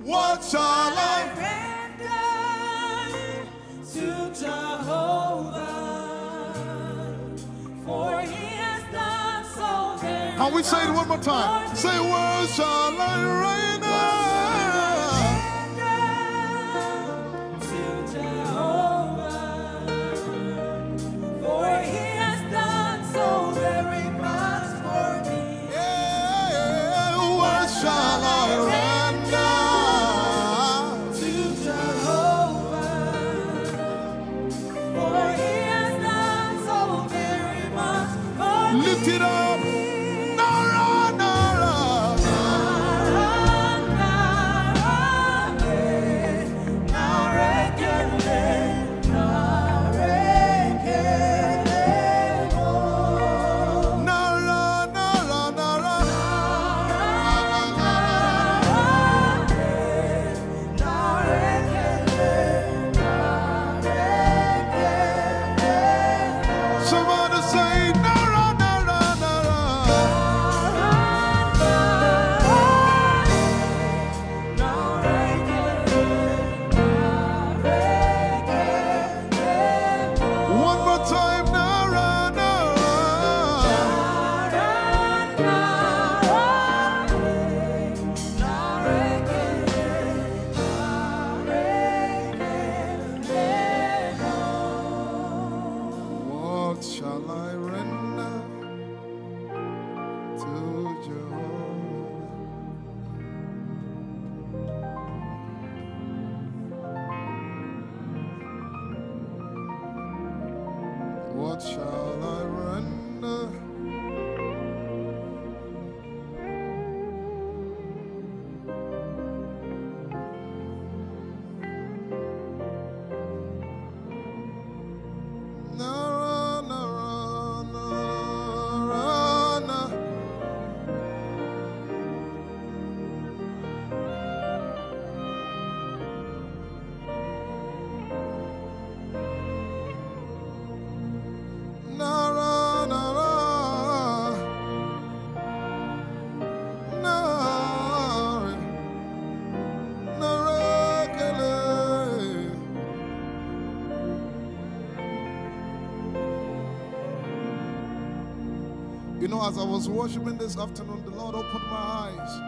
What shall I render to Jehovah? For he has done so very much. Can we say it one more time? Say, what shall I render? To Jehovah. For he has done so very much for me. Yeah, what shall I render? To Jehovah. For he has done so very much for me. Lift it up. Nara, Nara. Nara, Nara, Nara. Somebody say, Nara, Nara, Nara. One more time, Nara, Nara. What shall I render to Jehovah? What shall I render? Nara, Nara, Nara, Nara. Nara, Nara, Nara, Nara, Kele. You know, as I was worshiping this afternoon, the Lord opened my eyes.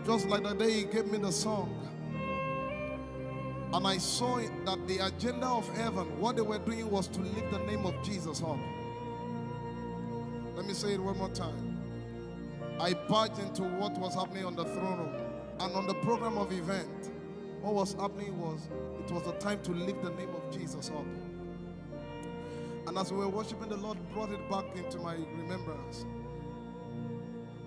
Just like the day He gave me the song. And I saw it that the agenda of heaven, what they were doing was to lift the name of Jesus up. Let me say it one more time. I barged into what was happening on the throne room. And on the program of event, what was happening was, it was the time to lift the name of Jesus up. And as we were worshiping, the Lord brought it back into my remembrance.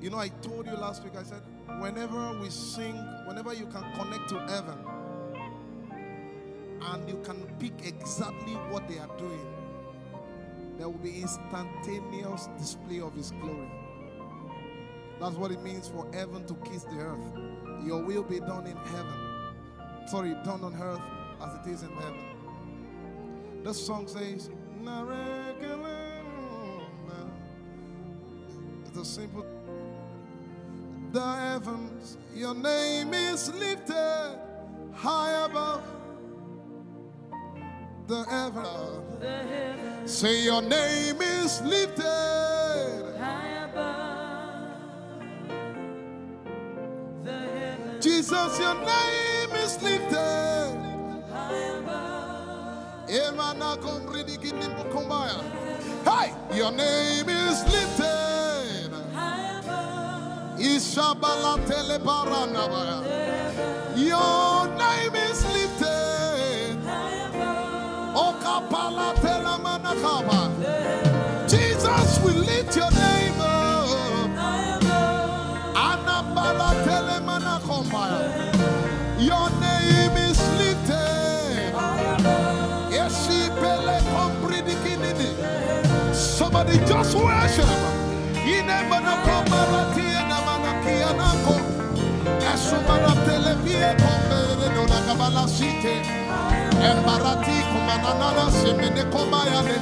You know, I told you last week, I said, whenever we sing, whenever you can connect to heaven, and you can pick exactly what they are doing, there will be instantaneous display of His glory. That's what it means for heaven to kiss the earth. Your will be done in heaven. Sorry, done on earth as it is in heaven. This song says, it's a simple. The heavens, your name is lifted high above. The heavens, say your name is lifted High above the heavens. Jesus, your name is lifted High above. Hey, your name is lifted High above. Your name is lifted. Jesus, we lift your name up. Your name is lifted. Somebody just worship. Embarati kumanana semene komayane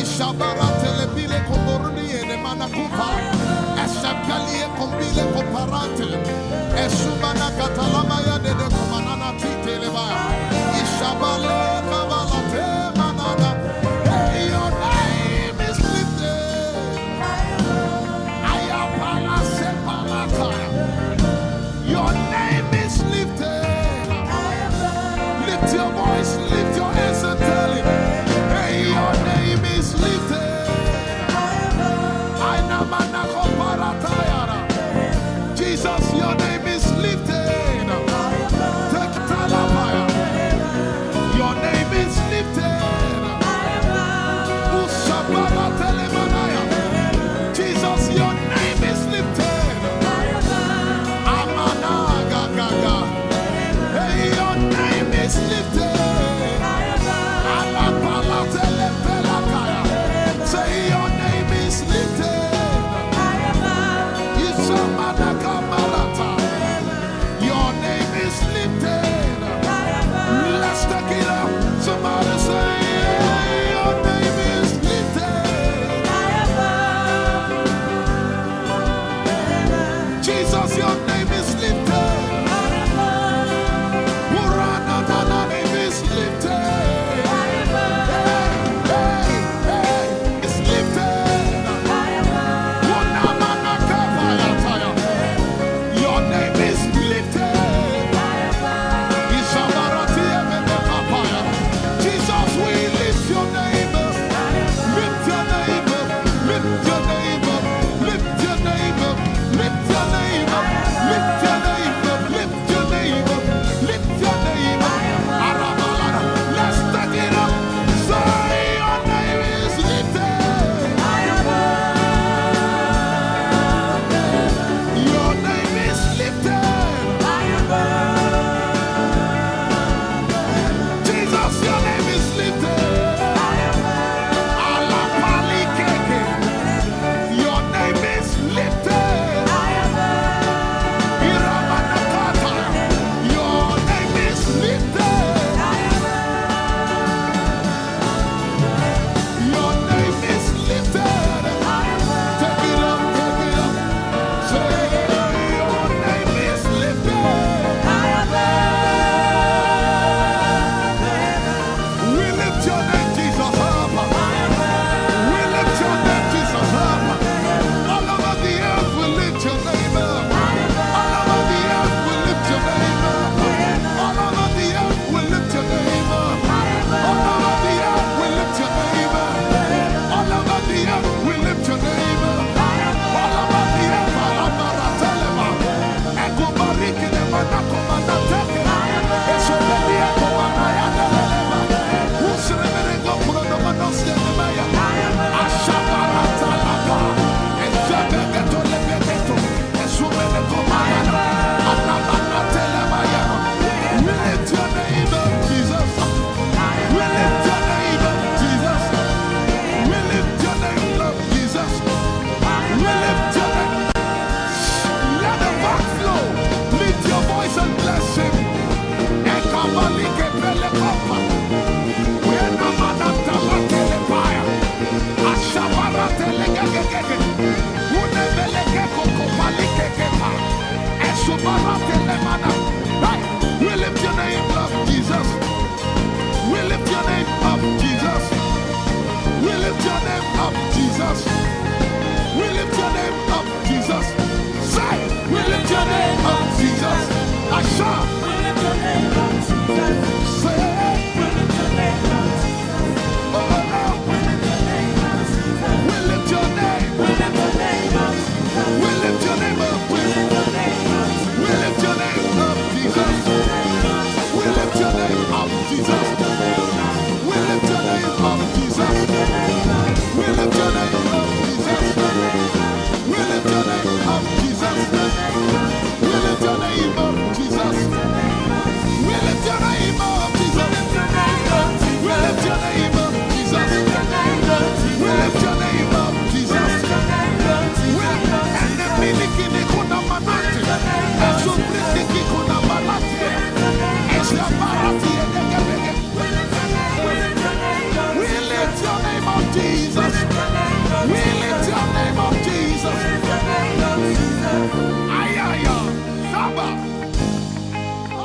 ishabara telebile komboruni ene manakupa esakalie kombile komparante Jesus, your name is lifted. Take Talabaya. Your name is lifted. Ushabara Telemanaya. Jesus, your name is lifted. Amana Gaga. Hey, your name is lifted. Alapala Telepelakaya. Say your name is lifted. Isamanaka Marata. Your name is lifted. Let's take it up. Somebody say your name is lifted. Jesus, your name is lifted. Your name is lifted. It's lifted. Your name is lifted. Jesus, we lift your name up. Lift your name up. Lift your name up. Lift your name up. Lift your name up. Lift your name up. Lift your name up. Lift your name up. Arabalada. Let's take it up. Say your name is lifted. Your name is lifted. Jesus, your name is lifted. Alapalikeke. Your name is lifted. Iramanakata. Your name is lifted. Your name is lifted. Take it up, take it up. Say your name is lifted. We lift your name, Jesus, up. We lift your name, Jesus, up. All over the earth, we lift your name up. All over the earth, we lift your name up. All over the earth, we lift your name up. All over the earth, we lift your name up. All over the earth, we lift your name up. All over the earth, Alamaratelema. Ekobariki ne manako manateke. Esobeli ekomanayatelema. Usremerego pronomanosyenemaya. Ashabaratalaka. Ezebegeto-lebegeto. Esumeleko-mayana. Alamanatelemaya. We lift your name up, Jesus. We lift your name up, Jesus. We lift your name up, Jesus. We lift your name. Let the back flow. Lift your voice and bless him. Ekabalike pelekopa. Wenamanatalakelepaya. Ashabaratelegegegege. Unebelekekokopalikekepa. Esubaratelemana. Right. We lift your name up, Jesus. We lift your name up, Jesus. We lift your name up, Jesus. We lift your name up, Jesus. Say, we lift your name up, Jesus. Asha. We lift your name up, Jesus. Say, We lift your name up, Jesus. oh, oh. We lift your name up, Jesus. We lift your name. We lift your name up, Jesus. We lift your name up. We lift your name up, We lift your name up, Jesus. We lift your name up, Jesus. We lift your name up, Jesus. We lift your name up, Jesus. We lift your name up, Jesus. We lift your name up, Jesus. We lift your name up, Jesus. We lift your name up, Jesus. We lift your name up, Jesus. And the miliki kuna manati, and so briki kuna manati, and the barati and the gabege. We lift your name up, Jesus. We lift your name up, Jesus. Ayaya, Saba,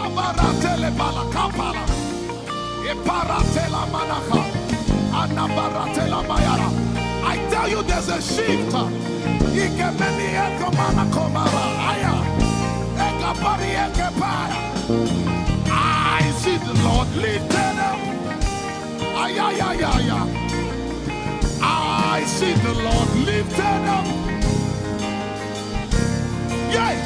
Abaratele Balakapala, Eparatela Manaka, Anabaratela Mayara. I tell you, there's a shift. Ikemeni Ekomana Komara, Aya, Ekapari Ekepaya. I see the Lord lifted up. Ayayayaya. I see the Lord lifted up. Yay!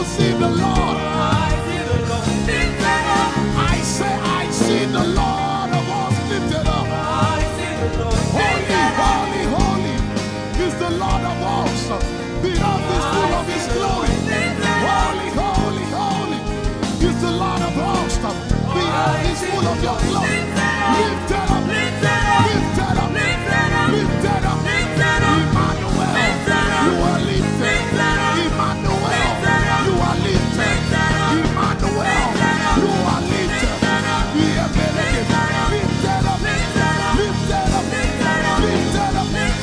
you see the Lord? I see the Lord lifted up. I say, I see the Lord of hosts lifted up. I see the Lord Holy, lifted up. holy, holy is the Lord of hosts. The earth is full of His glory. Holy, holy, holy is the Lord of hosts. The earth is full of Your glory. Lifted up, Lifted up. lifted up, Lifted up. lifted up. Lifted up. Emmanuel, You are lifted. Emmanuel, You are lifted. Emmanuel, You are lifted. Lifted up, lifted up, lifted up, lifted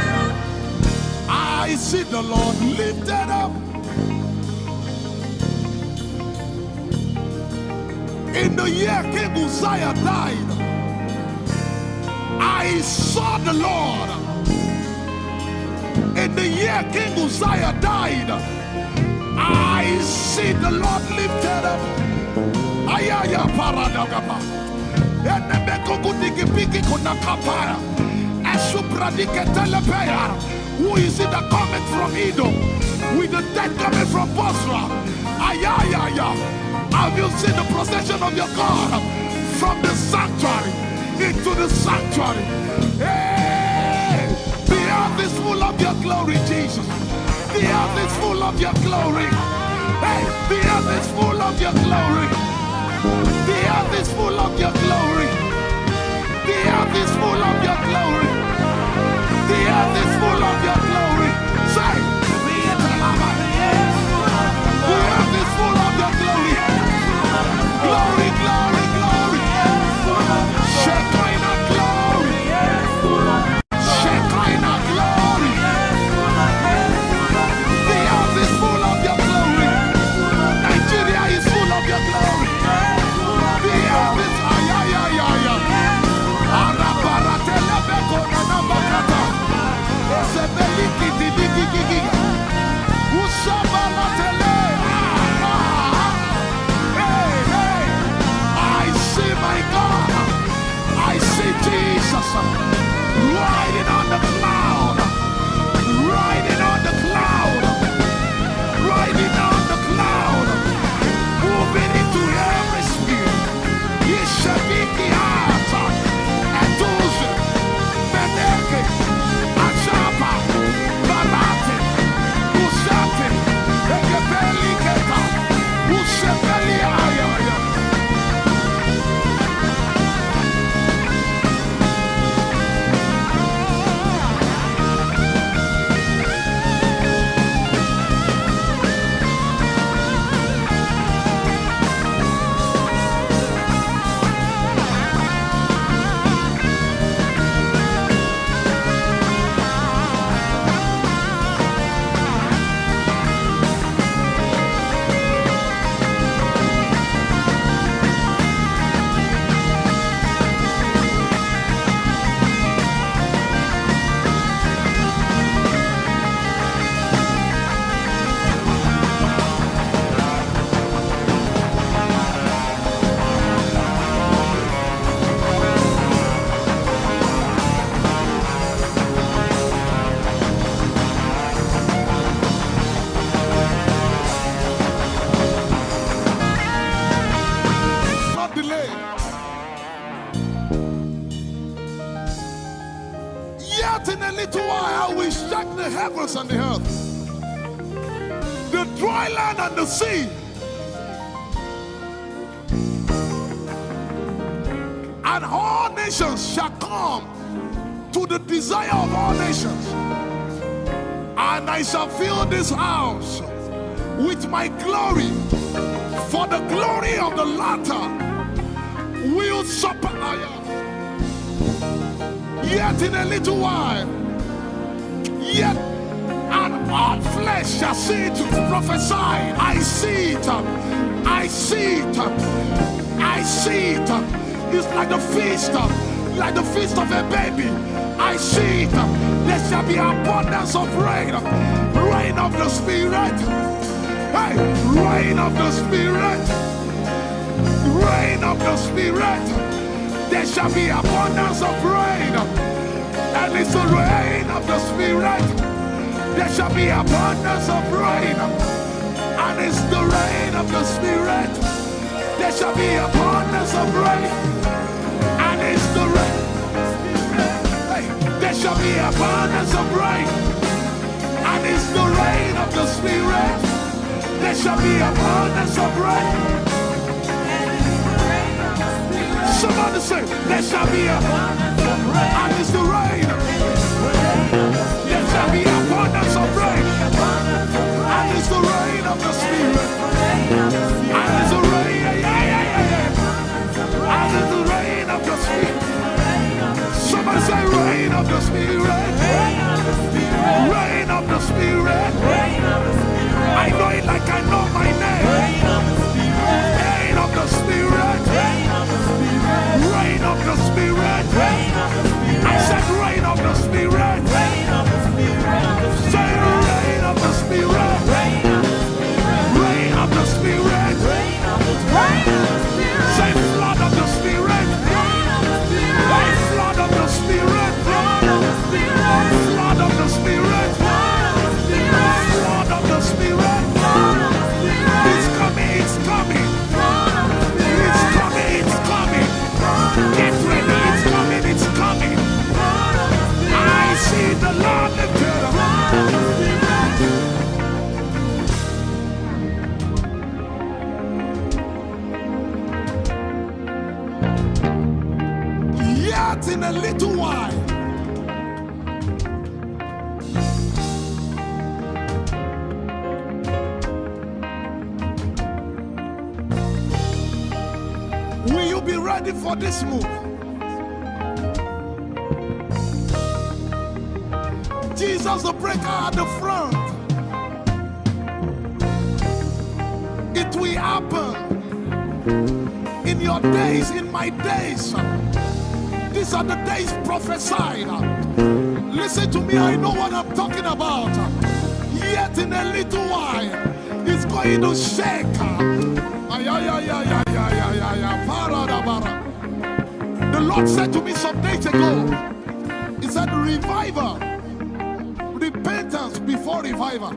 up. I see the Lord lifted up. In the year King Uzziah died, I saw the Lord. In the year King Uzziah died, I see the Lord lifted up. Ayaya paradagaba. Enebeko kudiki piki kunakapaya. Esupradike telepaya. Who is it that cometh from Edom? With the dead coming from Bosra. Ayaya. Have you seen the procession of your God from the sanctuary into the sanctuary? Hey! The earth is full of Your glory, Jesus. The earth is full of Your glory. Hey! The earth is full of Your glory. The earth is full of Your glory. The earth is full of Your glory. The earth is full of Your glory. Say, the earth is full of Your glory. Glory, glory, glory. Shekinah glory. Shekinah glory. The earth is full of Your glory. Nigeria is full of Your glory. The earth is ayayayaya. Arabaratelebeko nanabakata. Esebelikidilikikiki. Usabalatele. My God, I see Jesus riding on the cloud, riding on the cloud, riding on the cloud, moving into every sphere. Yeshabiki Ata, Etuze, Beneke, Achapa, Barate, Usate, Ekebeli Keta, Usebeli Ayaya. And the earth, the dry land and the sea, and all nations shall come to the desire of all nations, and I shall fill this house with my glory, for the glory of the latter will supply us. Yet in a little while, yet and all flesh shall see it prophesied. I see it. I see it. I see it. It's like the feast of a baby. I see it. There shall be abundance of rain. Rain of the Spirit. Hey, rain of the Spirit. Rain of the Spirit. There shall be abundance of rain. And it's the rain of the Spirit. There shall be abundance of rain. of the Spirit. There shall be abundance of rain, and it's the rain. Hey, there shall be abundance of rain, and it's the rain of the Spirit. There shall be abundance of rain. Somebody say, there shall be abundance of rain, and it's the rain. There shall be abundance of rain, and it's the rain of the Spirit. And it's the rain, and it's the rain of the Spirit. Somebody say, rain of the Spirit. Rain of the Spirit. I know it like I know my name. Rain of the Spirit. Rain of the Spirit. I said rain of the Spirit. Say rain of the Spirit. Rain of the Spirit. Say flood of the Spirit. Flood of the Spirit. Flood of the Spirit. Flood of the Spirit. It's coming, it's coming. It's coming, it's coming. Get ready, it's coming, it's coming. I see the Lord lifted up. Yet in a little while, will you be ready for this move? Jesus the breaker at the front. It will happen in your days, in my days. These are the days prophesied. Listen to me, I know what I'm talking about. Yet in a little while, it's going to shake. The Lord said to me some days ago, He said, revival, repentance before revival,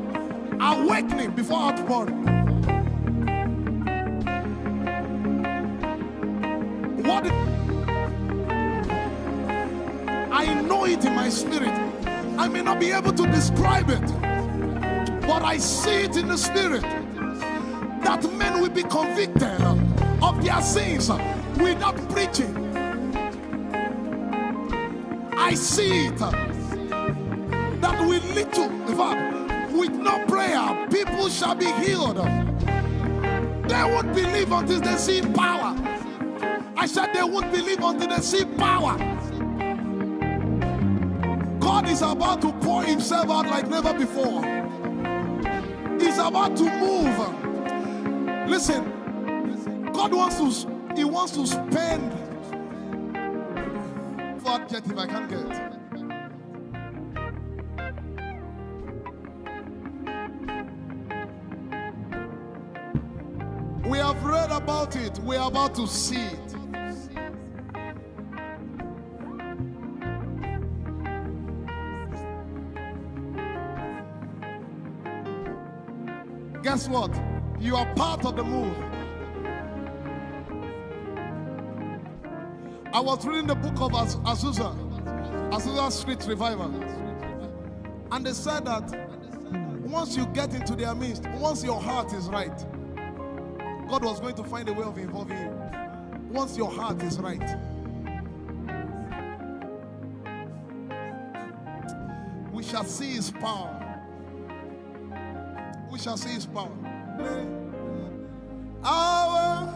awakening before outpouring. What? I know it in my spirit. I may not be able to describe it, but I see it in the spirit that men will be convicted of their sins without preaching. I see it that with little, in fact, with no prayer, people shall be healed. They won't believe until they see power. I said they won't believe until they see power. God is about to pour Himself out like never before. He's about to move. Listen, God wants to, He wants to spend. For adjective I can't get. We have read about it. We are about to see it. Guess what? You are part of the move. I was reading the book of Azusa Street Revival. And they said that once you get into their midst, once your heart is right, God was going to find a way of involving you. Once your heart is right. We shall see His power. We shall see His power. Our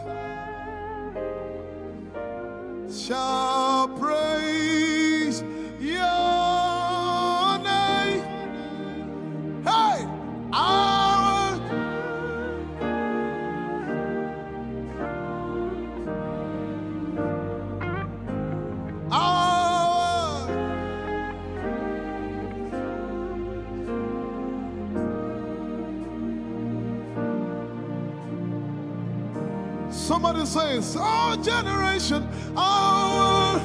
shall praise Your name. Hey, our somebody says, our generation, our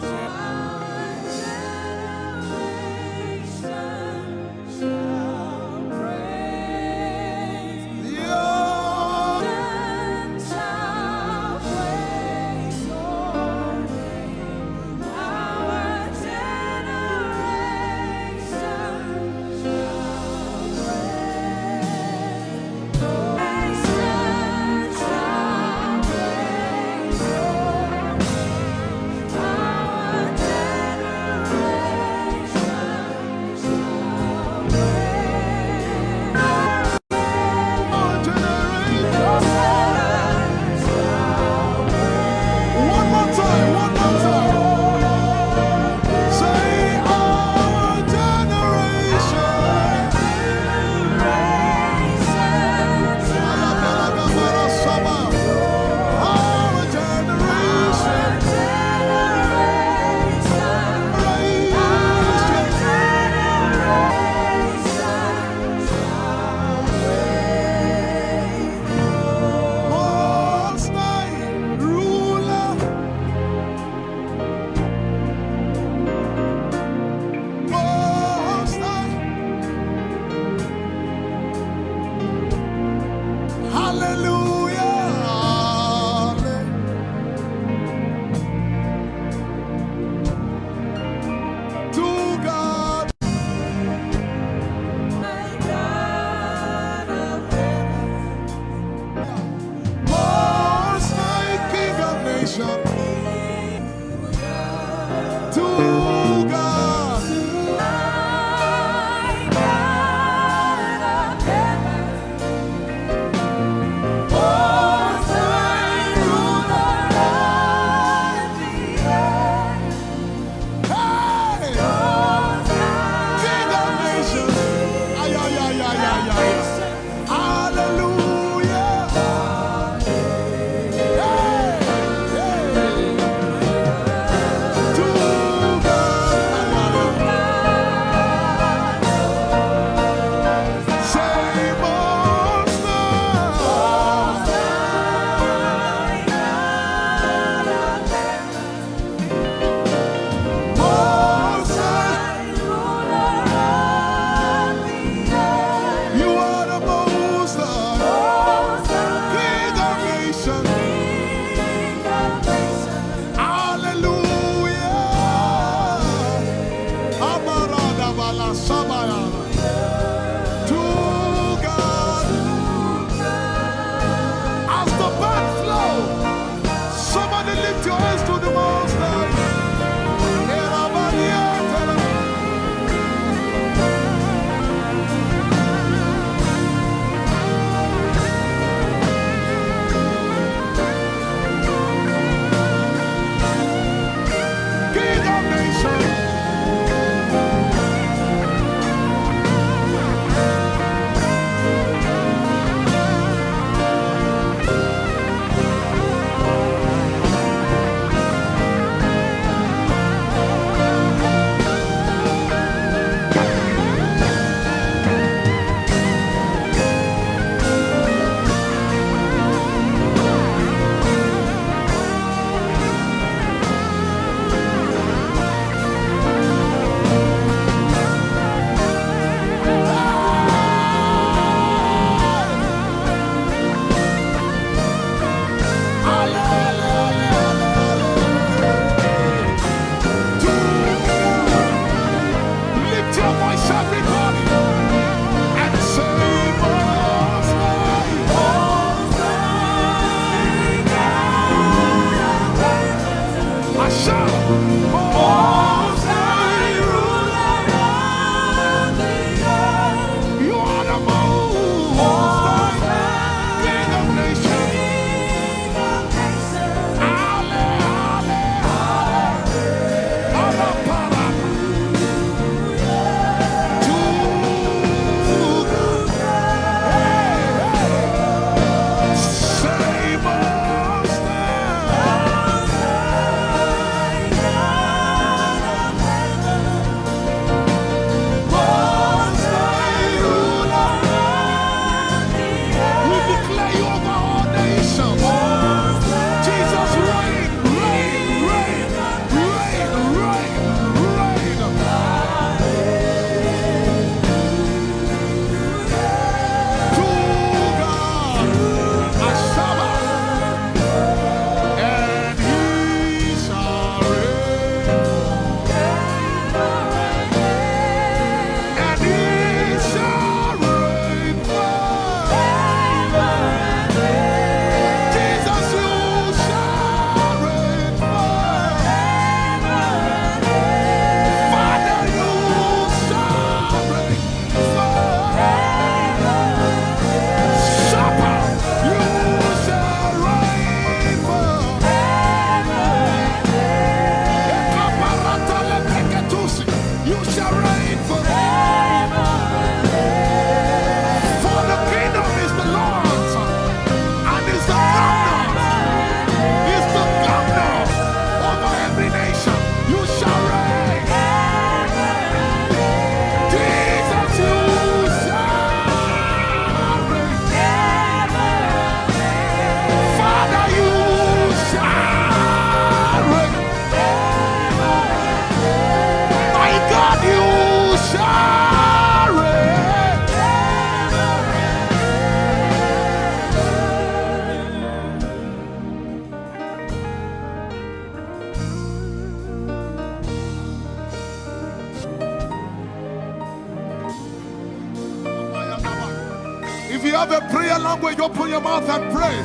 have a prayer language, open your mouth and pray.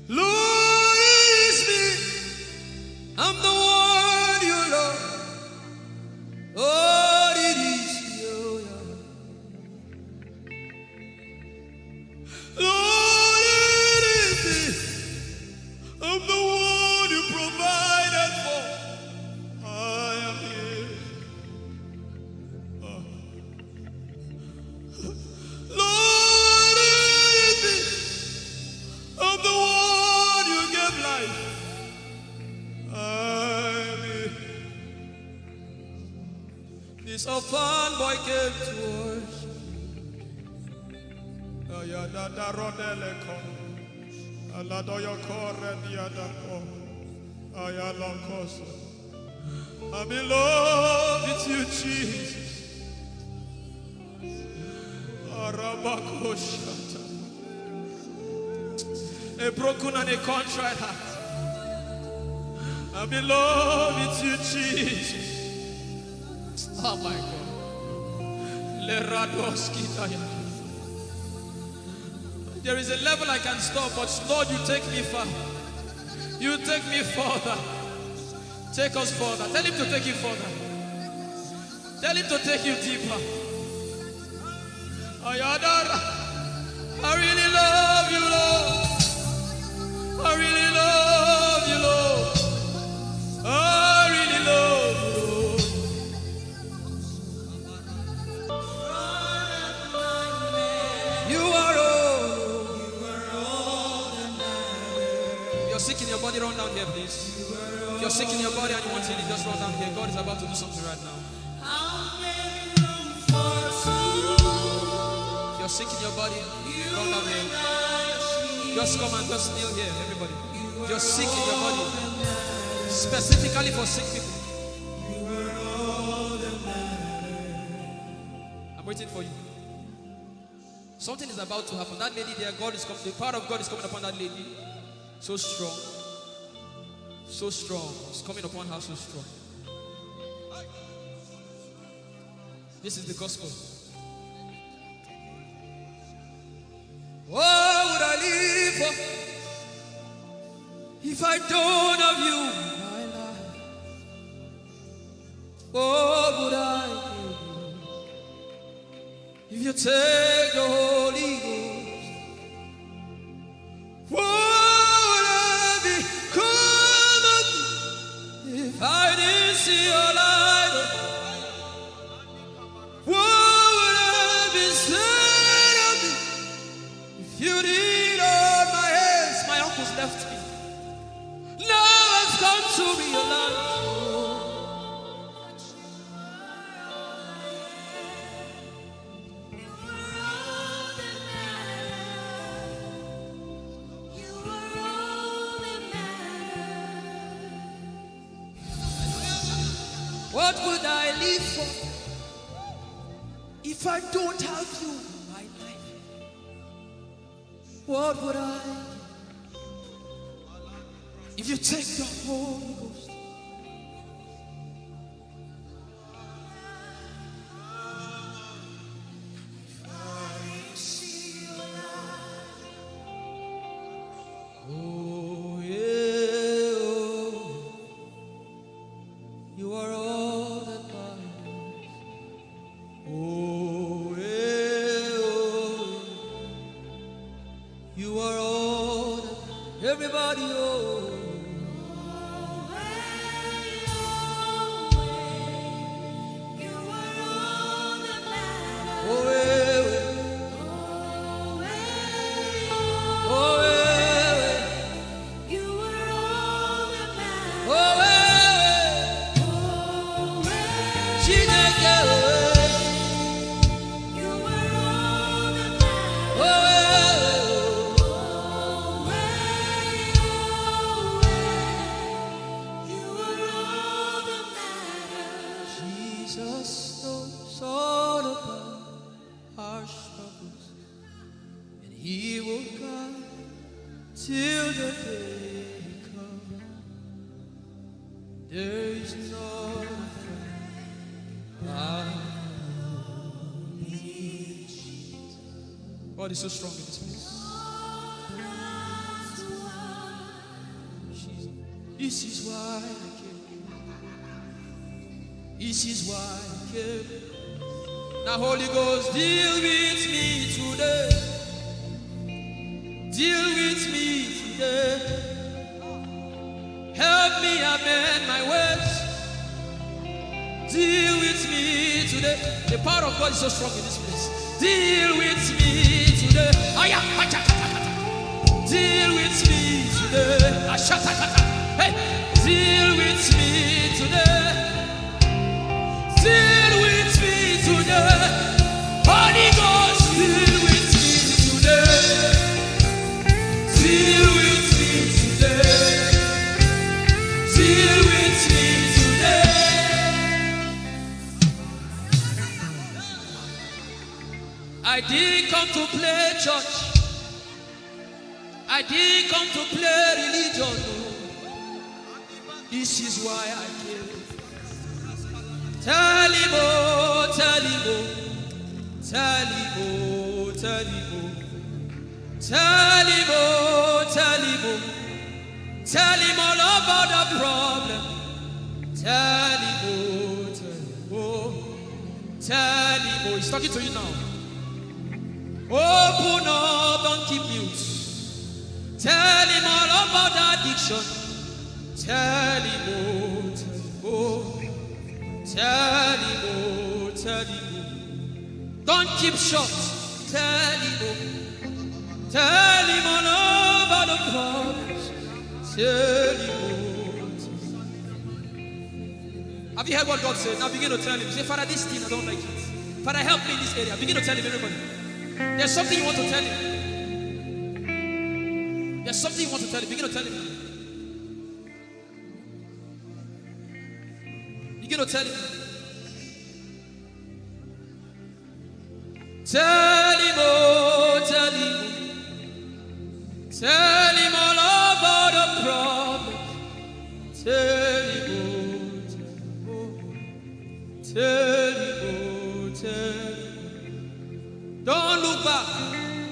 Lord, is me. I'm the one you love. Oh, it is you. Lord, it is me. I'm the one you provided for. I am here. Lord, it is me. I'm the one you gave life. I'm here. This orphan boy came to worship. Ayadada rodele kom. Aladoyo kore diadako. Ayalokoso. I'm in love with you, Jesus. Arabakoshata. A broken and a contrite heart. I'm in love with you, Jesus. Oh my God. There is a level I can stop, but Lord, you take me far. You take me further. Take us further. Tell him to take you further. Tell him to take you deeper. Ayadara. I really love you, Lord. I really love you, Lord. I really love you, Lord. You are all that matters. You're sick in your body, run down here, please. If you're sick in your body and you want healing, just run down here. God is about to do something right now. If you're sick in your body, run down here. Just come and just kneel here, everybody. If you're sick in your body, specifically for sick people. I'm waiting for you. Something is about to happen. That lady there, God is coming. The power of God is coming upon that lady. So strong. So strong. It's coming upon her so strong. This is the gospel. What would I live for if I don't have you in my life? What would I do if you take the Holy Ghost? What would I become if I didn't see your light? What would I be said of me if you did hold my hands? My uncles left me. Now I've come to realize. What would I live for if I don't have you in my life? What would I if you take the Holy Ghost? If I see your light, oh yeah, oh, you are all that matters. Oh yeah, oh, you are all that everybody, oh. Till the day comes, there is no friend God is so strong in this place. This is why I came. This is why I came. Now Holy Ghost, deal with me today. Deal with me today. Help me amend my ways. Deal with me today. The power of God is so strong in this place. Deal with me today. Deal with me today. Hey, deal with me today. Deal with me today. Holy Ghost, deal with me today. Deal with me today. Deal with me today. I didn't come to play church. I didn't come to play religion. This is why I came. Tell him, oh, tell him, oh, tell him, oh, tell him, oh, tell him, oh, tell him, oh, tell him all about the problem. Tell him, oh, tell him, oh, tell him, oh, he's talking to you now. Open up, don't keep mute. Tell him all about the addiction. Tell him, oh, tell him, oh, tell him, oh, tell him, oh. Don't keep short. Tell him, oh, tell him all about the problems. Tell him, oh, tell him. Have you heard what God said? Now begin to tell him. Say, Father, this thing I don't like it. Father, help me in this area. Begin to tell him, everybody. There's something you want to tell him. There's something you want to tell him. Begin to tell him. Begin to tell him. Tell him, oh, tell him. Tell him all about the problem. Tell him, oh, tell him, oh, tell him. Don't look back.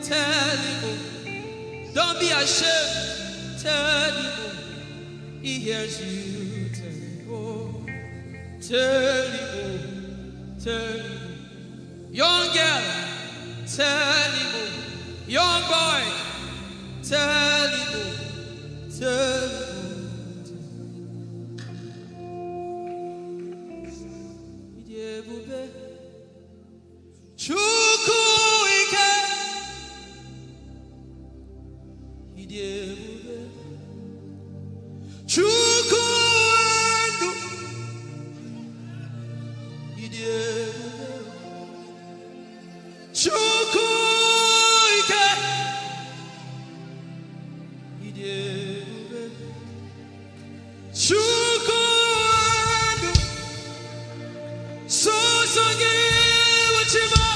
Tell him, oh. Don't be ashamed. Tell him, oh. He hears you. Tell him, oh. Tell him, oh. Tell him. Young girl. Tell him, oh. Young boy. Tell him, oh. Tell him, oh. Chukwu ike. Chukwu ndu. Chukwu ike. Chukwu ndu. Sosogi wachima.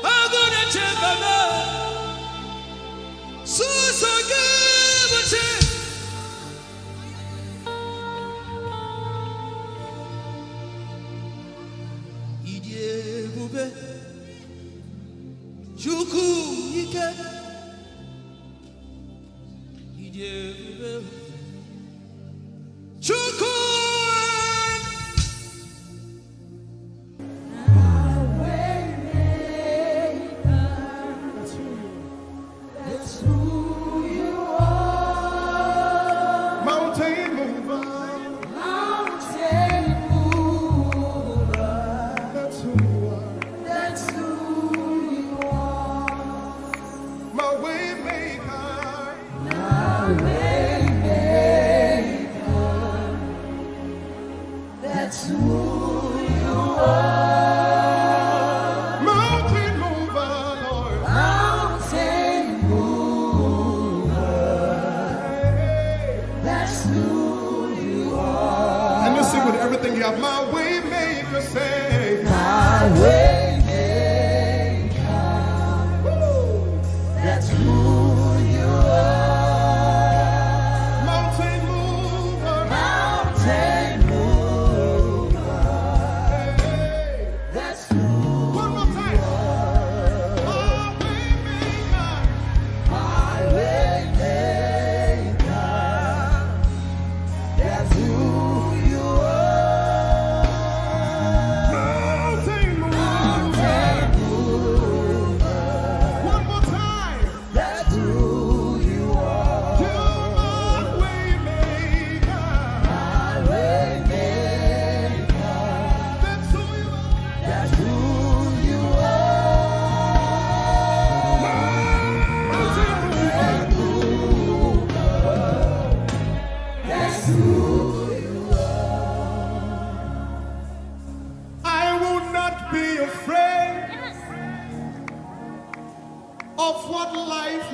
Aguna chembama. Sosogi wachima. Idiebube. Chukwu ike. Idiebube. Chukwu.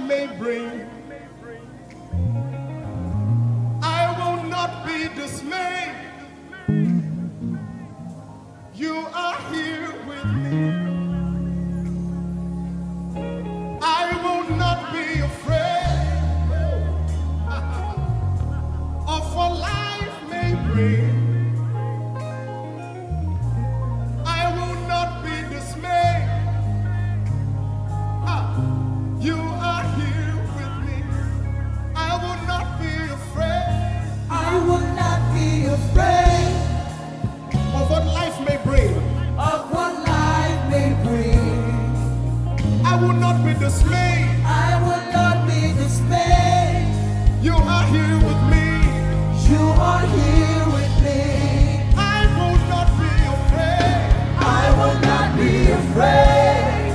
may bring, I will not be dismayed. You are here with me. I will not be afraid of what life may bring. I will not be dismayed. You are here with me. I will not be afraid. I will not be afraid of what life may bring. of what life may bring. I will not be dismayed. I will not be dismayed. You are here with me. You are here with me. I will not be afraid. I will not be afraid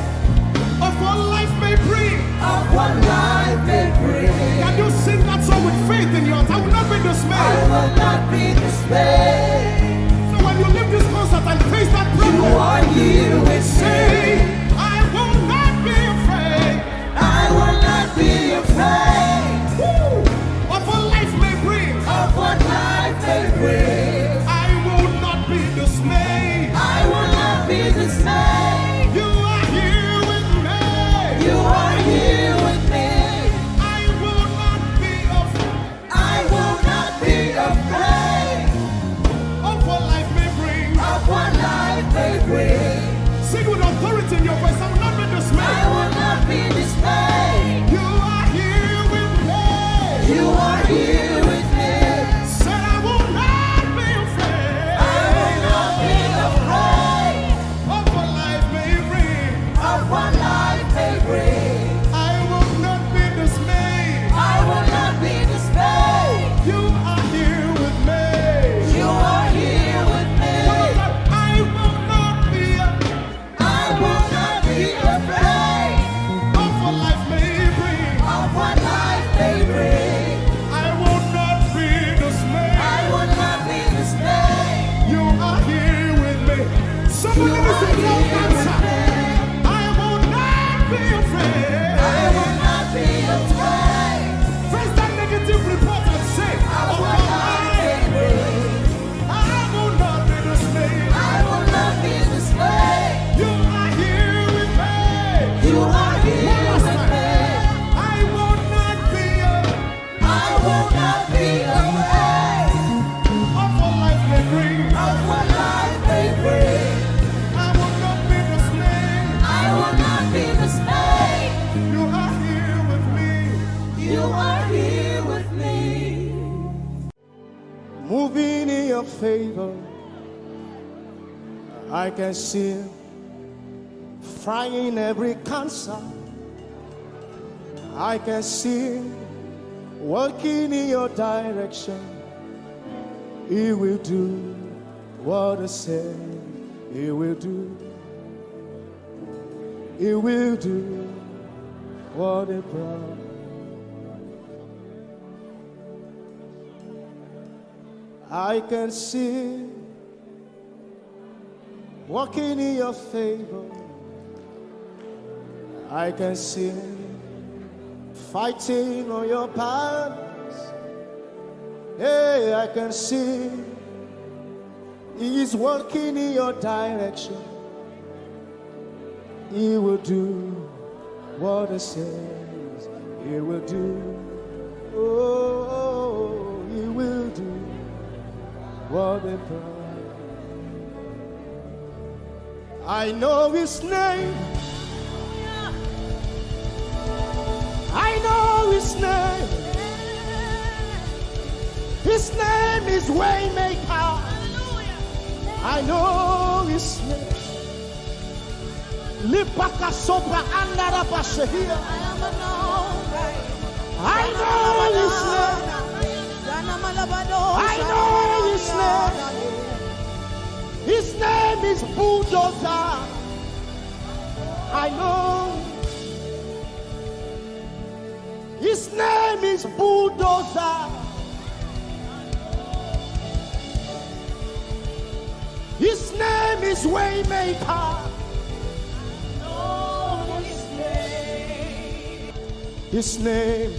of what life may bring. of what life may bring. Can you sing that song with faith in your heart? I will not be I dismayed. will not be dismayed. So when you leave this concert and face that You problem, are here with say, me. I will not be afraid I will not be afraid of what life may bring. of what life may bring. I will not be dismayed. I will not be dismayed. You are here with me. You are here with me. I will not be afraid I will not be afraid of what life may bring. of what life may bring. Sing with authority in your voice. I will not be I dismayed. will not be dismayed. You are here with me. You are here with me. Said I will not be afraid I will not be afraid of what life may bring. of what life may bring. I will not be dismayed. I will not be dismayed. You are here with me. You are here with me. I will not be I will not be afraid of what life may bring. of what life may bring. I will not be dismayed. I will not be dismayed. You are here with me. Somebody You listen are to your here answer. with me. I will not be afraid. I will not be afraid Face that negative report and say, of of what life may bring. I will not be dismayed. I will not be dismayed. You are here with me. You are here One last with time. me. I will not be I will not be afraid of what life may bring. of what life may bring. I will not be dismayed. I will not be dismayed. You are here with me. You are here with me. Moving in your favor, I can see him frying every cancer. I can see him working in your direction. He will do what he said he will do. He will do what he promised. I can see walking in your favor. I can see fighting on your battles. Hey, I can see he is working in your direction. He will do what he says he will do. Oh, he will do what he promised. I know his name. I know his name. His name is Waymaker. I know his name. Lipaka Sopra Andara Bashahia. I know his name. I know his name. His name is Bulldozer. I know. His name is Bulldozer. His name is Waymaker. His name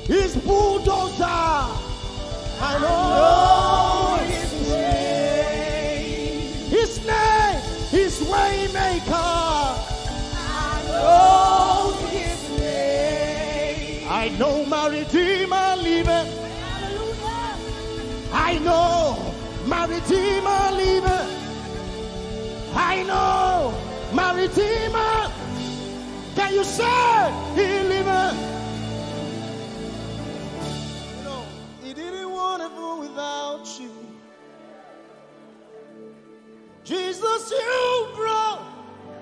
is Bulldozer. I know his name. His name is Waymaker. I know his name. I know my Redeemer liveth. I know my Redeemer liveth. I know my Redeemer. Can you say he liveth? You know, he didn't want to go without you. Jesus, you brought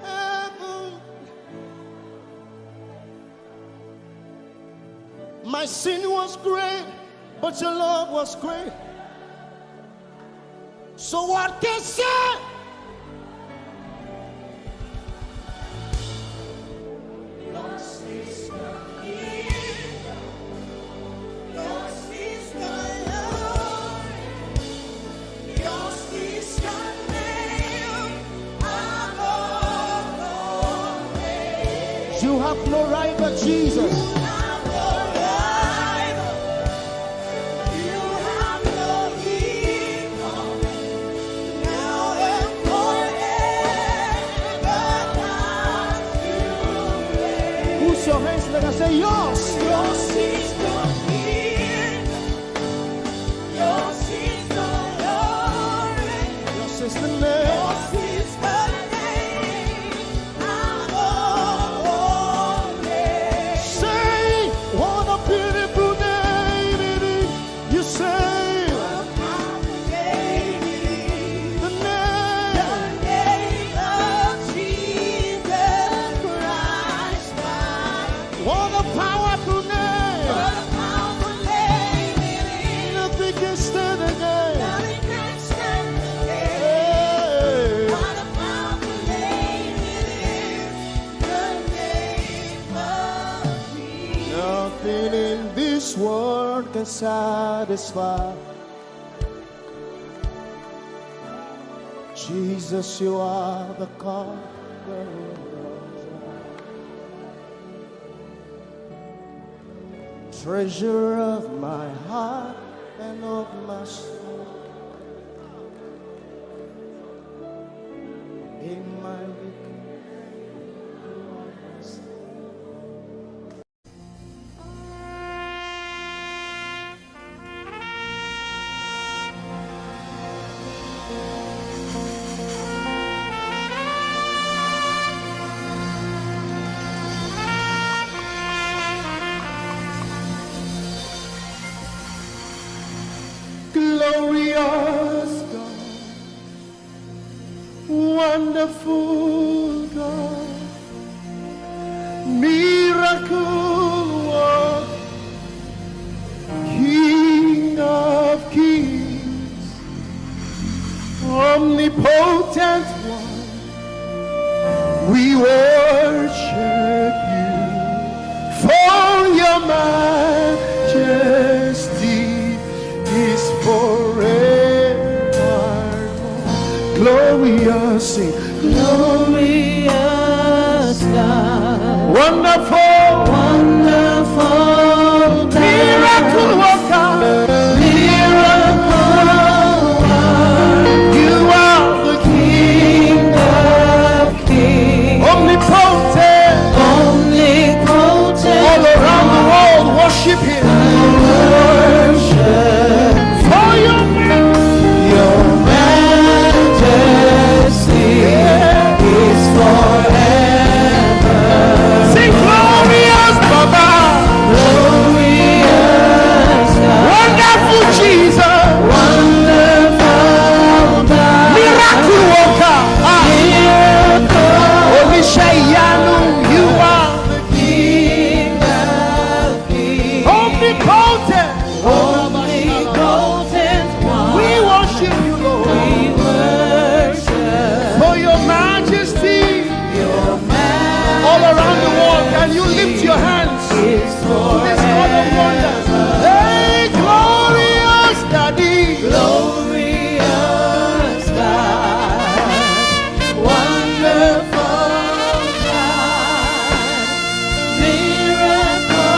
heaven. My sin was great, but your love was great. So what can I say? You have no rival, Jesus. You have no rival. You have no equal. Now and forever. Who's your hands? Let us say yours. Yours is the kingdom. Yours is the glory. Yours is the name. Yours is the world can satisfy. Jesus, you are the conqueror. Treasure of my heart and of my soul. In my glorious God, wonderful God, miracle worker, King of kings, omnipotent one, we worship you for your majesty is forever. Glorious, glorious God, wonderful, wonderful God, miracle worker, miracle worker. You are the King of kings, omnipotent, omnipotent. All around the world, worship Him. Wonderful God, miracle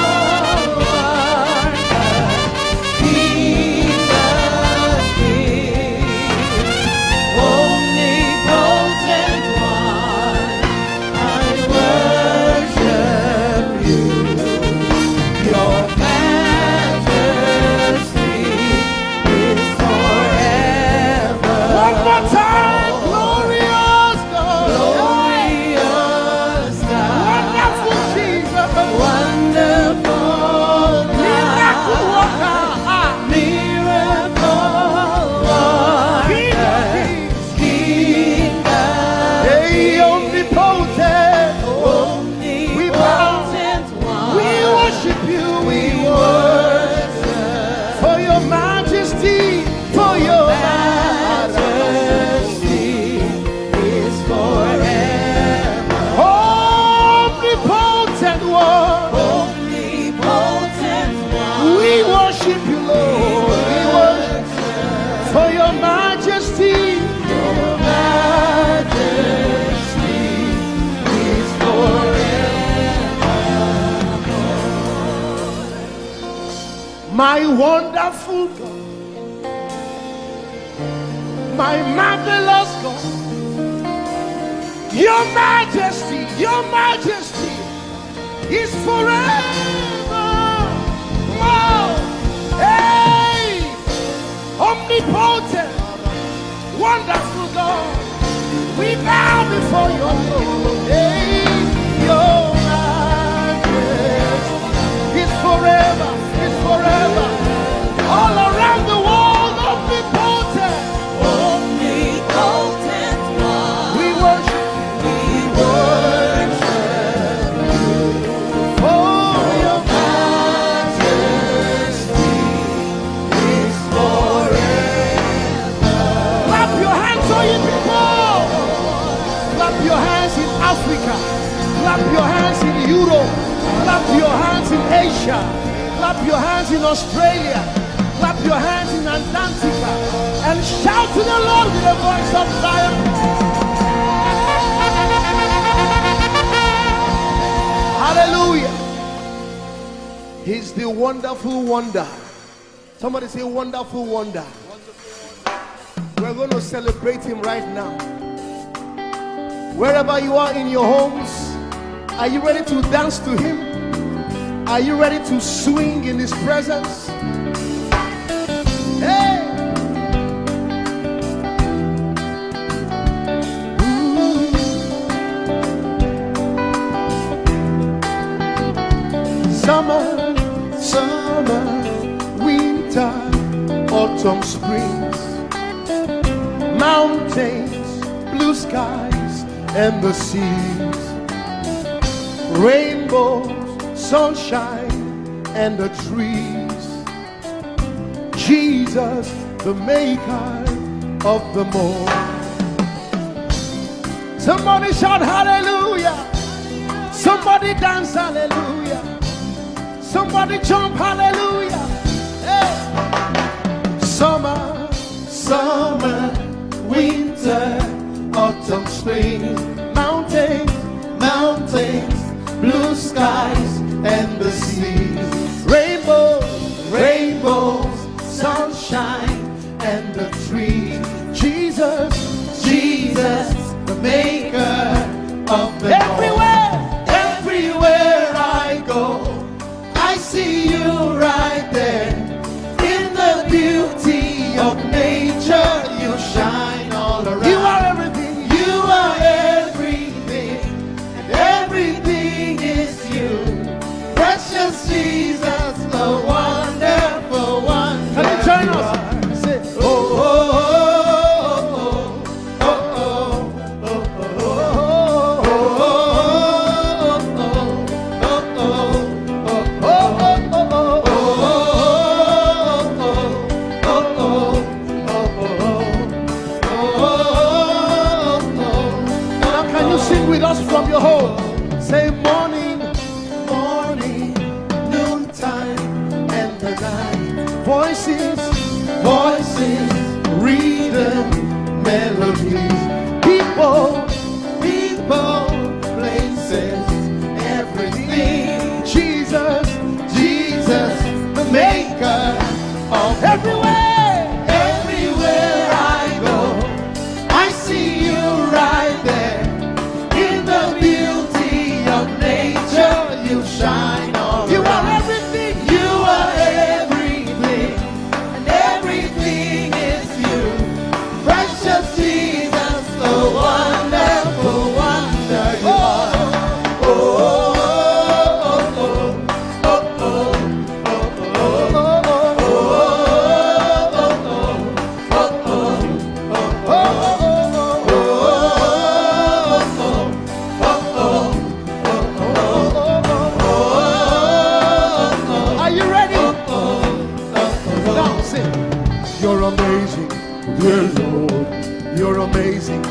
My wonderful God, my marvelous God, your majesty is forever. Oh, hey, omnipotent, wonderful God, we bow before your throne. Hey, your majesty is forever. All around the world, omnipotent one. We worship you. For your majesty is forever. Clap your hands, all you people. Clap your hands in Africa. Clap your hands in Europe. Clap your hands in Asia. Clap your hands in Australia. Clap your hands in Antarctica. And shout to the Lord with a voice of triumph. Hallelujah. He's the wonderful wonder. Somebody say wonderful wonder. We're going to celebrate him right now. Wherever you are in your homes, are you ready to dance to him? Are you ready to swing in his presence? Hey! Ooh. Summer, winter, autumn, springs, mountains, blue skies, and the seas, rainbows, sunshine, and the trees. Jesus, the maker of the morn. Somebody shout hallelujah. Somebody dance hallelujah. Somebody jump hallelujah. Hey. Summer, winter, autumn, spring, mountains, blue skies, and the seas, rainbows, sunshine, and the trees. Jesus, the maker of the everywhere I go, I see you right there. In the beauty of nature, you shine all around. You are everything. You are everything, and everything is you. Precious Jesus, the wonderful one. Can you join us? Say, oh, oh, oh, oh, oh, now can you sing with us from your home? Say morning, noontime, and the night. Voices, rhythm, melodies. People, places, everything. Jesus, the maker of everywhere I go, I see you right there. In the beauty of nature, you shine all you around. Are everything. You are everything, and everything is you. Precious Jesus, the wonderful wonder you are. Oh, oh, oh, oh, oh, you're amazing, dear Lord. You're amazing,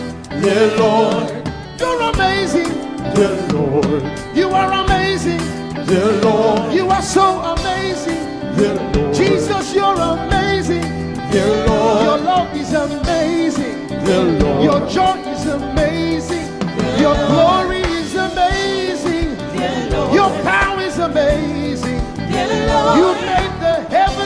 dear Lord. You're amazing, dear Lord. You are amazing, dear Lord. You are so amazing, dear Lord. Jesus, you're amazing, dear Lord. Your love is amazing, dear Lord. Your joy is amazing, your glory is amazing, dear Lord. Your power is amazing, dear Lord. You made the heavens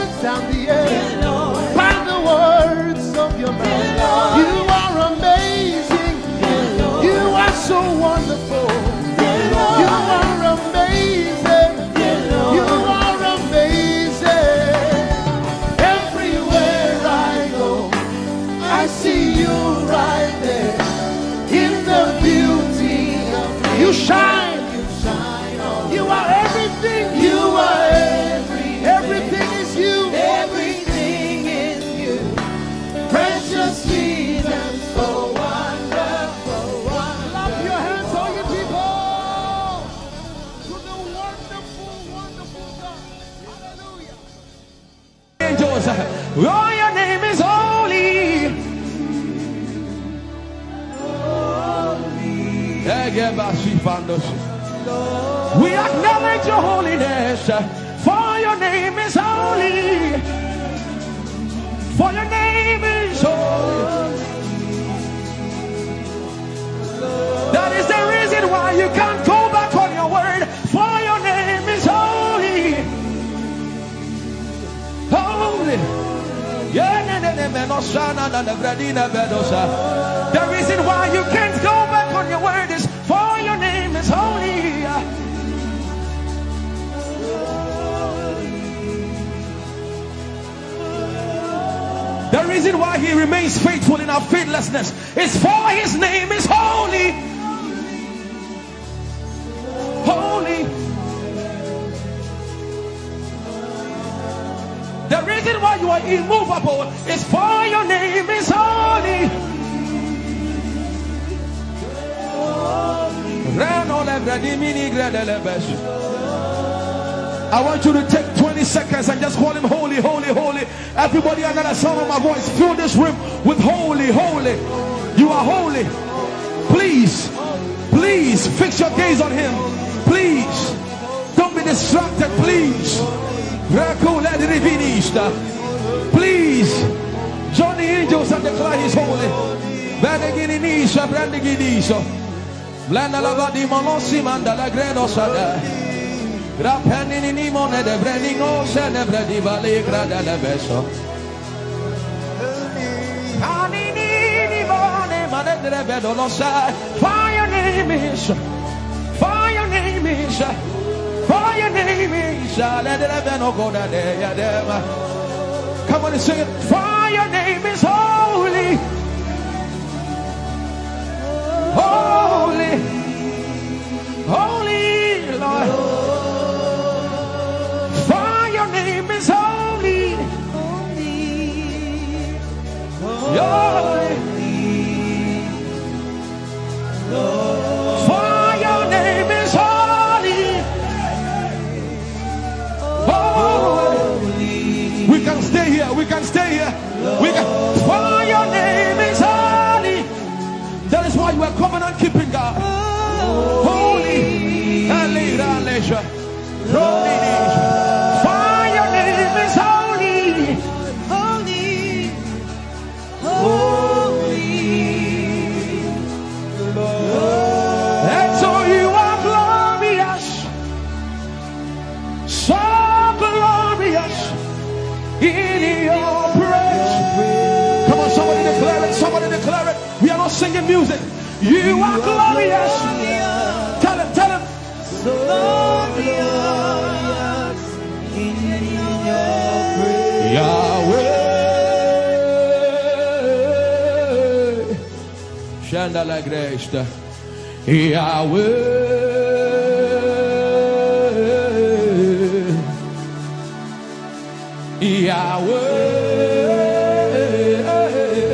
We acknowledge your holiness, for your name is holy. For your name is holy. That is the reason why you can't go back on your word. For your name is holy. Holy. The reason why you can't go back on your word is for your name is holy. The reason why he remains faithful in our faithlessness is for his name is holy. Holy. The reason why you are immovable is for your name is holy. I want you to take 20 seconds and just call him holy, holy, holy. Everybody under the sound of my voice, fill this room with holy, holy. You are holy. Please, please fix your gaze on him. Please, don't be distracted, please. Please, join the angels and declare he's holy. For your name is, for your name is, for your name is. Come on and sing it. For your name is holy, holy, holy Lord. For your name is holy, holy. For your name is holy, holy. We can stay here. We can stay here. We can. For your name is holy. That is why you are covenant keeping God. Holy. For your name is holy, holy, holy. And so you are glorious, so glorious in your praise. Come on, somebody declare it, somebody declare it. We are not singing music. You are glorious. Tell him, tell him. So glorious in your praise. Yahweh. Chandala Grace. Yahweh.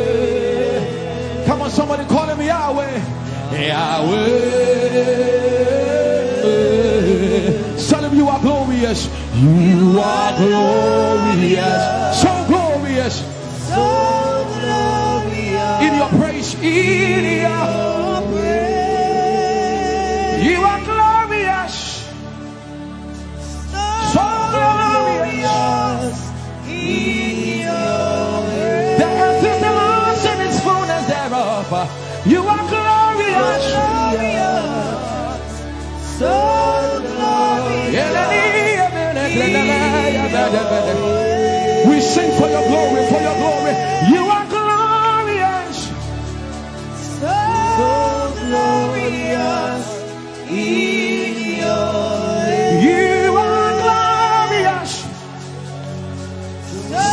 Yahweh. Come on, somebody call him Yahweh. Yahweh. Son of you are glorious. You are glorious. So glorious. So glorious. In your praise. In your praise. You are glorious. So glorious. In your praise. The earth is the Lord's and its fullness thereof. You are glorious. So we sing for your glory, for your glory. You are glorious, so glorious in your way. You are glorious,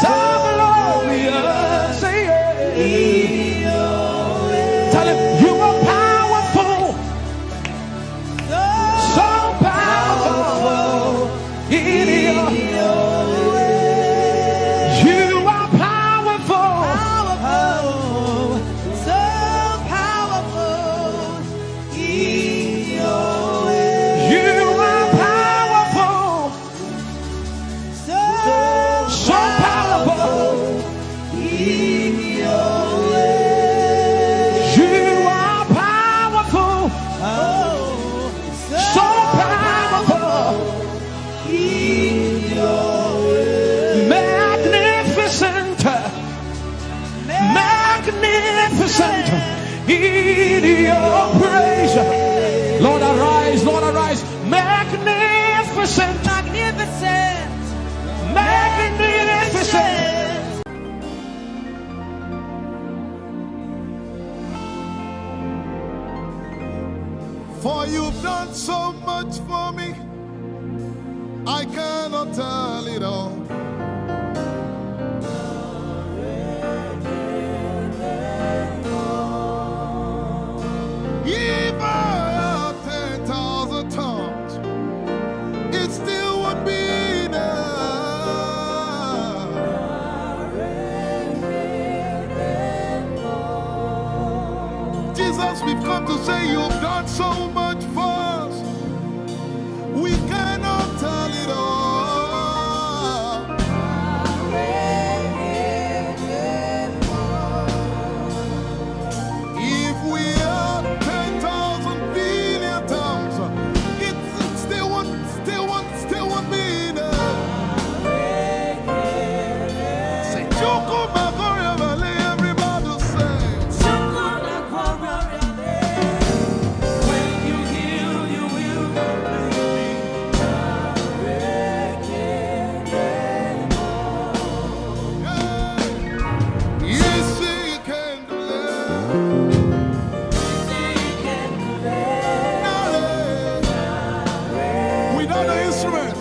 so glorious in your way. Tell him you are powerful, so powerful in your way. You are powerful, powerful, so powerful in your way. You are powerful, so powerful in your way. You are in your praise. Lord, arise, Lord, arise. Magnificent, magnificent, magnificent. For you've done so much for me, I cannot tell it all. If I had 10,000 tongues, it still would be enough. Jesus, we've come to say you've done so much for us. We cannot tell it all. If we had 10,000 billion tongues, it still won't be enough. Say, Chukuma Koryabale, everybody say. When you heal, you will Yes, he can do that. Without the instrument,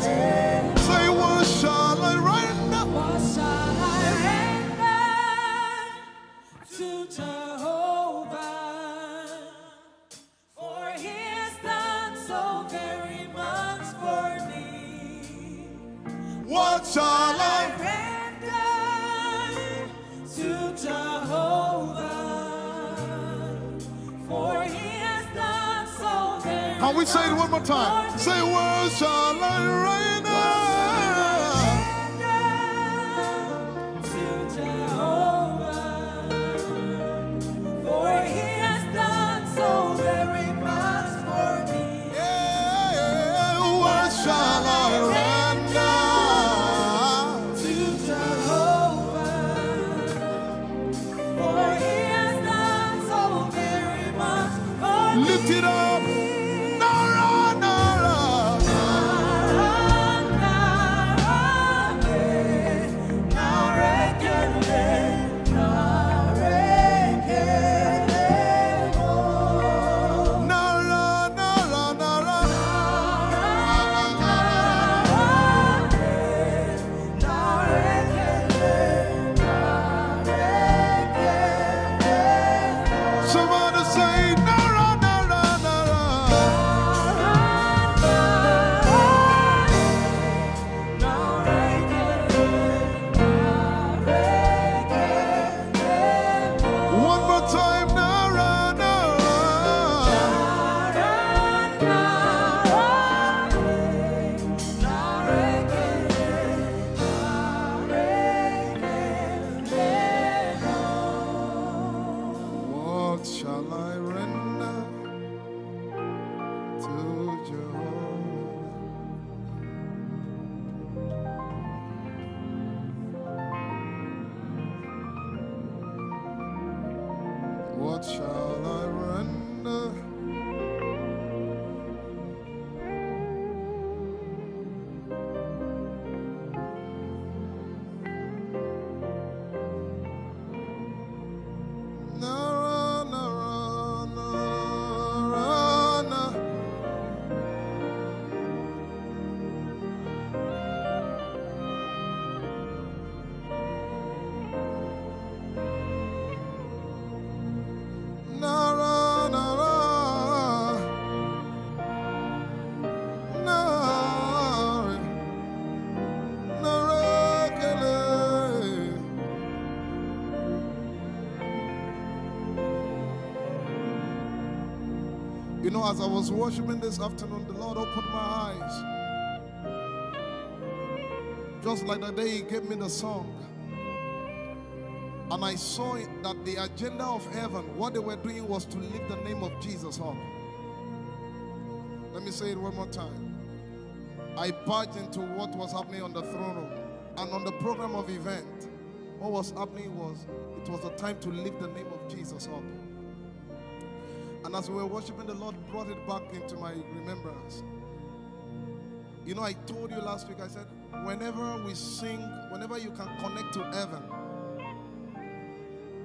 say, what shall I render? What shall I render to Jehovah? For he has done so very much for me. What shall I? Render to Jehovah. For he has done so very Can we say it one more time? Say, what shall I render? to Jehovah. For he has done so very much for me. Yeah, what shall I render? To Jehovah. For he has done so very much for me. Lift it up. Nara, Nara. Nara, Nara, Nara. Somebody say, Nara, Nara, Nara. One more time, Nara, Nara. What shall I render to Jehovah? What shall I render? Nara, Nara, Nara, Nara. Nara, Nara, Nara, Nara, Kele. You know, as I was worshiping this afternoon, the Lord opened my eyes. Just like the day He gave me the song. And I saw it that the agenda of heaven, what they were doing was to lift the name of Jesus up. Let me say it one more time. I barged into what was happening on the throne room. And on the program of event, what was happening was, it was the time to lift the name of Jesus up. And as we were worshiping, the Lord brought it back into my remembrance. You know, I told you last week, I said, whenever we sing, whenever you can connect to heaven,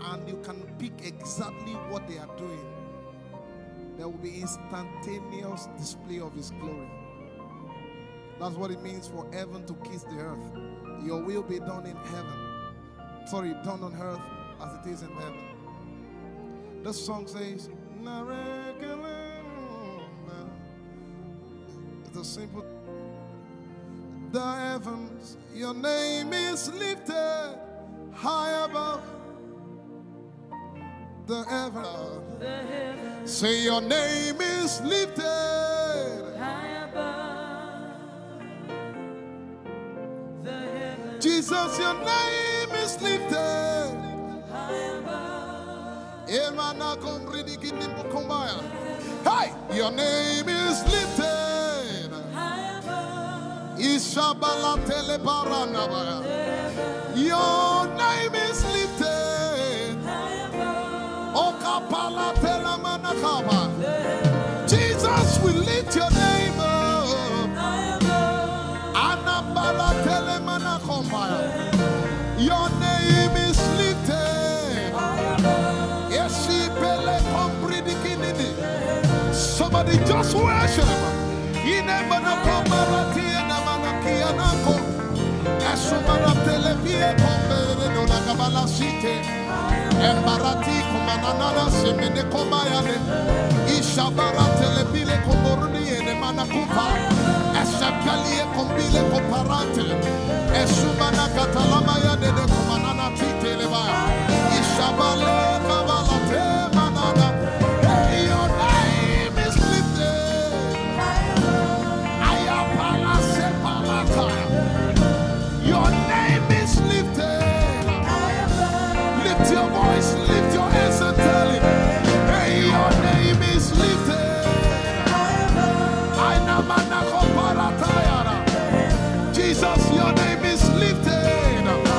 and you can pick exactly what they are doing, there will be instantaneous display of His glory. That's what it means for heaven to kiss the earth. Your will be done in heaven. Sorry, done on earth as it is in heaven. This song says, it's a simple. The heavens, your name is lifted high above. The heavens, say your name is lifted high above. The heavens, Jesus, your name is lifted high above. Hey, your name is lifted High above. Ishabala telebaranabaya. Your name is lifted High above. Okapala telamanakaba. Jesus, we lift your name up. High above. Anabala telemanakombaya. Your name is lifted. High above. Somebody just worship. Embarati kumanana semene kombayane ishabara telebile komboruni ene manakupa esakalie kombile komparate esumana katalama ya de kumanana titeleba ishabale kabalate manana. Hey, your name is lifted. Ayapala sepalata. Your name is lifted. Lift your voice, lift your hands and tell him, hey, your name is lifted. Jesus, your name is lifted.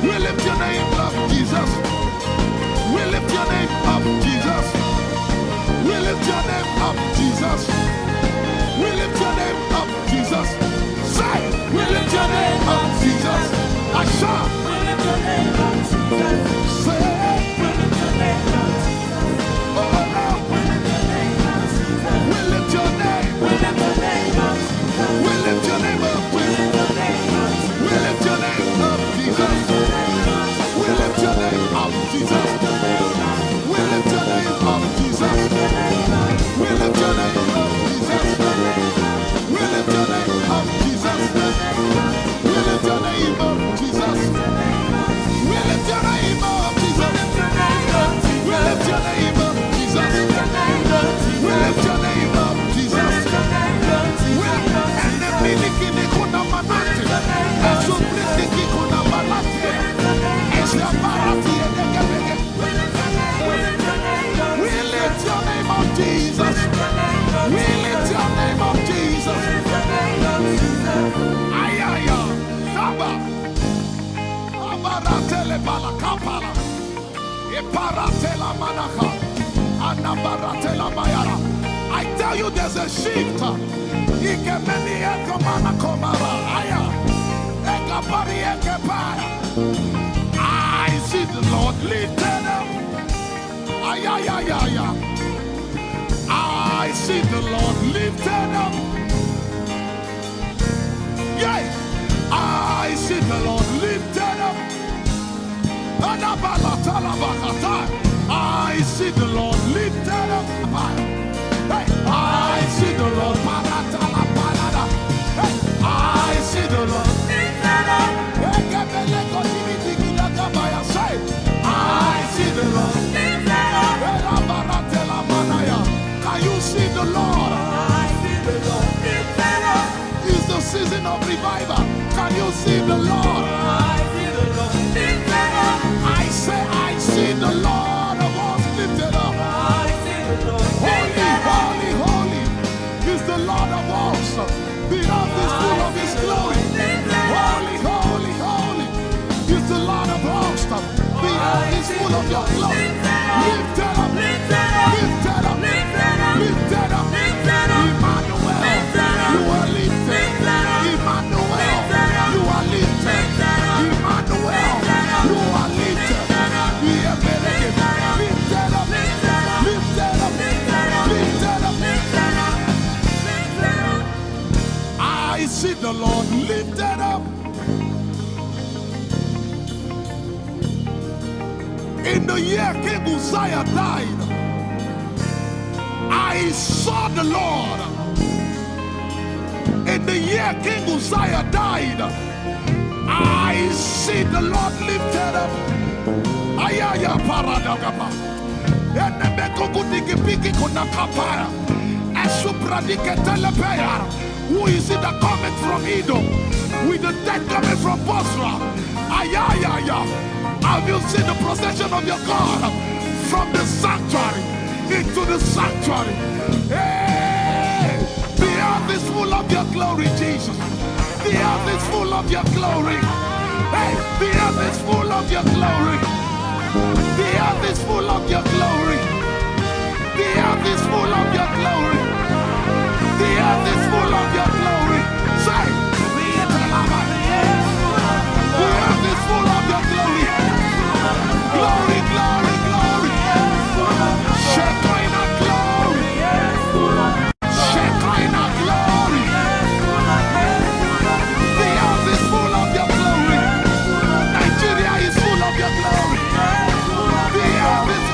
We lift your name up, Jesus. We lift your name up, Jesus. We lift your name up, Jesus. We lift your name up, Jesus. Say, we lift your name up, Jesus. Asha, we lift your name up, Jesus. Say, we lift your name up, Jesus. Oh, we lift your name up, Jesus. We lift your name. We lift your name up, Jesus. We lift your name up, Jesus. We lift your name up, Jesus. We lift your name up, Jesus. We lift your name up, Jesus. We lift your name up, Jesus. We lift your name up, Jesus. We lift your name up, Jesus. We lift your name up, Jesus. We lift your name up, Jesus. We lift your name up, Jesus. And the miliki ni kuna manati, and so miliki kuna manati, and so barati and the gabege. We lift your name up, Jesus. We lift your name up, Jesus. Ayaya, Saba, Abaratele Balakapala, Eparatela Manaka, Anabaratela Mayara. I tell you, there's a shift. Ikemeni Ekomana Komara, Aya, Ekapari Ekepaya. I see the Lord lifted up. Ayayaya. I see the Lord lifted up. Yeah. I see the Lord lifted up. I see the Lord lifted up. Hey. I see the Lord. Hey. I see the Lord lifted up. I see the Lord lifted up. Can you see the Lord? I see the Lord lifted up. It's the season of revival. Can you see the Lord? I see the Lord lifted up. I say, I see the Lord of us lifted up. I see the Lord lifted up. Holy, holy, holy is the Lord of us. The earth is full of His glory. Holy, holy, holy is the Lord of hosts. The earth is full of Your glory. Lifted up, lifted up, lifted up, lifted up, lifted up. Emmanuel, You are lifted. Emmanuel, You are lifted. Emmanuel, You are lifted. We are lifted up, lifted up, lifted up, lifted up, lifted up. I see the Lord lifted up. In the year King Uzziah died, I saw the Lord. In the year King Uzziah died, I see the Lord lifted up. Ayaya paradagaba. Who is it that cometh from Edom? With the dead coming from Bosra. Ayaya. Have you seen the procession of your God from the sanctuary into the sanctuary? Hey! The earth is full of Your glory, Jesus. The earth is full of Your glory. Hey! The earth is full of Your glory. The earth is full of Your glory. The earth is full of Your glory. The earth is full of Your glory. Say, the earth is full of Your glory. Glory, glory, glory. Shekinah glory. Shekinah glory. The earth is full of Your glory. Nigeria is full of Your glory. The earth is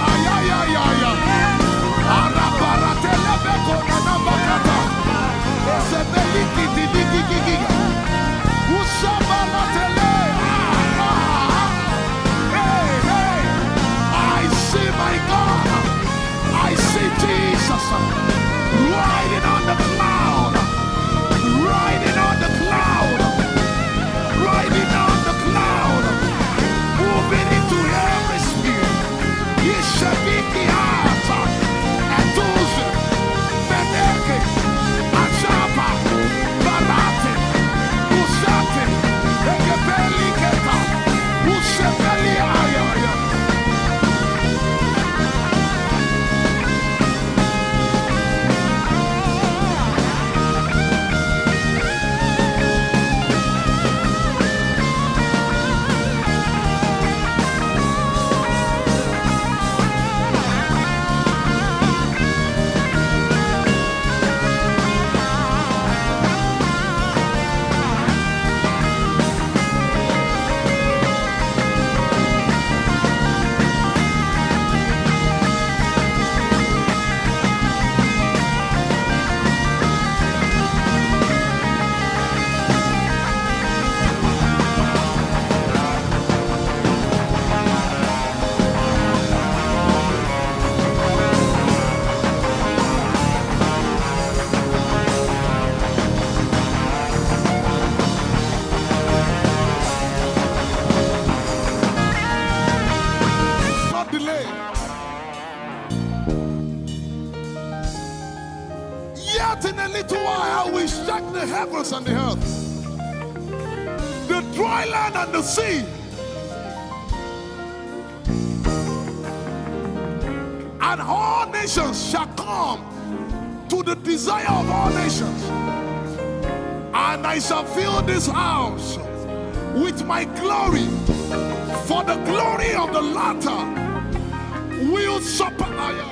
Yet in a little while I will shake the heavens and the earth, the dry land and the sea. And all nations shall come to the desire of all nations. And I shall fill this house with my glory, for the glory of the latter will surpass.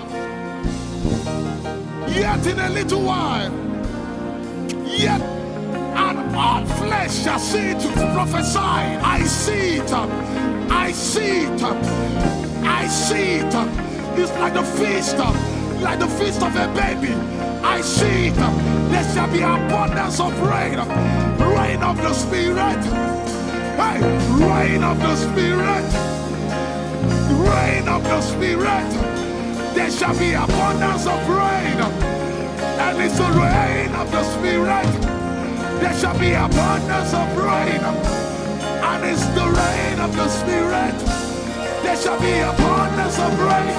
Yet in a little while, yet and all flesh shall see it, prophesy. I see it, I see it, I see it. It's like the feast of a baby. I see it. There shall be abundance of rain, rain of the Spirit. Hey, rain of the Spirit, rain of the Spirit. There shall be abundance of rain, and it's the rain of the Spirit. There shall be abundance of rain, and it's the rain of the Spirit. There shall be abundance of rain,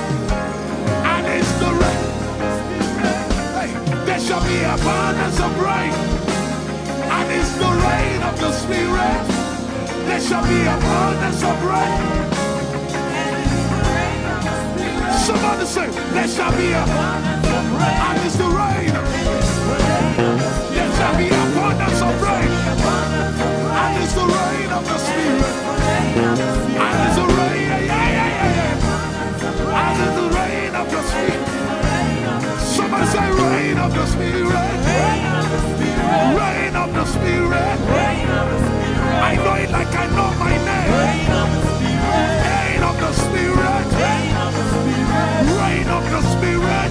and it's the rain. Hey, there shall be abundance of rain, and it's the rain of the Spirit. There shall be abundance of rain. Somebody say, there shall be abundance of rain, and it's the rain. There shall be abundance of rain, and it's the rain of the Spirit. And it's the rain, and it's the rain of the Spirit. Somebody say, rain of the Spirit. Rain of the Spirit. I know it like I know my name. Rain of the Spirit. Rain of the Spirit. Rain of the Spirit.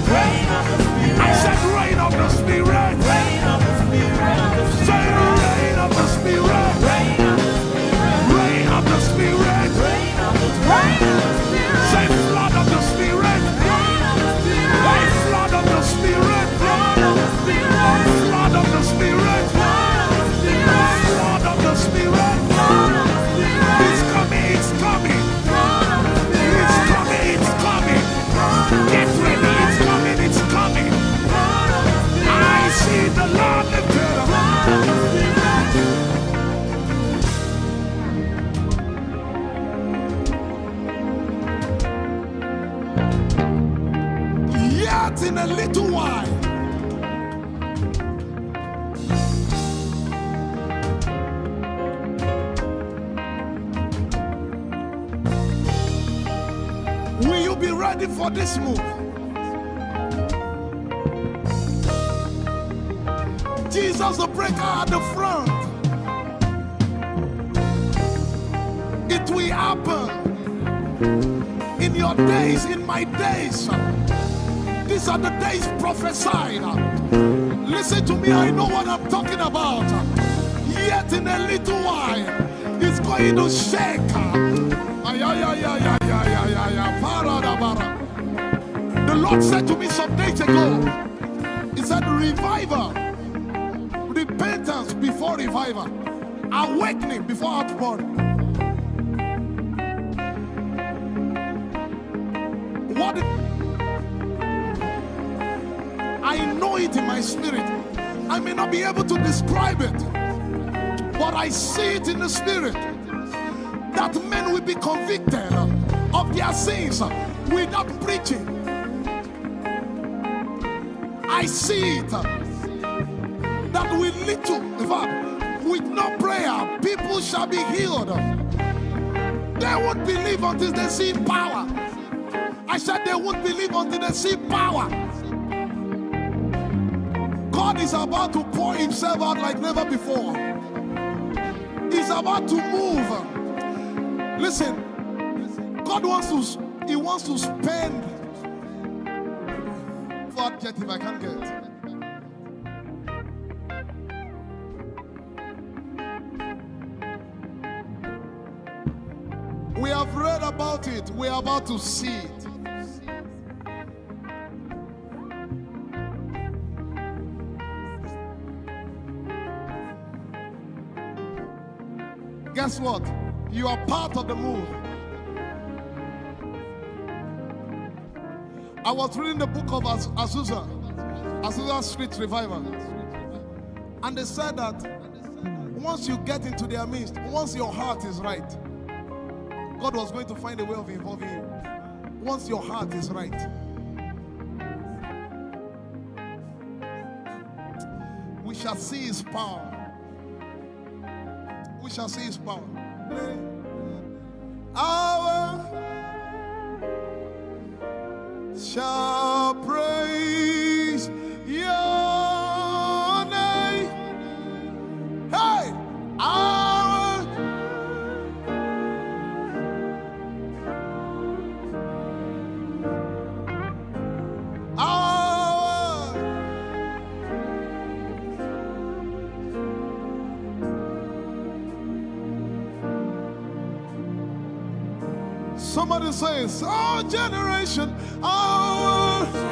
I said rain of the Spirit. Say rain of the Spirit. Rain of the Spirit. Say flood of the Spirit. Say flood of the Spirit. Flood of the Spirit. Flood of the Spirit. Flood of the Spirit. It's coming, it's coming. It's coming, it's coming. Get ready, it's coming, it's coming. I see the Lord lifted up. Yet in a little while, will you be ready for this move? Jesus the breaker at the front. It will happen in your days, in my days. These are the days prophesied. Listen to me, I know what I'm talking about. Yet in a little while, it's going to shake. The Lord said to me some days ago, He said, revival, repentance before revival, awakening before outpouring. What? I know it in my spirit. I may not be able to describe it, but I see it in the spirit, that men will be convicted of their sins without preaching. I see it, that with little, in fact, with no prayer, people shall be healed. They won't believe until they see power. I said they won't believe until they see power. God is about to pour Himself out like never before. He's about to move. Listen, God wants to spend. For adjective I can't get. We have read about it. We are about to see it. Guess what? You are part of the move. I was reading the book of Azusa, Azusa Street Revival. And they said that once you get into their midst, once your heart is right, God was going to find a way of involving you. Once your heart is right. We shall see his power. We shall see his power. Our shall praise your name. Hey, our somebody says, our generation, our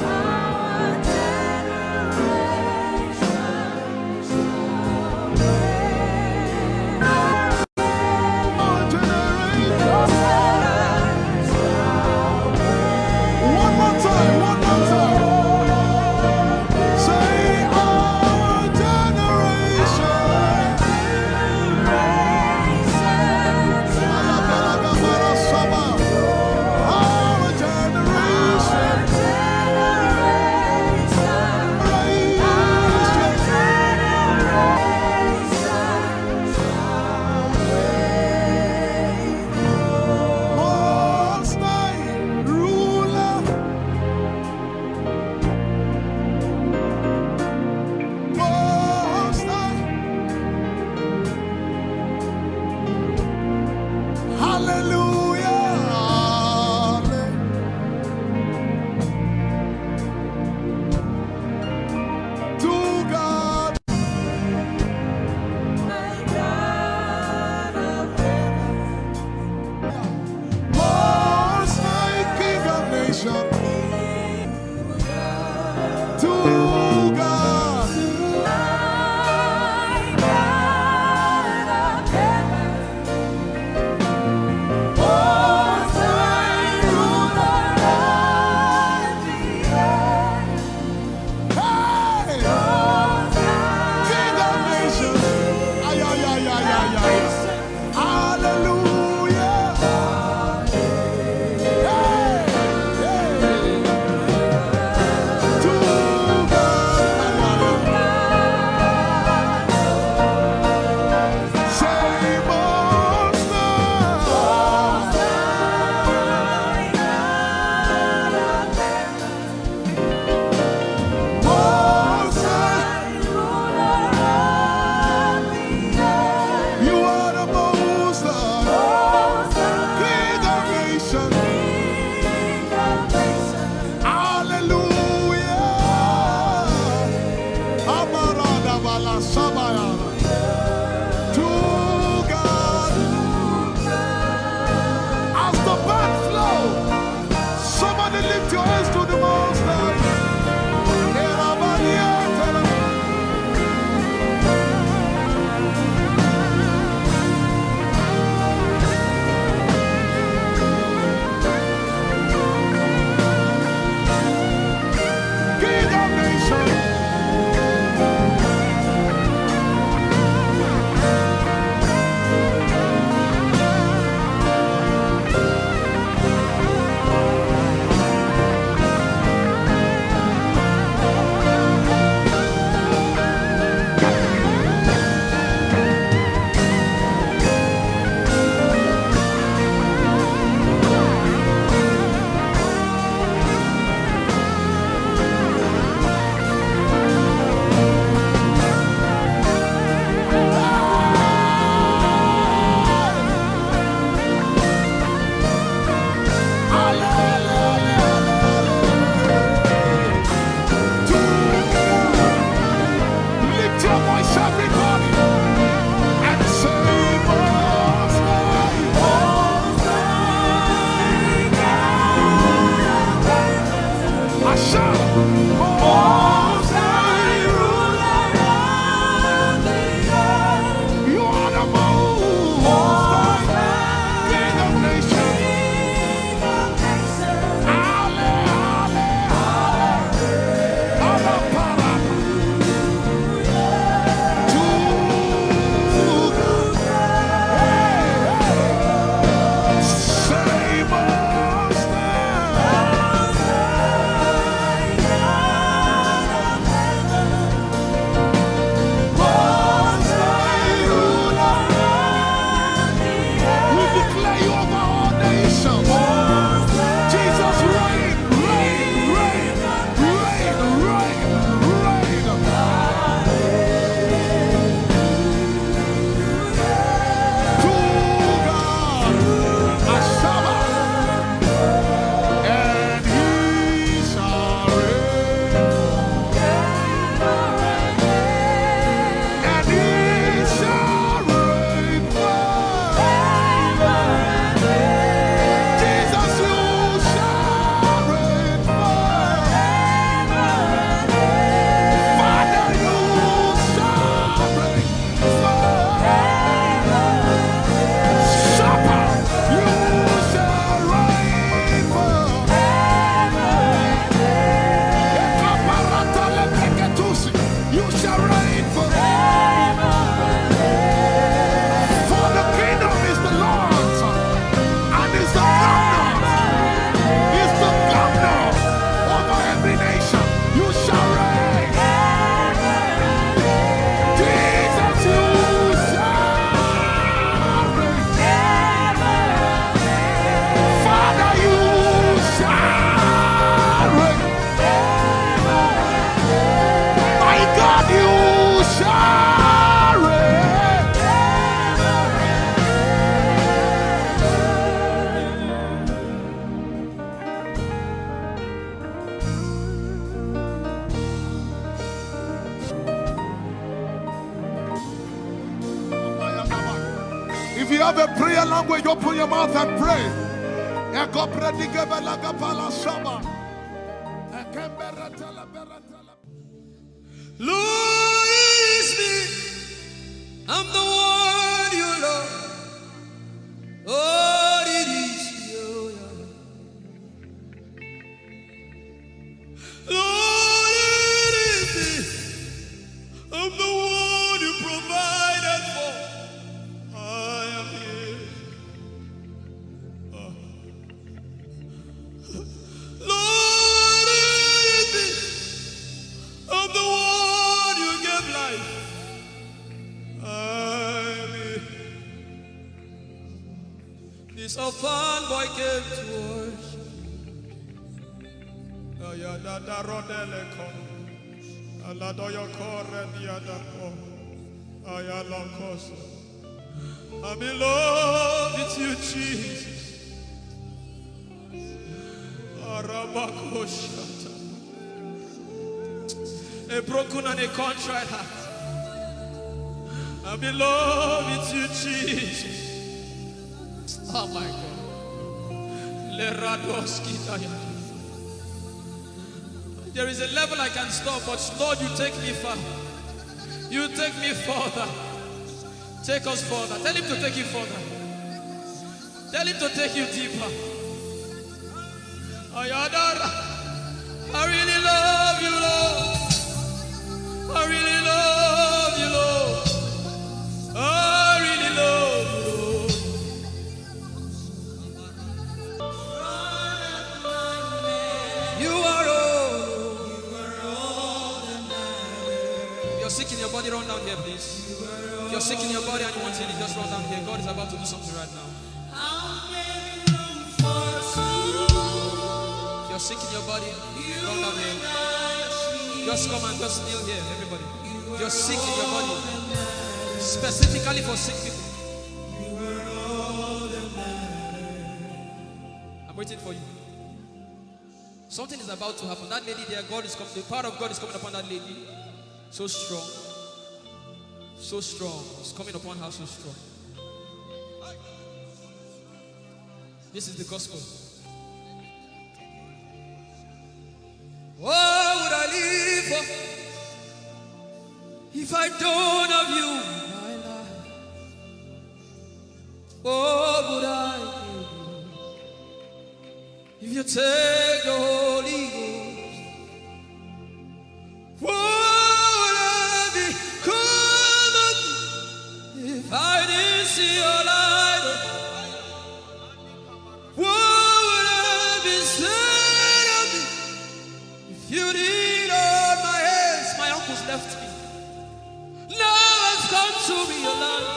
Our If you have a prayer language, open your mouth and pray. Lord is me. I'm the one you love. Lord, it is you. Lord, it is me. I'm the one you provided for. I am here. Lord, it is me. I'm the one you gave life. I'm here. This orphan boy came to worship. Oyelade rodeleko. Aladoyokore diadako. Oyalokoso. I'm in love with you, Jesus. Arabakoshata. A broken and a contrite heart. I'm in love with you, Jesus. Oh my God. There is a level I can stop, but Lord, you take me far. You take me further. Take us further. Tell him to take you further. Tell him to take you deeper. I really love you, Lord. I really love you, Lord. I really love you, Lord. You are all that matters. You're sick in your body, run down here, please. If you're sick in your body and you want healing, just run down here. God is about to do something right now. If you're sick in your body, run down here. Just come and just kneel here, everybody. If you're sick in your body, specifically for sick people, I'm waiting for you. Something is about to happen. That lady there, God is coming. The power of God is coming upon that lady. So strong. So strong. It's coming upon her so strong. This is the gospel. What would I live for if I don't have you in my life? What would I do if you take the Holy Ghost? What would I become if I didn't see your light? What would I be said of me if you did hold my hands? My uncles left me. Now has come to be your life.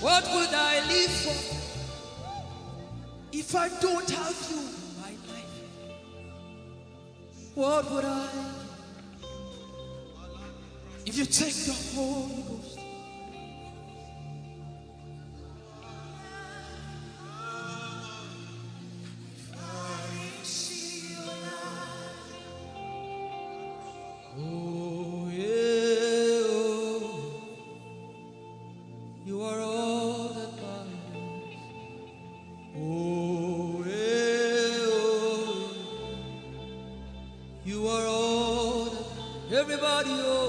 What would I live for if I don't have you in my life? What would I if you take the Holy Ghost? Oh yeah, oh, you are all that matters. Oh yeah, oh, you are all that everybody. Oh.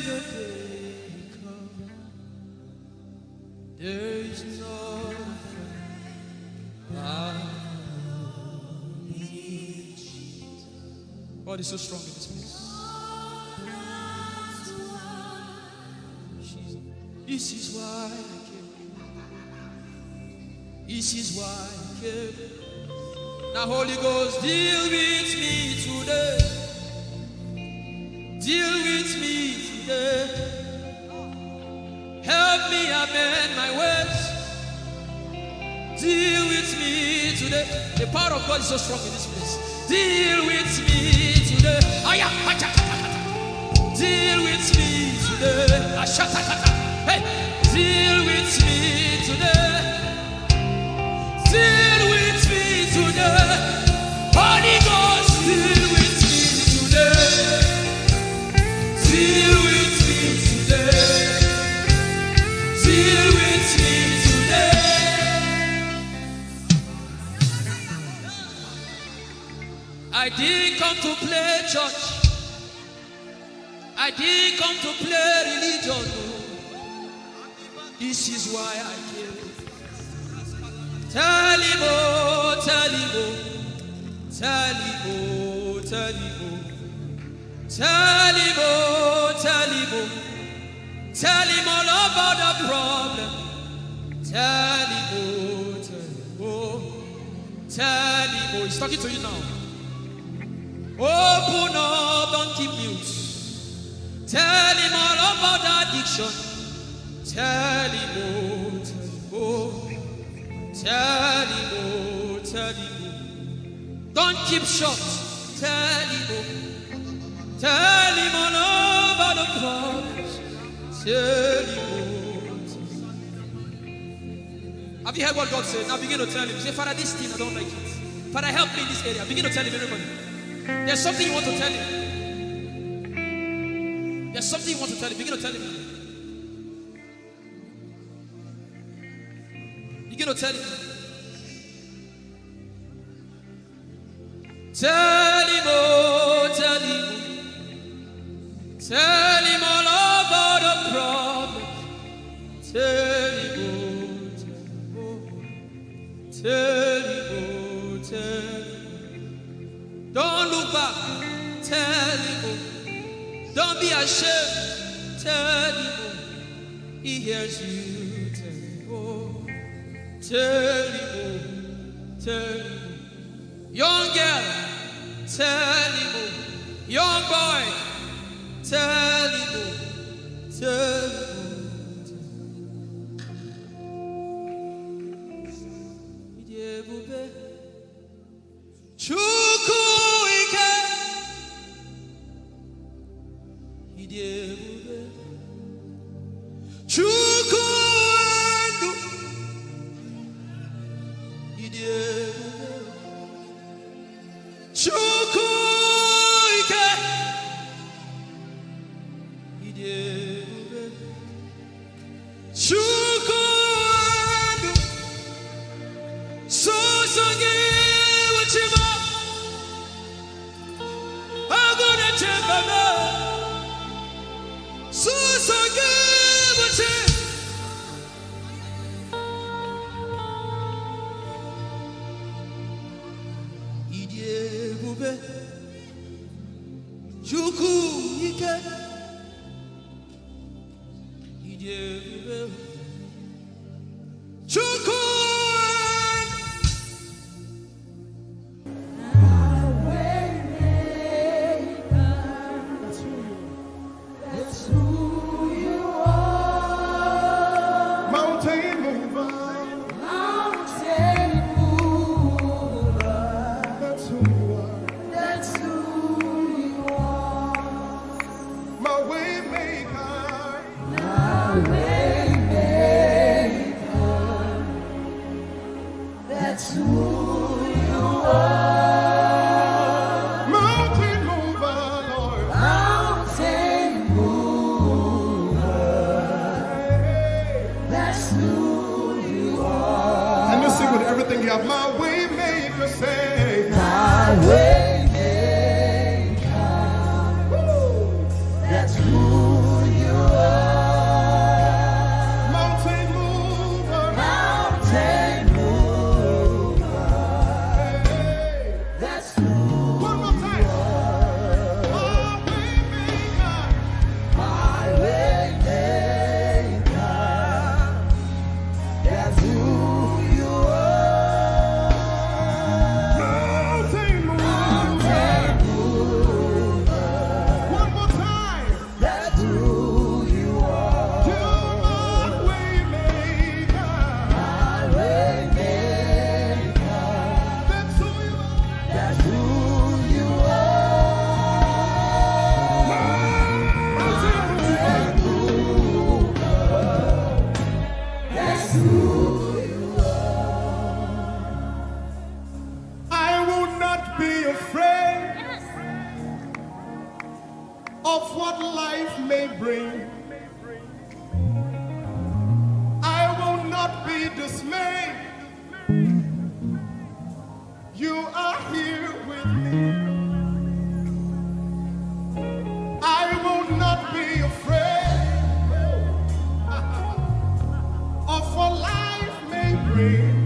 the day comes. There is no God is so strong in this place. This is why I came. This is why I came. Now, Holy Ghost, deal with me today. Deal with me today. Help me amend my ways. Deal with me today. The power of God is so strong in this place. Deal with me today. Deal with me today. Hey, deal with me today. Deal with me today. Holy Ghost, deal with me today. Deal with me today. Deal with me today. I didn't come to play church. I didn't come to play religion. No. This is why I came. Tell him, oh, tell him, oh, tell him, oh, tell him, oh, tell him, oh, tell him, oh, tell him all about the problem. Tell him, oh, tell him, oh, tell him, oh. He's talking to you now. Open up, don't keep mute. Tell him all about the addiction. Tell him, oh, tell him, oh, tell him, oh. Don't keep short. Tell him, oh, tell him all about the problems. Tell him, oh. Have you heard what God said? Now begin to tell him. Say, Father, this thing I don't like it. Father, help me in this area. Begin to tell him, everybody. There's something you want to tell him. There's something you want to tell him. Begin to tell him. Begin to tell him. Tell him, oh, tell him. Tell him all about the problem. Tell him, oh, tell him, oh, tell him. Don't look back. Tell him, oh. Don't be ashamed. Tell him, oh. He hears you. Tell him, oh. Tell him, oh. Tell him, oh. Young girl, tell him, oh. Young boy, tell him, oh. Tell him, oh. Chukwuike, Idebube, Chukwuendu, Idebube, Chukwuike, Idebube, Chukwuendu, Sosangi Uchima. That's who you dismayed. You are here with me. I will not be afraid of what life may bring.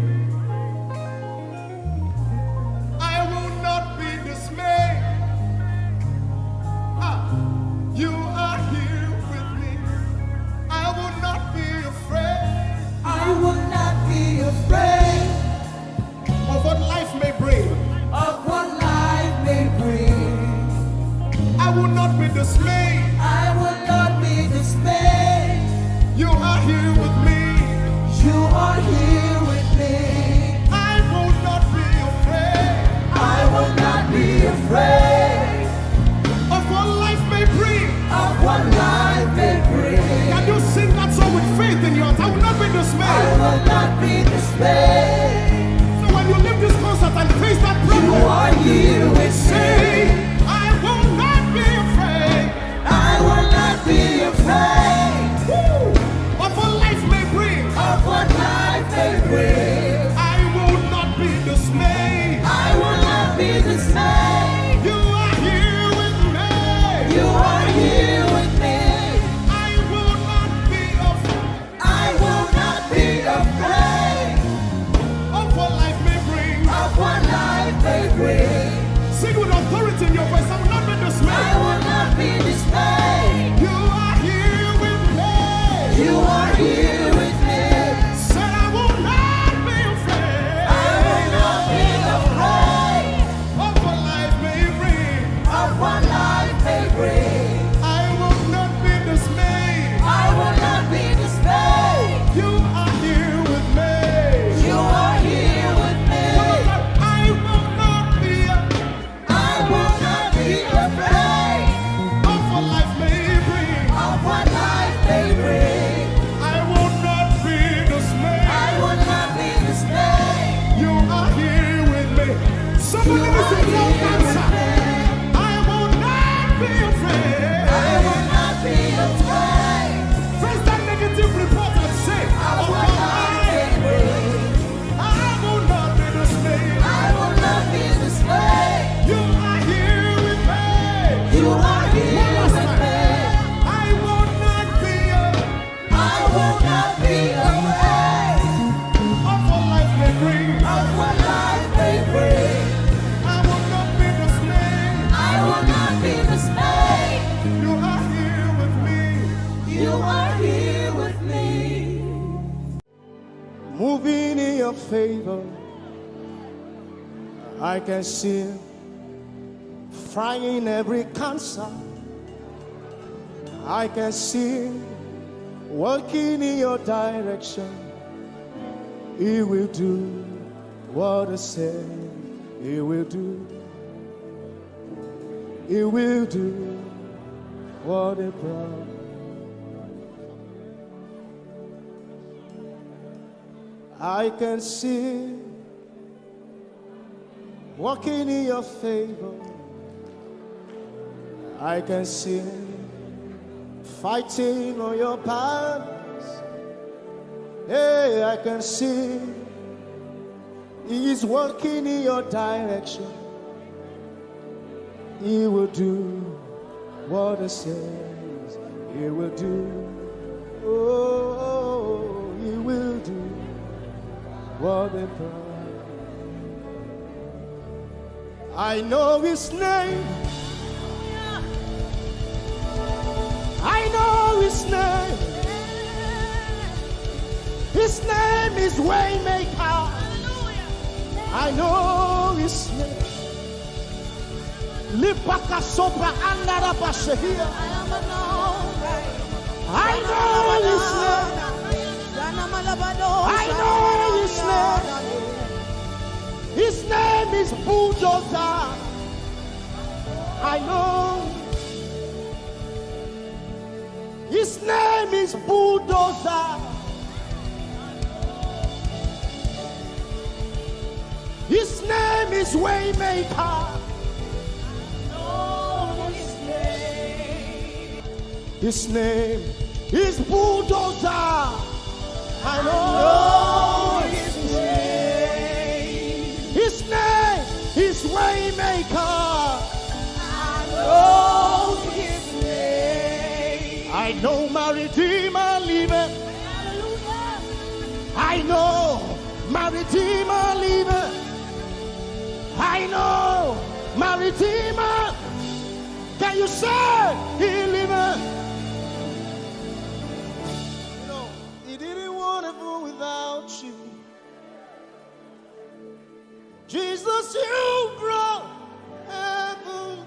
I will not be dismayed. You are here with me. I will not be afraid. I will not be afraid Of what life may bring. of what life may bring. I will not be dismayed. I will not be dismayed. You are here with me. You are here with me. I will not be afraid I will not be afraid of what life may bring. of what life may bring. Can you sing that song with faith in your heart? I will not be I dismayed. will not be dismayed. So when you leave this concert and face that You problem, are here with say, me. I will not be afraid I will not be afraid of what life may bring. of what life may bring. I will not be dismayed. I will not be dismayed. You are here with me. You are here with me. I will not be afraid I will not be afraid of what life may bring. of what life may bring. Sing with authority in your voice. I will not be I dismayed. will not be dismayed. You are here with me. You are here with me. Said I will not be afraid I will not be afraid of what life may bring. of what life may bring. I will not be dismayed. I will not be dismayed. You are here with me. You are here with me. I will not be I will not be afraid of what life may bring. of what life may bring. I will not be I dismayed. will not be dismayed. You are here with me. Somebody listen to your answer. I will not be afraid. I will not be afraid Face that negative report and say, of oh what life may God, bring. I will not be dismayed. I will not be dismayed. You are here with me. You are here One last with time. me. I will not be I will not be afraid of what life may bring. of what life may bring. I will not be dismayed. I will not be dismayed. You are here with me. You are here with me. Moving in your favor, I can see frying every cancer. I can see working in your direction. He will do what I said he will do. He will do what he promised. I can see walking in your favor. I can see fighting on your battles. Hey, I can see He is working in your direction. He will do what He says He will do. Oh, He will do what He promised. I know His name. I know His name. His name is Waymaker. I know His name. Lipaka Sopra Andara Bashahia. I know His name. I know His name. His name is Bulldozer. I know. His name is Bulldozer. His name is Waymaker. His name is Bulldozer. I know. I know my Redeemer liveth. I know my Redeemer liveth. I know my Redeemer. Can you say he liveth? You know, he didn't want to go without you. Jesus, you brought heaven.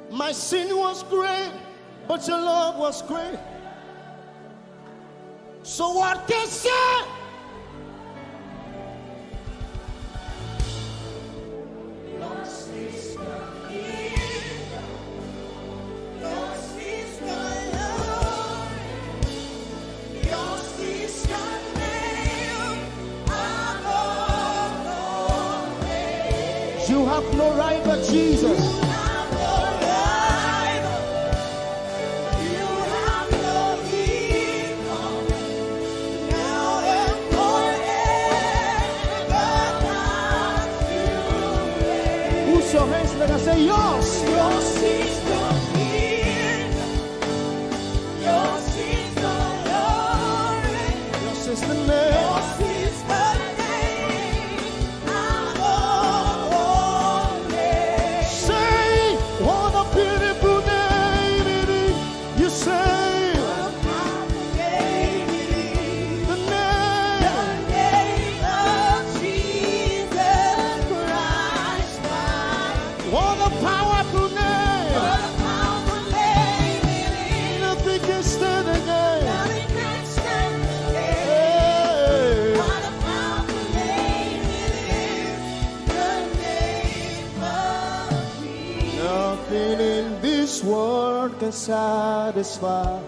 My sin was great, but your love was great. So what can I say? You have no rival, Jesus. You have no rival. You have no equal. Now and forever, not to reign. Who's your hands? Let us say yours. Yours is the kingdom. Yours is the glory. Yours is the name. Yours is the world can satisfy.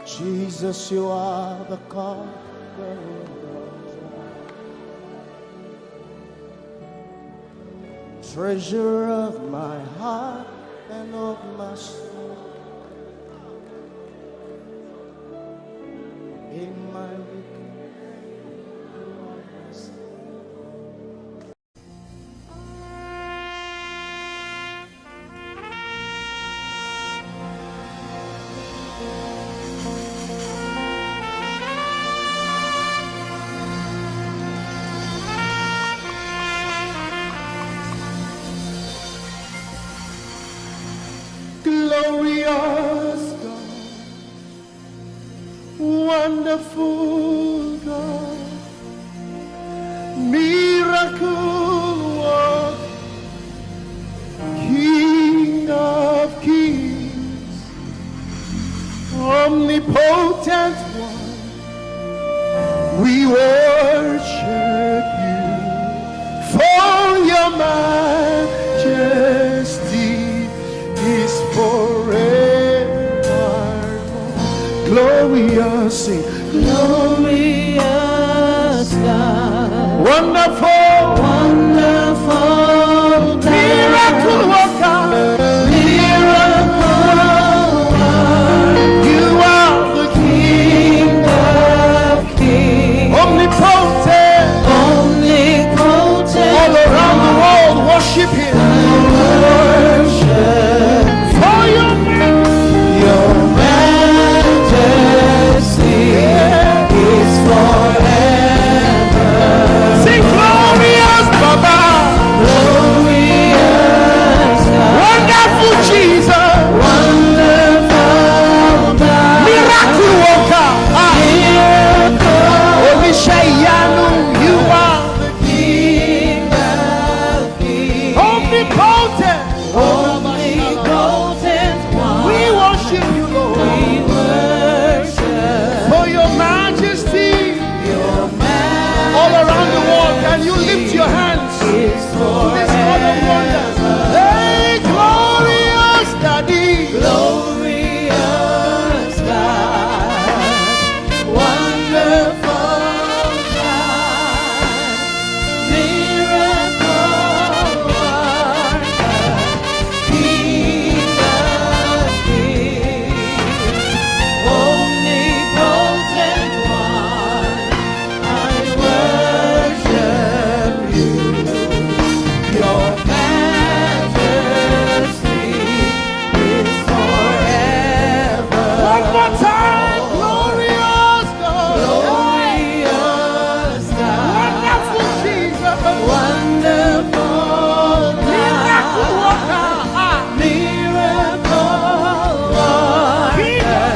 Jesus, you are the treasure of my heart and of my soul. In my glorious God, wonderful God, miracle worker, King of kings, omnipotent one, we worship you for your majesty is forever. Glorious, sing. Glorious God, wonderful, wonderful God, miracle worker, miracle worker. You are the King of kings, omnipotent, omnipotent. All around the world worship him. Your majesty is forever. One more time, glorious God. Glorious God. Wonderful Jesus. Wonderful Miracle worker. miracle worker,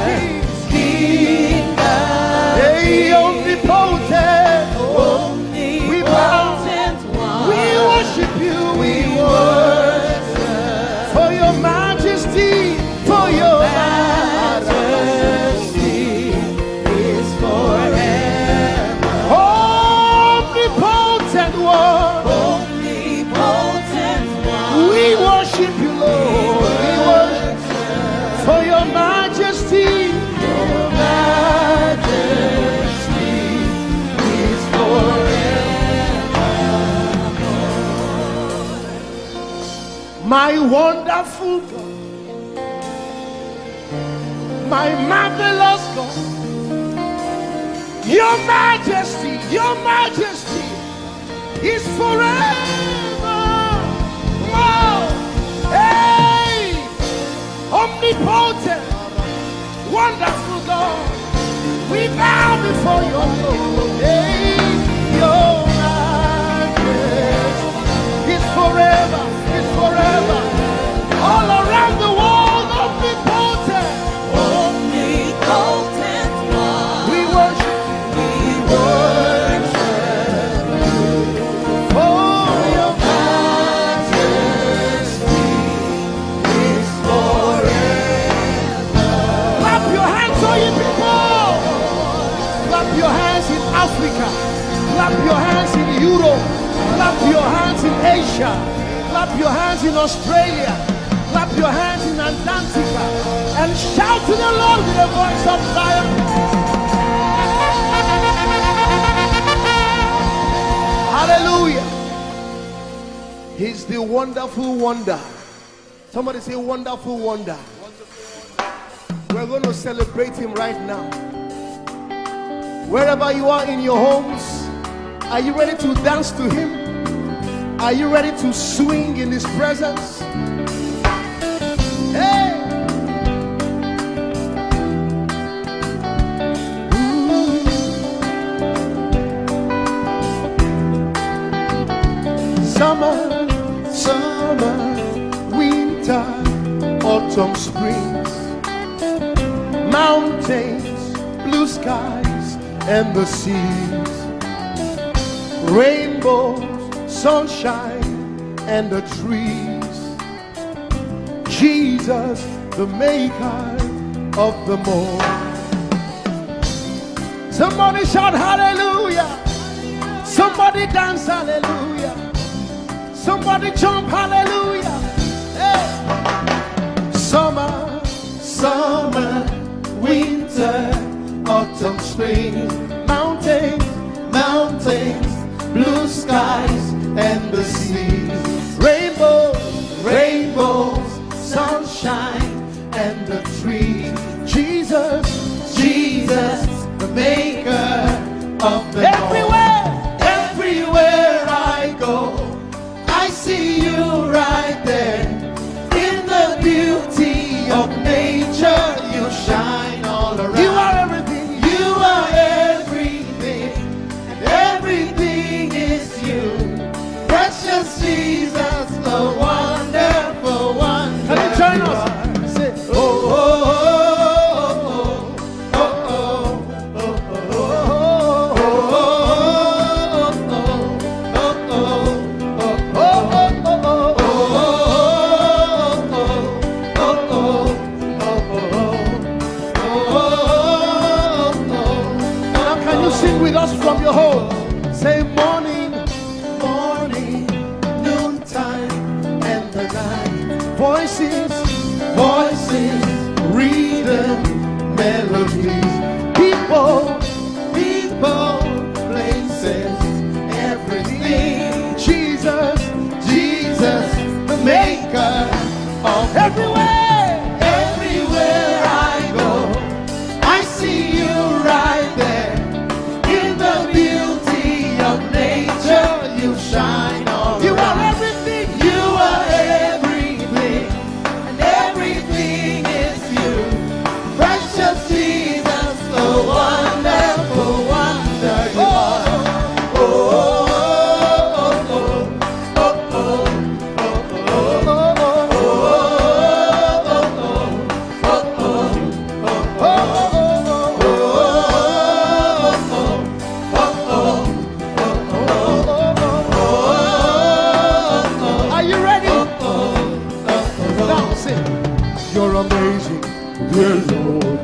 King of Hey, omnipotent. omnipotent one. We worship you. We worship For your majesty. For your majesty is forever. omnipotent one. Omnipotent one. We worship you, Lord. We worship for your majesty. Your majesty is forever. My wonderful God, my marvelous God, your majesty is forever. Wow. Hey, omnipotent, wonderful God, we bow before your throne. Hey, your majesty is forever. All around the world, omnipotent. Omnipotent one. We worship for your majesty is forever. clap your hands, all you people. Clap your hands in Africa. Clap your hands in Europe. Clap your hands in Asia. Clap your hands in Australia. Clap your hands in Antarctica. And shout to the Lord with a voice of triumph. Hallelujah. He's the wonderful wonder. Somebody say wonderful wonder. We're going to celebrate him right now. Wherever you are in your homes, are you ready to dance to him? Are you ready to swing in his presence? Hey! Summer, winter, autumn, springs, mountains, blue skies, and the seas, rainbows, sunshine, and the trees. Jesus, the maker of them all. Somebody shout hallelujah. Somebody dance hallelujah. Somebody jump hallelujah. Hey. Summer, winter, autumn, spring, mountains, blue skies, and the seas, rainbows, sunshine, and the trees. Jesus, the maker of the everywhere I go, I see you right there. In the beauty of nature, you shine all around. You are everything. You are everything. And everything is you. Precious Jesus, the wonderful one. Can you join us? Say, oh, oh, oh, oh, oh, oh, Now can you sing with us from your home? Say morning, noontime, and the night. Voices, rhythm, melodies. People, places, everything. Jesus, the maker of everywhere I go, I see you right there. In the beauty of nature, you shine all around. You are everything. dear Lord,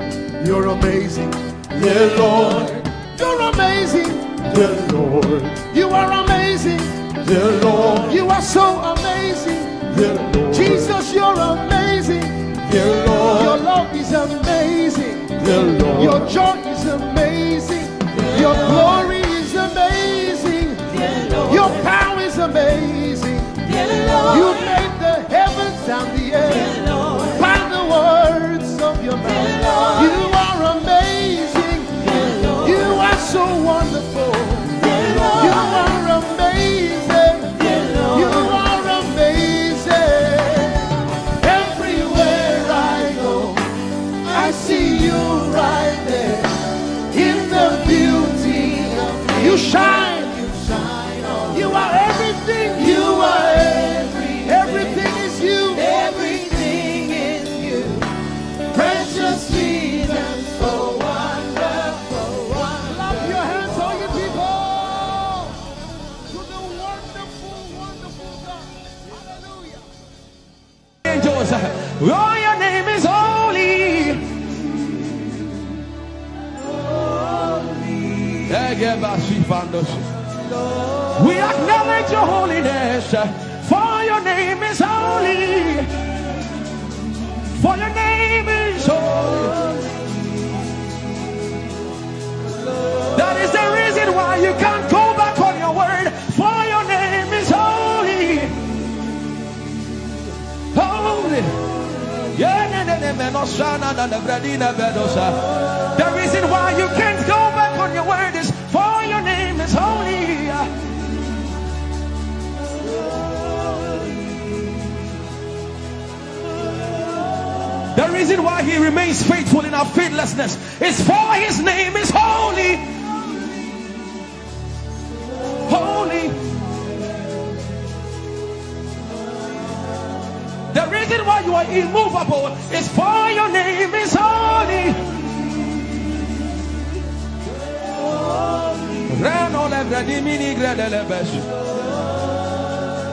you're amazing, dear Lord, you're amazing, dear Lord, you are amazing, dear Lord, you are so amazing, dear Lord, Jesus, you're amazing, dear Lord, your love is amazing, dear Lord, your joy is amazing, your glory is amazing, dear Lord, your power is amazing, dear Lord, you made the heavens and the earth by the words of your mouth. You are amazing, you are so wonderful, you are amazing, you are amazing. Everywhere I go, I see you right there in the beauty of you. You shine, you are everything, you are everything is you, everything is you. Precious Jesus, so wonderful. Clap your hands, all you people, to the wonderful, wonderful God. Hallelujah. Angels, oh, your name is holy. We acknowledge your holiness, for your name is holy. For your name is holy. That is the reason why you can't go back on your word. For your name is holy. Holy. The reason why you can't go back on your word is for your name is holy. The reason why he remains faithful in our faithlessness is for his name is holy. Holy. The reason why you are immovable is for your name is holy.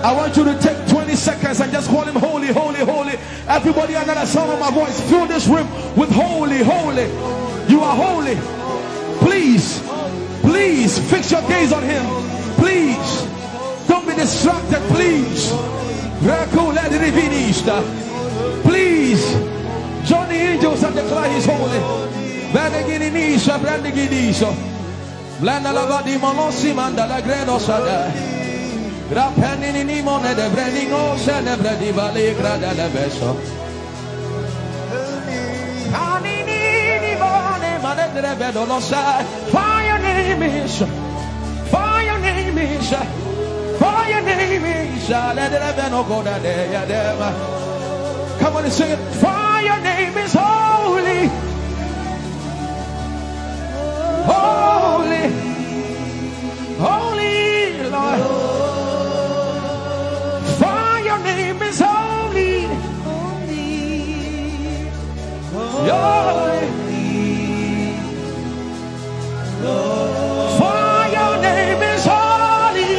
I want you to take 20 seconds and just call him holy, holy, holy. Everybody under the sound of my voice, fill this room with holy, holy. You are holy. Please, please fix your gaze on him. Please, don't be distracted, please. Please, join the angels and declare he's holy. Blanda la di monosi manda la gredo sada. Grapenini ni mone de breningo se ne bredi vale grada la beso. Anini ni mone mane de bedo lo sa. For your name is, for your name is, for your name is. Let the beno go da de ya dem. Come on and sing it. For your name is holy. Holy, holy Lord, for your name is holy, holy, for your name is holy,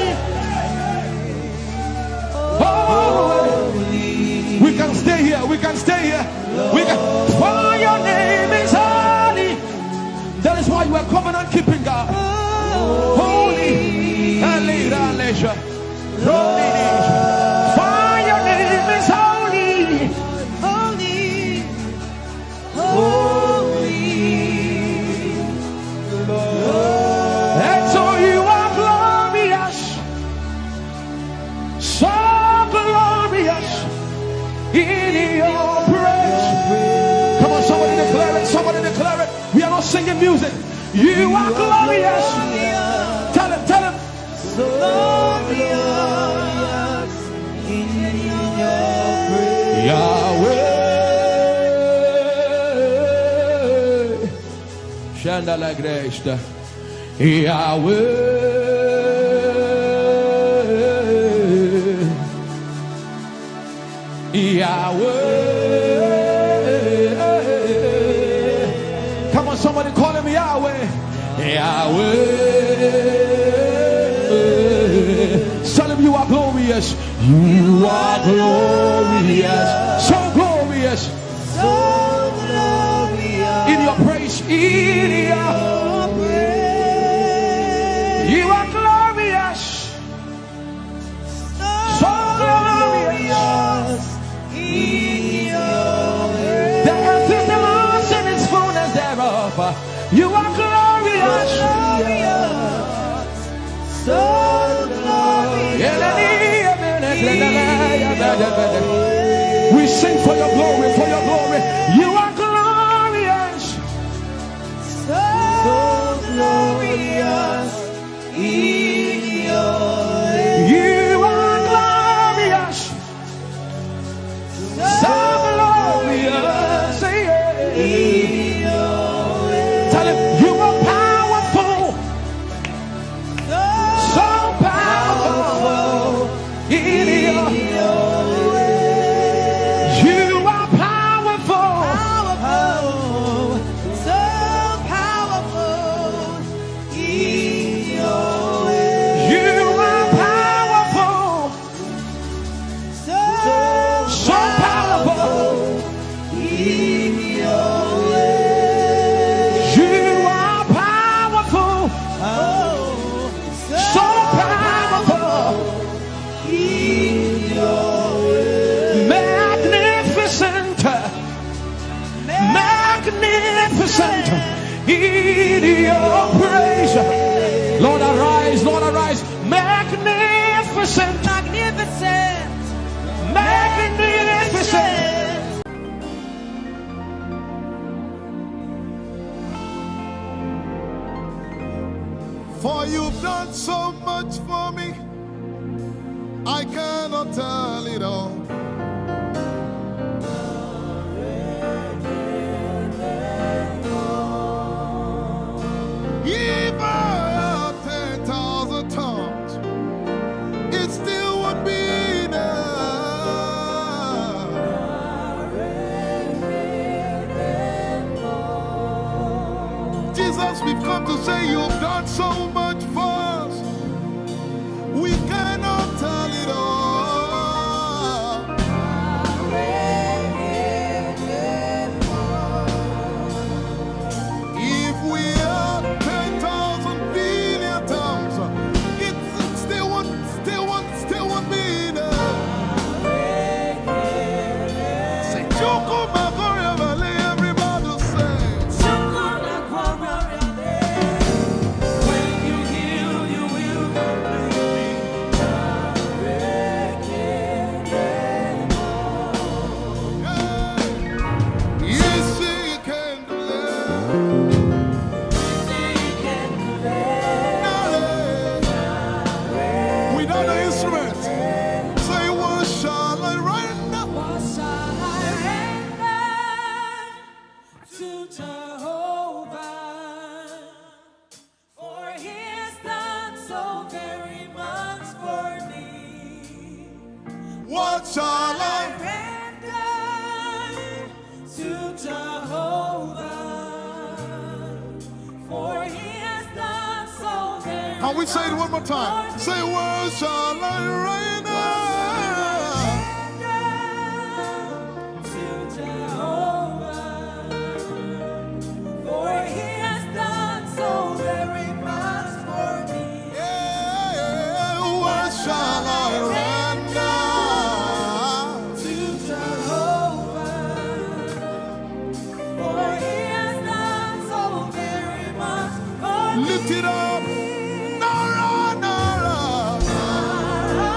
holy. We can stay here, we can stay here, for your name is holy. That is why you are covenant keeping God. Holy, holy, holy. For your name is holy, holy, holy. And so you are glorious, so glorious in your praise. Come on, somebody declare it, somebody declare it. We are not singing music. You are glorious. Tell him, tell him. So glorious in your praise. Yahweh. Shanda la Grace. Yahweh. Yahweh. Come on, somebody call him Yahweh. Yahweh. Tell him you are glorious. You are glorious. So glorious. So glorious. in your praise. You are glorious, so glorious in your praise. The earth is the Lord's and its fullness thereof. You are glorious, so glorious. We sing for your glory, for your glory. You are glorious, so glorious in your way. You are glorious, so glorious in your way. Tell him you are powerful, so powerful in your way. In your praise, Lord arise, Lord arise, magnificent, magnificent, magnificent. For you've done so much for me, I cannot tell it all. If I had 10,000 tongues, it still would be enough. Jesus, we've come to say you've done so much for us. We cannot tell it all. If we had 10,000 billion tongues, it still would be enough. Say, Chukuma Koryabale, everybody say. Chukuma Koryabale. When you heal, you will complete. Yes, you can do that. Without the instrument, say, what shall I render? What shall I render to Jehovah? For he has done so very much for me. What shall I Render to Jehovah. For he has done so very Can we say it one more time? Say, what shall I render? to Jehovah. For he has done so very much for me. Yeah, what shall I render? To Jehovah. For he has done so very much for me. Lift it up. Nara, Nara. Nara,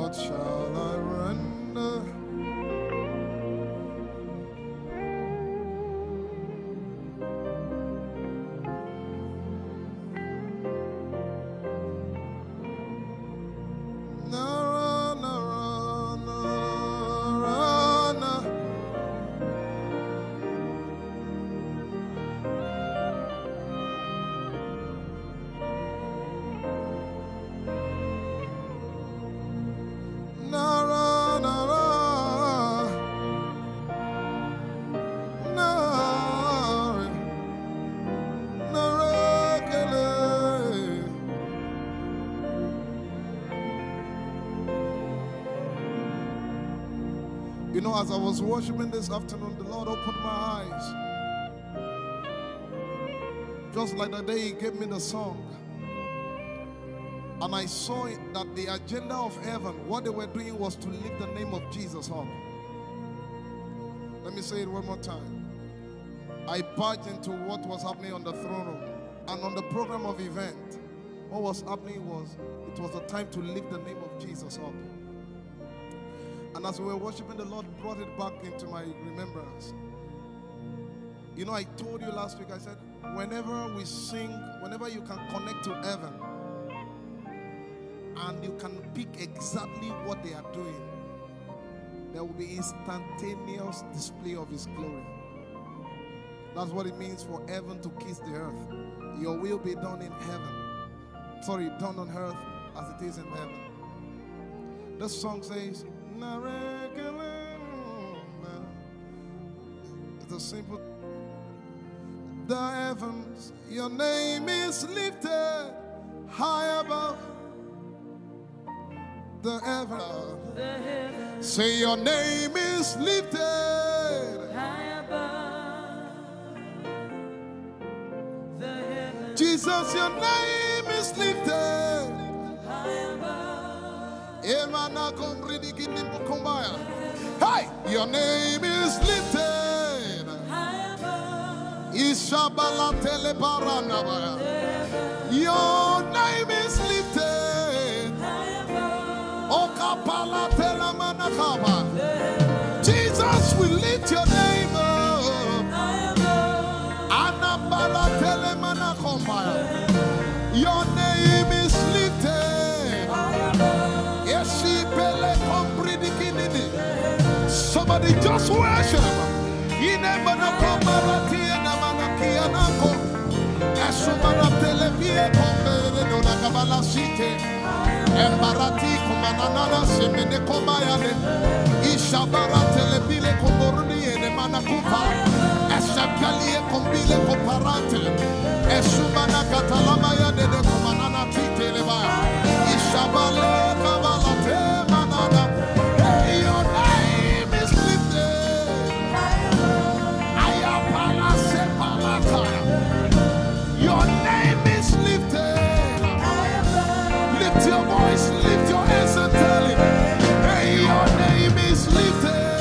What shall I render? You know, as I was worshiping this afternoon, the Lord opened my eyes. Just like the day He gave me the song. And I saw it, that the agenda of heaven, what they were doing was to lift the name of Jesus up. Let me say it one more time. I barged into what was happening on the throne room. And on the program of event, what was happening was, it was a time to lift the name of Jesus up. And as we were worshiping, the Lord brought it back into my remembrance. You know, I told you last week, I said, whenever we sing, whenever you can connect to heaven, and you can pick exactly what they are doing, there will be instantaneous display of His glory. That's what it means for heaven to kiss the earth. Your will be done in heaven. Sorry, done on earth as it is in heaven. This song says, it's a simple. The heavens, your name is lifted high above. The heavens, say your name is lifted high above. The heavens, Jesus, your name is lifted high above. Hey, your name is lifted High above. Your name is lifted. Jesus, we lift your name up. Your name is lifted. Somebody just worship. Embarati kumanana semene komayane ishabara telepile komboruni ene manakupa esakalie kombile komparate esumana katalama ya dede kumanana titeleba ishabale kabalate manana. Hey, your name is lifted. Ayapala sepalata. Your name is lifted. Lift your voice, lift your hands and tell Him, hey, your name is lifted.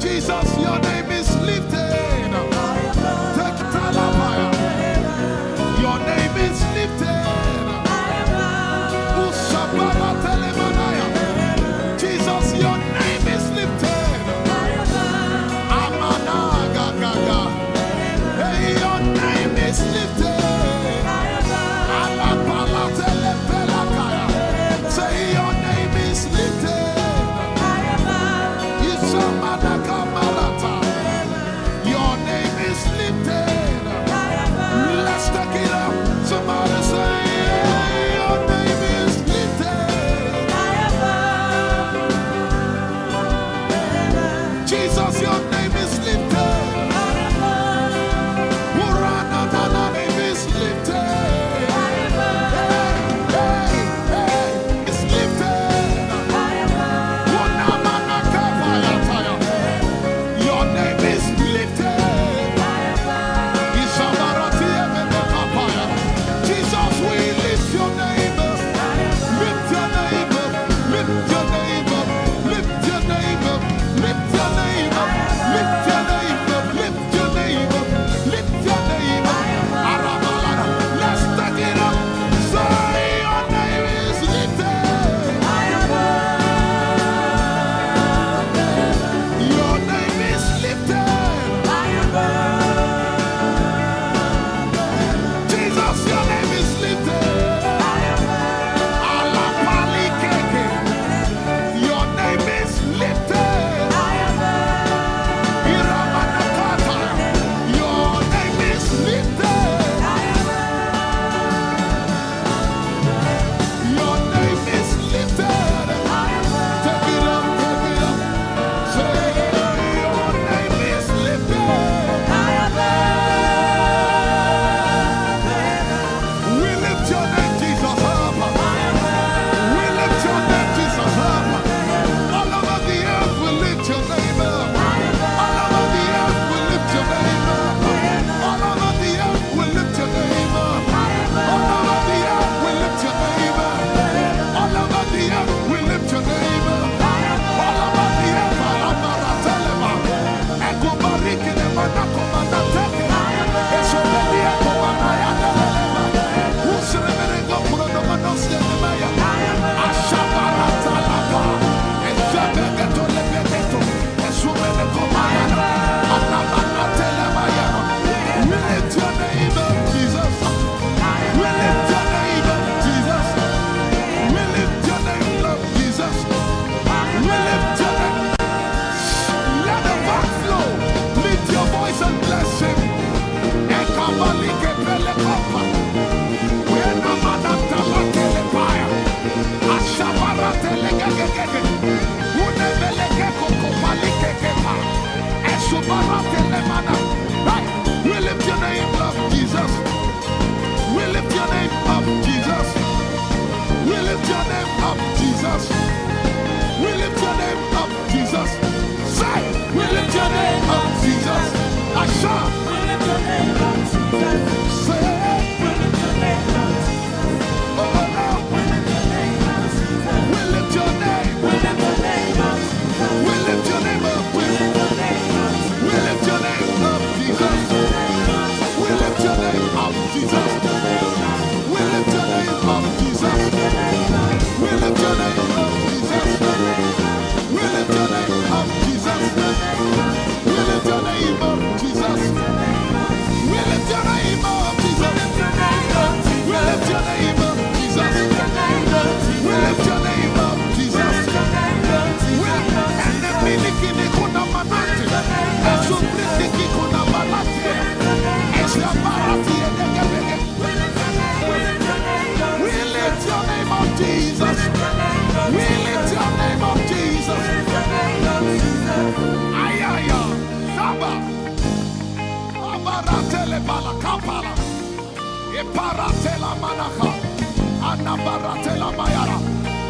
Jesus, your name is lifted.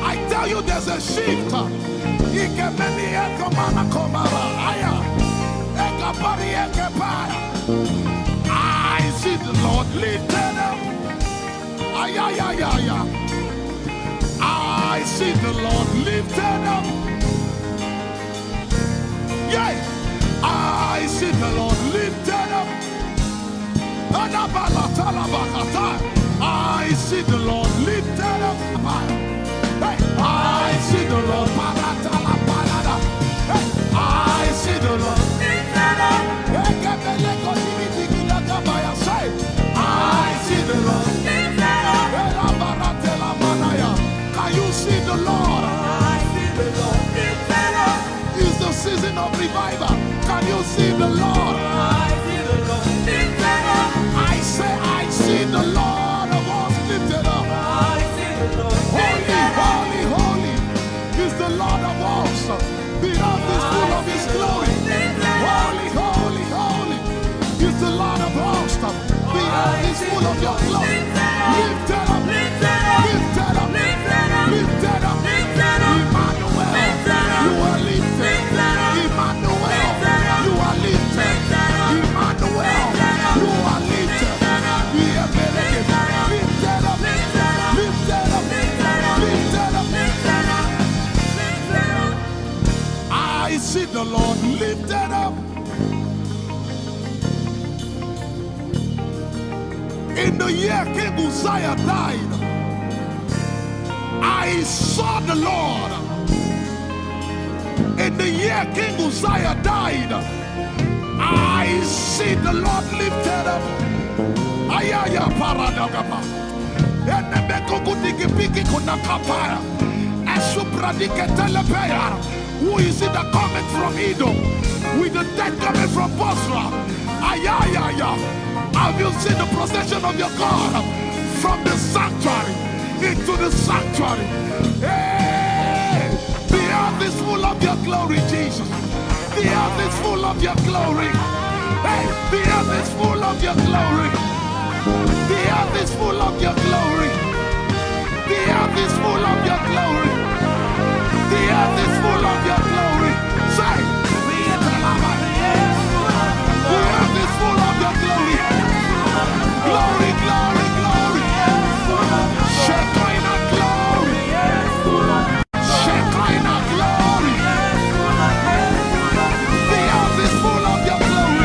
I tell you, there's a shift. I see the Lord lifted up. I see the Lord lifted up. Yeah, I see the Lord lifted up. I see the Lord lifted up. Hey, I see the Lord. Hey, I see the Lord lifted up. I see the Lord lifted up. Can you see the Lord? I see the Lord lifted up. It's the season of revival. Can you see the Lord? I see the Lord lifted up. I say, I see the Lord of hosts lifted up. I see the Lord lifted up. Holy, holy, holy is the Lord of hosts. The earth is full of His glory. Holy, holy, holy is the Lord of hosts. The earth is full of Your glory. Lifted up, lifted up, lifted up, lifted up, lifted up. Emmanuel, You are lifted. Emmanuel, You are lifted. Emmanuel, You are lifted. Lifted up, lifted up, lifted up, lifted up. I see the Lord lifted up. In the year King Uzziah died, I saw the Lord. In the year King Uzziah died, I see the Lord lifted up. Ayaya paradagaba. Who is it that coming from Edom? With the dead coming from Bosra. Ayaya. Have you seen the procession of your God from the sanctuary into the sanctuary? Hey, the earth is full of Your glory, Jesus. The earth is full of Your glory. Hey, the earth is full of Your glory. The earth is full of Your glory. The earth is full of Your glory. The earth is full of Your glory. Say, the earth is full of Your glory. Glory, glory, glory. Shekinah glory. Shekinah glory. The earth is full of Your glory.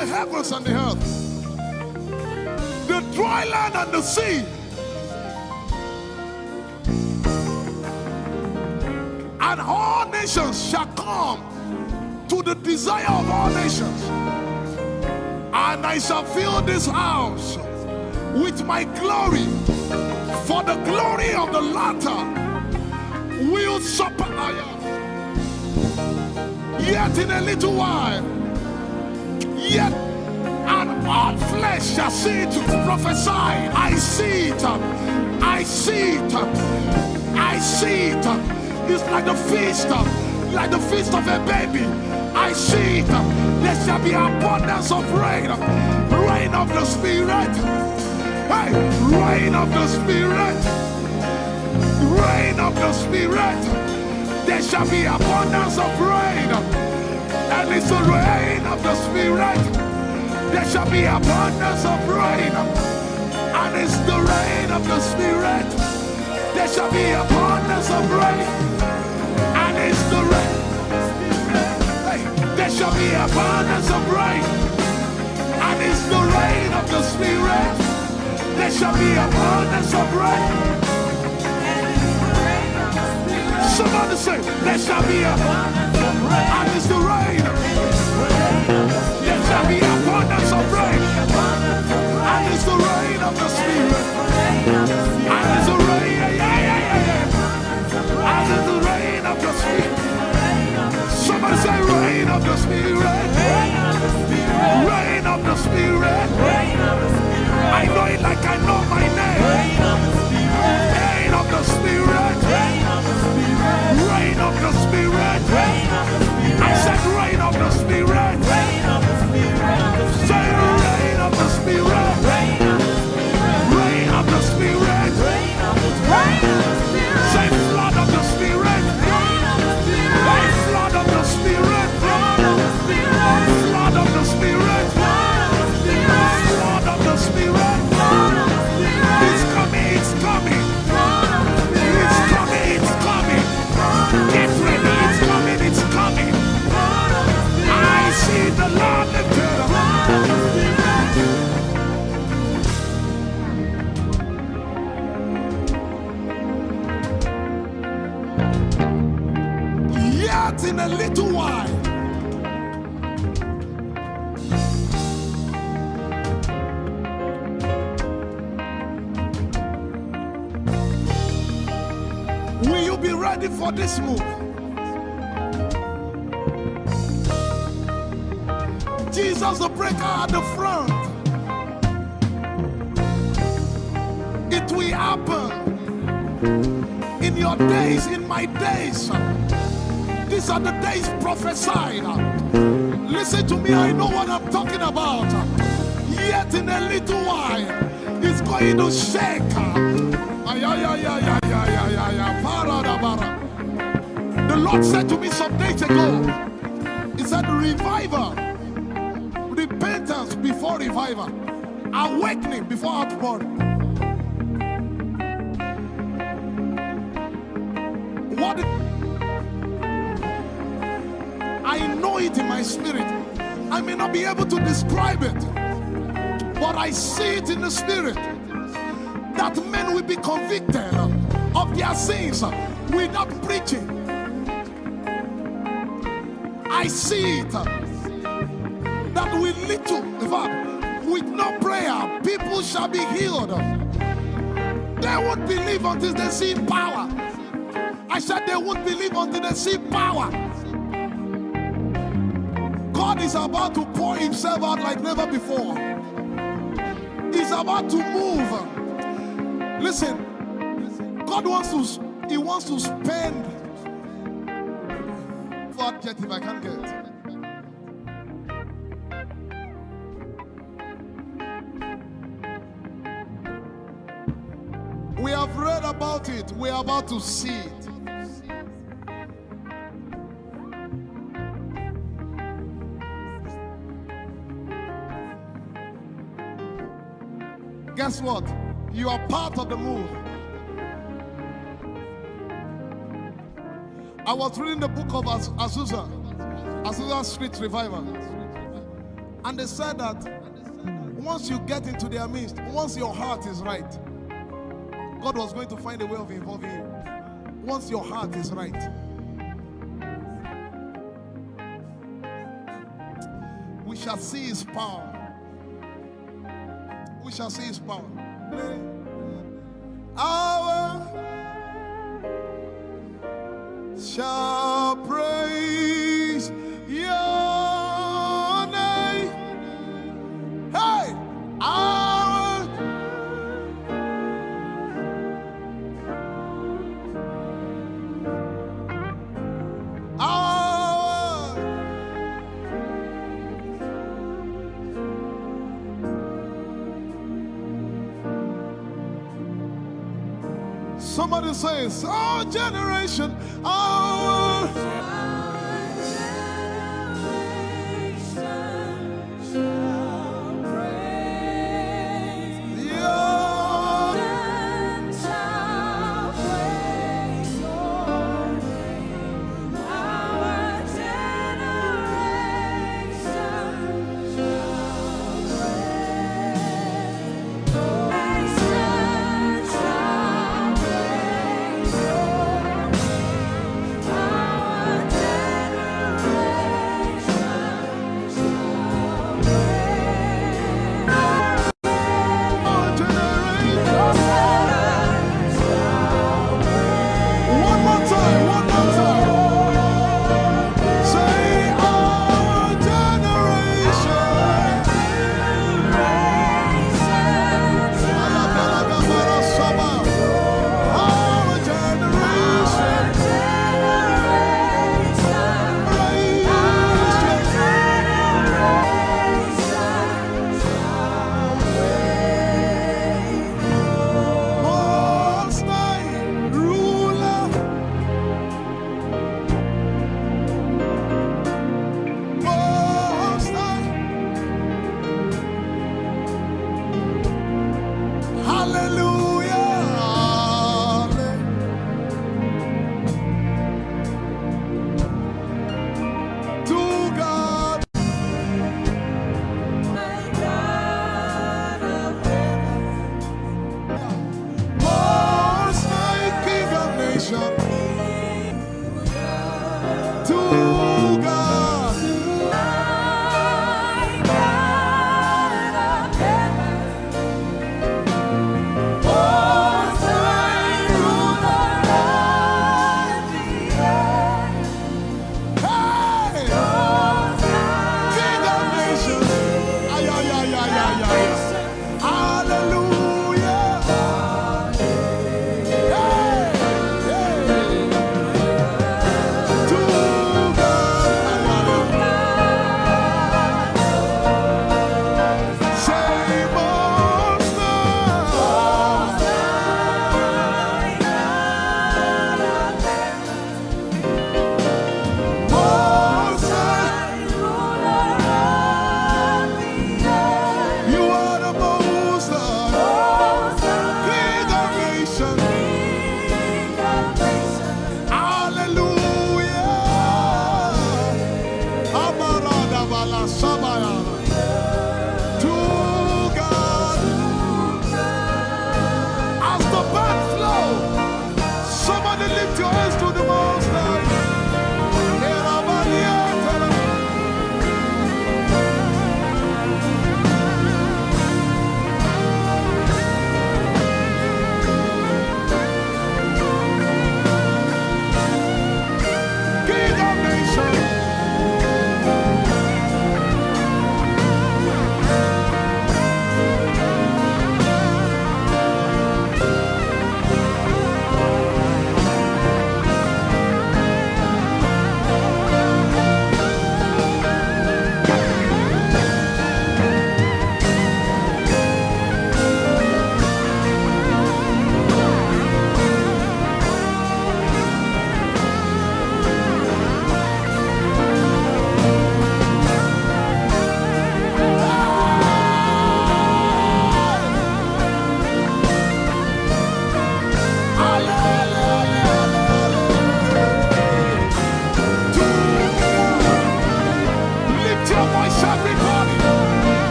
the heavens and the earth, the dry land and the sea. And all nations shall come to the desire of all nations. And I shall fill this house with my glory, for the glory of the latter will supper. Yet in a little while, yet and all flesh shall see it. Prophesy. I see it. I see it. I see it. It's like the feast of a baby. I see it. There shall be abundance of rain. Rain of the Spirit. Hey, rain of the Spirit. Rain of the Spirit. There shall be abundance of rain. And it's the rain of the Spirit. There shall be abundance of rain. And it's the rain of the Spirit. There shall be abundance of rain. And it's the rain. Hey, there shall be abundance of rain. And it's the rain of the Spirit. There shall be abundance of rain. Somebody say, there shall be abundance of rain. And it's the rain. There shall be abundance of rain. And it's the rain of the Spirit. And it's the rain. And it's the rain of the Spirit. Somebody say, rain of the Spirit. Rain of the Spirit. I know it like I know my name. Rain of the Spirit. Rain of the Spirit. I said rain of the Spirit. Say rain of the Spirit. Rain of the Spirit. Say flood of the Spirit. Say flood of the Spirit. Flood of the Spirit. Flood of the Spirit. It's coming, it's coming. It's coming, it's coming. Get ready, it's coming, it's coming. I see the Lord lifted up. Yet in a little while, will you be ready for this move? Jesus the breaker at the front. It will happen in your days, in my days. These are the days prophesied. Listen to me, I know what I'm talking about. Yet in a little while, it's going to shake. The Lord said to me some days ago, He said, revival, repentance before revival, awakening before outpouring. What? I know it in my spirit. I may not be able to describe it, but I see it in the spirit. That men will be convicted of their sins without preaching. I see it. That with little, in fact, with no prayer, people shall be healed. They won't believe until they see power. I said they won't believe until they see power. God is about to pour Himself out like never before. He's about to move. Listen, God wants to spend. What adjective I can't get. We have read about it. We are about to see it. Guess what? You are part of the move. I was reading the book of Azusa Street Revival. And they said that once you get into their midst, once your heart is right, God was going to find a way of involving you. Once your heart is right. We shall see his power. We shall see his power. Our shall praise your name. Hey, our somebody says, our generation, our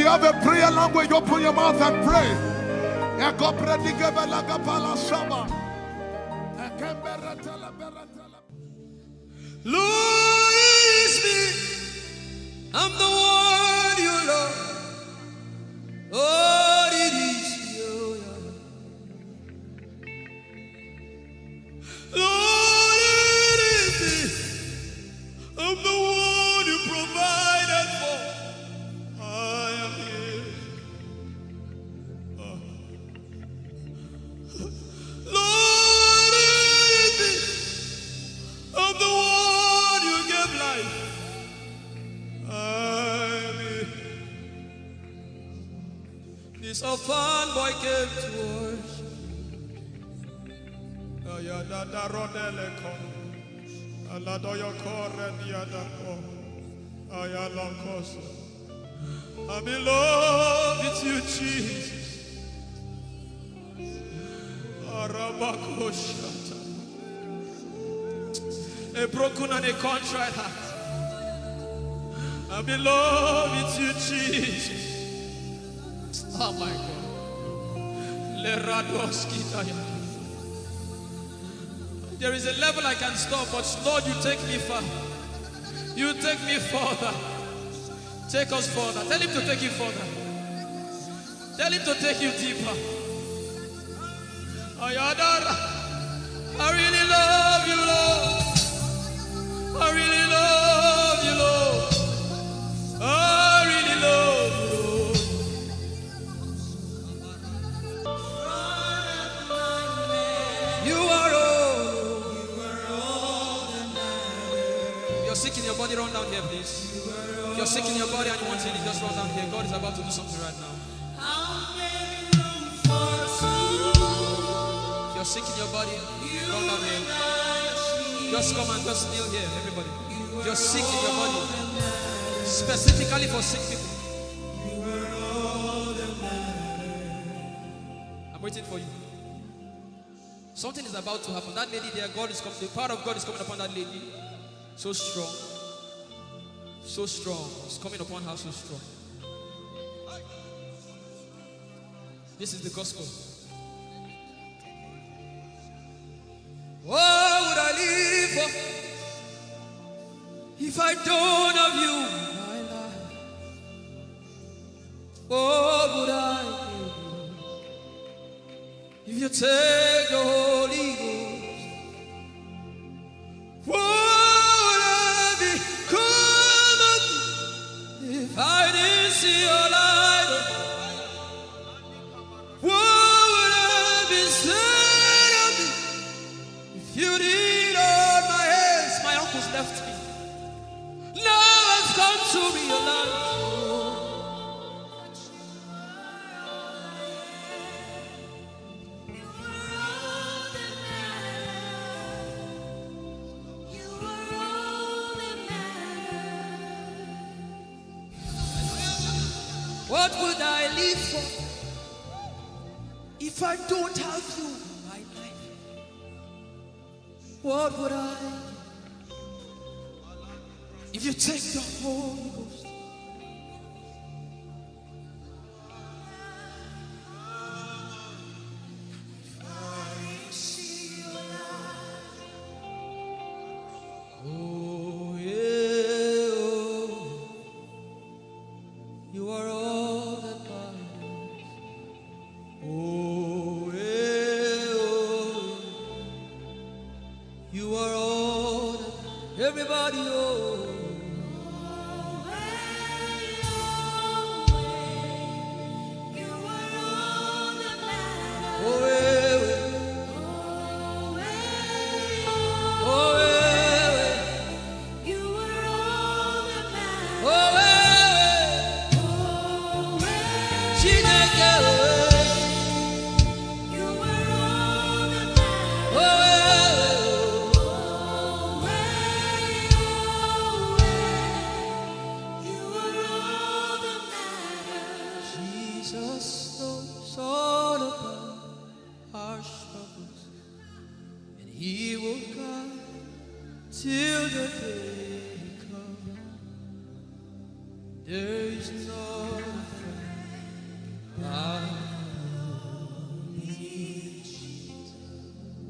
have a prayer language, open your mouth and pray. Lord, it's me. I'm the one you love. Lord, it is you. Lord, it is me. I'm the one you provided for. I am here. Lord, it is me. I'm the one you gave life. I am here. This orphan boy came to worship. Ayadada rodele kon. Aladoyo kore diada kon. Ayalokoso. I'm in love with you, Jesus. Arabakoshata. A broken and a contrite heart. I'm in love with you, Jesus. Oh my God. Leradoski daya. There is a level I can stop, but Lord, you take me far. You take me further. Take us further. Tell him to take you further. Tell him to take you deeper. Ayadara. I really love you, Lord. I really love you, Lord. I really love you, Lord. You are all that matters. You're sick in your body, run down here, please. If you're sick in your body and you want healing, just run down here. God is about to do something right now. If you're sick in your body, run down here. Just come and just kneel here, everybody. If you're sick in your body, specifically for sick people, I'm waiting for you. Something is about to happen. That lady there, God is coming. The power of God is coming upon that lady. So strong. So strong. It's coming upon her so strong. This is the gospel. What would I live for if I don't have you in my life? What would I do if you take the Holy Ghost? What would I become if I didn't see your light? What would I be said of me if you did hold my hands? My uncles left me. Now I've come to realize. What would I live for if I don't have you in my life? What would I do if you take the Holy Ghost? If I see your light, oh yeah, oh, you are all that matters. Oh yeah, oh, you are all that everybody, oh. Till the day comes, there is no friend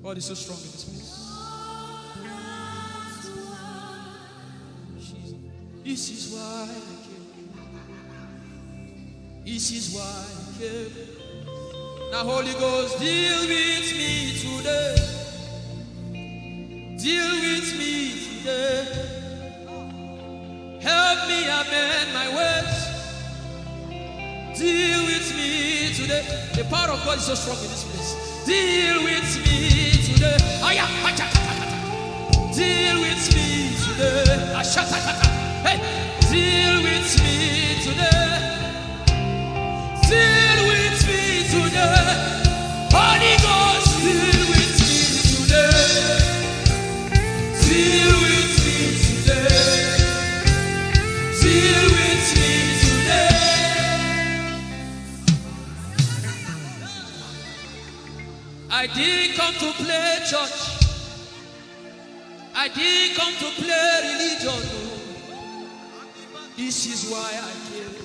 God is so strong in this place. This is why I came. This is why I came. Now, Holy Ghost, deal with me today. Deal with me today. Help me amend my words. Deal with me today. The power of God is so strong in this place. Deal with me today. Deal with me today. Hey, deal with me today. Deal with me today. Holy Ghost, deal with me today. Deal with me today. Deal with me today. I didn't come to play church. I didn't come to play religion. This is why I came.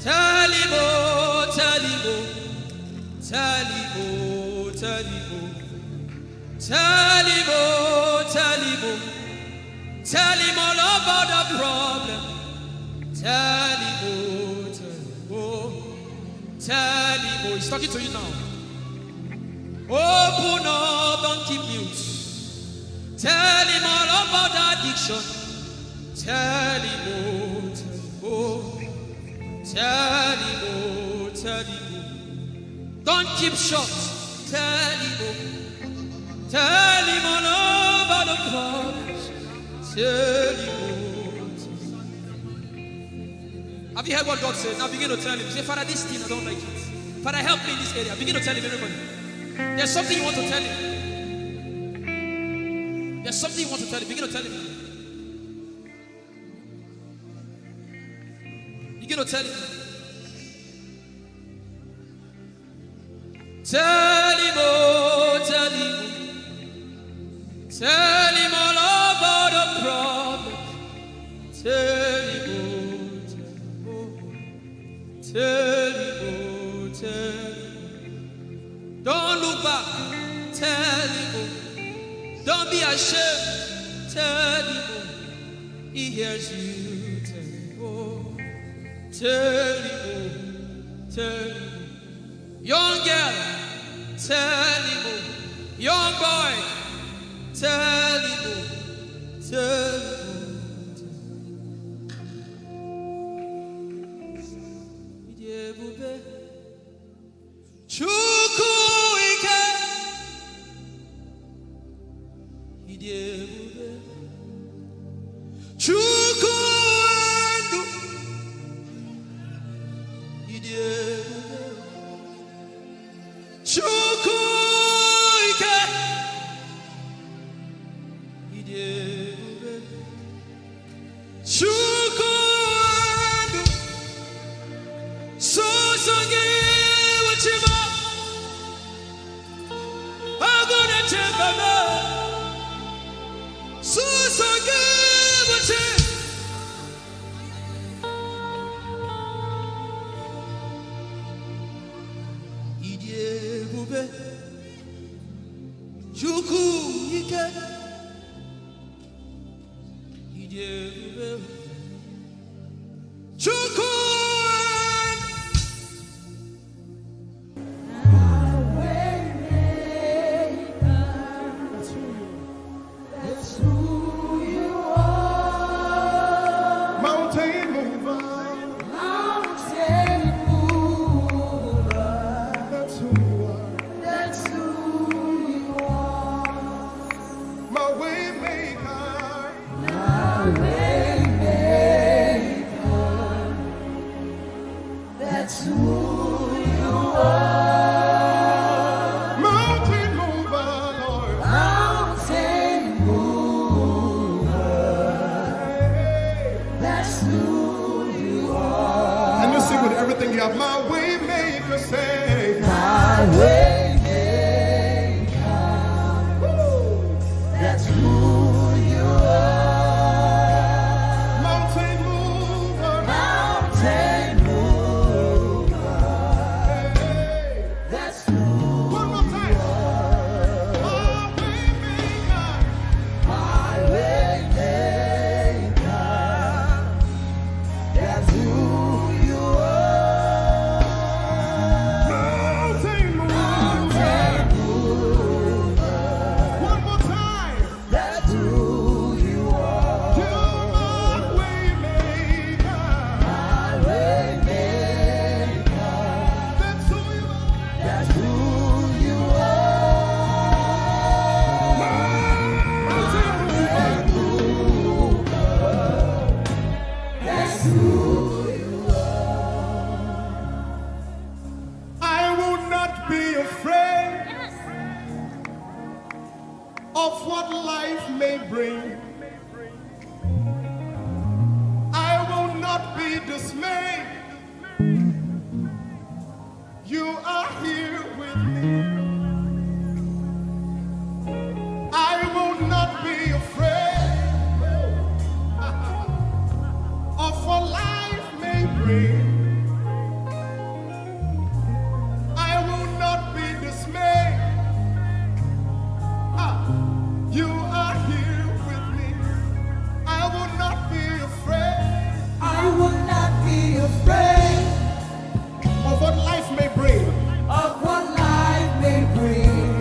Tell him, oh, tell him, oh, tell him, oh, tell him, oh, tell him, oh, tell him, oh, tell him all about the problem. Tell him, oh, tell him, oh, tell him, oh. He's talking to you now. Open up, don't keep mute. Tell him all about the addiction. Tell him, oh, tell him, oh, tell him, oh. Don't keep short. Tell him, oh, tell him all about the problems. Tell him, oh. Have you heard what God said? Now begin to tell him. Say, Father, this thing I don't like it. Father, help me in this area. Begin to tell him, everybody. There's something you want to tell him. There's something you want to tell him. Begin to tell him. Begin to tell him. Tell him, oh, tell him. Tell him all about the problem. Tell him, oh, tell him, oh, tell him. Don't look back. Tell him, oh. Don't be ashamed. Tell him, oh. He hears you. Tell him, oh. Tell him, oh. Tell him, oh. Young girl, tell him, oh. Young boy, tell him, oh. Tell him, oh. Chukwu ike. Chukwu ndu. Chukwu ike. Chukwu ndu. Sosangi wachima. Agune chembama. Sosangi wachima. Chukwu ike. Chukwu. Way of what life may bring. I will not be dismayed. You are here with me. I will not be afraid of what life may bring. I will not be dismayed. You are here with me. I will not be afraid. I will not be afraid Of what life may bring. of what life may bring.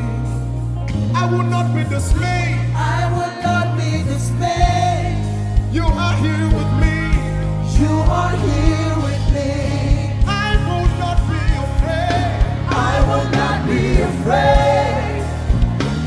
I will not be dismayed. I will not be dismayed. You are here with me. You are here with me. I will not be afraid I will not be afraid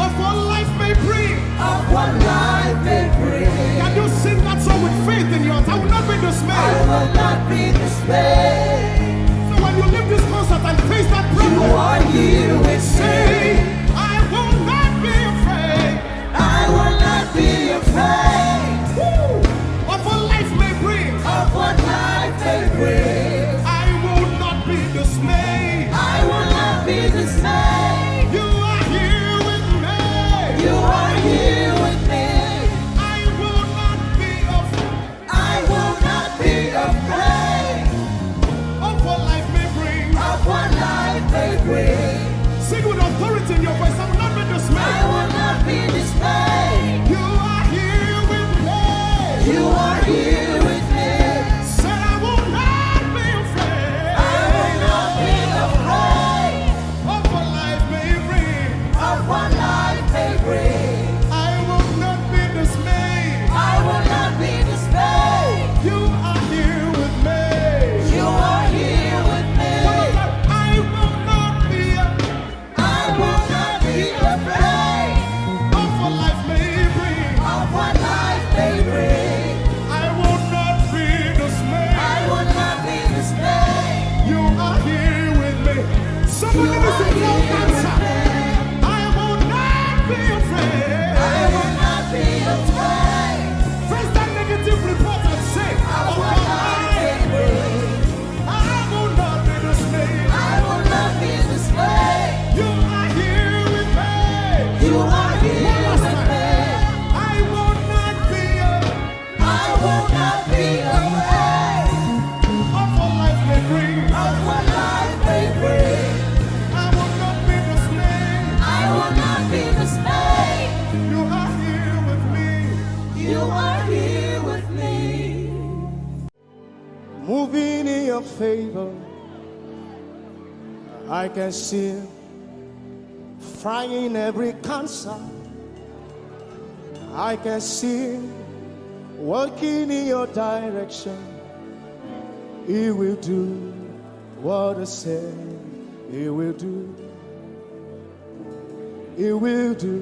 of what life may bring. of what life may bring. Can you sing that song with faith in your heart? I will not be I dismayed. will not be dismayed. So when you leave this concert and face that You problem, are here with say, me. I will not be afraid I will not be afraid of what life may bring. of what life may bring. I will not be dismayed. I will not be dismayed. You are here with me. You are here with me. I will not be afraid I will not be afraid of what life may bring. of what life may bring. Sing with authority in your voice. I will not be I dismayed. will not be dismayed. You are here with me. You are here with me. Say I will not be afraid I will not be afraid of what life may bring. of what life may bring. I will not be dismayed. I will not be dismayed. You are here with me. You are here with me. I will not be I will not be afraid of what life may bring. of what life may bring. I will not be dismayed. I will not be dismayed. You are here with me. Somebody You listen are to your here answer. with me. I will not be afraid. I will not be afraid Face that negative report and say, of oh what life may bring. I will not be dismayed. I will not be dismayed. You are here with me. You are here One last with time. me. I will not be I will not be afraid of what life may bring. of what life may bring. I will not be dismayed. I will not be dismayed. You are here with me. You are here with me. Moving in your favor, I can see frying every cancer. I can see working in your direction. He will do what I said he will do. He will do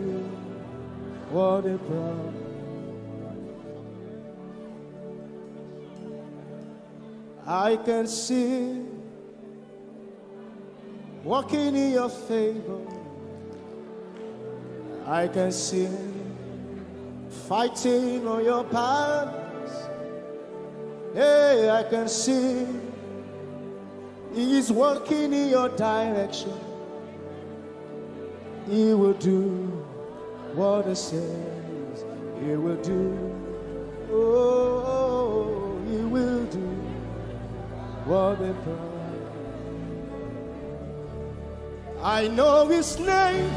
what he promised. I can see walking in your favor. I can see fighting on your battles. Hey, I can see he is working in your direction. He will do what he says he will do. Oh, he will do what he promised. I know his name.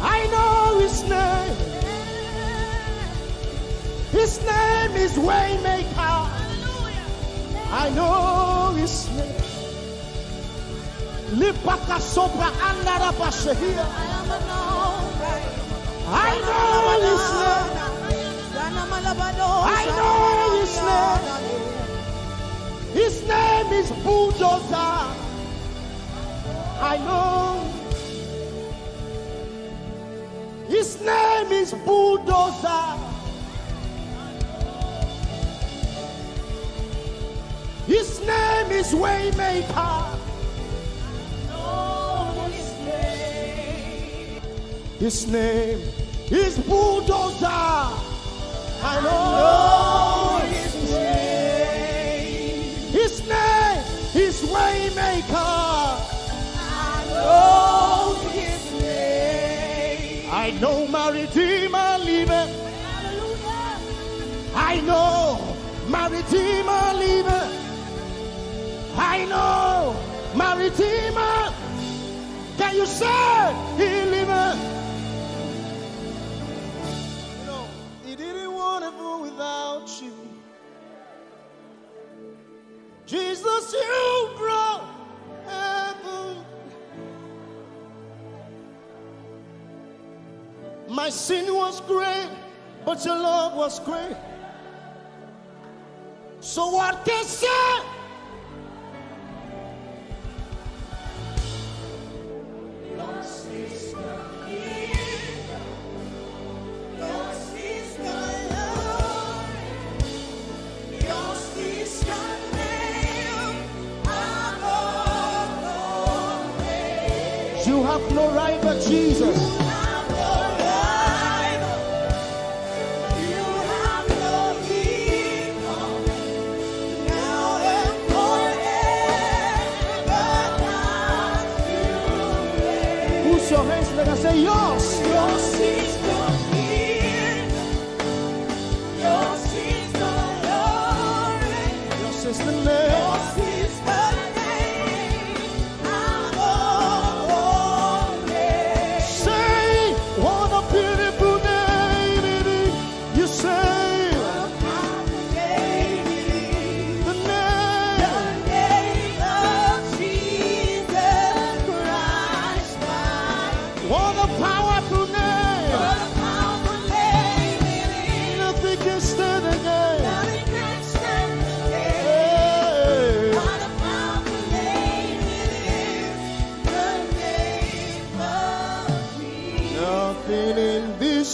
I know his name. His name is Waymaker. I know his name. Lipaka sopra andara bashehia. I know his name. I know his name. His name is Bulldozer. I know. His name is Bulldozer. His name is Waymaker. Know his name. His name is Bulldozer. I know his name. His name is Waymaker. I know his name. I know my Redeemer liveth. I know my Redeemer liveth. I know my Redeemer. Can you say he liveth? You know, he didn't want heaven without you. Jesus, you brought heaven. My sin was great, but your love was great. So what can I say? You have no rival, Jesus. You have no rival. You have no equal. Now and forever, not to reign. Push your hands, let us say yours. Yours is the kingdom. Yours is the glory. Yours is the name. Yours is the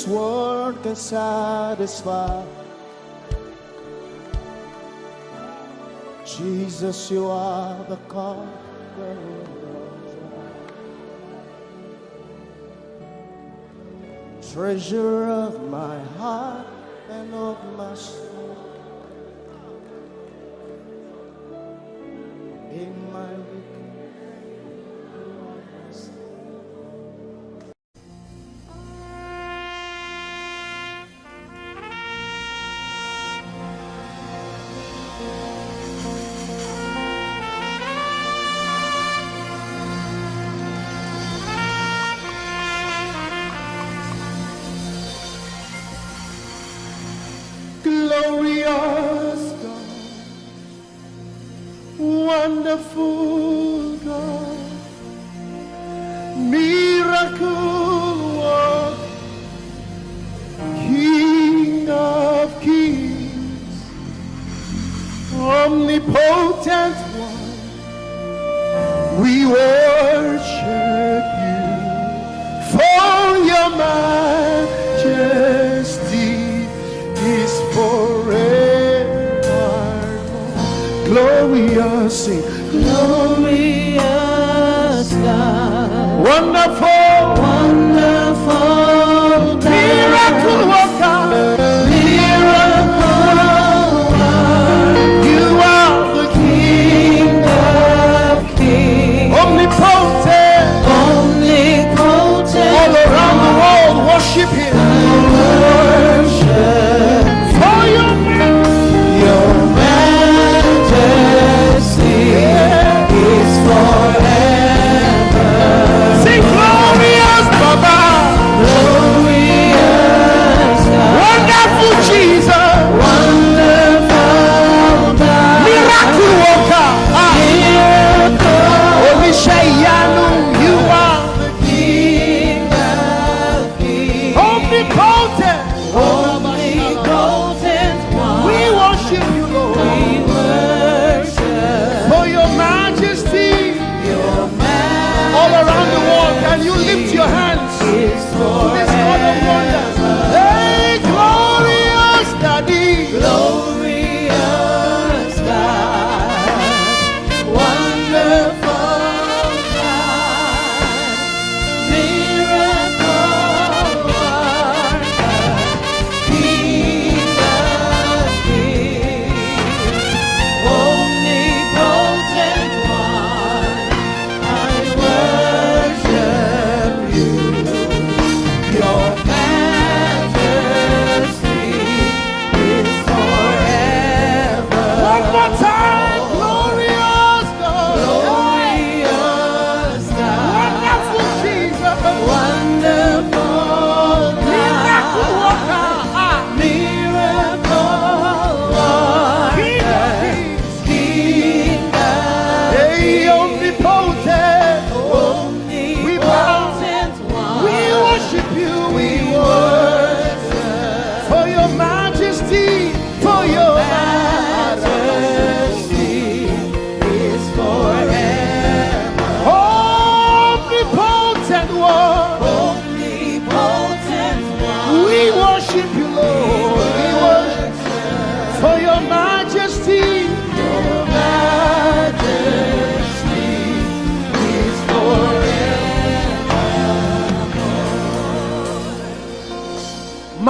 world can satisfy. Jesus, you are the conqueror. Treasure of my heart and of my soul. In my glorious God, wonderful God, miracle worker, King of kings, omnipotent one, we worship you for your majesty is forevermore. Glorious, sing. Glorious God, wonderful, wonderful God, miracle worker, miracle worker. You are the King of kings, omnipotent, omnipotent. All around the world, worship Him. Majesty is forever. Sing glory.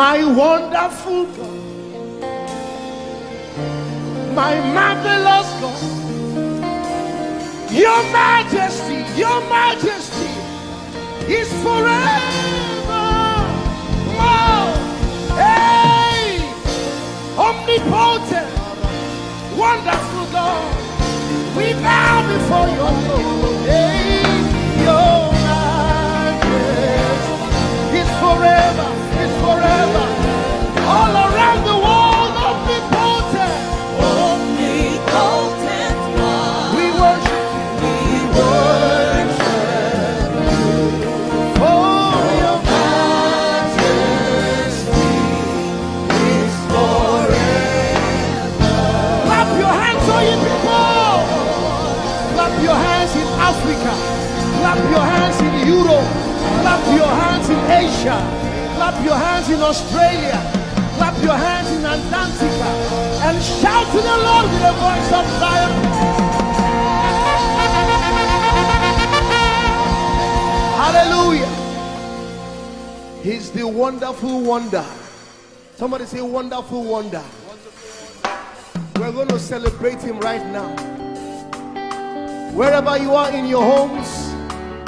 My wonderful God, my marvelous God, your majesty is forever. Wow. Hey, omnipotent, wonderful God, we bow before your throne. Hey, your majesty is forever. Forever, all around the world, omnipotent one. We worship you. For your majesty is forever. Clap your hands, all you people. Clap your hands in Africa. Clap your hands in Europe. Clap your hands in Asia. Clap your hands in Australia. Clap your hands in Antarctica. And shout to the Lord with a voice of triumph. Hallelujah. He's the wonderful wonder. Somebody say wonderful wonder. We're going to celebrate him right now. Wherever you are in your homes,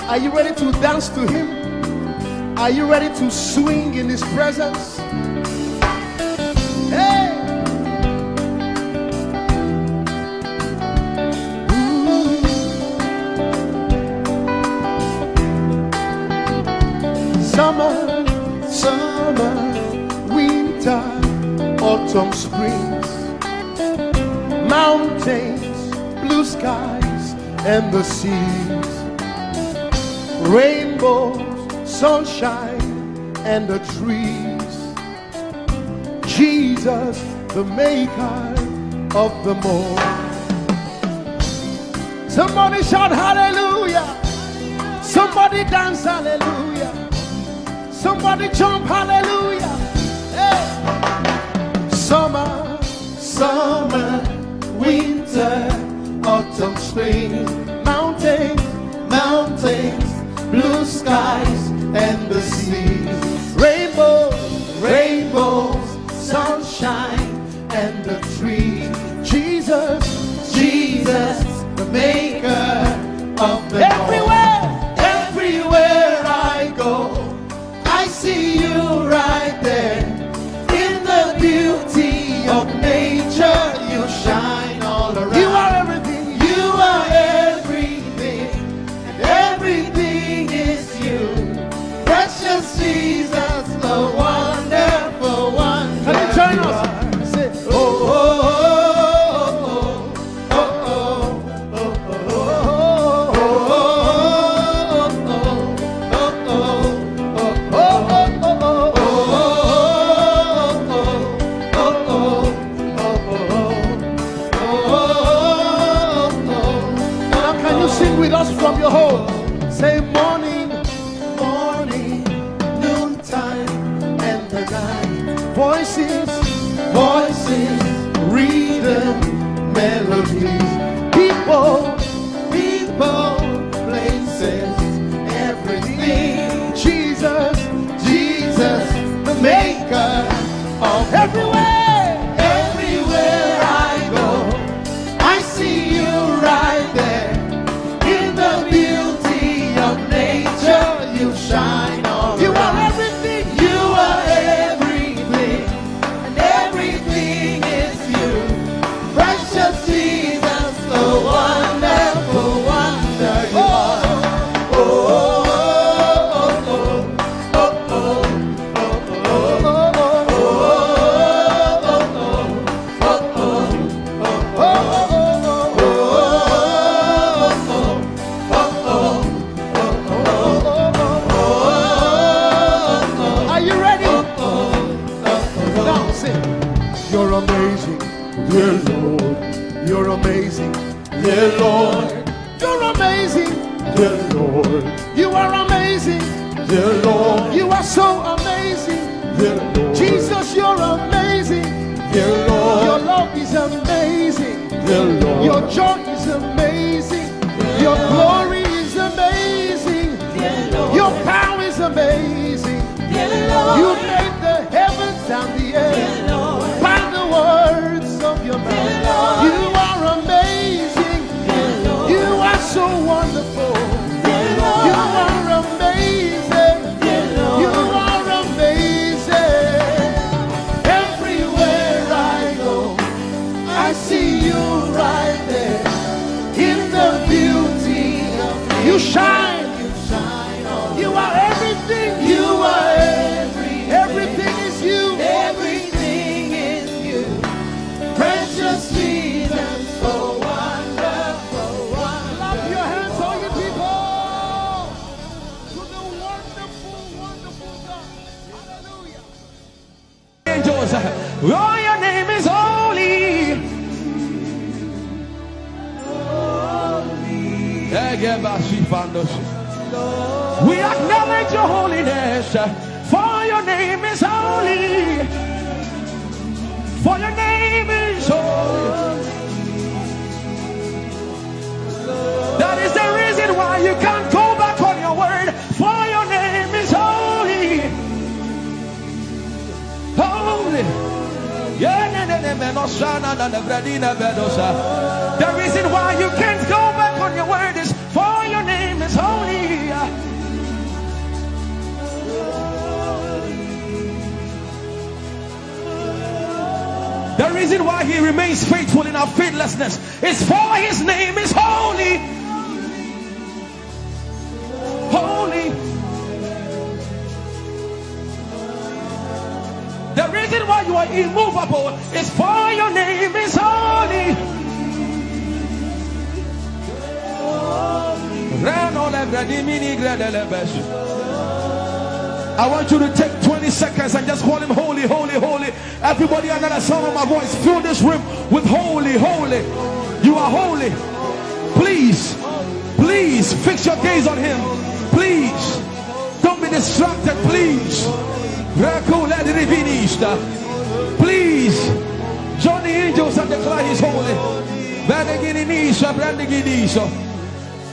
are you ready to dance to him? Are you ready to swing in his presence? Hey! Summer, winter, autumn, springs, mountains, blue skies, and the seas, rainbows, sunshine, and the trees. Jesus, the maker of them all. Somebody shout hallelujah. Somebody dance hallelujah. Somebody jump hallelujah. Hey. Summer, winter, autumn, spring, mountains, blue skies, and the seas, rainbows, sunshine, and the trees. Jesus, the maker of the everywhere I go, I see you right there. In the beauty of nature, you shine all around. You are everything. You are everything, and everything is you. Precious Jesus, the wonderful one. Can you join us? Say, oh, oh, oh, oh, oh, now can you sing with us from your home? Say morning, noontime, and the night. Voices, rhythm, melodies. People, places, everything. Jesus, the maker of everywhere I go, I see you right there. In the beauty of nature, you shine all around. You are everything. You are everything, and everything is you. Precious Jesus, the wonderful wonder you are. Oh, are you ready? Now sing. You're amazing, dear Lord. You're amazing, dear Lord. You're amazing, dear Lord. You are amazing, dear Lord. You are so amazing, dear Lord. Jesus, you're amazing, dear Lord. Your love is amazing, dear Lord. Your joy is amazing, your glory is amazing, dear Lord. Your power is amazing, dear Lord. You made the heavens You shine. You are everything. You are everything is you. Everything is you. Precious Jesus, so wonderful, wonderful. Clap your hands, all you people, to the wonderful, wonderful God. Hallelujah. Angels, oh, your name is holy. We acknowledge your holiness, for your name is holy. For your name is holy. That is the reason why you can't go back on your word. For your name is holy. Holy. The reason why you can't go back on your word is for your name is holy. The reason why he remains faithful in our faithlessness is for his name is holy. Holy. The reason why you are immovable is for your name is holy. I want you to take 20 seconds and just call him holy, holy, holy. Everybody under the sound of my voice, fill this room with holy, holy. You are holy. Please, please fix your gaze on him. Please, don't be distracted, please. Please join the angels and declare he's holy.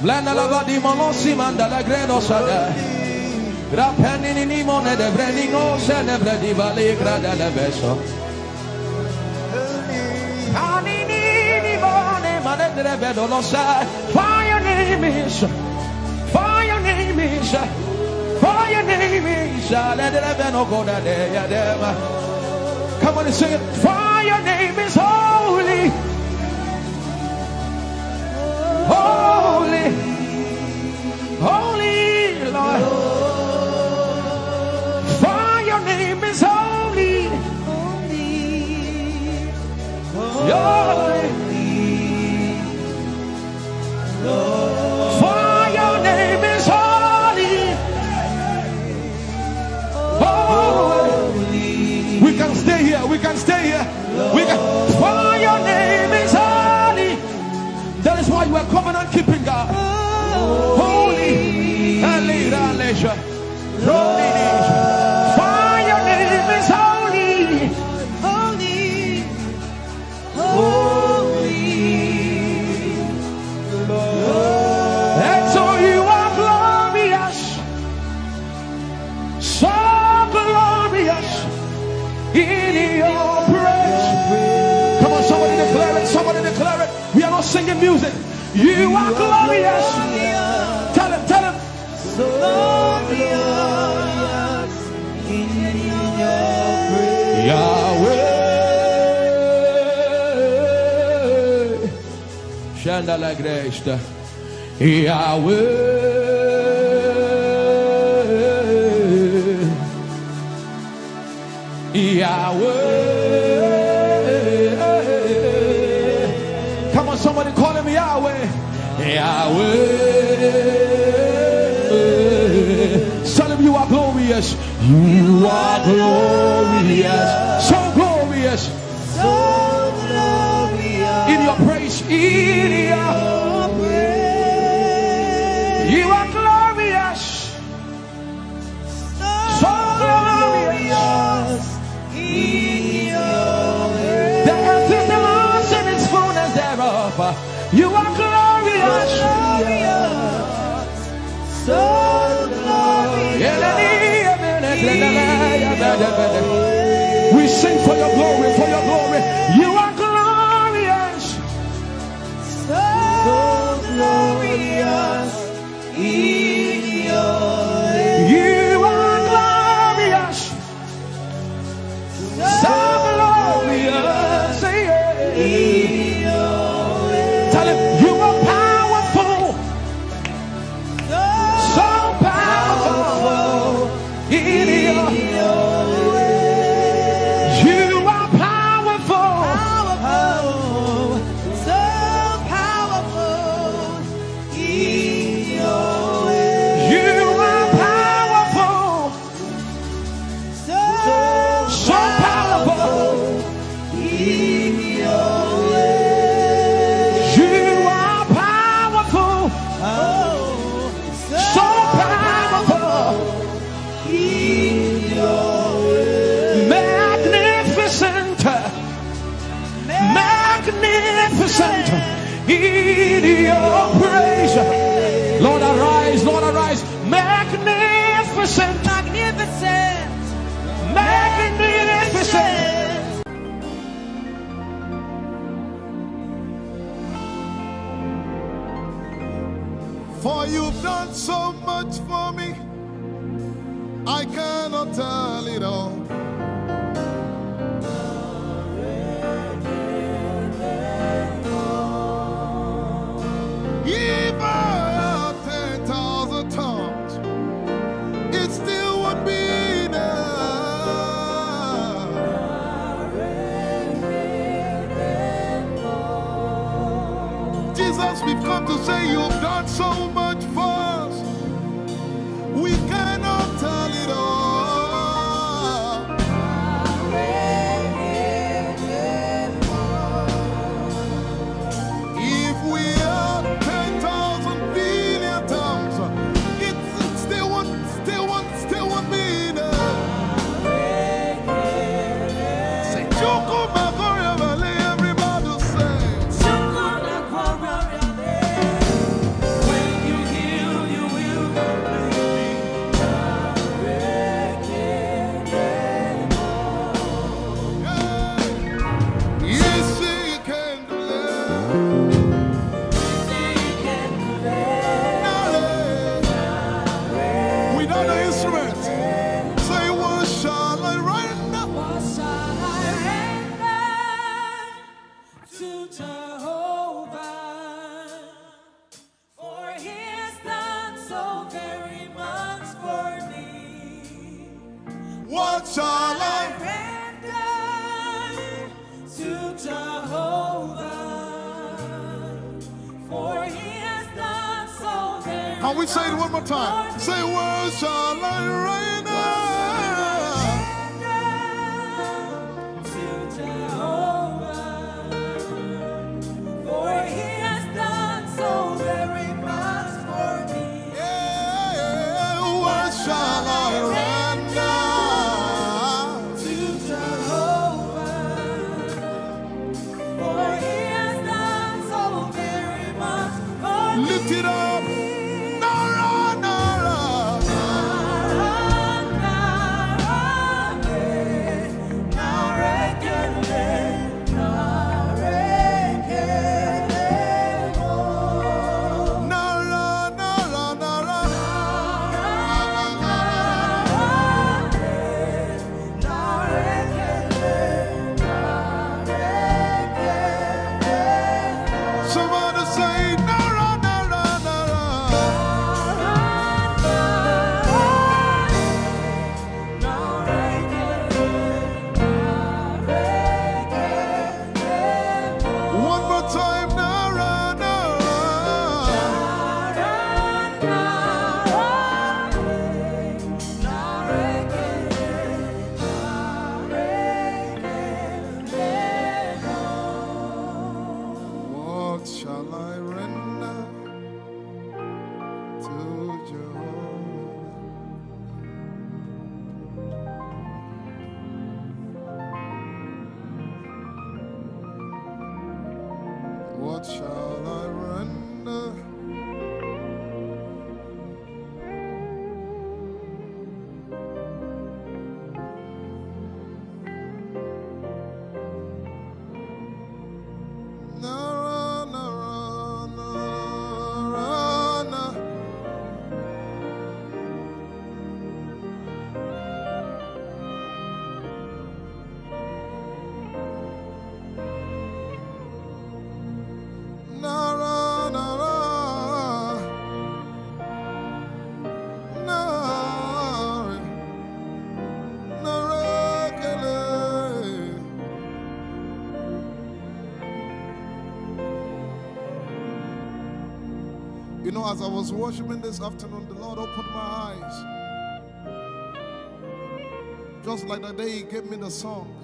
Blanda la vadi monosi manda la greno sada. Grapenini ni mone de brendino se ne bredi vale grada la beso. Anini ni mone mane de vedo lo sa. For your name is, for your name is, for your name is. Let the veno go da de ya dem. Come on and sing it. For your name is holy. Holy, holy Lord, for your name is holy, holy, for your name is holy, holy. We can stay here, we can stay here, we can. For your name is holy. That is why you are covenant keeping God. Holy. For your name is holy. Holy, holy, And so you are glorious. So glorious in your praise. Come on, somebody declare it. Somebody declare it. We are not singing music. You are glorious. Tell him, tell him. so glorious in your praise. Yahweh. Shanda la Grace. Yahweh. Yahweh. Come on, somebody call him Yahweh. Yahweh. Tell him you are glorious. You are glorious. So glorious. So glorious In your praise. In your praise. You are glorious. So glorious. In your praise. The earth is the Lord's and its fullness thereof. You are glorious. So glorious. We sing for your glory, for your glory. You are glorious. So glorious in your praise. You are glorious. So glorious. In your praise. Tell him you are powerful. Joepraize. Lord arise, Lord arise. Magnificent, Magnificent. magnificent. For you've done so much for me, I cannot tell it all. If I had 10,000 tongues, it still would be enough. Jesus, we've come to say you've done so much for us. We cannot tell it all. If we had 10,000 billion tongues, it still won't be enough. Say, Chukwu Makoria Valley, everybody say. When you heal, you will Yes, she can do that. Without the instrument, say, what shall I render? What shall I render to Jehovah? For he has done so very much for me. What shall I Render to Jehovah. For he has done so very Can we say it one more time? Say, what shall I render? to Jehovah. For he has done so very much for me. Yeah, what shall I render? To Jehovah. For he has done so very much for me. Lift it up. Nara, Nara. Nara, Nara, Nara. Somebody say, Nara, Nara, Nara. One more time, Nara, Nara. What shall I render to Jehovah? What shall I render? Nara, Nara, Nara, Nara. Nara, Nara, Nara, Nara, Kele. You know, as I was worshiping this afternoon, the Lord opened my eyes. Just like the day He gave me the song.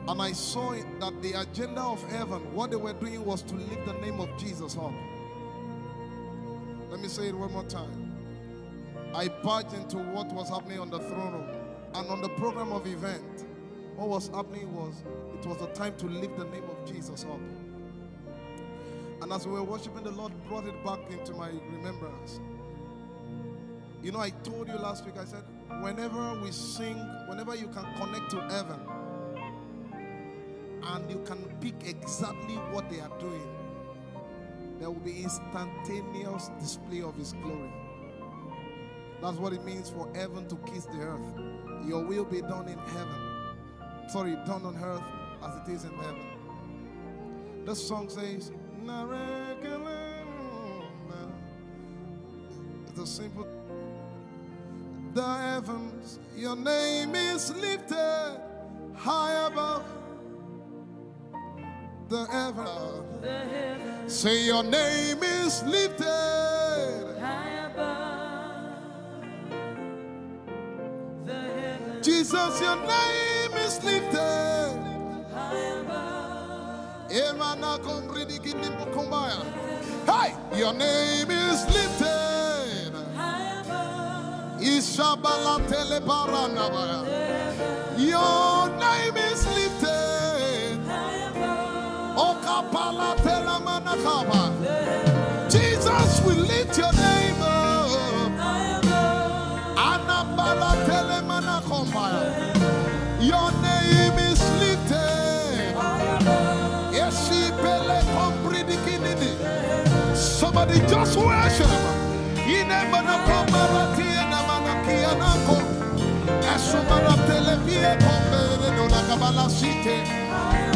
And I saw it that the agenda of heaven, what they were doing was to lift the name of Jesus up. Let me say it one more time. I barged into what was happening on the throne room. And on the program of event, what was happening was, it was a time to lift the name of Jesus up. And as we were worshiping, the Lord brought it back into my remembrance. You know, I told you last week, I said, whenever we sing, whenever you can connect to heaven, and you can pick exactly what they are doing, there will be instantaneous display of His glory. That's what it means for heaven to kiss the earth. Your will be done in heaven. Sorry, done on earth as it is in heaven. This song says, it's a simple. The heavens, your name is lifted high above. The heavens, say your name is lifted high above. The heavens, Jesus, your name is lifted high above. Hey, your name is lifted High above. Ishabala telebaranabaya. Your name is lifted High above. Okapala telamanakaba. Jesus, we lift your name up. High above. Anabala telemanakombaya. Your name is lifted. Somebody just worship.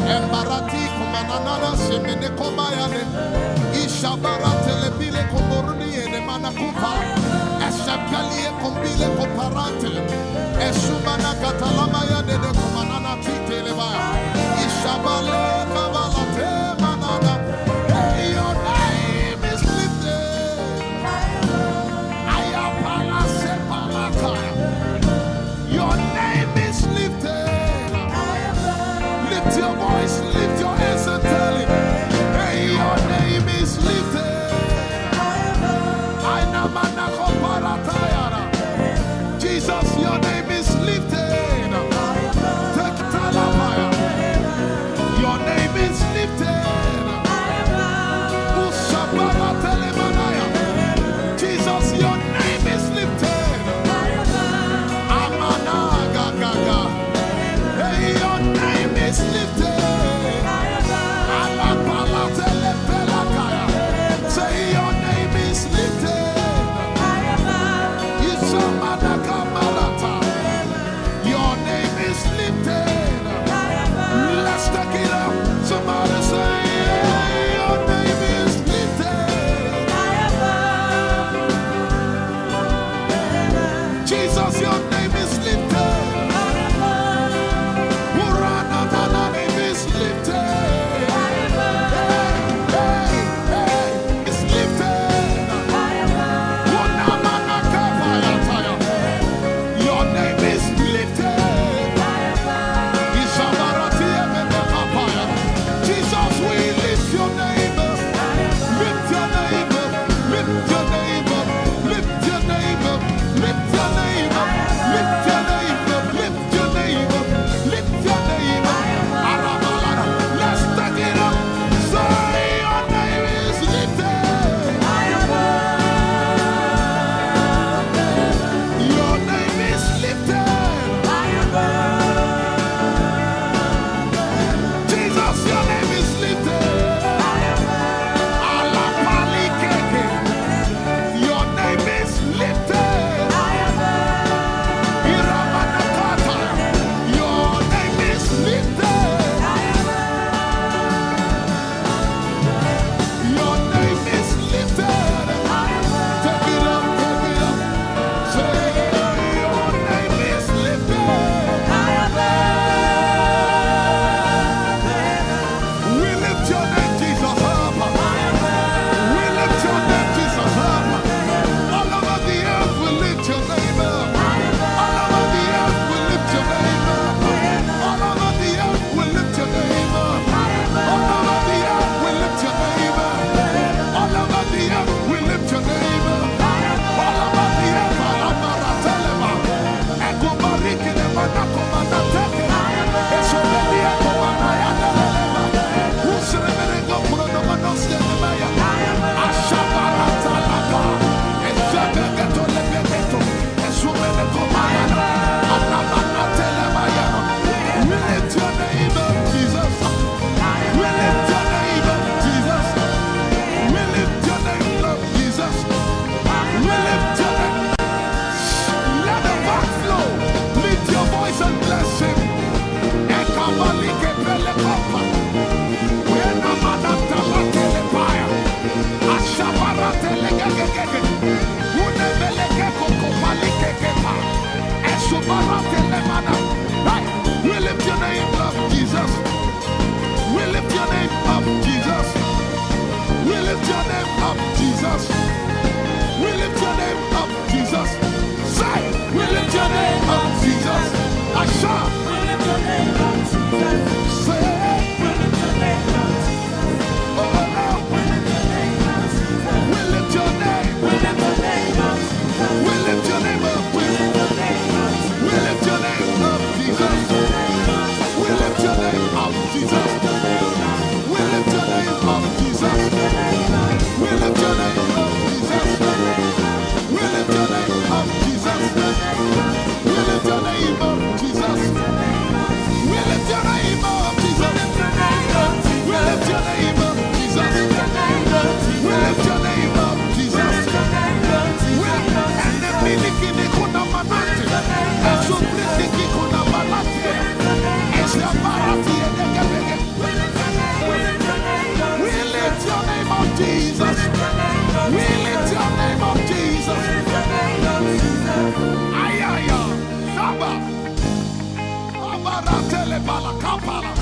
Embarati kumanana semene komayane ishabara telebile komboruni ene manakupa eshapalie kombile komparante esumana katalama ya nene kumanana titeleba ishabale kabalate manana. Hey, your name is lifted. Ayapala sepalata. Your name is lifted. Lift your voice, lift your hands and tell him, hey, your name is lifted. Jesus, your name is lifted. Take Talabaya. We lift your name up, Jesus. We lift your name up, Jesus. We lift your name up, Jesus. We lift your name up, Jesus. Say, we lift your name up, Jesus. Asha, We lift your name up, Jesus. say, We lift your name up, Jesus. oh, We lift your name up, Jesus. we lift your name. We lift your name up, Jesus. We lift your name up, We Jesus. lift your name up, We lift your name up, Jesus. We lift your name up, Jesus. We lift your name up, Jesus. We lift your name up, Jesus. We lift your name up, Jesus. We lift your name up, Jesus. We lift your name up, Jesus. We lift your name up, Jesus. We lift your name up, Jesus. And the miliki kuna manate, and so pretty kuna manate, and the barati and the gabege. We lift your name up, Jesus. We lift your name up, Jesus. Ayaya, Shaba, Abaratele Balakapala,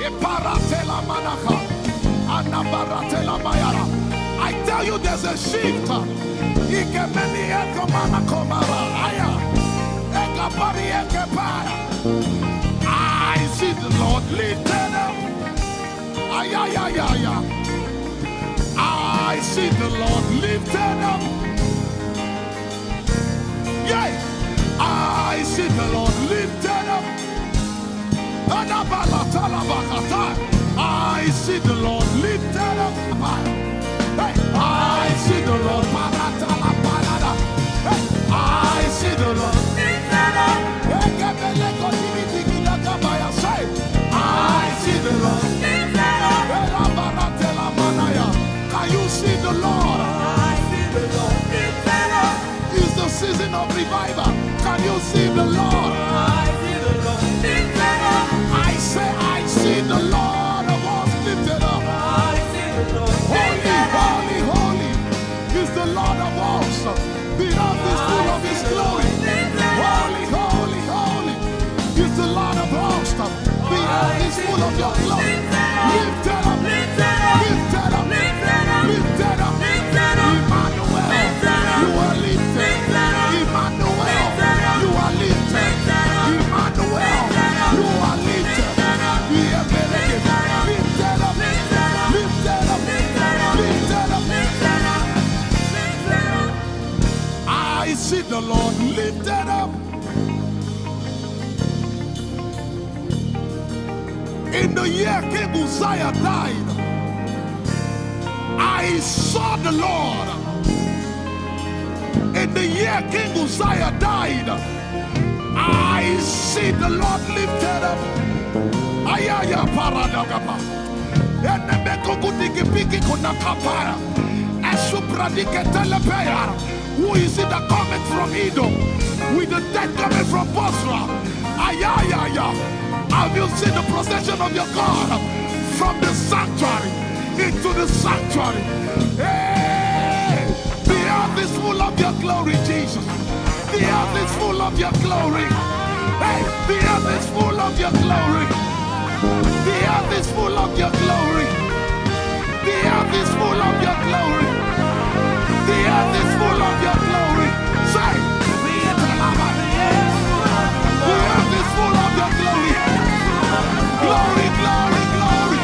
Eparatela Manaka, Anabaratela Mayara. I tell you, there's a shift. Ikemeni Ekomana Komara, Aya, Ekapari Ekepaya. I see the Lord lifted up. Ayayayaya. I see the Lord lifted up. Yeah. I see the Lord lifted up. I see the Lord lifted up. Hey, I see the Lord. Hey, I see the Lord lifted up. I see the Lord lifted up. Can you see the Lord? I see the Lord lifted up. It's the season of revival. Can you see the Lord? I see the Lord lifted up. I say, I see the Lord of us lifted up. I see the Lord Holy, lifted up. holy, holy is the Lord of us. The earth is full of His glory. Holy, holy, holy is the Lord of us. The earth is full of Your glory. Lifted up, lifted up, lifted up, lifted up, lifted up. Emmanuel, You are lifted. Emmanuel, You are lifted. Emmanuel, You are lifted. Lifted up, lifted up, lifted up, lifted up. I see the Lord lifted up. In the year King Uzziah died, I saw the Lord. In the year King Uzziah died, I see the Lord lifted up. Ayaya paradagaba. Enemeko kutiki piki kuna kapaya. Esupradike telepea. Who is it that cometh from Edom? With the dead coming from Bosra. Ayaya. Have you seen the procession of your God from the sanctuary into the sanctuary? Hey! The earth is full of Your glory, Jesus. The earth is full of Your glory. Hey! The earth is full of Your glory. The earth is full of Your glory. The earth is full of Your glory. The earth is full of Your glory. Say, the earth is full of Your glory. Glory, glory, glory.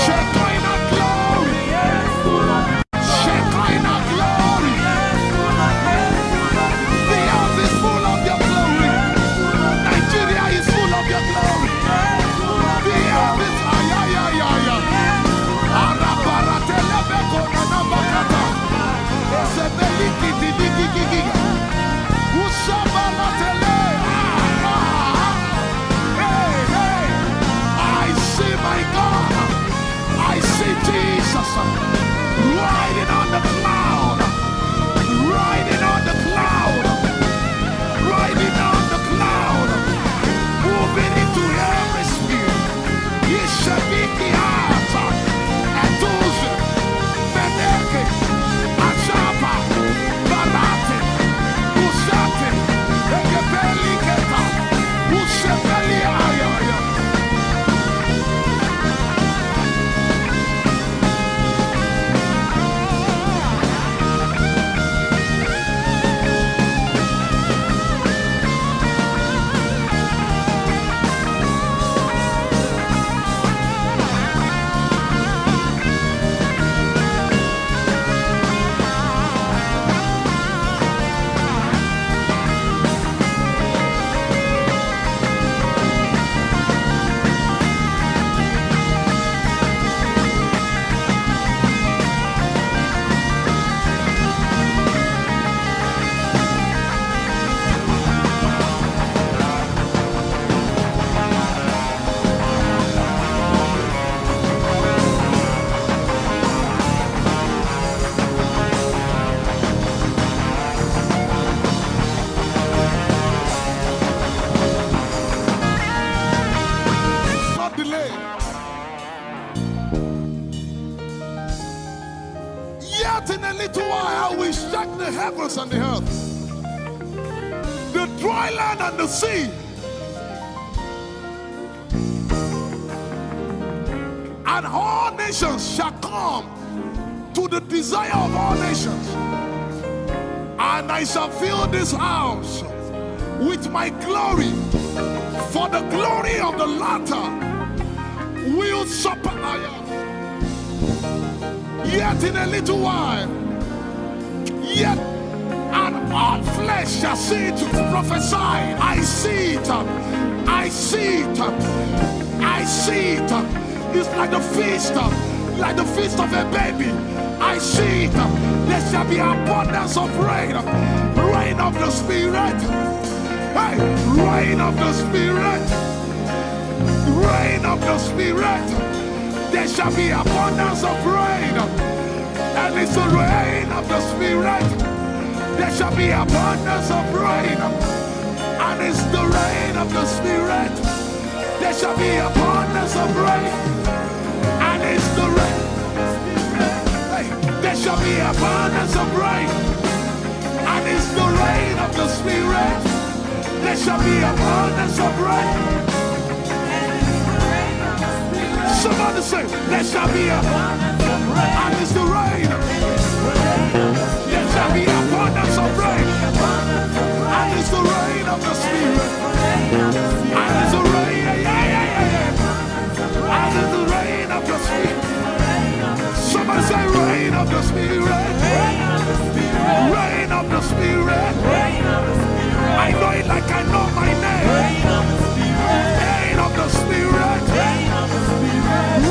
Shekinah glory. Shekinah glory. The earth is full of Your glory. Nigeria is full of Your glory. The earth is ayayayaya. Arabaratelebeko Yet in a little while I will shake the heavens and the earth, the dry land and the sea. And all nations shall come to the desire of all nations. And I shall fill this house with my glory, for the glory of the latter will supper. Yet in a little while, yet and all flesh shall see it. Prophesy. I see it. I see it. I see it. It's like the feast of a baby. I see it. There shall be abundance of rain, rain of the Spirit. Hey, rain of the Spirit, rain of the Spirit. There shall be abundance of rain, and it's the rain of the Spirit. There shall be abundance of rain, and it's the rain of the Spirit. There shall be abundance of rain, and it's the rain. Hey, there shall be abundance of rain, and it's the rain of the Spirit. There shall be abundance of rain. Somebody say, there shall be abundance of rain, and it's the rain. There shall be abundance of rain, and it's the rain of the Spirit. And it's the rain, and it's the rain of the Spirit. Somebody say, rain of the Spirit. Rain of the Spirit. I know it like I know my name. Rain of the Spirit. Rain of the Spirit.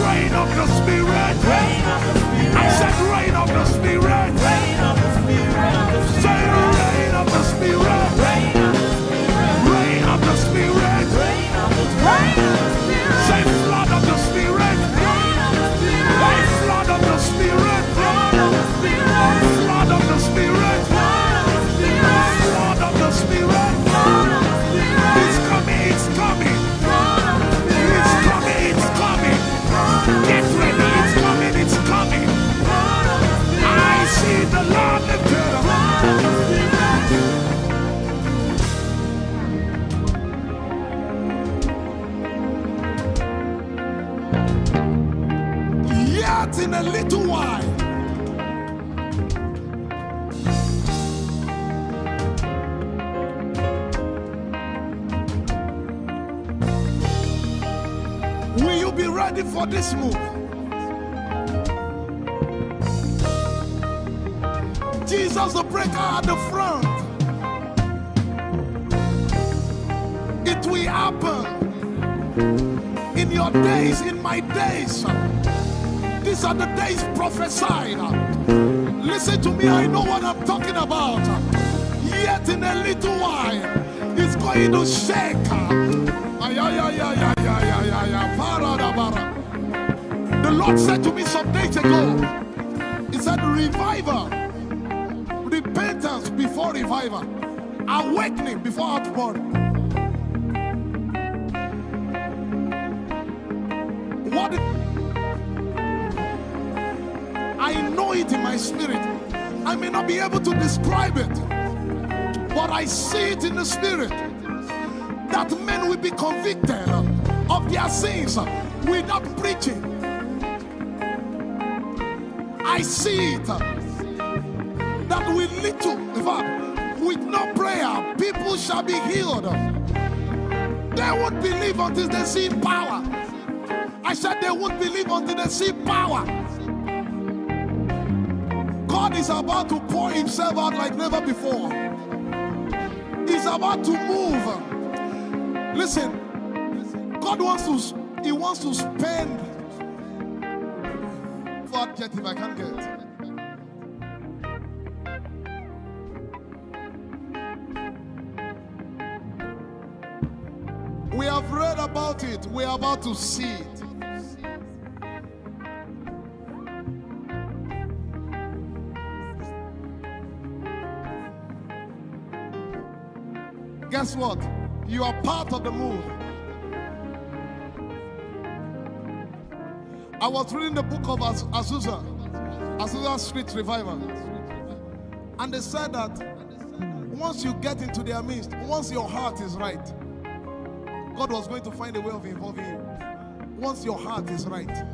Rain of the Spirit. I said rain of the Spirit. Say rain of the Spirit. Rain of the Spirit. Say flood of the Spirit. Say flood of the Spirit. Flood of the Spirit. Flood of the Spirit. It's coming, it's coming. It's coming, it's coming. Get ready, it's coming, it's coming. I see the Lord lifted up. Yet in a little while, will you be ready for this move? Jesus the breaker at the front. It will happen in your days, in my days. These are the days prophesied. Listen to me, I know what I'm talking about. Yet in a little while, it's going to shake. The Lord said to me some days ago, He said, revival, repentance before revival, awakening before outpouring. What? I know it in my spirit. I may not be able to describe it, but I see it in the spirit. That men will be convicted of their sins without preaching. I see it. That with little, in fact, with no prayer, people shall be healed. They won't believe until they see power. I said they won't believe until they see power. God is about to pour Himself out like never before. He's about to move. Listen, God wants to spend. For adjective I can't get. We have read about it. We are about to see it. Guess what? You are part of the move. I was reading the book of Azusa. Azusa Street Revival. And they said that once you get into their midst, once your heart is right, God was going to find a way of involving you. Once your heart is right.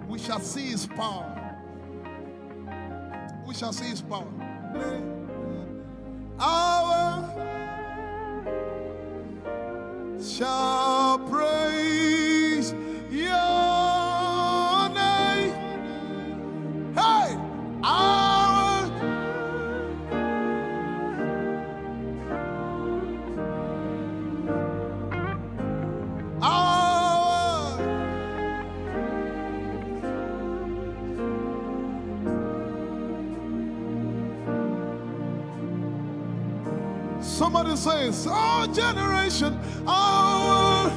We shall see his power. We shall see his power. Our shall praise your name. Hey, our somebody says, our generation, our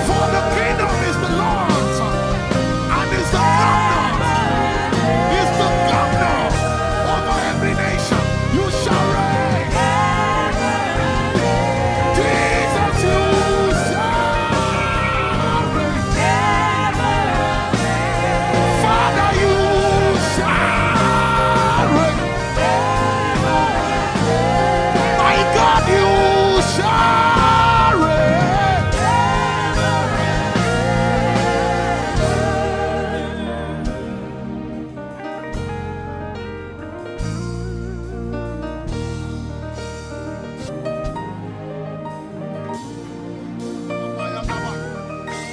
For the kingdom is the Lord's, and is the governor over every nation. You shall reign. Jesus, you shall reign. Father, you shall reign. My God, you shall reign.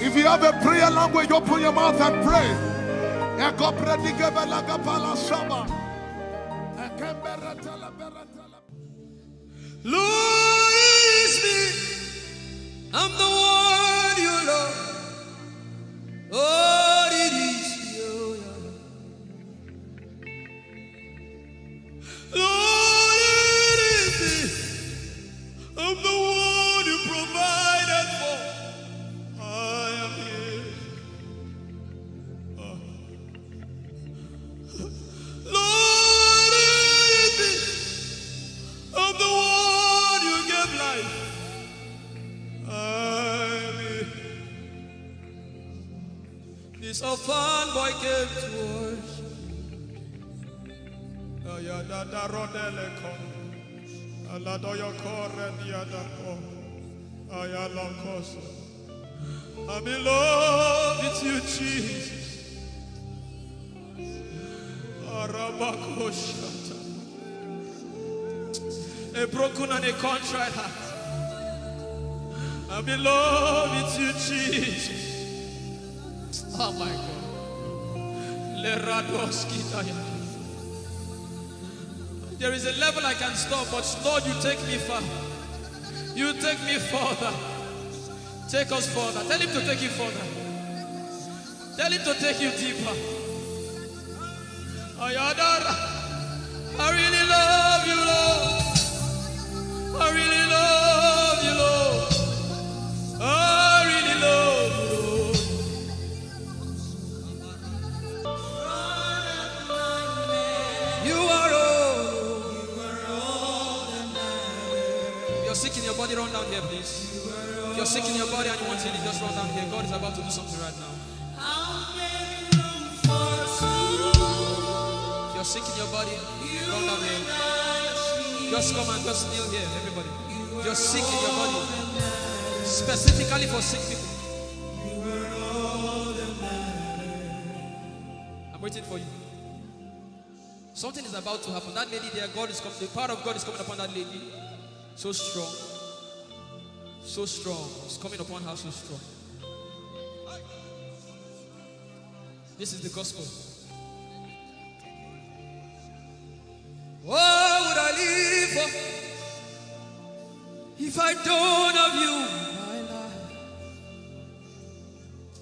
If you have a prayer language, open your mouth and pray. Lord, is me. I'm the one you love. Lord, it is you. Lord, it is me. I'm the one you provided for. I am here. Lord, it is me. I'm the one you gave life. I'm here. This orphan boy came to worship. Ayadada rodele kom. Aladoyo kore diadako. Ayalokoso. I'm in love with you, Jesus. Arabakoshata. A broken and a contrite heart. I'm in love with you, Jesus. Oh my God. There is a level I can stop, but Lord, you take me far. You take me further. Take us further. Tell him to take you further. Tell him to take you deeper. Ayadara. I really love you, Lord. I really love you, Lord. I really love you, Lord. You are all that matters. You're sick in your body, run down here, please. If you're sick in your body and you want healing, just run down here. God is about to do something right now. If you're sick in your body, run down here. Just come and just kneel here, everybody. If you're sick in your body, specifically for sick people. I'm waiting for you. Something is about to happen. That lady there, God is coming. The power of God is coming upon that lady. So strong. So strong. It's coming upon her so strong. This is the gospel. What would I live for if I don't have you in my life?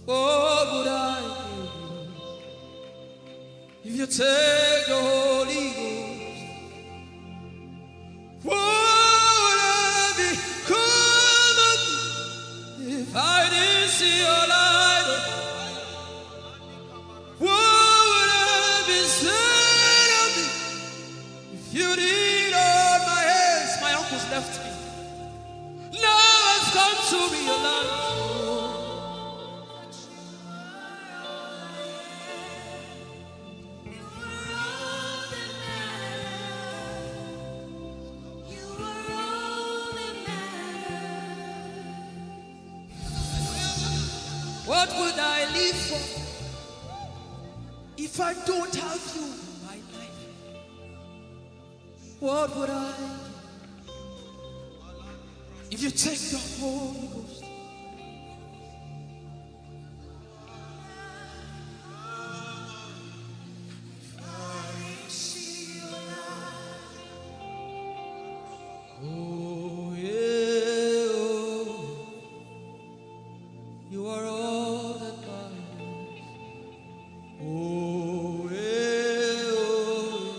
What would I do if you take the Holy Ghost? What would I become if I didn't see your light? What would I be said of me if you did hold my hands? My uncles left me. Now I've come to realize what would I live for if I don't have you in my life? What would I do if you take the Holy Ghost? Oh yeah, oh, you are all that matters. Oh yeah, oh,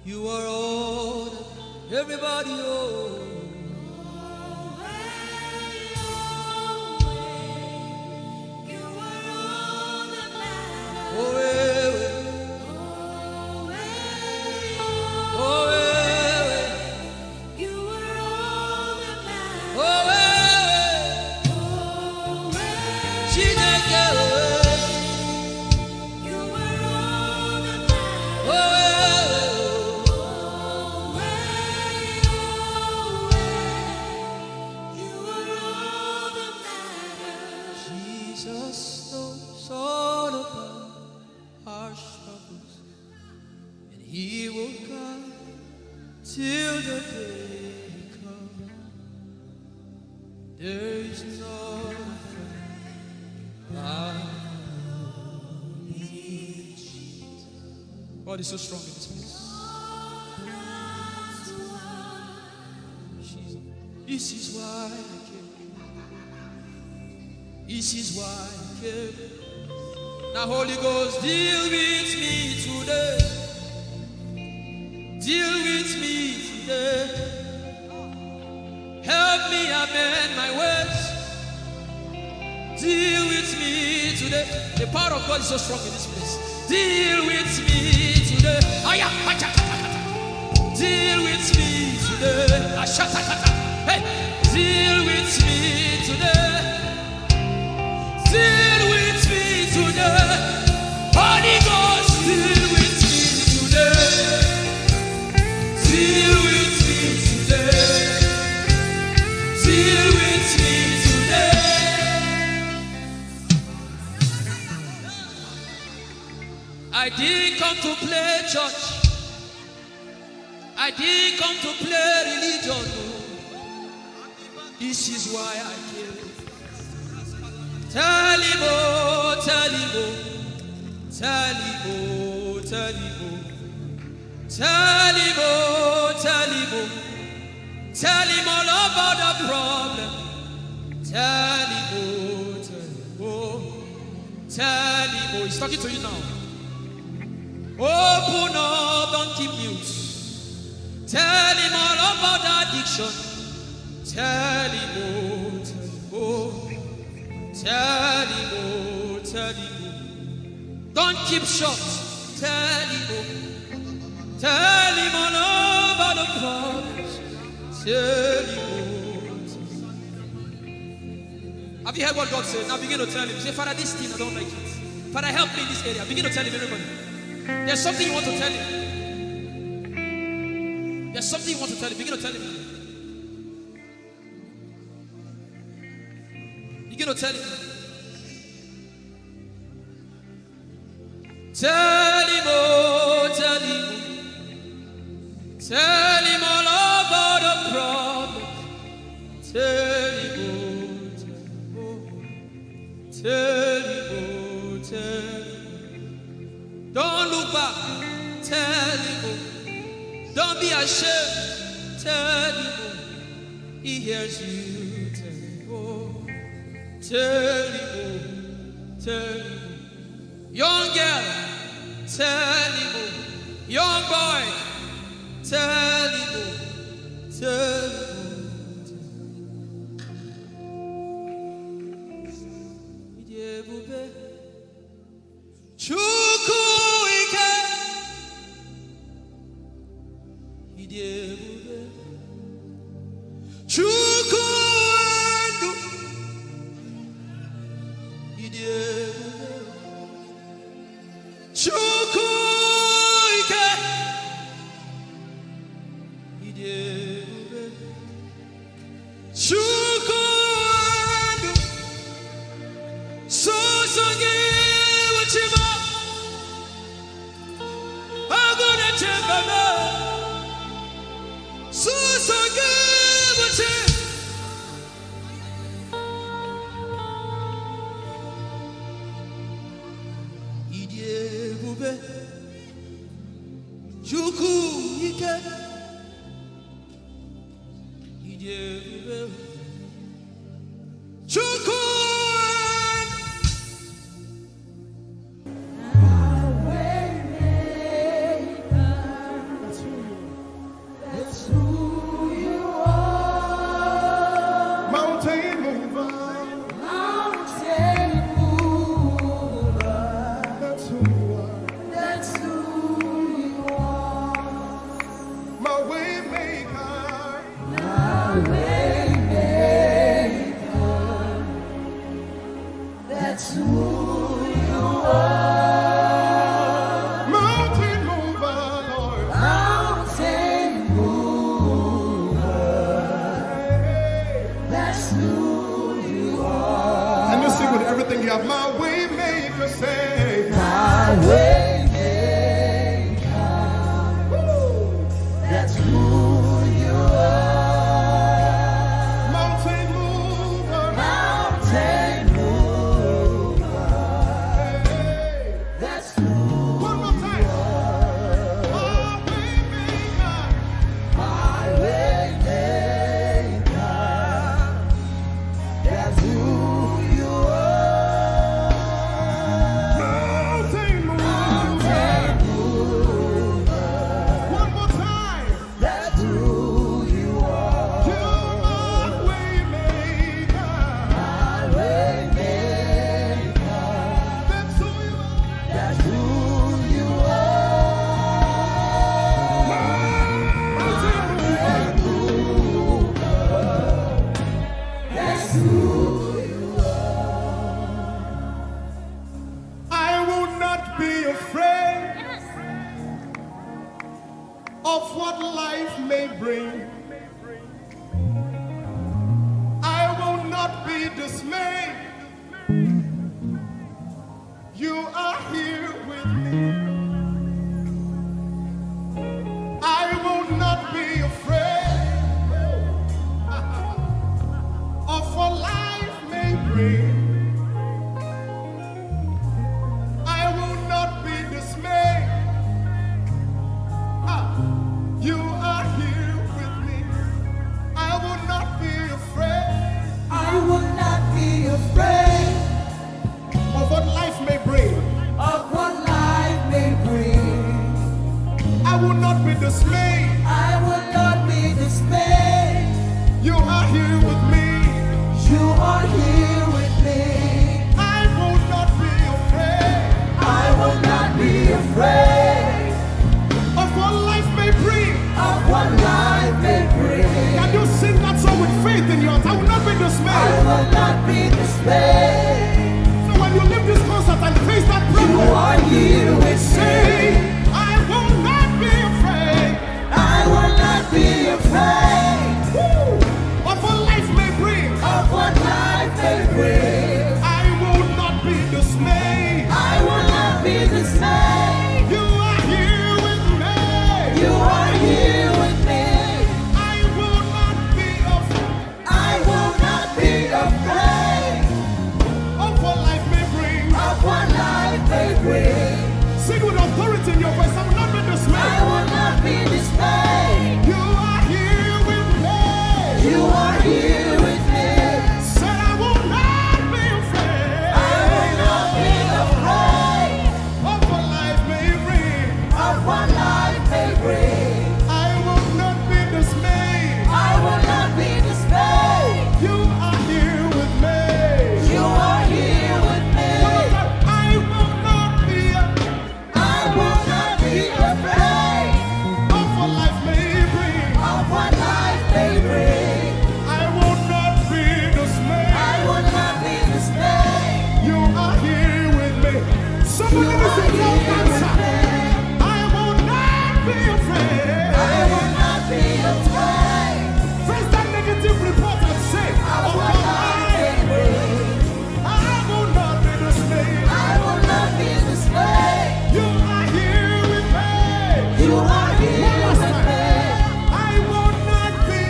you are all that, everybody, oh. There is nothing like God is so strong in this place. This is why I came. This is why I came. Now, Holy Ghost, deal with me today. Deal with me today. Help me amend my ways. Deal with me today. The power of God is so strong in this place. Deal with me today. Deal with me today. Hey, deal with me today. Deal with me today. Holy Ghost, deal with me today. Deal with me today. Deal with me today. I didn't come to play church. I didn't come to play religion. This is why I came. Tell him, oh, tell him, oh, tell him, oh, tell him, oh, tell him, oh, tell him, oh, tell him all about the problem. Tell him, oh, tell him, oh, tell him, oh, he's talking to you now. Open up, don't keep mute. Tell him all about the addiction. Tell him, oh, tell him, oh, tell him, oh, tell him, oh. Don't keep short. Tell him, oh, tell him all about the problems. Tell him, oh. Have you heard what God said? Now begin to tell him. Say, Father, this thing I don't like it. Father, help me in this area. Begin to tell him, everybody. There's something you want to tell him. There's something you want to tell him. Begin to tell him. Begin to tell him. Tell him, oh, tell him. Tell him all about the problem. Tell him, oh, tell him, oh, tell him. Don't look back. Tell him, oh. Don't be ashamed. Tell him, oh. He hears you. Tell him, oh. Tell him, oh. Tell him, oh. Young girl. Tell him, oh. Young boy. Tell him, oh. Tell him, oh. Chukwu ike. Chukwu ndu. Chukwu ike. Chukwu ndu. Sosogi wachima. Aguna chembaba. Sosogi wachima. Idiebube. Chukwu ike. Idiebube. Chukwu. who you are. I will not be afraid of what life may bring. I will not be dismayed. You are here with me. I will not be afraid of what life may bring. I will not be dismayed. You are here with me. I will not be afraid. I will not be afraid Of what life may bring. of what life may bring. I will not be dismayed. I will not be dismayed. You are here with me. You are here with me. I will not be afraid I will not be afraid of what life may bring. of what life may bring. Can you sing that song with faith in your heart? I will not be I dismayed. will not be dismayed. So when you leave this concert and face that You problem, are here with say, me. I will not be afraid I will not be afraid of what life may bring. of what life may bring. I will not be dismayed. I will not be dismayed. You are here with me. You are here with me. I will not be afraid I will not be afraid of what life may bring. of what life may bring. Sing with authority in your voice. I will not be I dismayed. will not be dismayed. You are here with me. You are here with me. Said I will not be afraid I will not be afraid of what life may bring. of what life may bring. I will not be dismayed. I will not be dismayed. You are here with me. You are here with me. I will not be I will not be afraid of what life may bring. of what life may bring. I will not be dismayed. I will not be dismayed. You are here with me. Somebody You listen are to your here with answer. me. I will not be afraid. I will not be afraid Face that negative report and say, of oh what life may God, bring. I will not be dismayed. I will not be dismayed. You are here with me. You are here One last with time. me. I will not be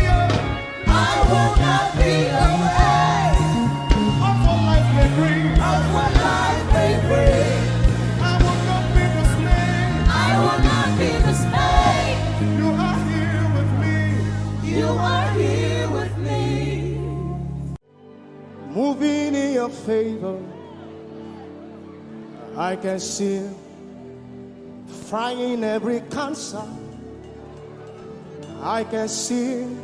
I will not be afraid of what life may bring. of what life may bring. I will not be dismayed. I will not be dismayed. You are here with me. You are here with me. Moving in your favor, I can see him frying every cancer. I can see him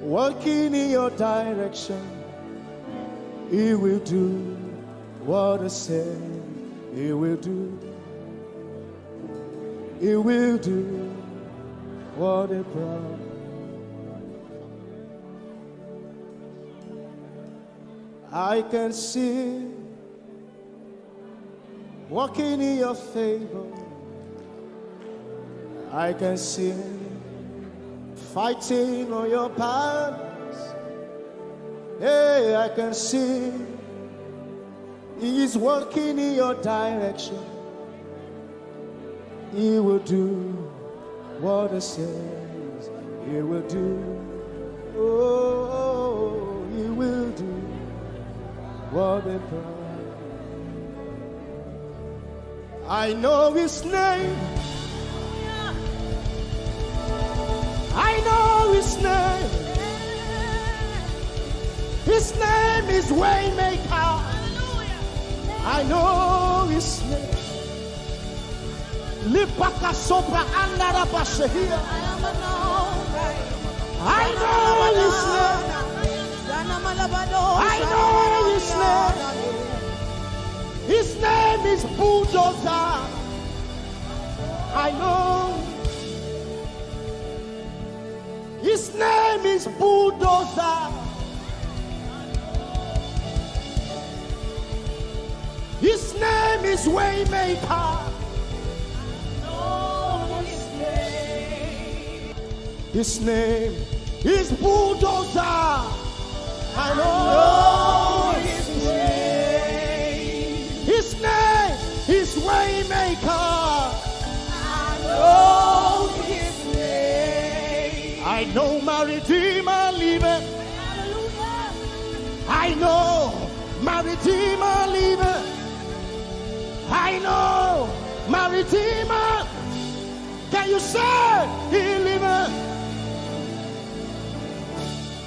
working in your direction. He will do what I said he will do. He will do what he promised. I can see walking in your favor. I can see fighting on your battles. Hey, I can see he is working in your direction. He will do what he says he will do. Oh, he will do what he promised. I know his name. I know his name. His name is Waymaker. I know his name. Lipaka sopra andara bashehia. I know his name. I know his name. His name is Bulldozer. I know. His name is Bulldozer. is Waymaker. His name is Bulldozer. I know his name. His name is Waymaker. I know his name. I know my Redeemer liveth. I know my Redeemer liveth. I know my Redeemer. Can you say he liveth?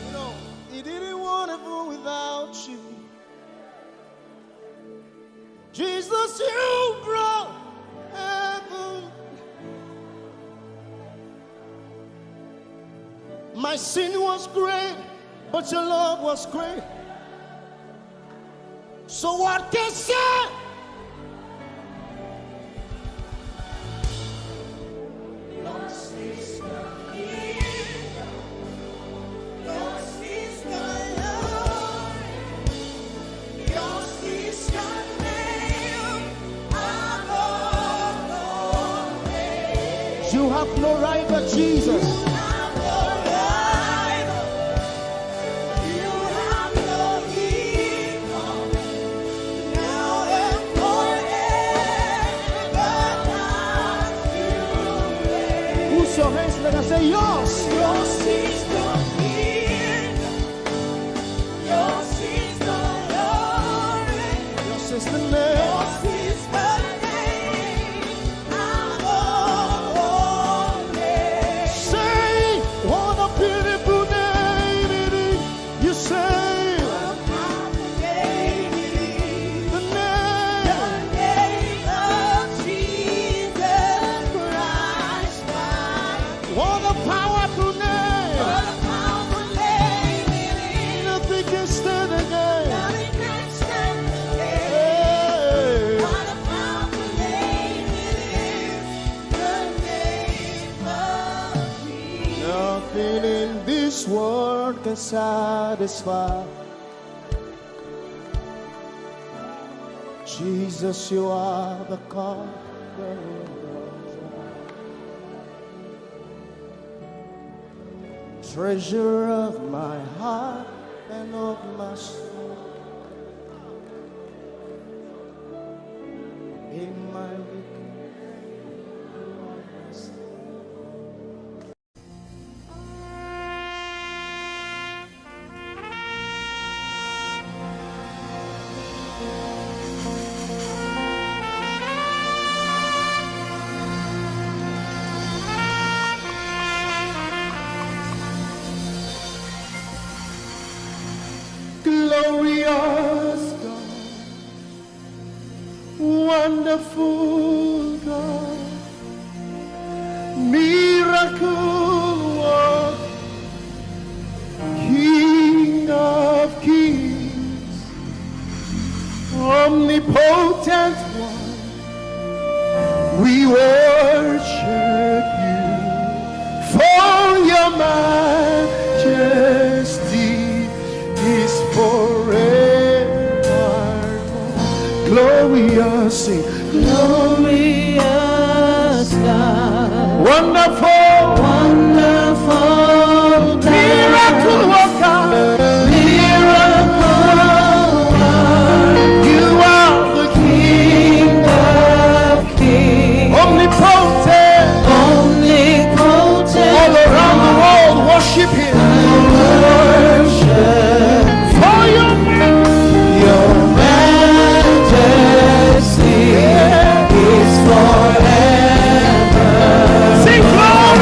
You know, he didn't want to go without you. Jesus, you brought heaven. My sin was great, but your love was great. So what can say? You have no right but Jesus. You have no right. You have no equal. Now and forever. Who's your hands? Let us say yours. Yours is the kingdom. Yours is the glory. Yours is the name. Yours is the world can satisfy. Jesus, you are the God. Treasure of my heart and of my soul. In my glorious God, wonderful God, miracle worker, King of kings, omnipotent one, we worship you for your majesty is forever. Glorious, glorious God, wonderful, wonderful, miracle worker, miracle worker. You are the King of kings, omnipotent, omnipotent. All around the world, worship Him. For your majesty is forever. Sing glory.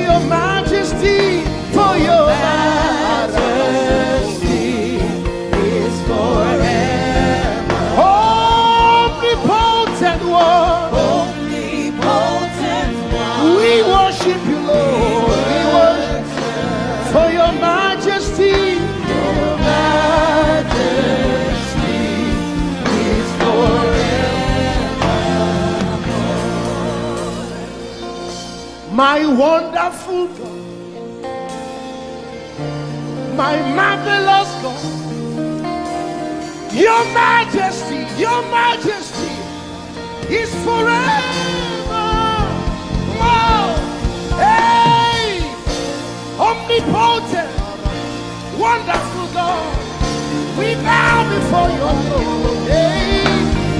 your majesty, for your majesty is forever. Omnipotent one, omnipotent one, we worship you, Lord. We worship for your majesty. Your majesty is forever. My wonderful God, my marvelous God, your majesty is forever. Oh, hey, omnipotent, wonderful God, we bow before your throne. Hey,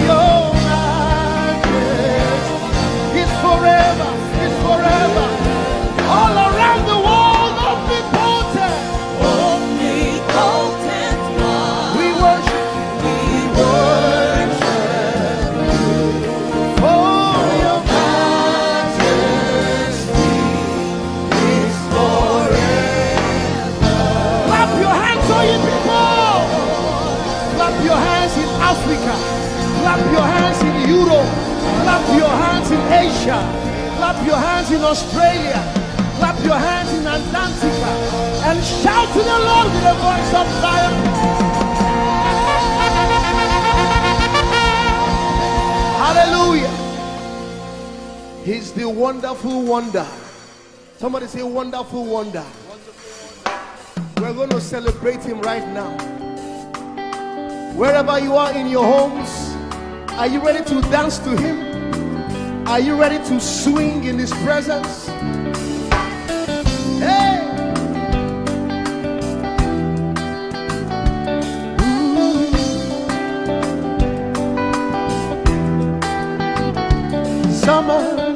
your majesty is forever, is forever. All around the world, omnipotent, omnipotent one. We worship you, for your majesty is forever. Clap your hands, all you people. Clap your hands in Africa. Clap your hands in Europe. Clap your hands in Asia. Clap your hands in Australia. Clap your hands in Antarctica. And shout to the Lord with a voice of triumph. Hallelujah. He's the wonderful wonder. Somebody say wonderful wonder. We're going to celebrate him right now. Wherever you are in your homes, are you ready to dance to him? Are you ready to swing in his presence? Hey! Summer,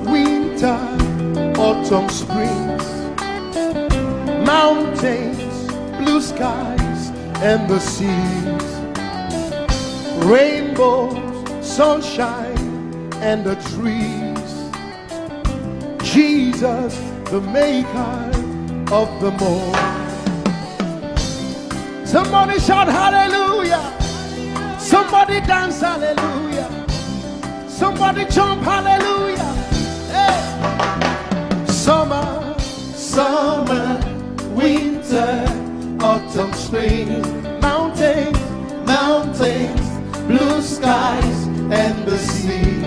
winter, autumn, springs, mountains, blue skies, and the seas, rainbows, sunshine, and the trees. Jesus, the maker of them all. Somebody shout hallelujah. Somebody dance hallelujah. Somebody jump hallelujah. Hey. Summer, winter, autumn, spring, mountains, blue skies, and the seas,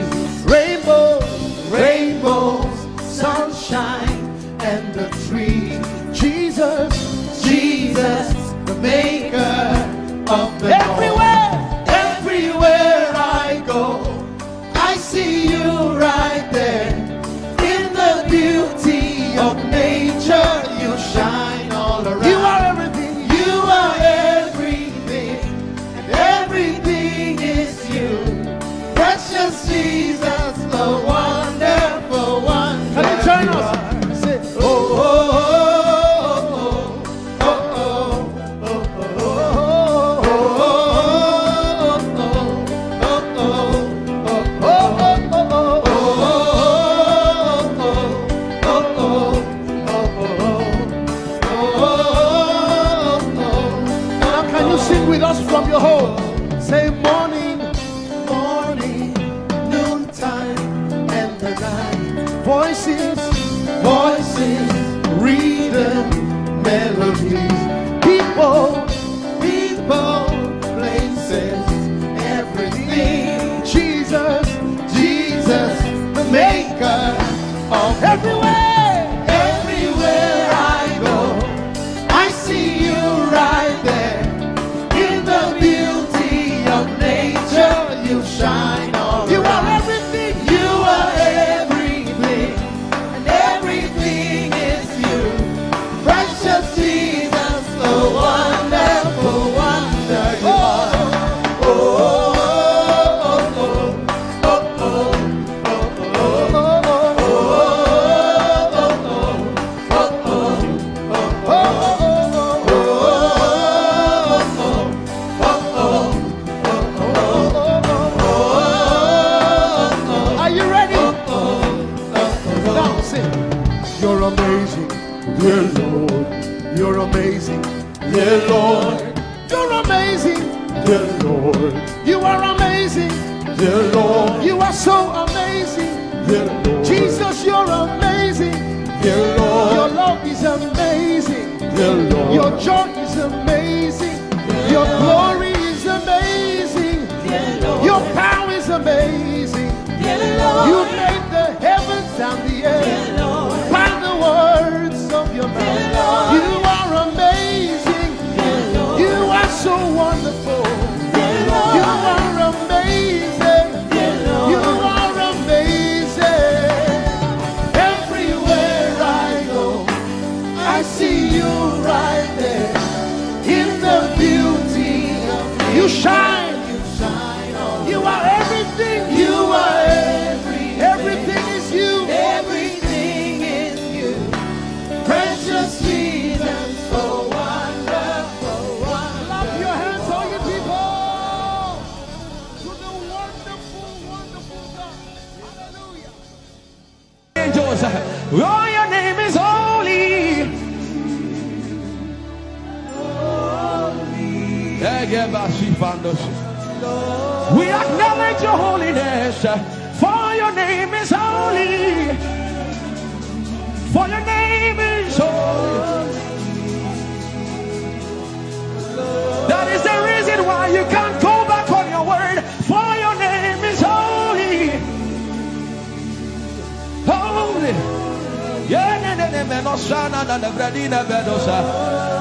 rainbows, sunshine, and the trees. Jesus, the maker of the everywhere I go, I see you right there. In the beauty of nature, you shine all around. You are everything. You are everything, and everything is you. Precious Jesus, the wonderful one. Can you join us? Say, oh, oh, oh, oh, oh, oh, Now can you sing with us from your home? Say morning, noontime, and the night. Voices, rhythm, melodies. People, places, everything. Jesus, the maker of everywhere I go, I see you right there. In the beauty of nature, you shine all you around. Are everything. You are everything, and everything is you. Precious Jesus, the wonderful wonder you are. Oh, oh, oh, oh, oh, oh, oh, oh, oh, oh, oh. Sing. You're amazing, dear Lord. You're amazing, dear Lord. You're amazing, dear Lord. You are amazing, dear Lord. You are so amazing, dear Lord. Jesus, you're amazing, dear Lord. Your love is amazing, dear Lord. Your joy is amazing, your glory is amazing, dear Lord. Your power is amazing, dear Lord. You made the heavens and the earth by the words of your mouth. You are amazing, dear Lord. You are so wonderful, dear Lord. You are amazing, dear Lord. You are amazing. Everywhere I go, I see you right there in the beauty of you. You shine, you shine. You are everything. You are everything is you. Everything is you. Precious, sweet, and so wonderful. Clap your hands, all you people, to the wonderful, wonderful God. Hallelujah. Angels, oh, your name is holy. We acknowledge your holiness, for your name is holy. For your name is holy. That is the reason why you can't go back on your word. For your name is holy. Holy.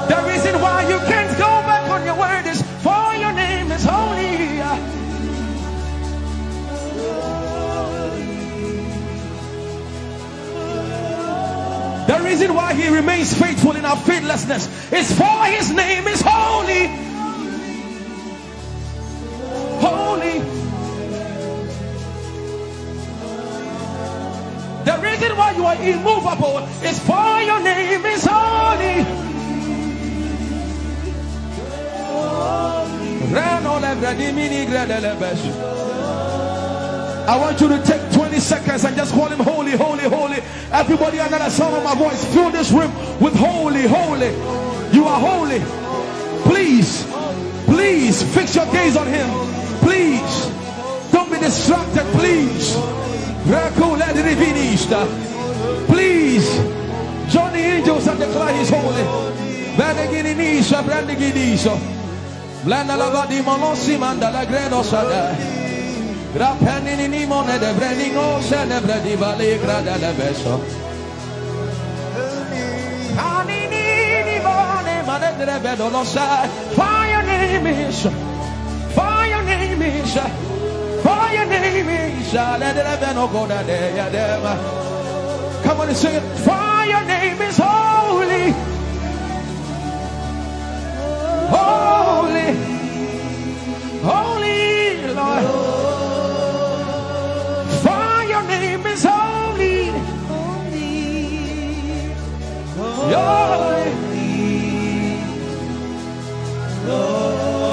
The reason why you can't go back on your word is for your name is holy. The reason why he remains faithful in our faithlessness is for his name is holy. Holy. The reason why you are immovable is for your name is holy. I want you to take 20 seconds and just call him holy, holy, holy. Everybody under the sound of my voice, fill this room with holy, holy. You are holy. Please, please fix your gaze on him. Please, don't be distracted, please. Please, join the angels and declare he's holy. Blanda la vadi monossi manda la gredo sada. Grapenini ni mone de brenino se ne bredi vale grada le beso. Anini ni mone mane de bedo lo sa. For your name is, for your name is, for your name is. Let the beno go da de ya dem. Come on and sing it. For your name is holy. Holy, holy Lord, for your name is holy, holy,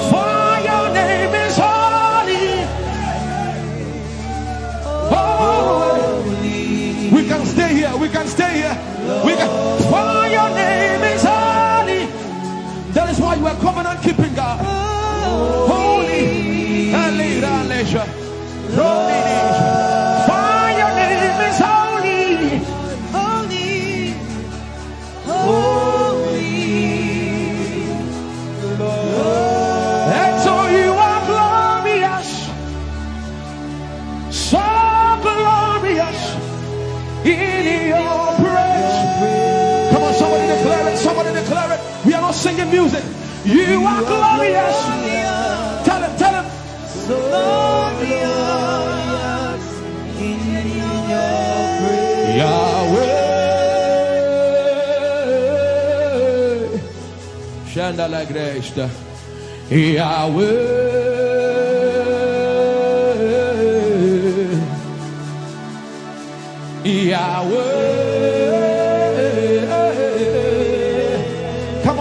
for your name is holy, holy. We can stay here, we can stay here, we can. For your name is holy. That is why you are covenant keeping God. Holy. For your name is holy. Holy. Holy. And so you are glorious. So glorious in your praise. Come on, somebody declare it. Somebody declare it. We are not singing music. You are glorious. Tell him, tell him. Glorious in your praise. Yahweh. Shanda la Grace. Yahweh. Yahweh.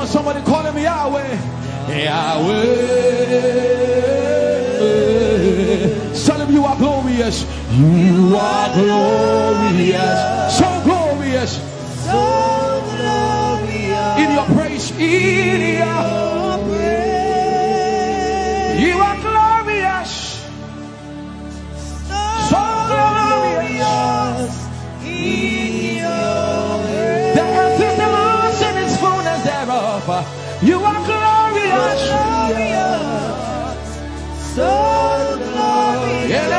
Somebody call him Yahweh. Yahweh. Tell him you are glorious. You are glorious. So glorious. The earth is the Lord's and its fullness thereof. You are glorious. So glorious.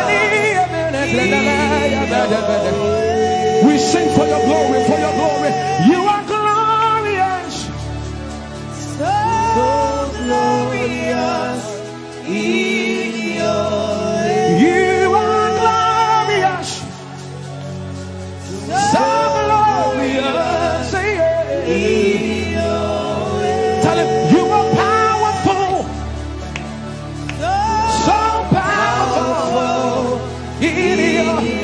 We sing for your glory, for your glory. You are glorious. So glorious in your way. You are glorious. So glorious in your way. Tell him you are powerful. So powerful in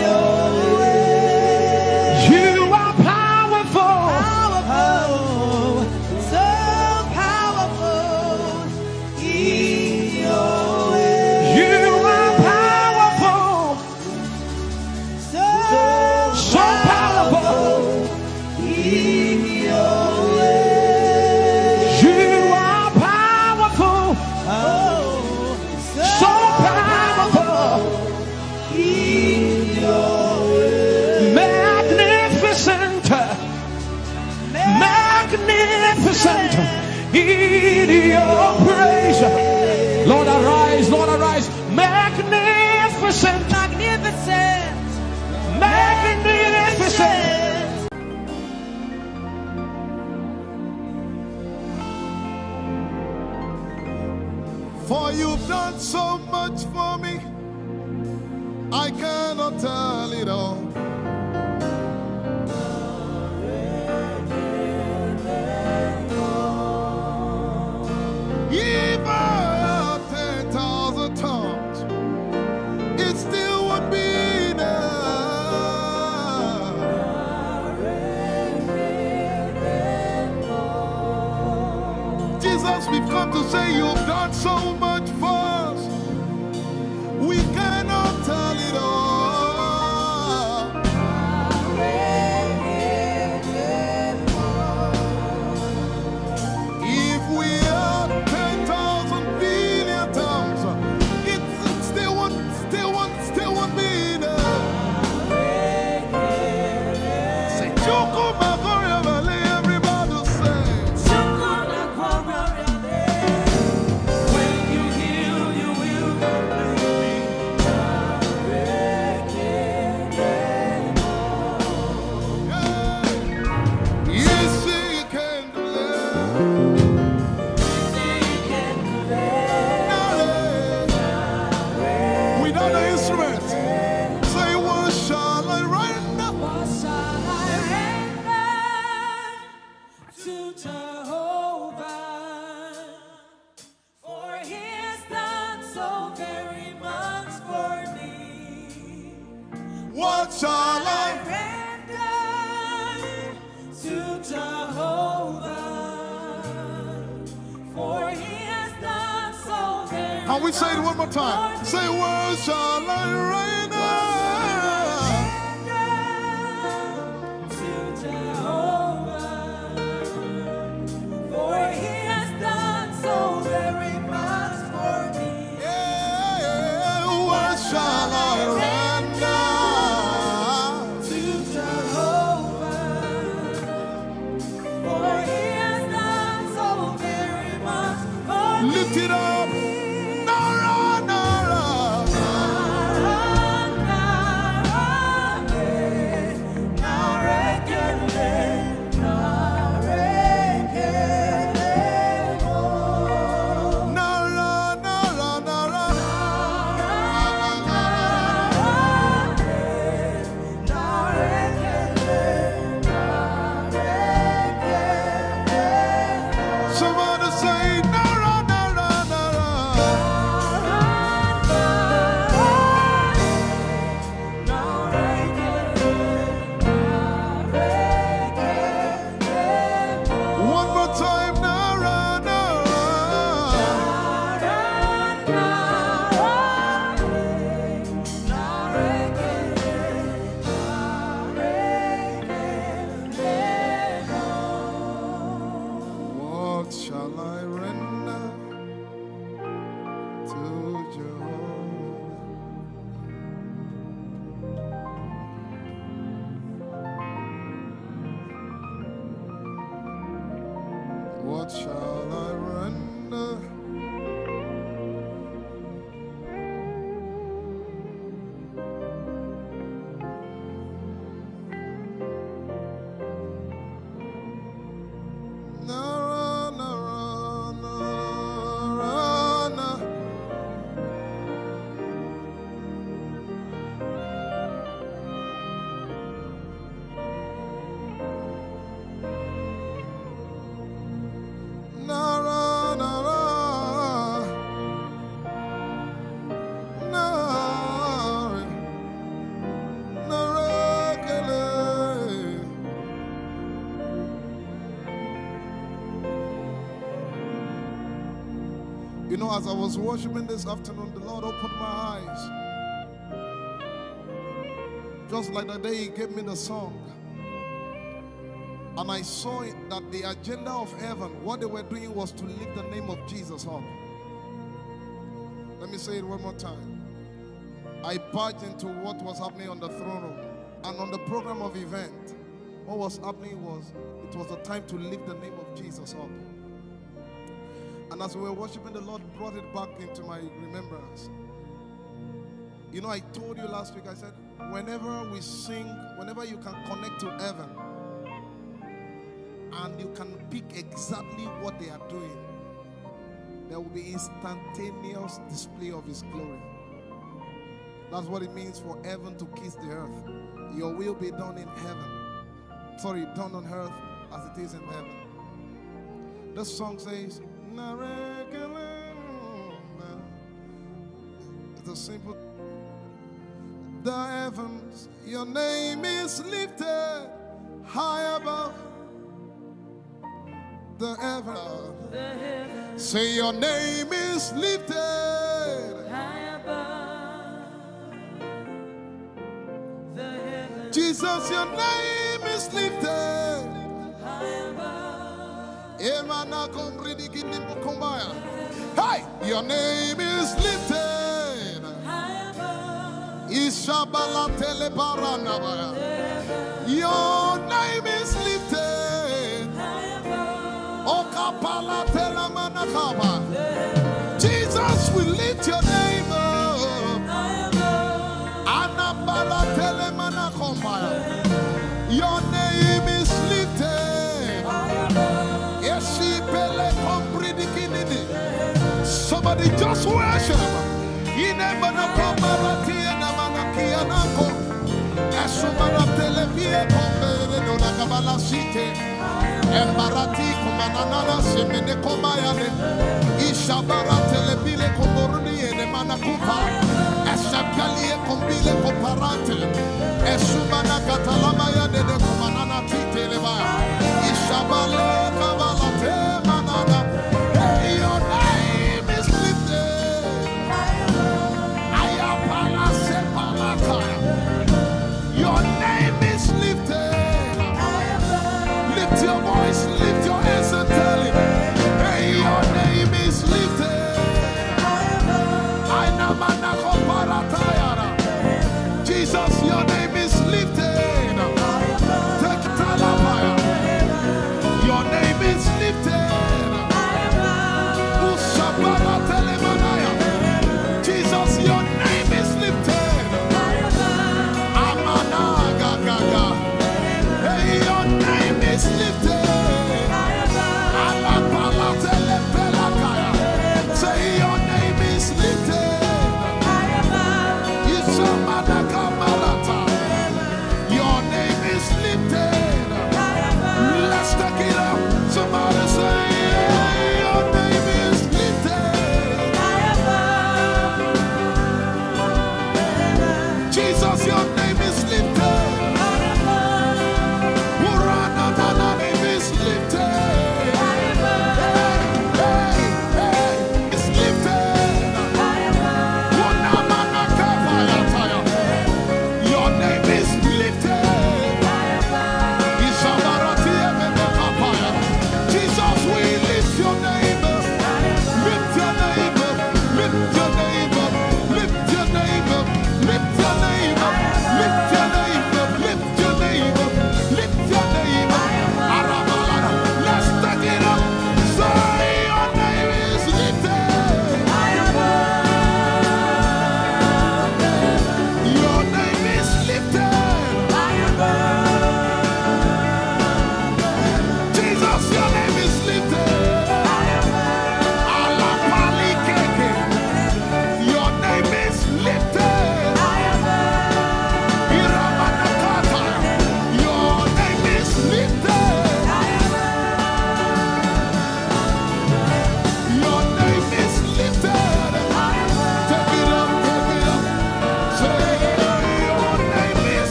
your way. You are powerful. So powerful in your way. You are powerful. So powerful in your way. You are powerful. So powerful in your way. magnificent. Magnificent in your praise. Lord arise, Lord arise. Magnificent. Magnificent. Magnificent. For you've done so much for me, I cannot tell it all. If I had 10,000 tongues, it still would be enough. Jesus, we've come to say you've done so much for us. We cannot tell it all. If we had 10,000 billion tongues, it still won't be enough. Say, Chukuma Koryabale, everybody say. When you heal, you will Yes, he can deliver. Without the instrument, say, what shall I render? What shall I render to Jehovah? For he has done so very much for me. What shall I Render to Jehovah. For he has done so very Can we say it one more time? Say, what shall I render? to Jehovah. For he has done so very much for me. Yeah, what shall I render? To Jehovah. For he has done so very much for me. Lift it up. Nara, Nara. Nara, Nara, Nara. Somebody say, Nara, Nara, Nara. What shall I render? Nara, nara, nara, nara. Nara, nara, nara, nara, kele. You know, as I was worshiping this afternoon, the Lord opened my eyes. Just like the day He gave me the song. And I saw it that the agenda of heaven, what they were doing was to lift the name of Jesus up. Let me say it one more time. I barged into what was happening on the throne room. And on the program of event, what was happening was, it was the time to lift the name of Jesus up. And as we were worshiping, the Lord brought it back into my remembrance. You know, I told you last week, I said, whenever we sing, whenever you can connect to heaven, and you can pick exactly what they are doing, there will be instantaneous display of His glory. That's what it means for heaven to kiss the earth. Your will be done in heaven. Sorry, done on earth as it is in heaven. This song says, it's a simple. The heavens, your name is lifted high above. The heavens, say your name is lifted high above. The heavens, Jesus, your name is lifted high above. Hey, your name is lifted High above. Ishabala telebaranabaya. Your name is lifted High above. Okapala telamanakaba. Jesus, we lift your name up. High above. Anabala telemanakombaya. Your name is lifted. High above. Somebody just worship. Embarati kumanana semene kombayane ishabara telebile komboruni ene manakupa esakalie kombile komparate esumana katalama ya de kumanana titeleba ishabale kabalate manana. Hey, your name is lifted. Ayapala sepalata. Your name is lifted. Lift your voice, lift your hands and tell him, hey, your name is lifted. Jesus, your name is lifted. Your name is lifted. Jesus, your name is lifted. Amana gaga. Hey, your name is lifted.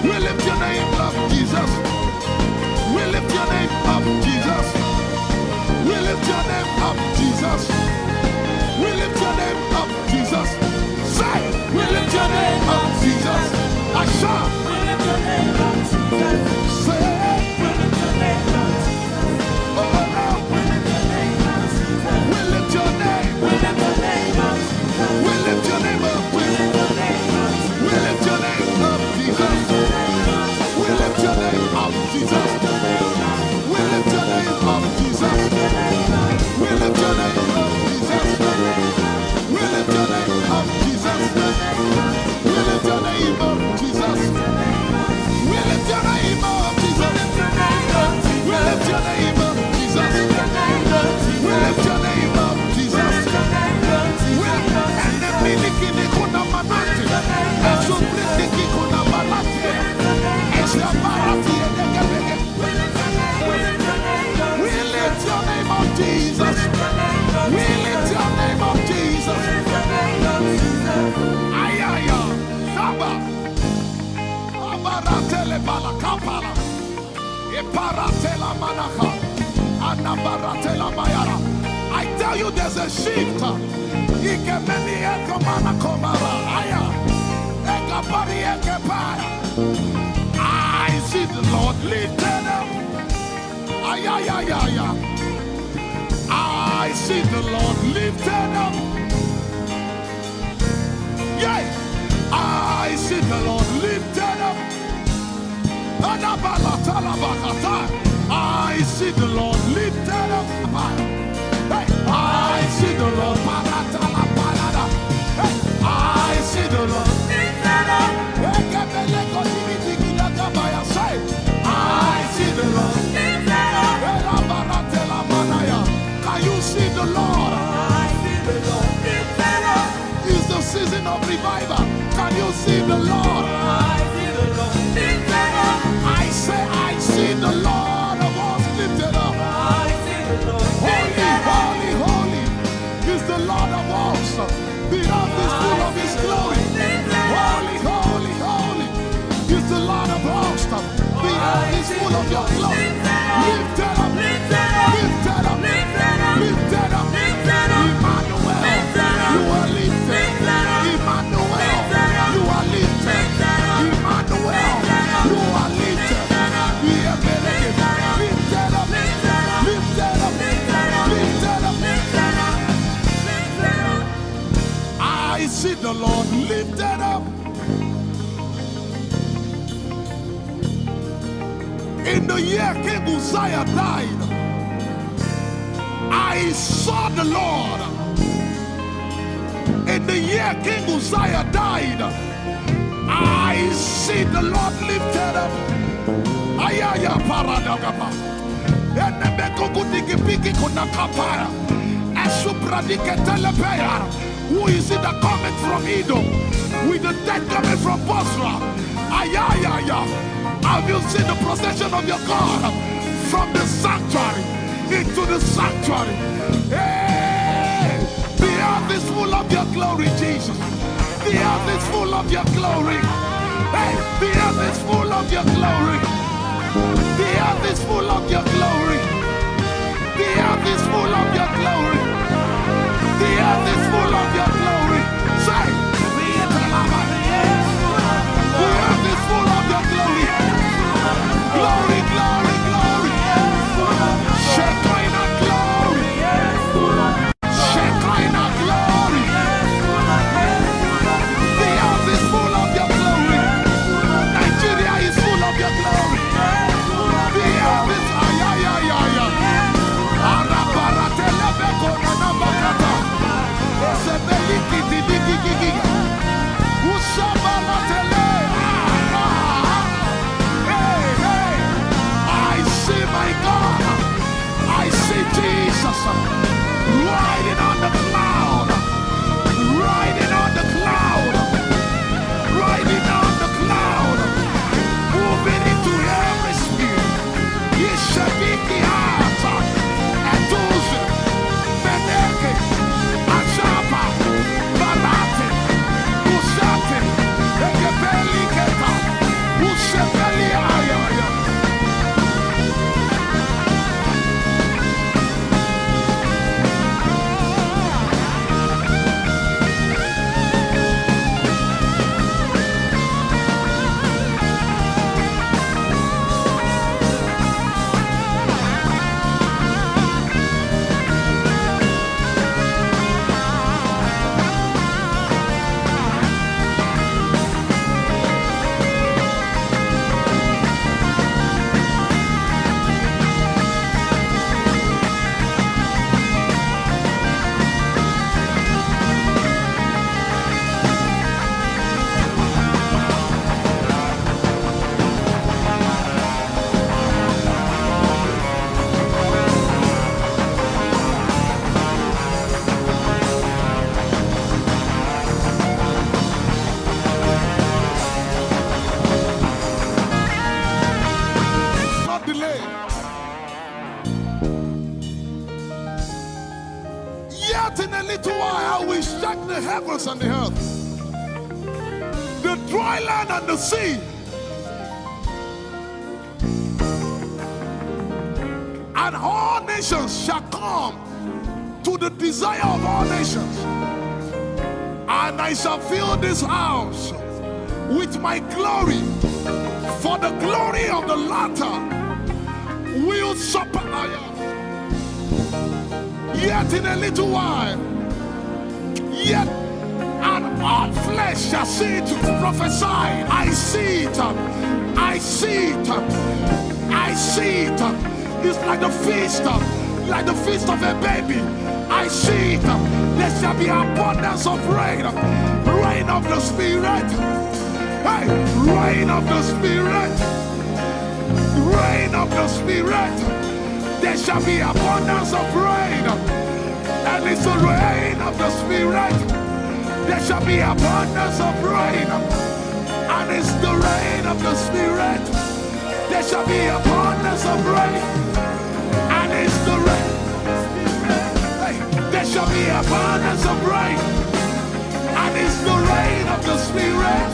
We lift your name up, Jesus. We lift your name up, Jesus. We lift your name up, Jesus. We lift your name up, Jesus. Say, we lift your name up, Jesus. Asha. We lift your name up, Jesus. Say, We lift your name up, Jesus. oh, We lift your name up, Jesus. we lift your name. We lift your name up, Jesus. We lift your name up. We lift your name up, Jesus. We lift your name up, Jesus. We lift your name up, Jesus. We lift your name up, Jesus. We lift your name up, Jesus. We lift your name up, Jesus. We lift your name up, Jesus. We lift your name up, Jesus. We lift your name up, Jesus. We lift your name up, Jesus. And the miliki kuna manati, and so pretty kuna manati, and so barati and the we lift your name up, Jesus. We lift your name up, Jesus. Ayaya, Saba, Abaratele Balakapala, Eparatela Manaka, Anabaratela Mayara. I tell you, there's a shift. Ikemeni Ekomana Komara, Aya, Ekapari Ekepaya. I see the Lord lifted up. Ayayayaya. I see the Lord lifted up. Yeah. I see the Lord lifted up. I see the Lord lifted up. Hey. I see the Lord. Hey. I see the Lord lifted up. I see the Lord lifted up. Can you see the Lord? I see the Lord lifted up. It's the season of revival. Can you see the Lord? I see the Lord lifted up. I say, I see the Lord of us lifted up. I see the Lord Holy, lifted up. holy, holy is the Lord of us. The earth is full of His glory. Holy, holy, holy is the Lord of hosts. The earth is full of Your glory. Lifted up, lifted up, lifted up, lifted up, lifted up. Emmanuel, You are lifted. Emmanuel, You are lifted. Emmanuel, You are lifted. Lifted up, lifted up, lifted up, lifted up. I see the Lord lifted up. In the year King Uzziah died, I saw the Lord. In the year King Uzziah died, I see the Lord lifted up. Ayaya paradagaba. Who is it that coming from Edom? With the dead coming from Bosra. Ayaya. Have you seen the procession of your God from the sanctuary into the sanctuary? Hey! The earth is full of Your glory, Jesus. The earth is full of Your glory. Hey! The earth is full of Your glory. The earth is full of Your glory. The earth is full of Your glory. The earth is full of Your glory. Say, the earth is full of Your glory. Glory, glory, glory. Shekinah glory. Shekinah glory. The earth is full of Your glory. Nigeria is full of Your glory. The earth is ayayayaya. Arabaratelebeko nanabakata. Esebelikidibigigigi. Usabalatele. Hey, hey. Yet in a little while I will shake the heavens and the earth, the dry land and the sea. And all nations shall come to the desire of all nations. And I shall fill this house with my glory, for the glory of the latter will surpass. Yet in a little while, yet and all flesh shall see it, prophesy. I see it, I see it, I see it. It's like the feast of a baby. I see it. There shall be abundance of rain, rain of the Spirit. Hey, rain of the Spirit, rain of the Spirit. There shall be abundance of rain, and it's the rain of the Spirit. There shall be abundance of rain, and it's the rain of the Spirit. There shall be abundance of rain, and it's the rain. Hey, there shall be abundance of rain, and it's the rain of the Spirit.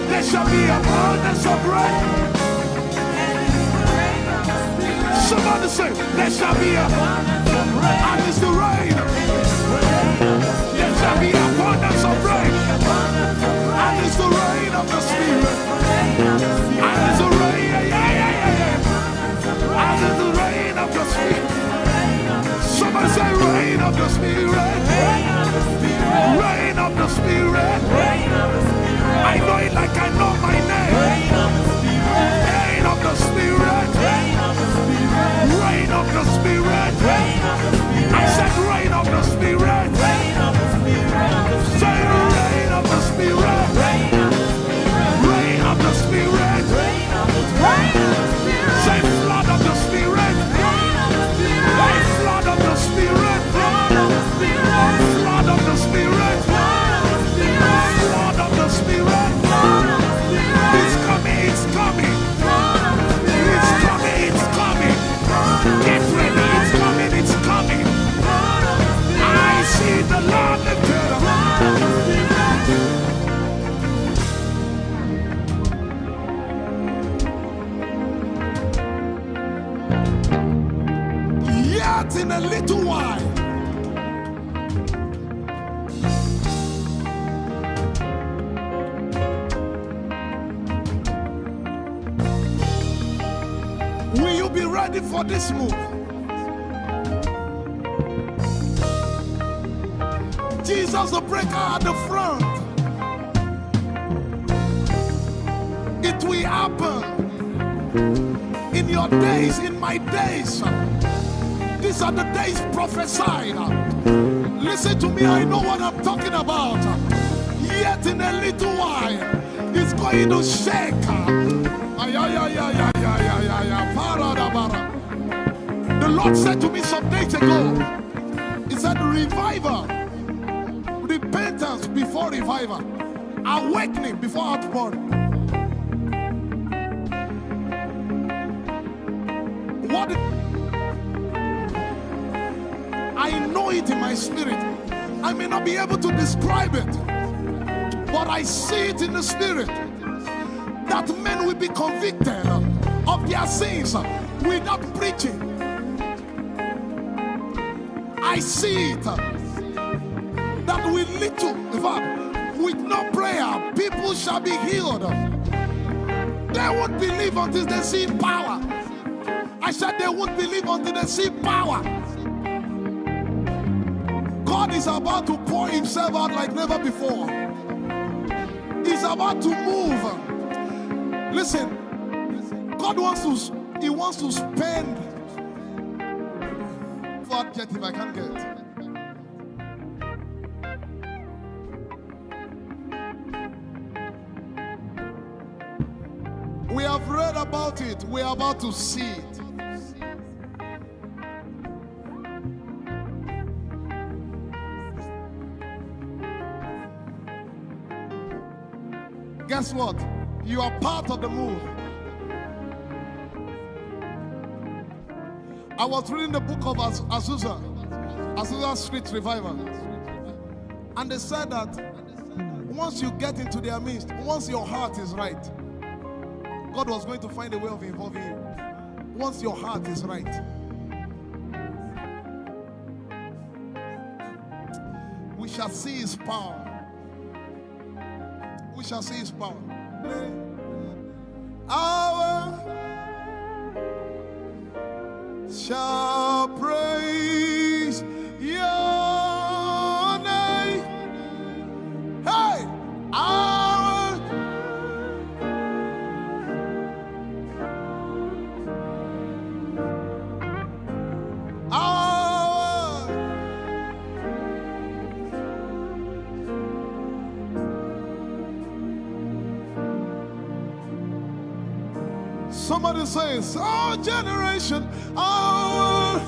There shall be abundance of rain. Somebody say, there shall be abundance of rain, and it's the rain. There shall be abundance of rain, and it's the rain of the Spirit. And it's the rain, and it's the rain of the Spirit. Somebody say, rain of the Spirit. Rain of the Spirit. I know it like I know my name. Rain of the Spirit. Rain of the Spirit. I said rain of the Spirit. Say rain of the Spirit. Rain of the Spirit. Say flood of the Spirit. Say flood of the Spirit. Flood of the Spirit. Flood of the Spirit. It's coming, it's coming. It's coming, it's coming. Get ready, it's coming, it's coming. I see the Lord lifted up. Yet in a little while, will you be ready for this move? Jesus the breaker at the front. It will happen in your days, in my days. These are the days prophesied. Listen to me, I know what I'm talking about. Yet in a little while, it's going to shake. The Lord said to me some days ago, He said, revival, repentance before revival, awakening before outpouring. What? I know it in my spirit. I may not be able to describe it, but I see it in the spirit, that men will be convicted of their sins without preaching. I see it, that with little, in fact, with no prayer, people shall be healed. They won't believe until they see power. I said they won't believe until they see power. God is about to pour Himself out like never before. He's about to move. Listen, God wants to, He wants to spend. For adjective I can't get. We have read about it. We are about to see it. Guess what? You are part of the move. I was reading the book of Azusa. Azusa Street Revival. And they said that once you get into their midst, once your heart is right, God was going to find a way of involving you. Once your heart is right. We shall see his power. We shall see his power. Our shall praise your name. Hey, our somebody says, our generation, our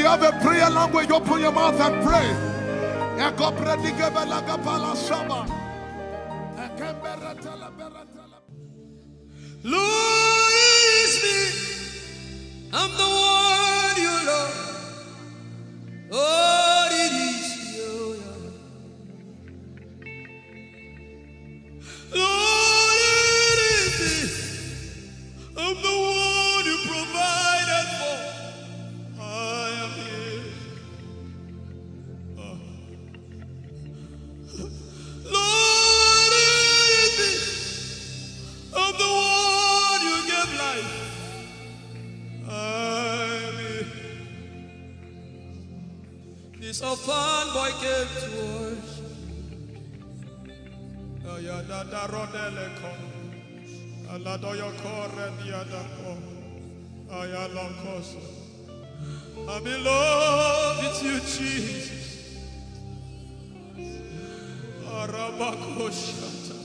you have a prayer language, open your mouth and pray. Lord, it's me. I'm the one you love. Lord, it is you. Lord, it is me. I'm the one you provided for. I am here. Lord, it is me. I'm the one you gave life. I'm here. This orphan boy came to worship. Oyelade rodeleko. Aladoyokore diadako. Oyalokoso. I'm in love with you, Jesus. Arabakoshata.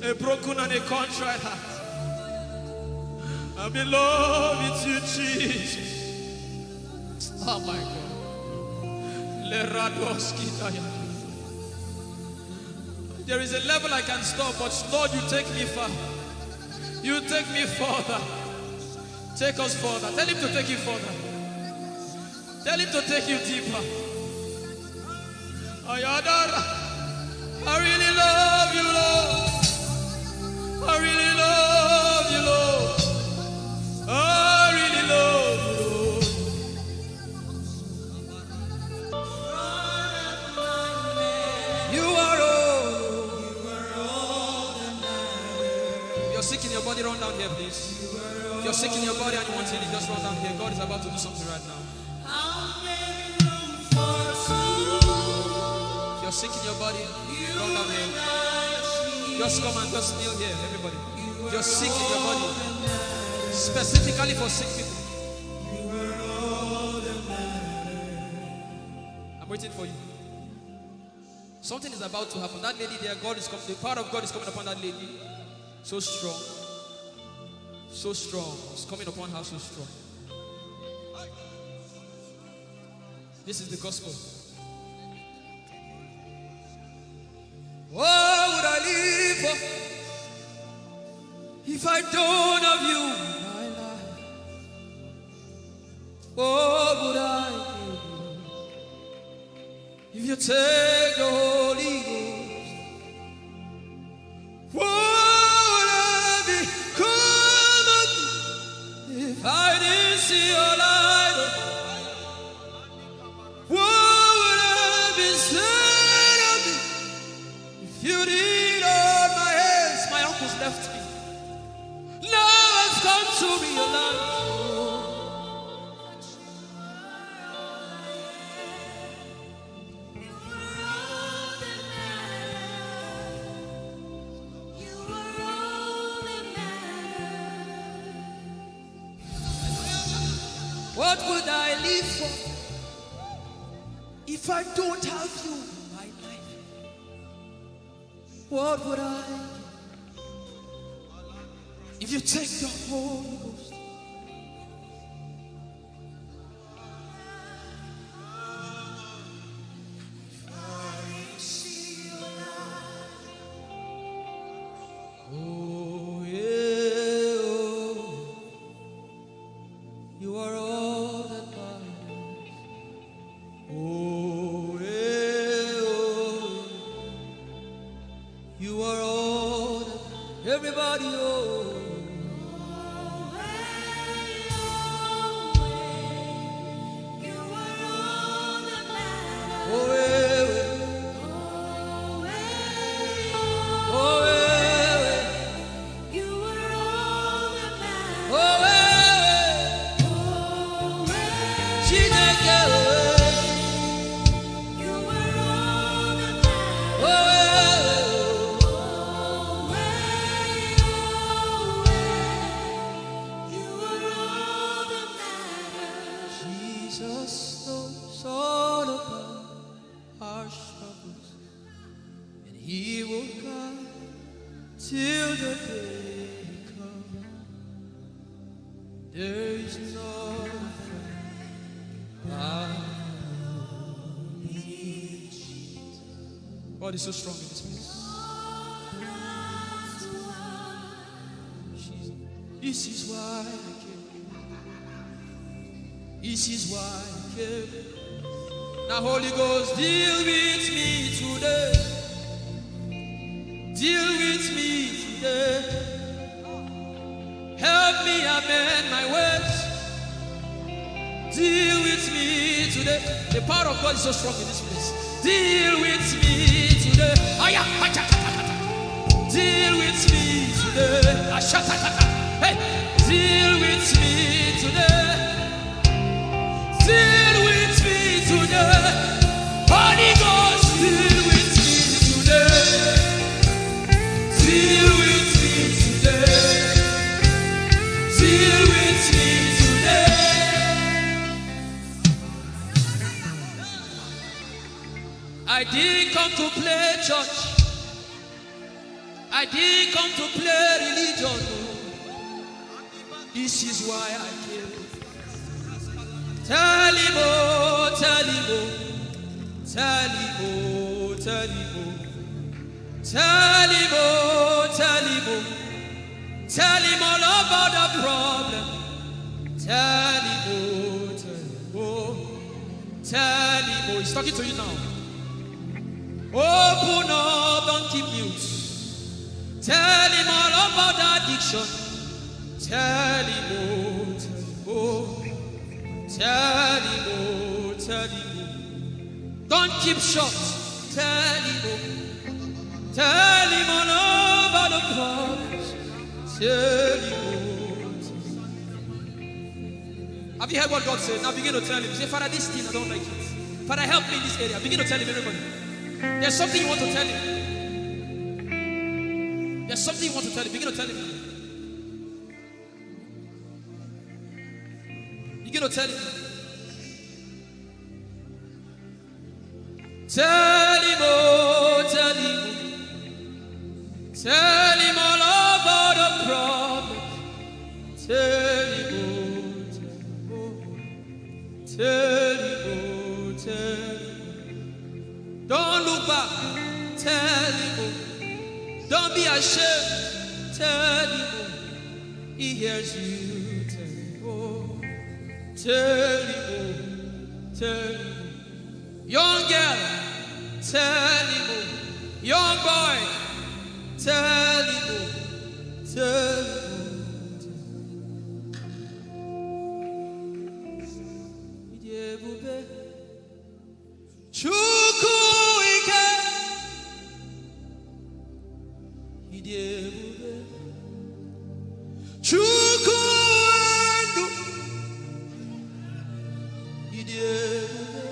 A broken and a contrite heart. I'm in love with you, Jesus. Oh my God. There is a level I can stop, but Lord, you take me far. You take me further. Take us further. Tell him to take you further. Tell him to take you deeper. I really love you, Lord. I really love you, Lord. I really love you, Lord. You are all that matters. You're sick in your body, run down here, please. If you're sick in your body and you want healing, just run down here. God is about to do something right now. If you're sick in your body, run down here. Just come and just kneel here, everybody. If you're sick in your body, specifically for sick people, I'm waiting for you. Something is about to happen. That lady there, God is coming. The power of God is coming upon that lady. So strong. So strong. It's coming upon her so strong. This is the gospel. What would I live for if I don't have you in my life? What would I do if you take the Holy Ghost? What would I become if I didn't see your light? What would I be said of me if you did hold my hands? My uncles left me. Now I've come to realize. What would I live for if I don't have you in my life? What would I if you take the Holy Ghost? Oh, yeah, oh. You are all that matters. Oh, yeah, oh. You are all that everybody, oh. There is no friend God is so strong in this place. This is why I came. This is why I came. Now Holy Ghost, deal with me today. Deal with me today. Help me amend my ways. Deal with me today. The power of God is so strong in this place. Deal with me today. Deal with me today. Hey, deal with me today. Deal with me today. Holy Ghost, deal with me today. Deal with me today. Deal with me today. I didn't come to play church. I didn't come to play religion. This is why I came. Tell him, oh, tell him, oh, tell him, oh, tell him, oh, tell him, oh, tell him, oh, tell him all about the problem. Tell him, oh, tell him, oh, tell him, oh, he's talking to you now. Open up, don't keep mute. Tell him all about the addiction. Tell him, oh, tell him, oh, tell him, oh. Don't keep short. Tell him, oh, tell him all about the problems. Tell him, oh. Have you heard what God said? Now begin to tell him. Say, Father, this thing I don't like it. Father, help me in this area. Begin to tell him, everybody. There's something you want to tell him. There's something you want to tell him. Begin to tell him. Begin to tell him. Tell him, oh, tell him. Tell him all about the problem. Tell him, oh, tell him, oh, tell him. Don't look back. Tell him, oh. Don't be ashamed. Tell him, oh. He hears you. Tell him, oh. Tell him, oh. Tell him, oh. Young girl, tell him, oh. Young boy, tell him, oh. Tell him, oh. Chukwuike, Idebube, Chukwuendu, Idebube,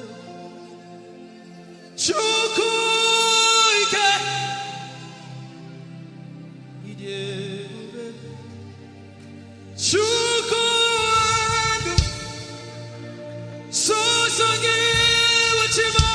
Chukwuike, Idebube, Chukwuendu, Sosogi Uchima.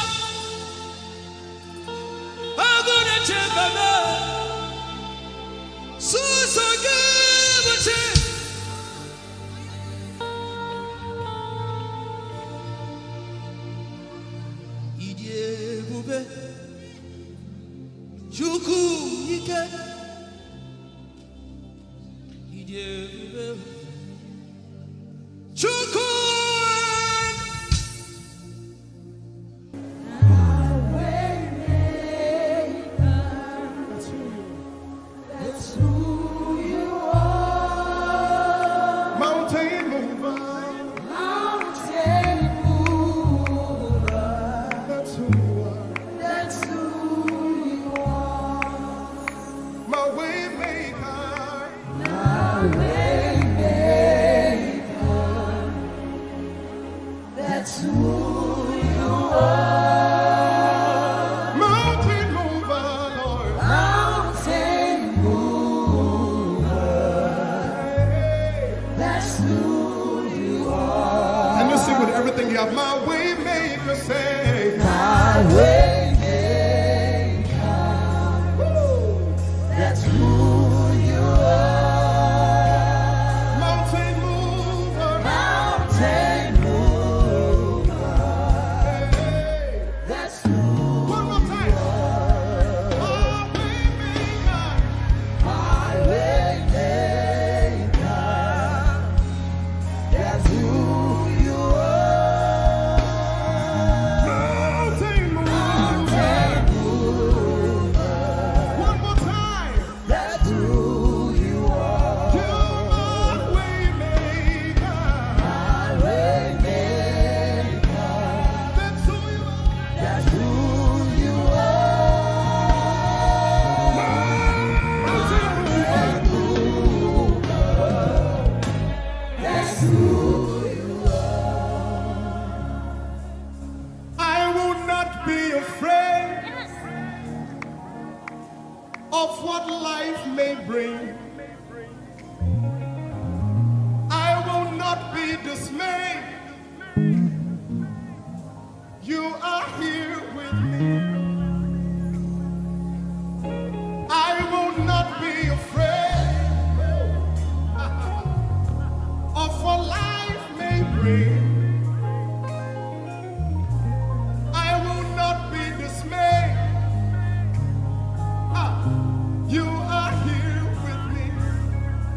of what life may bring. I will not be dismayed. You are here with me. I will not be afraid of what life may bring. I will not be dismayed. You are here with me.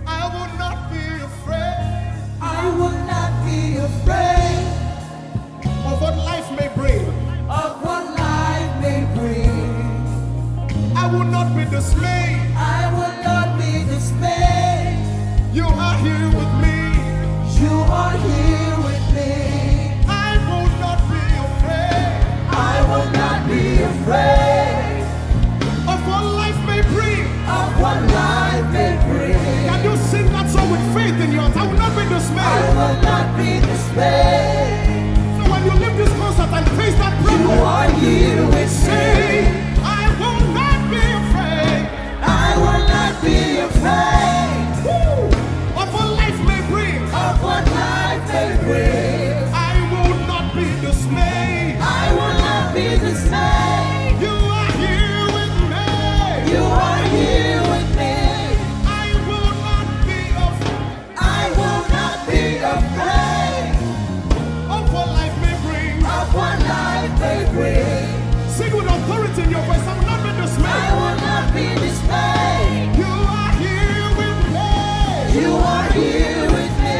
I will not be afraid. I will not be afraid Of what life may bring. of what life may bring. I will not be dismayed. I will not be dismayed. You are here with me. You are here with me. I will not be afraid I will not be afraid of what life may bring. of what life may bring. Can you sing that song with faith in your heart? I will not be I dismayed. will not be dismayed. So when you leave this concert and face that You problem, are here with say, me. I will not be afraid I will not be afraid of what life may bring. of what life may bring. I will not be dismayed. I will not be dismayed. You are here with me. You are here with me. I will not be afraid I will not be afraid of what life may bring. of what life may bring. Sing with authority in your voice. I will not be I dismayed. will not be dismayed. You are here with me. You are here with me.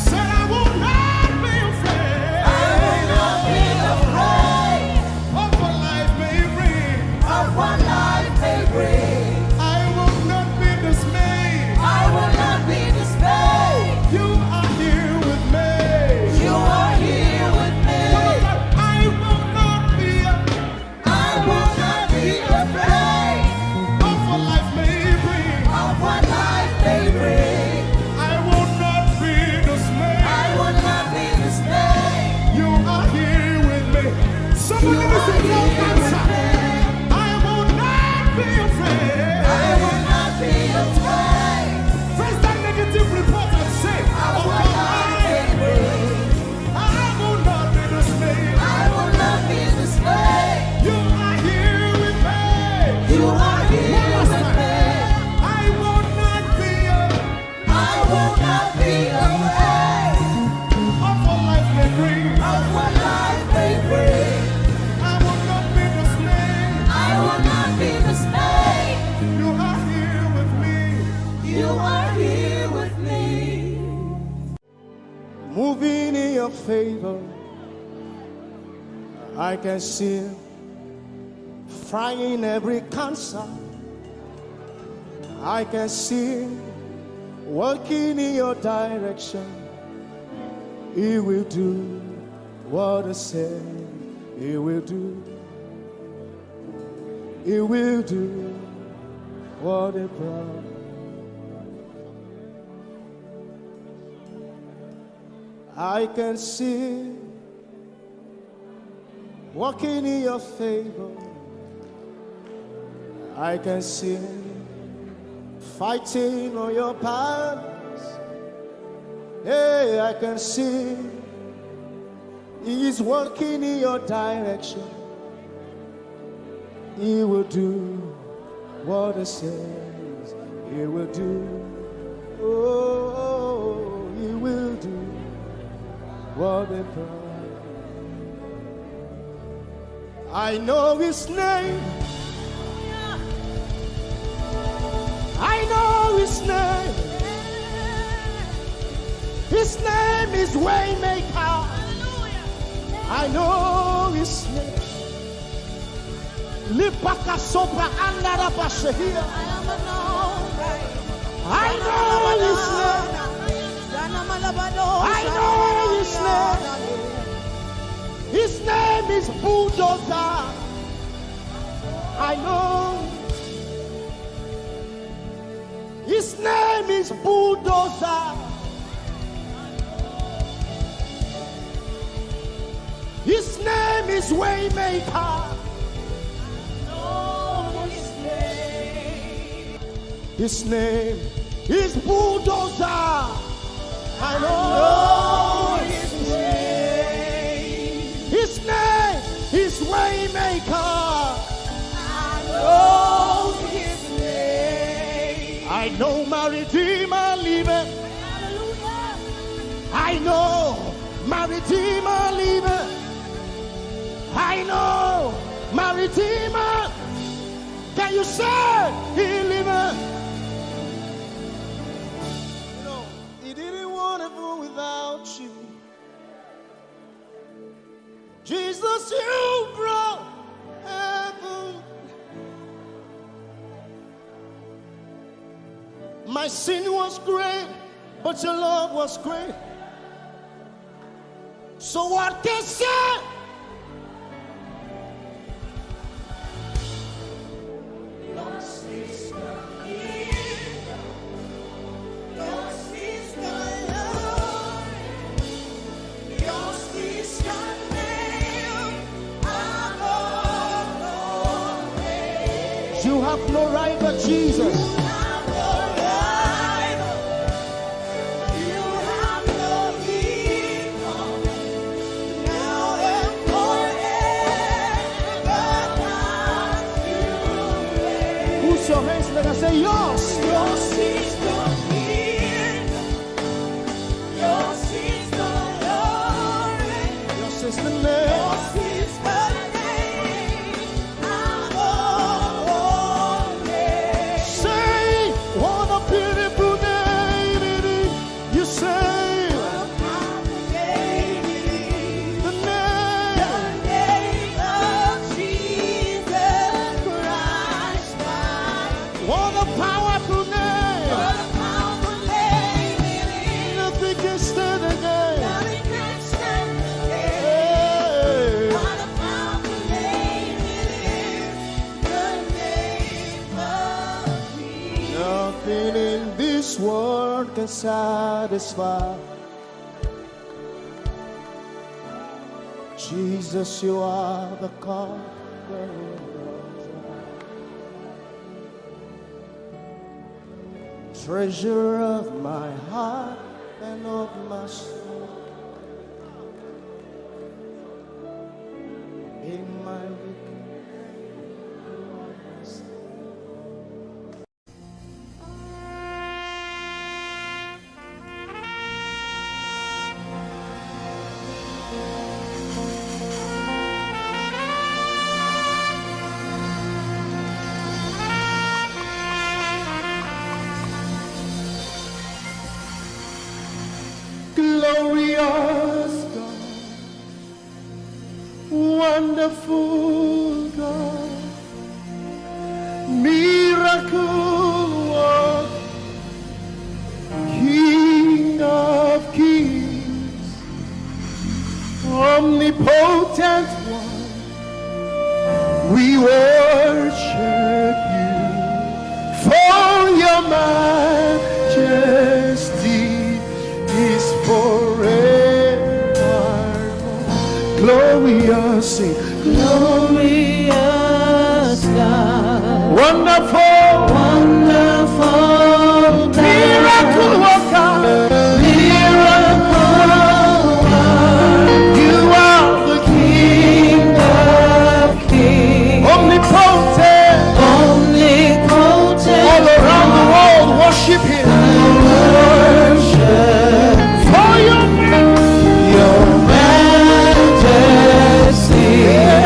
Said I will not be afraid I will not be afraid of what life may bring. of what life may bring. I will not be dismayed. I will not be dismayed. You are here with me. You are here with me. I will not be I will not be afraid of what life may bring. of what life may bring. I will not be I dismayed. will not be dismayed. You are here with me. Somebody You listen are to your here answer. with me. I will not be afraid. I will not be afraid Face that negative report and say, of oh what life may God, bring. I will not be dismayed. I will not be dismayed. You are here with me. You are here One last with time. me. I will not be I will not be afraid of what life may bring. of what life may bring. I will not be dismayed. I will not be dismayed. You are here with me. You are here with me. Moving in your favor, I can see frying every cancer. I can see working in your direction. He will do what I said He will do. He will do what He promised. I can see walking in your favor. I can see fighting on your paths. Hey, I can see He's working in your direction. He will do what He says He will do. Oh, He will do what He promised. I know His name. I know His name. His name is Waymaker. I know His name. Lipaka sopra andara pasehia. I know His name. I know His name. His name is Bulldozer. I know. His name is Bulldozer. His name is Waymaker. Know His name. His name is Bulldozer. I know his name. His name is Waymaker. I know his name. I know my Redeemer liveth. I know my Redeemer liveth. I know my Redeemer. Can you say he liveth? You know, he didn't want to go without you. Jesus, you brought heaven. My sin was great, but your love was great. So what can I say? You have no rival, Jesus. You have no rival. You have no equal. Now and forever, God, you reign. Put your hands together and say, yours. Yours is the kingdom. Yours is the glory. Yours is the name. Yours is the world can satisfy. Jesus, you are the treasure of my heart and of my soul. In my glorious God, wonderful God, miracle worker, King of kings, omnipotent one, we worship you for your majesty is forever. Glorious, sing. Glorious God, wonderful, wonderful, miracle worker, miracle worker. You are the King of kings, omnipotent, omnipotent. All around the world, worship Him. Your majesty is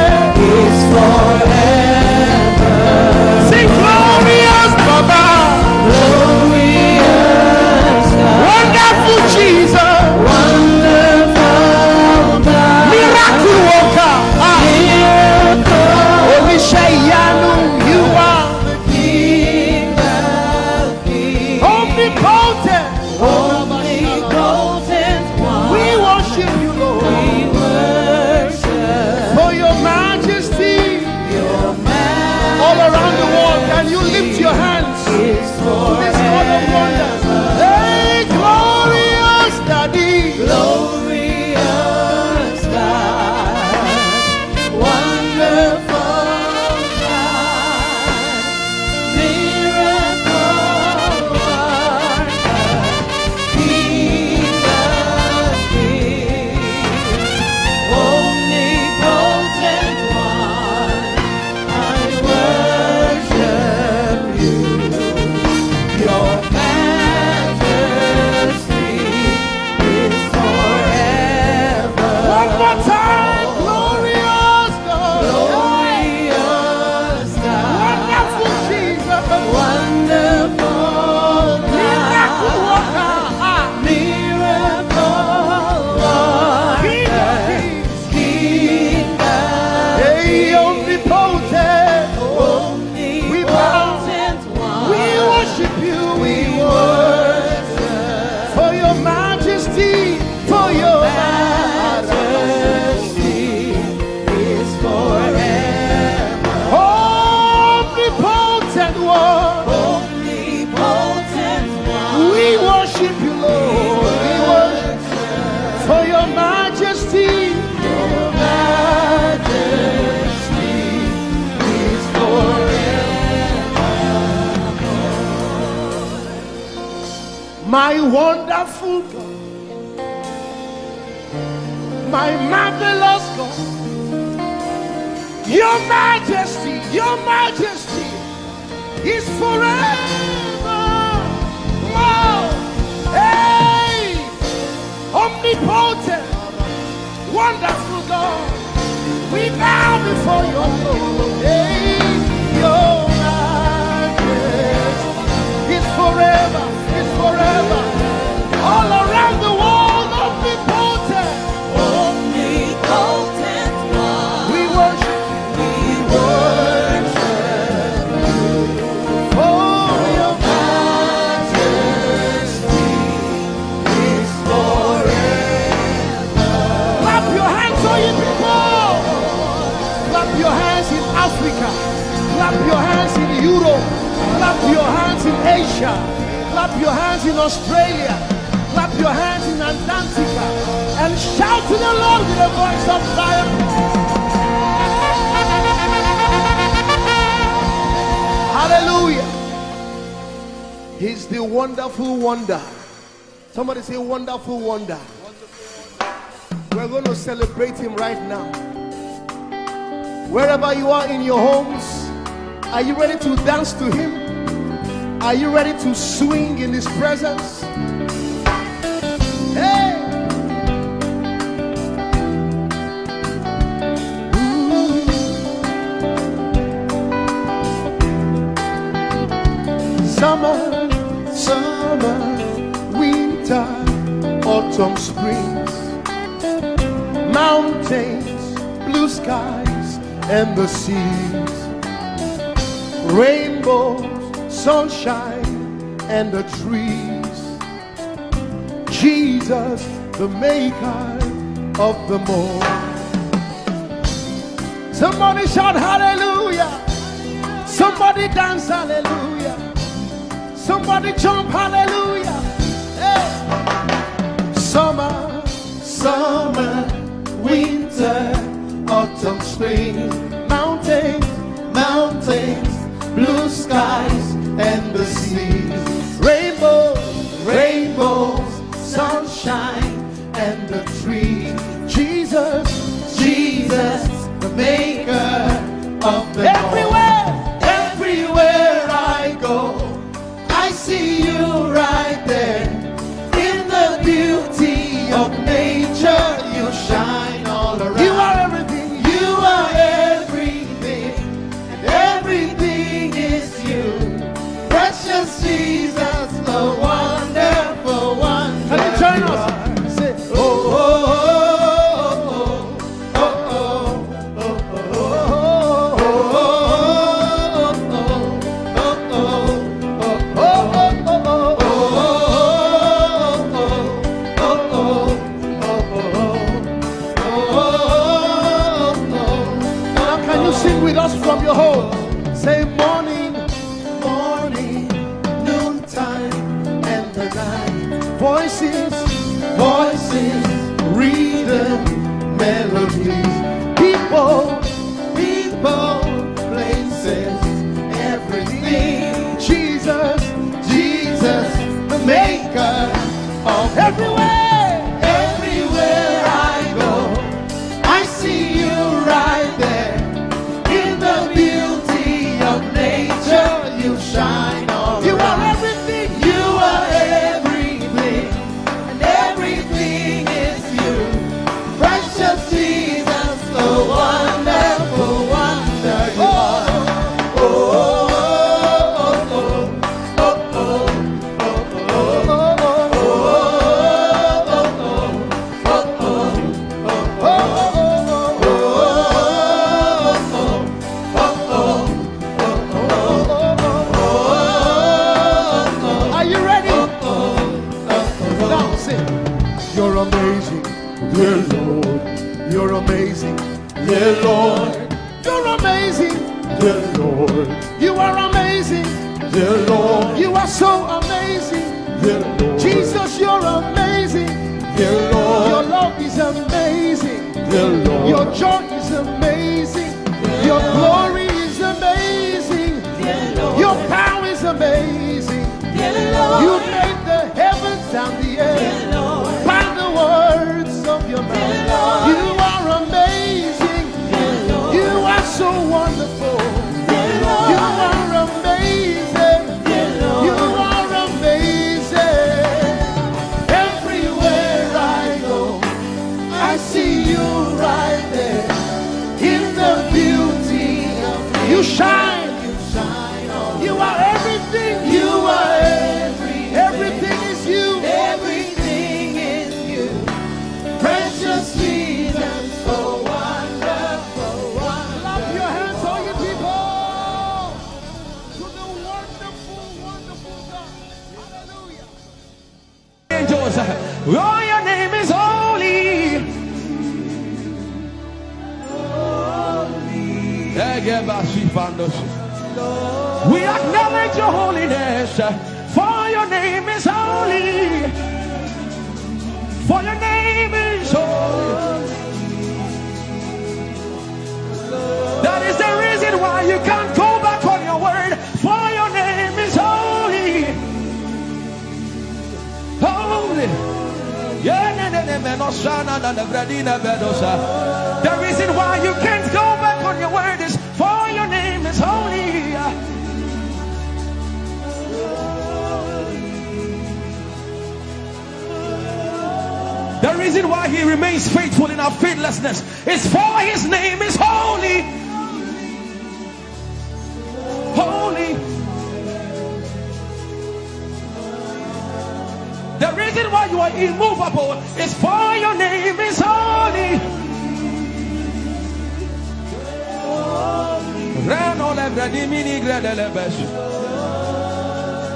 My wonderful God, my marvelous God, your majesty is forever. Wow. Hey, omnipotent, wonderful God, we bow before your throne. Hey, your majesty is forever, all around the world, omnipotent, Omnipotent one. we worship for your Majesty is forever. clap your hands, all you people. Clap your hands in Africa. Clap your hands in Europe. Clap your hands in Asia. Clap your hands in Australia. Clap your hands in Antarctica. And shout to the Lord with a voice of triumph. Hallelujah. He's the wonderful wonder. Somebody say wonderful wonder. We're going to celebrate him right now. Wherever you are in your homes, are you ready to dance to him? Are you ready to swing in his presence? Hey! Ooh. Summer, winter, autumn, springs, mountains, blue skies, and the seas, rainbows, sunshine, and the trees. Jesus, the maker of them all. Somebody shout hallelujah. Somebody dance hallelujah. Somebody jump hallelujah. Hey. Summer, winter, autumn, spring, mountains, blue skies, and the seas, rainbows, sunshine, and the trees. Jesus, the maker of the everywhere I go, I see you right there. In the beauty of nature, you shine all around. You are everything. You are everything. And everything is you. Precious Jesus, the wonderful one. Can you join us? Say, oh, oh, oh, oh, oh, oh, now can you sing with us from your home? Say morning, noontime, and the night. Voices, rhythm, melodies. People, places, everything. Jesus, the maker of everywhere I go, I see you right there. In the beauty of nature, you shine all around. You are everything. You are everything. And everything is you. Precious Jesus, the wonderful wonder you are. Oh, oh, oh, oh, oh, are you ready? Now sing. You're amazing, dear Lord. You're amazing, dear Lord. You're amazing, dear Lord. You are amazing, dear Lord. You are so amazing, dear Lord. Jesus, you're amazing, dear Lord. Your love is amazing, dear Lord. Your joy is amazing, your glory is amazing, dear Lord. Your power is amazing, dear Lord. You made the heavens You shine. You are everything. You are everything is you. Everything is you. Precious Jesus, so wonderful. Clap your hands, all you people, to the wonderful, wonderful God. Hallelujah. Angels, oh, your name is holy. We acknowledge your holiness, for your name is holy. For your name is holy. That is the reason why you can't go back on your word. For your name is holy. Holy. The reason why you can't go back on your word is for your name is holy. The reason why he remains faithful in our faithlessness is for his name is holy. Holy. The reason why you are immovable is for your name is holy.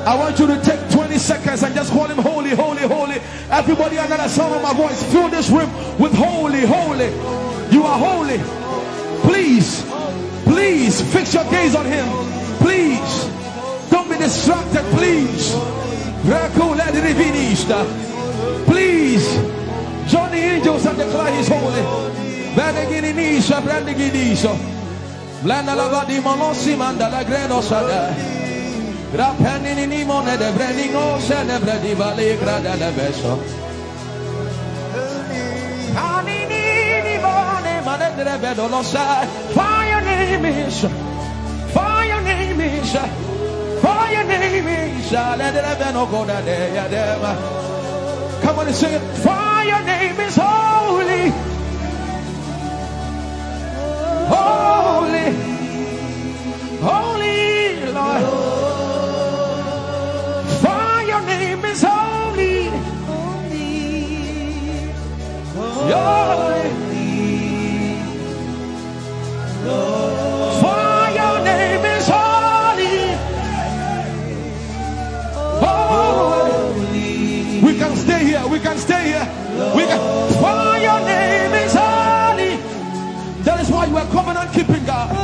I want you to take 20 seconds and just call him holy, holy, holy. Everybody under the sound of my voice, fill this room with holy, holy. You are holy. Please, please fix your gaze on him. Please, don't be distracted, please. Please, join the angels and declare he's holy. Blanda la di monosi manda la greno sada. Rapeni ni mone de brenino se ne bredi vale grada la beso. Ani ni mone mane de bedo lo sa. For your name is, for your name is, for your name is. Let the beno go da de ya dem. Come on and sing it. For your name is holy. Holy, holy Lord, for your name is holy, holy, for your name is holy, holy. We can stay here, we can stay here, we can. For your name is holy. That is why you are covenant keeping God.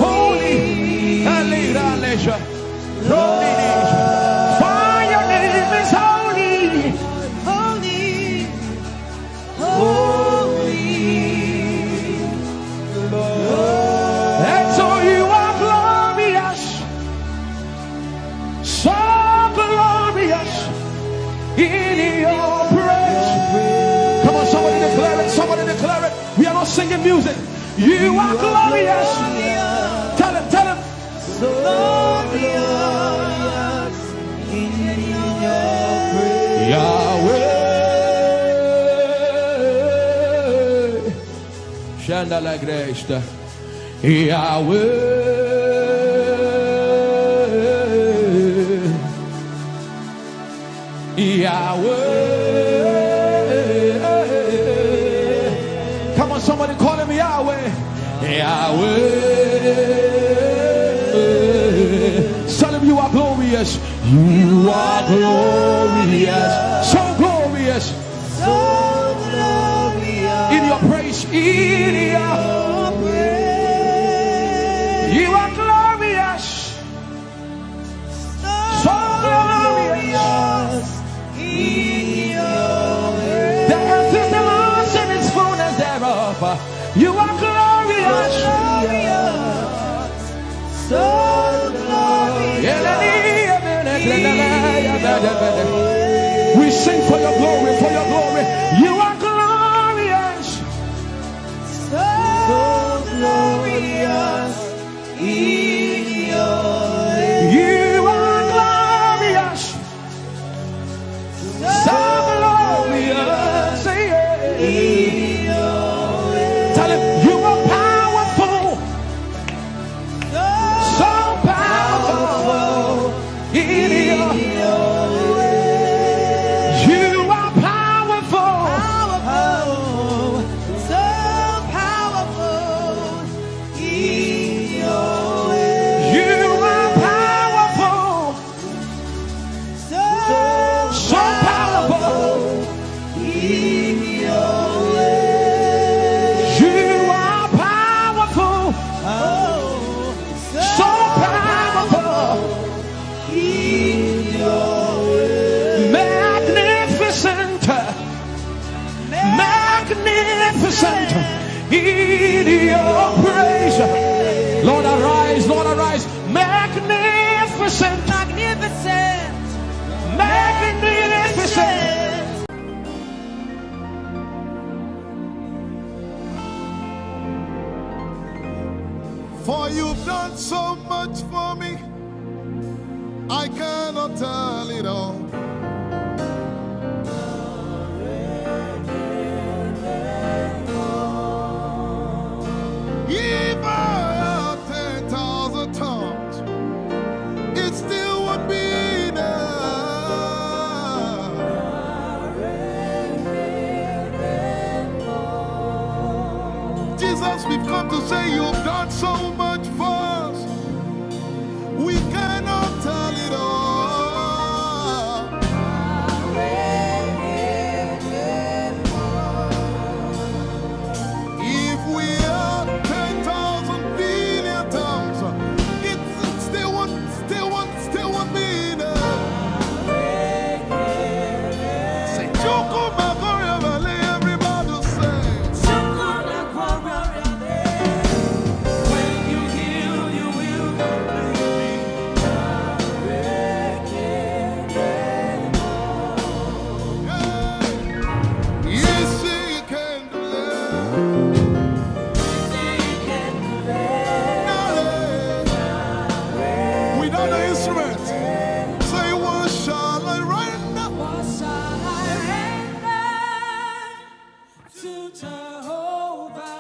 Holy. For your name is holy. Holy. Holy. And so you are glorious. So glorious in your praise. Come on, somebody declare it. Somebody declare it. We are not singing music. You are glorious. Tell him, tell him. So glorious in your praise. Yahweh. Shanda la Grace. Yahweh. Yahweh. Come on, somebody call him Yahweh. Yahweh. Tell him you are glorious. You are glorious. So glorious. So glorious. In your praise. In your praise. You are glorious. So glorious. In your praise. The earth is the Lord's and its fullness thereof. You are glorious. So glorious. We sing for your glory, for your glory. You are glorious. So glorious in your ways. You are glorious. So glorious in your ways. Tell him you are powerful. Magnificent, magnificent in your praise. Lord arise, Lord arise. Magnificent, Magnificent. magnificent. For you've done so much for me, I cannot tell it all. If I had 10,000 tongues, it still would be enough. Jesus, we've come to say you've done so much for us. We cannot tell it all. If we had 10,000 billion tongues, it still won't be enough. Say, Chukuma Koryabale, everybody say. When you heal, you will Yes, he can do that. Without the instrument, say, what shall I render? What shall I render to Jehovah?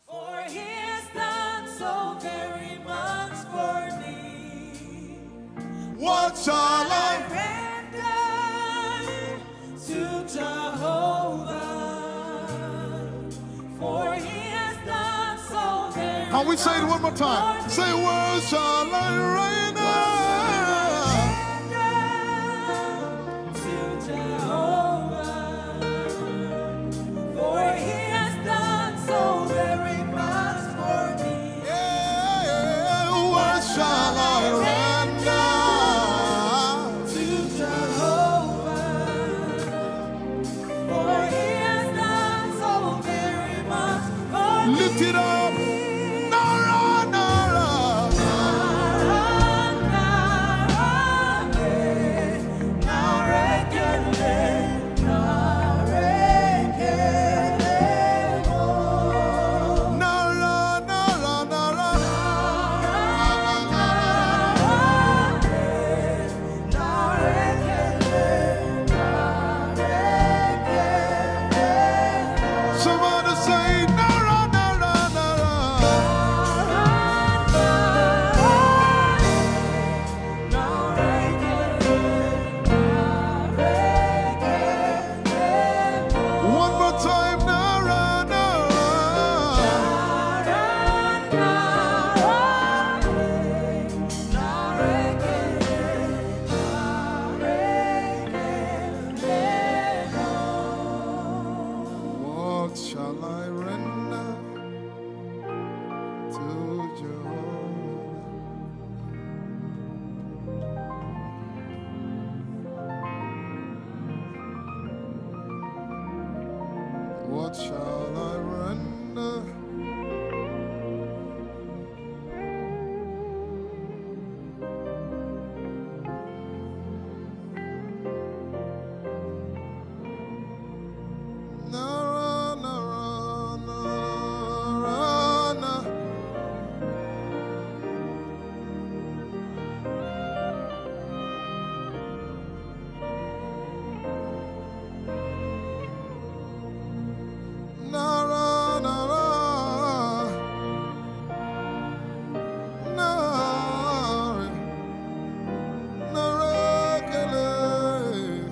For he has done so very much for me. What shall I? Render to Jehovah. For he has done so very Can we say it one more time? Say, what shall I render? to Jehovah. For he has done so very much for me. Yeah, what shall I render? To Jehovah. For he has done so very much for me. Lift it up. Nara, Nara. Nara, Nara, Nara. Somebody say, Nara, Nara, Nara. One more time, Nara, Nara. What shall I render to Jehovah? What shall I render? Nara, Nara, Nara, Nara. Nara, Nara. Nara. Nara, Kele.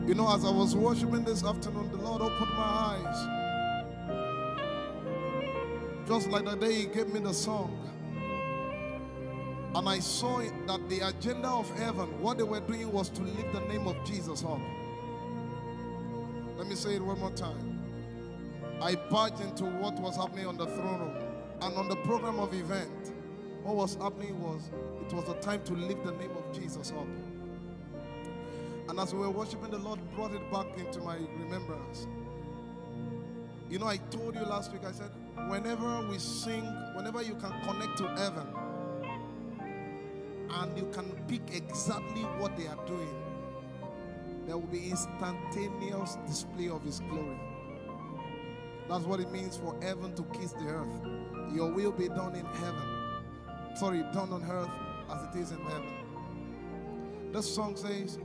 You know, as I was worshiping this afternoon, the Lord opened my eyes. Just like the day He gave me the song. And I saw it that the agenda of heaven, what they were doing was to lift the name of Jesus up. Let me say it one more time. I barged into what was happening on the throne room. And on the program of event, what was happening was, it was a time to lift the name of Jesus up. And as we were worshiping, the Lord brought it back into my remembrance. You know, I told you last week, I said, whenever we sing, whenever you can connect to heaven, and you can pick exactly what they are doing, there will be instantaneous display of His glory. That's what it means for heaven to kiss the earth. Your will be done in heaven. Sorry, done on earth as it is in heaven. This song says,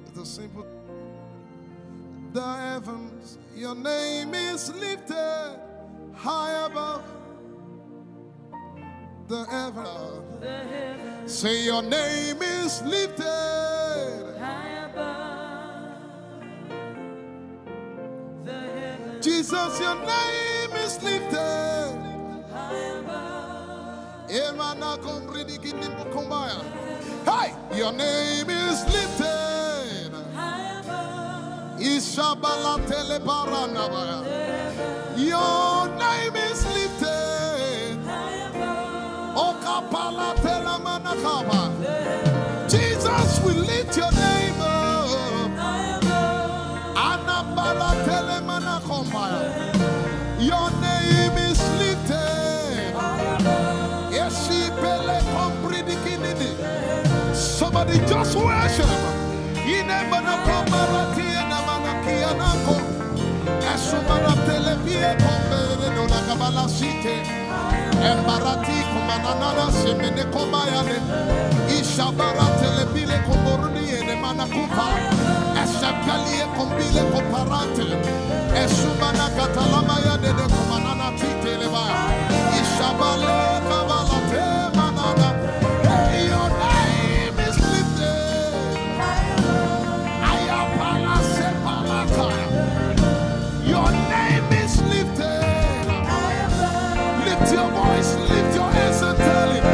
it's a simple. The heavens, your name is lifted high above. The heavens, say your name is lifted high above. The heavens, Jesus, your name is lifted high above. Hey, your name is lifted High above. Ishabala telebaranabaya. Your name is lifted High above. Okapala telamanakaba. Jesus, we lift your name up. High above. Anabala telemanakombaya. Your name is lifted. Somebody just worship. Embarati kumanana semene komayane ishabara telepile komoruni ene manakupa esakalie kombile koparate esumana katalama ya dede kumanana titeleba ishabale kabalate manana. Hey, your name is lifted. Ayapala sepalata. Your name is lifted. Lift your voice, lift your hands and tell him,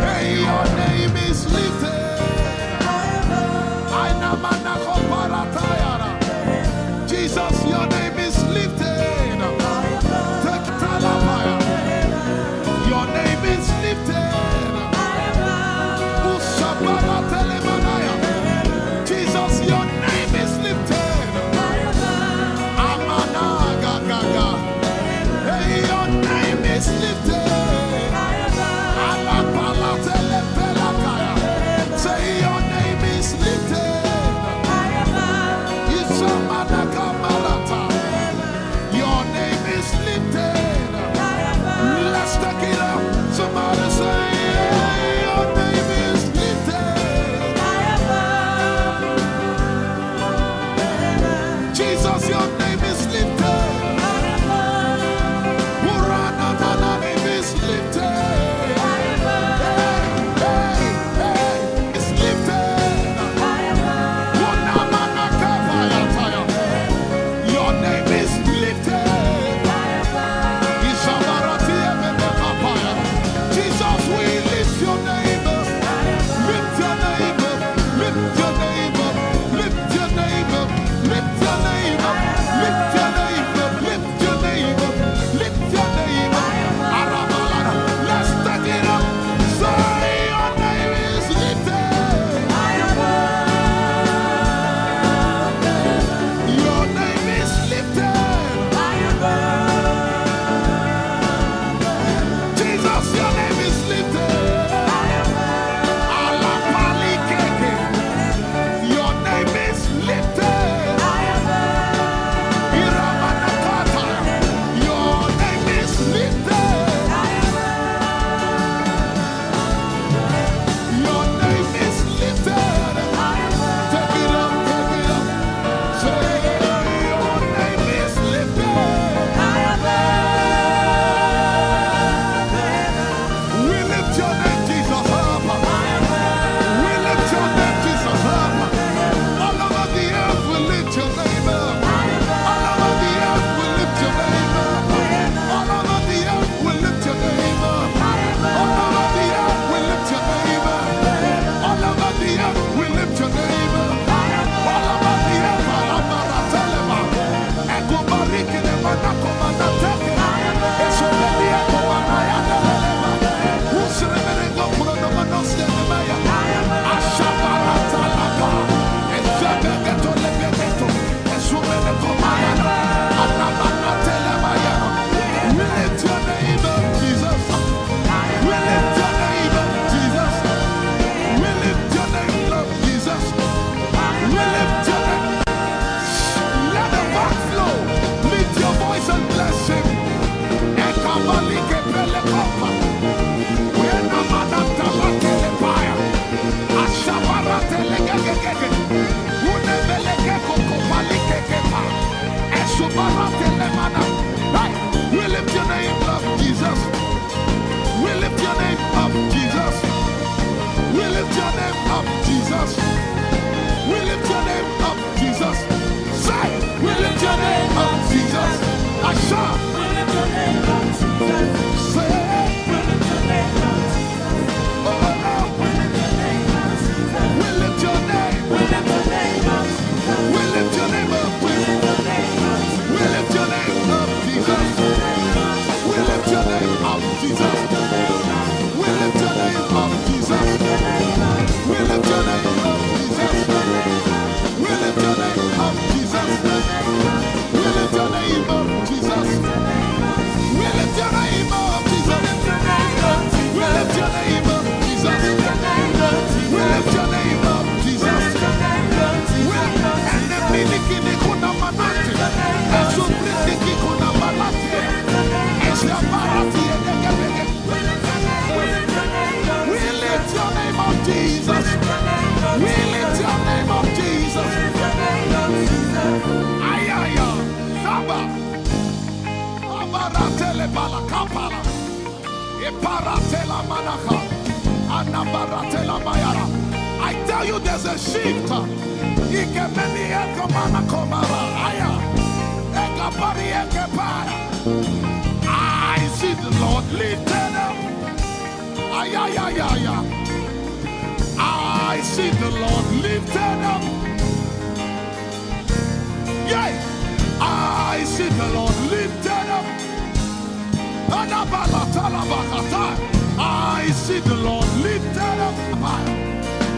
hey, your name is lifted. Jesus, your name is lifted. Take Talabaya. Your name is lifted. Ushabala Telemanaya. Jesus, your name is lifted. Amana Gaga. Hey, your name is lifted. Alapala Telepelakaya. Say your name is lifted. We lift your name up, Jesus. We lift your name up, Jesus. We lift your name up, Jesus. We lift your name up, Jesus. We lift your name up, Jesus. And the miliki kuna manati, and so miliki kuna manati, and the barati and the gabege. We lift your name up, Jesus. We lift your name up, Jesus. Ayaya, Saba, Abaratele Balakapala, Eparatela Manaka, Anabaratela Mayara. I tell you, there's a shift. Ikemeni Ekomana Komara, Aya, Ekapari Ekepara. I see the Lord lifted up. Ayaya. I see the Lord lifted up. Yay! I see the Lord lifted up. I see the Lord lifted up.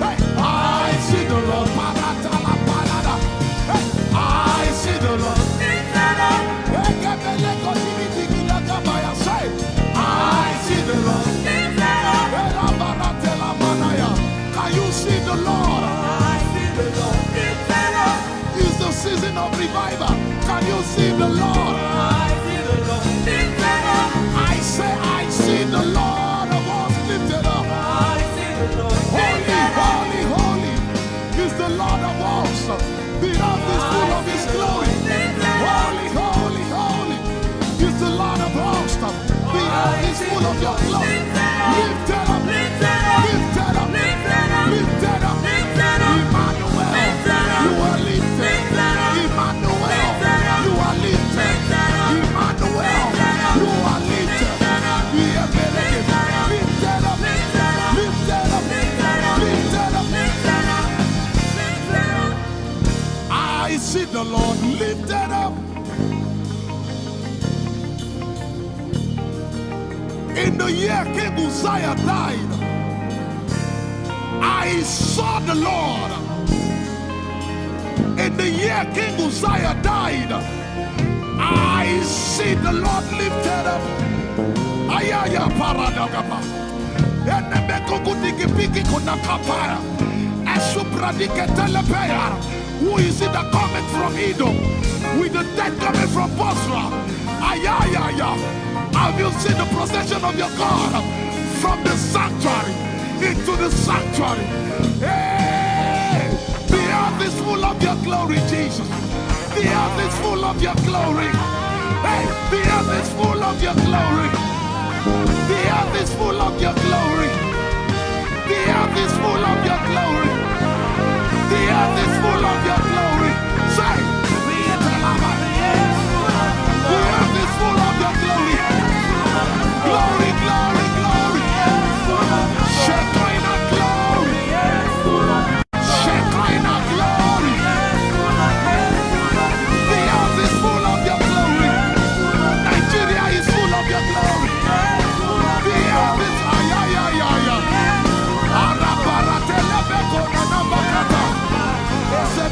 Hey, I see the Lord. Hey, I see the Lord lifted up. I see the Lord lifted up. Can you see the Lord? I see the Lord lifted up. It's the season of revival. Can you see the Lord? I see the Lord lifted up. I say, I see the Lord of hosts lifted up. I see the Lord lifted up. Holy, holy is the Lord of hosts. The earth is full of His glory. Holy, holy, holy is the Lord of hosts. The earth is full of Your glory. Lifted up, lifted up, lifted up, lifted up, lifted up. Emmanuel, You are lifted. Emmanuel, You are lifted. Emmanuel, You are lifted. Lifted up, lifted up, lifted up, lifted up. I see the Lord lifted up. In the year King Uzziah died, I saw the Lord. In the year King Uzziah died, I see the Lord lifted up. Ayaya paradagaba. Who is it that cometh from Edom? With the dead coming from Bosra. Ayaya. Have you seen the procession of your God from the sanctuary into the sanctuary? Hey, the earth is full of Your glory, Jesus. The earth is full of Your glory. Hey, the earth is full of Your glory. The earth is full of Your glory. The earth is full of Your glory. The earth is full of Your glory. Say, the earth is full of Your glory. Glory, glory, glory. Shekinah glory. Shekinah glory. The earth is full of Your glory. Nigeria is full of Your glory. The earth is ayayaya. Arabaratele beko na nabakata. Ese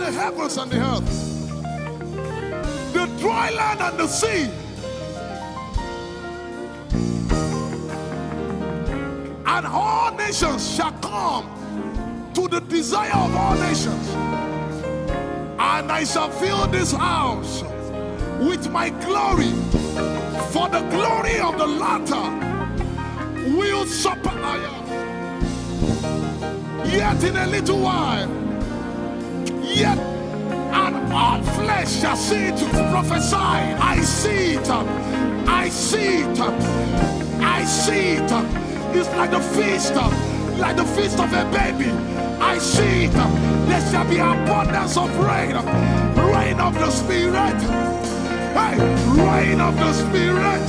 the heavens and the earth, the dry land and the sea. And all nations shall come to the desire of all nations. And I shall fill this house with my glory, for the glory of the latter will supper. Yet in a little while, yet and all flesh shall see it, prophesy. I see it, I see it, I see it. It's like the feast of a baby. I see it. There shall be abundance of rain, rain of the Spirit. Hey, rain of the Spirit,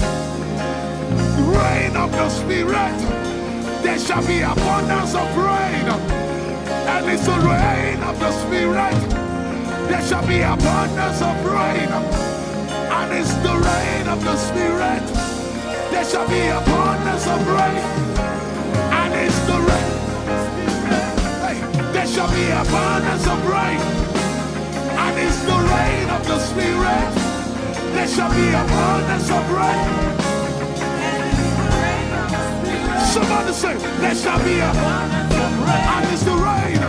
rain of the Spirit. There shall be abundance of rain, and it's the rain of the Spirit. There shall be abundance of rain, and it's the rain of the Spirit. There shall be abundance of rain, and it's the rain. Hey, there shall be abundance of rain, and it's the rain of the Spirit. There shall be abundance of rain. Somebody say, there shall be abundance of rain, and it's the rain.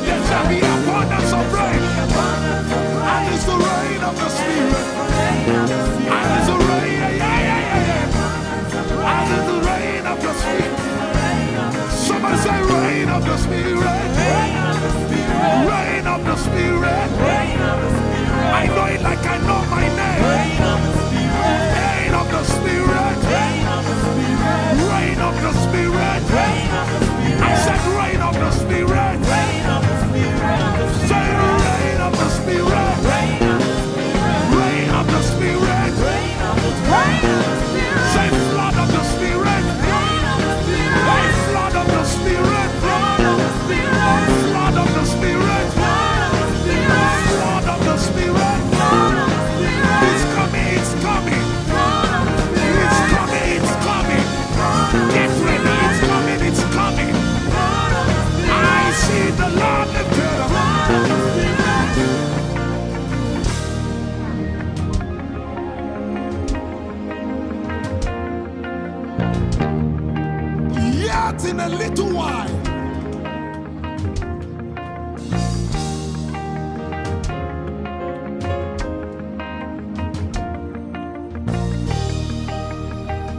There shall be abundance of rain, and it's the rain of the Spirit. And it's the rain, and it's the rain of the Spirit. Somebody say, rain of the Spirit, rain of the Spirit. I know it like I know my name. Rain of the Spirit, rain of the Spirit. I said rain of the Spirit. Say rain of the Spirit, rain of the Spirit. Say flood of the Spirit, flood of the Spirit, flood of the Spirit, flood of the Spirit, flood of the Spirit. It's coming, it's coming, it's coming, it's coming. Get ready, it's coming, it's coming. I see the Lord lifted up. Yet in a little while,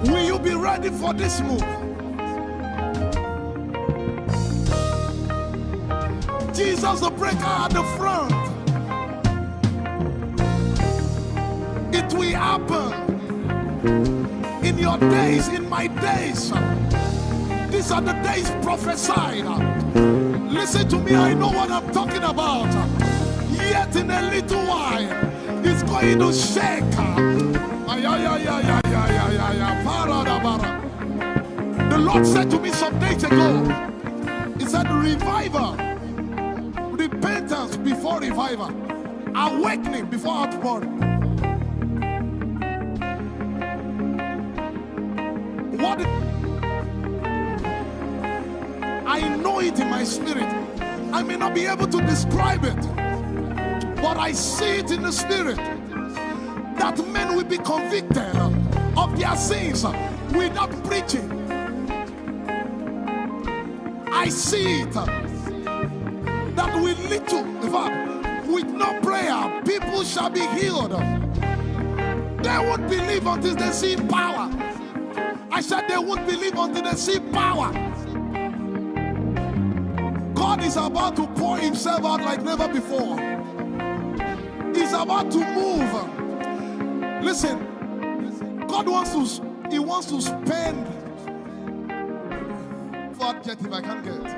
will you be ready for this move? Jesus the breaker at the front. It will happen in your days, in my days. These are the days prophesied. Listen to me, I know what I'm talking about. Yet in a little while, it's going to shake. The Lord said to me some days ago, He said, revival, repentance before revival, awakening before outpouring. What? I know it in my spirit. I may not be able to describe it, but I see it in the spirit that men will be convicted of their sins without preaching. I see it that with little, in fact, with no prayer, people shall be healed. They won't believe until they see power. I said they won't believe until they see power. God is about to pour Himself out like never before. He's about to move. Listen, God wants to spend. Forget if I can't get it.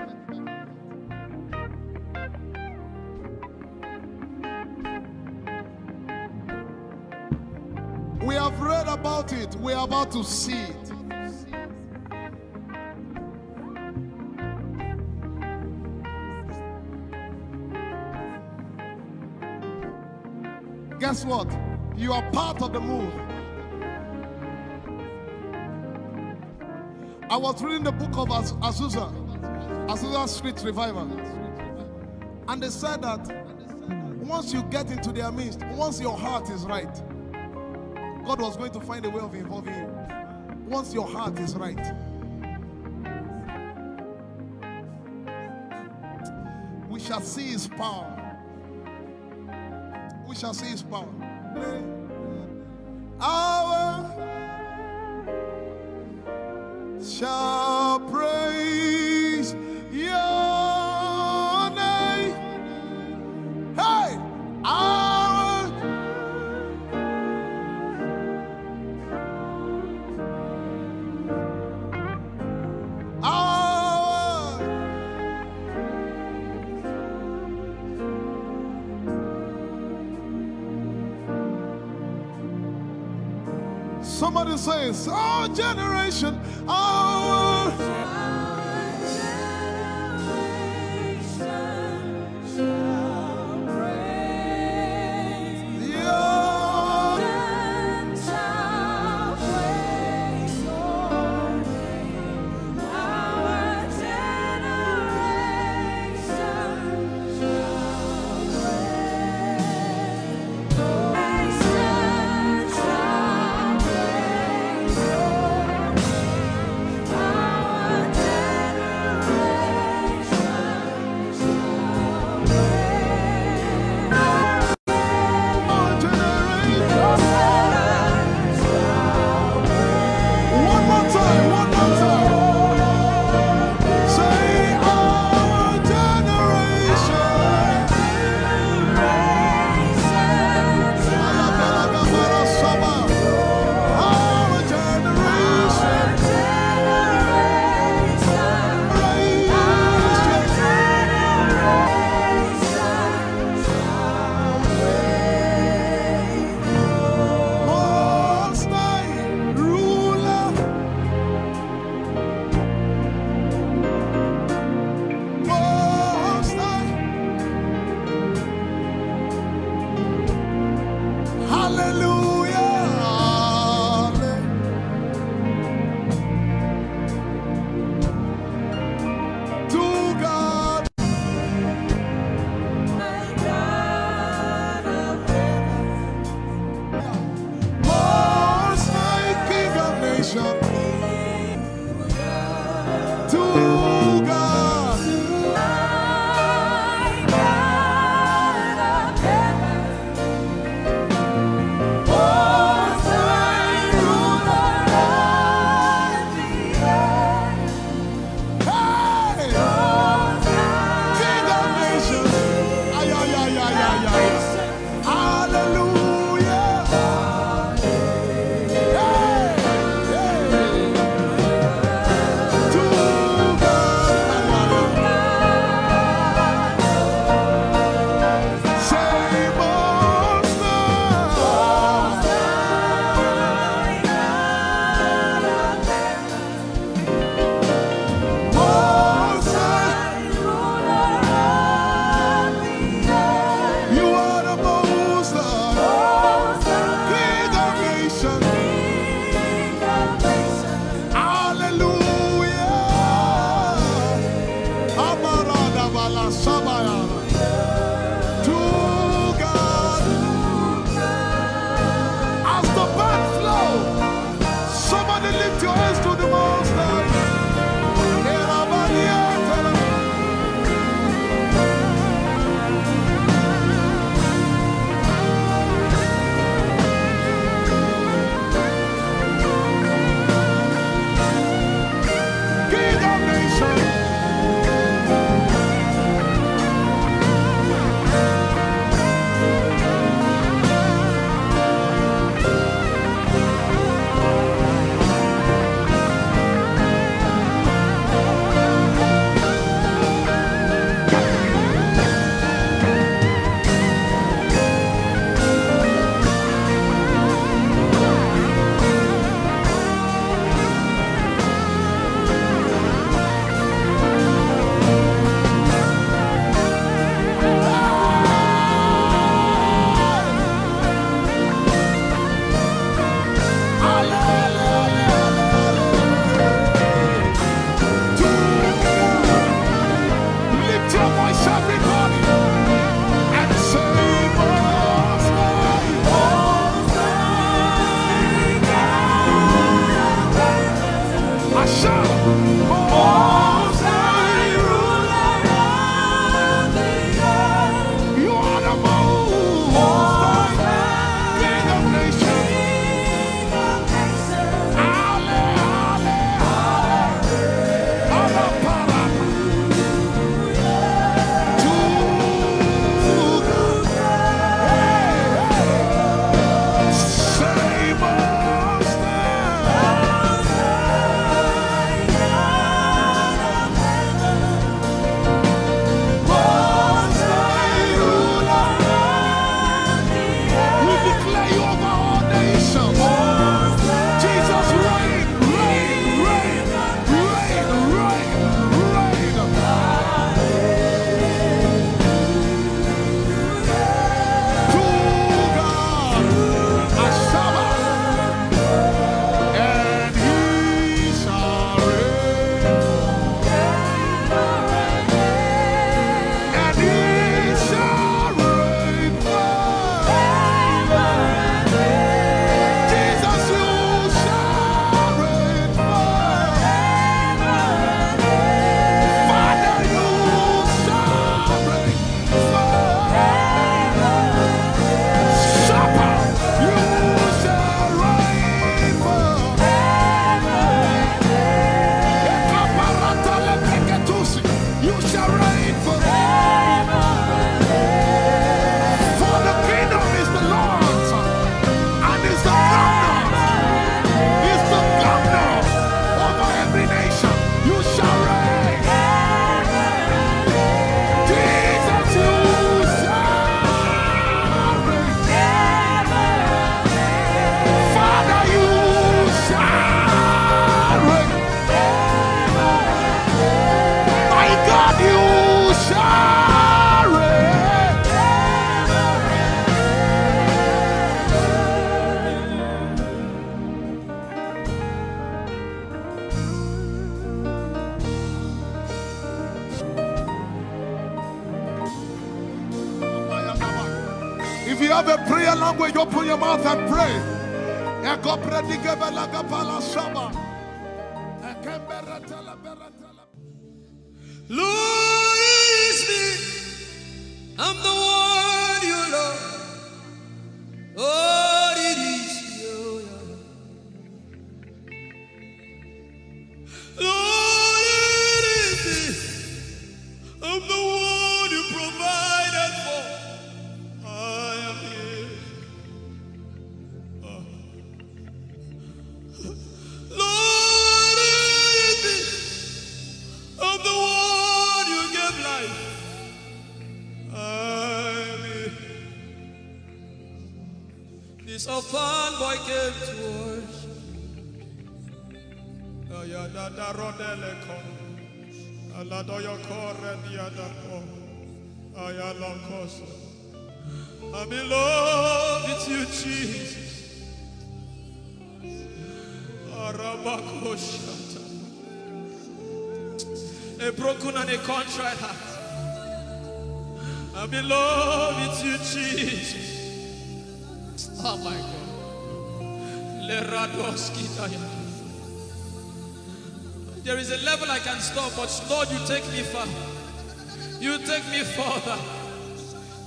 We have read about it. We are about to see it. Guess what? You are part of the move. I was reading the book of Azusa Street Revival. And they said that once you get into their midst, once your heart is right, God was going to find a way of involving you. Once your heart is right. We shall see his power. We shall see his power. Our shall praise your name. Hey, our somebody says, our generation, our Our If you have a prayer language, open your mouth and pray. Lord, it's me. I'm the one you love. Lord, it is you. Lord, it is me. I'm the one you provided for. I am here. Lord, it is me. I'm the one you gave life. I'm here. This orphan boy came to worship. Ayadada rodeleko. Aladoyokore diadako. Ayalokoso. I'm in love with you, Jesus. Arabakoshata. A broken and a contrite heart. I'm in love with you, Jesus. Oh my God. There is a level I can stop, but Lord, you take me far. You take me further.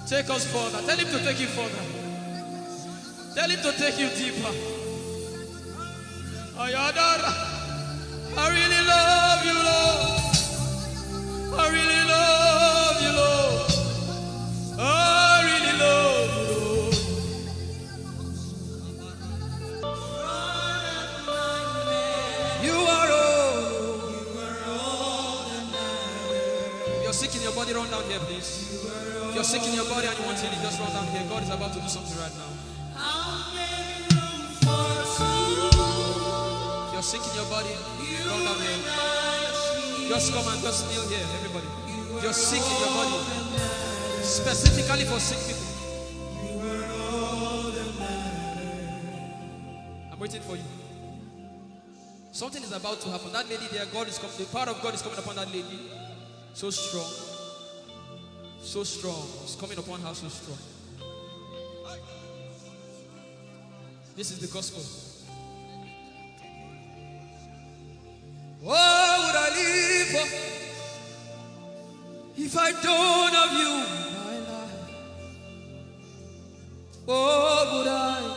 Take us further. Tell him to take you further. Tell him to take you deeper. Ayadara. I really love you, Lord. I really love you, Lord. I really love you, Lord. You are all that matters. You're sick in your body, run down here, please. If you're sick in your body and you want healing, just run down here. God is about to do something right now. If you're sick in your body, run down here. Just come and just kneel here, everybody. If you're sick in your body, specifically for sick people. I'm waiting for you. Something is about to happen. That lady there, God is coming. The power of God is coming upon that lady. So strong. So strong. It's coming upon her so strong. This is the gospel. What would I live for if I don't have you in my life? What would I do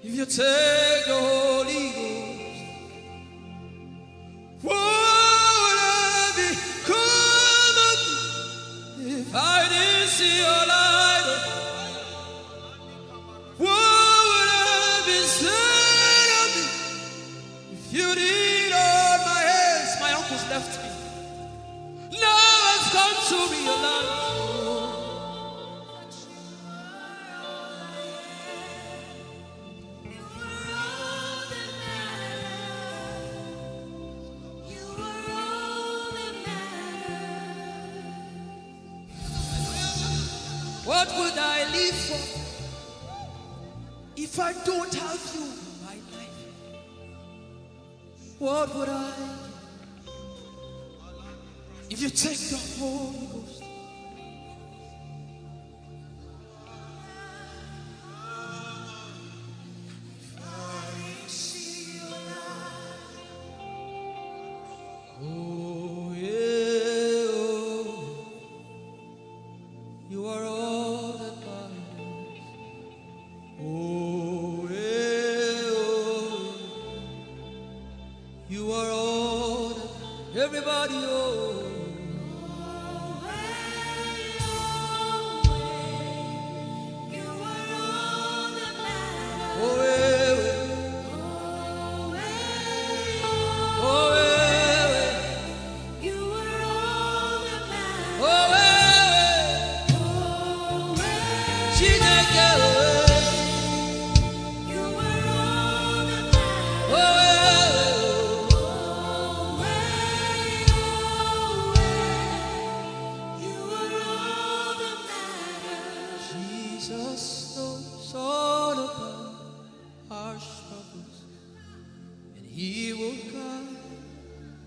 if you take the Holy Ghost? What would I become of me if I didn't see your light? What would I be said of me if you did all my hands? My uncles left me. Now has come to realize. What would I live for if I don't have you in my life? What would I do if you take the Holy Ghost? If I see your light, oh yeah, oh, you are all that matters. Oh yeah, oh, you are all that everybody, oh.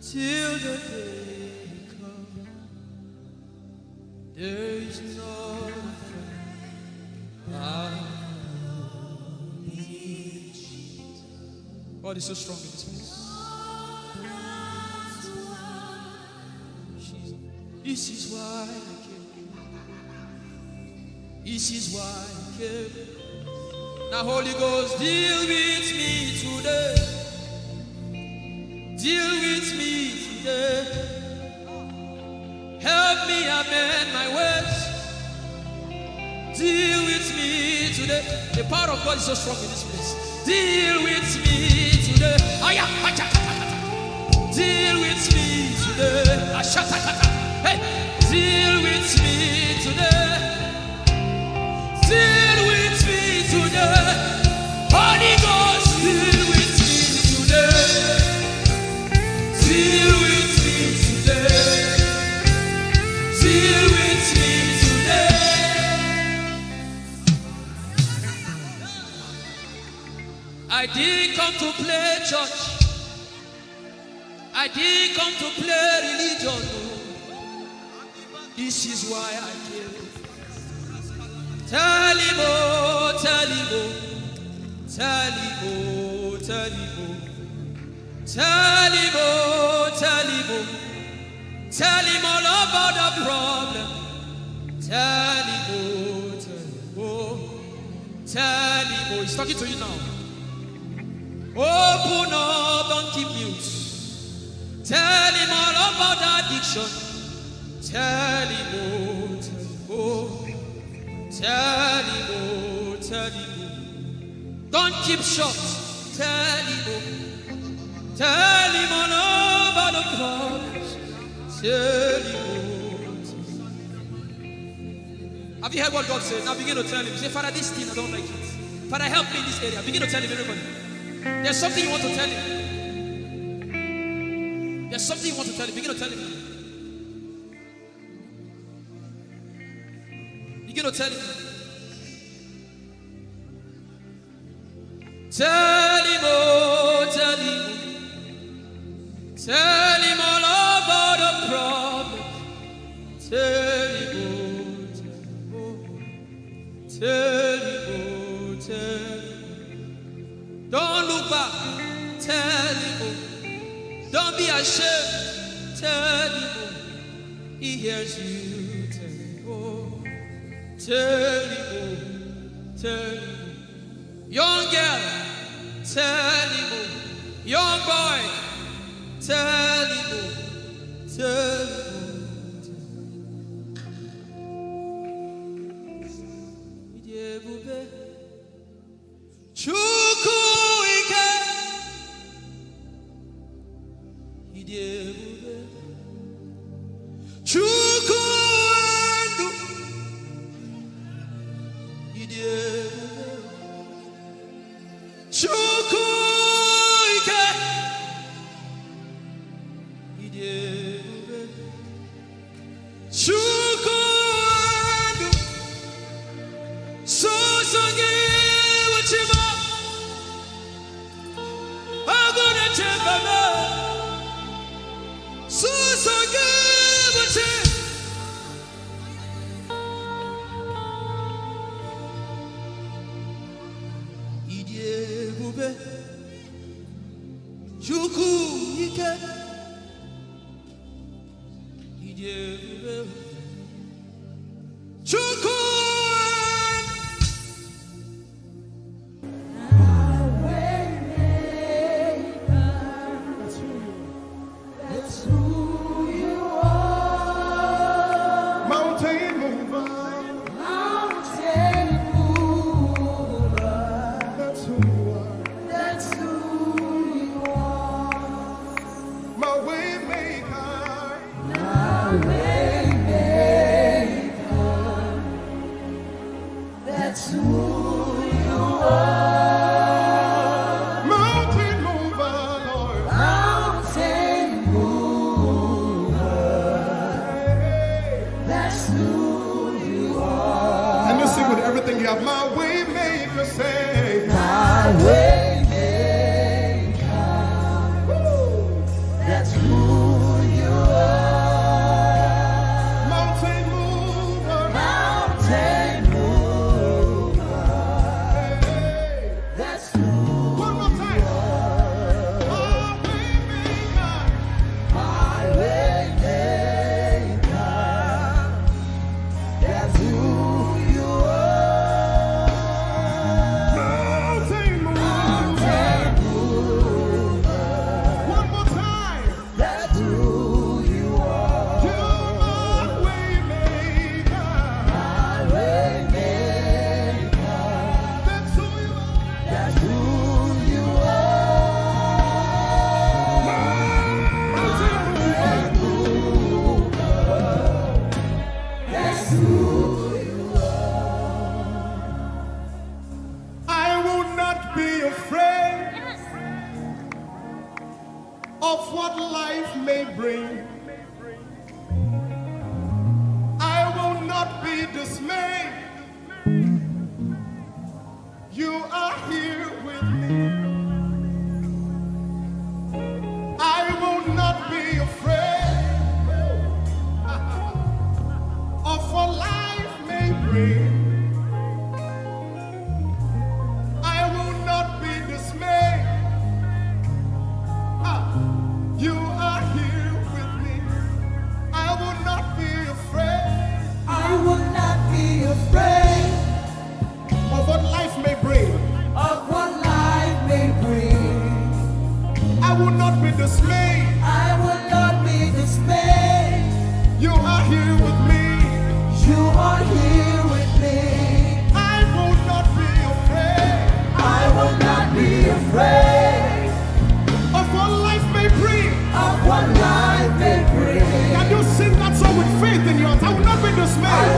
Till the day comes, there is no God is so strong in this place. This is why I came. This is why I came. Now Holy Ghost, deal with me today. Deal with me today. Help me amend my words. Deal with me today. The power of God is so strong in this place. Deal with me today. Deal with me today. Hey, deal with me today. Deal with me today. Holy Ghost, deal with me today. Deal with me today. Deal with me today. I didn't come to play church. I didn't come to play religion. This is why I came. Tell him, oh, tell him, oh, tell him, oh, tell him, oh, tell him, oh, tell him, oh, tell him all about the problem. Tell him, oh, tell him, oh, tell him, oh, he's talking to you now. Open up, don't keep mute. Tell him all about the addiction. Tell him, oh, tell him, oh, tell him, oh, tell him, oh. Don't keep short. Tell him, oh, tell him all about the problems. Tell him, oh, tell him. Have you heard what God said? Now begin to tell him. Say, Father, this thing I don't like it. Father, help me in this area. Begin to tell him, everybody. There's something you want to tell him. There's something you want to tell him. Begin to tell him. Begin to tell him. Tell him, oh, tell him. Tell him all about the problem. Tell him, oh, tell him, oh, tell him. Don't look back. Tell him, oh. Don't be ashamed. Tell him, oh. He hears you. Tell him, oh. Tell him, oh. Tell him. Young girl, tell him, oh. Young boy, tell him, oh. Tell him, oh. Chuku ike. Chuku endu. Chuku ike. Chuku endu. So songi wachima. Aguna chembama. So songi wachima. Chuku ike. Chuku.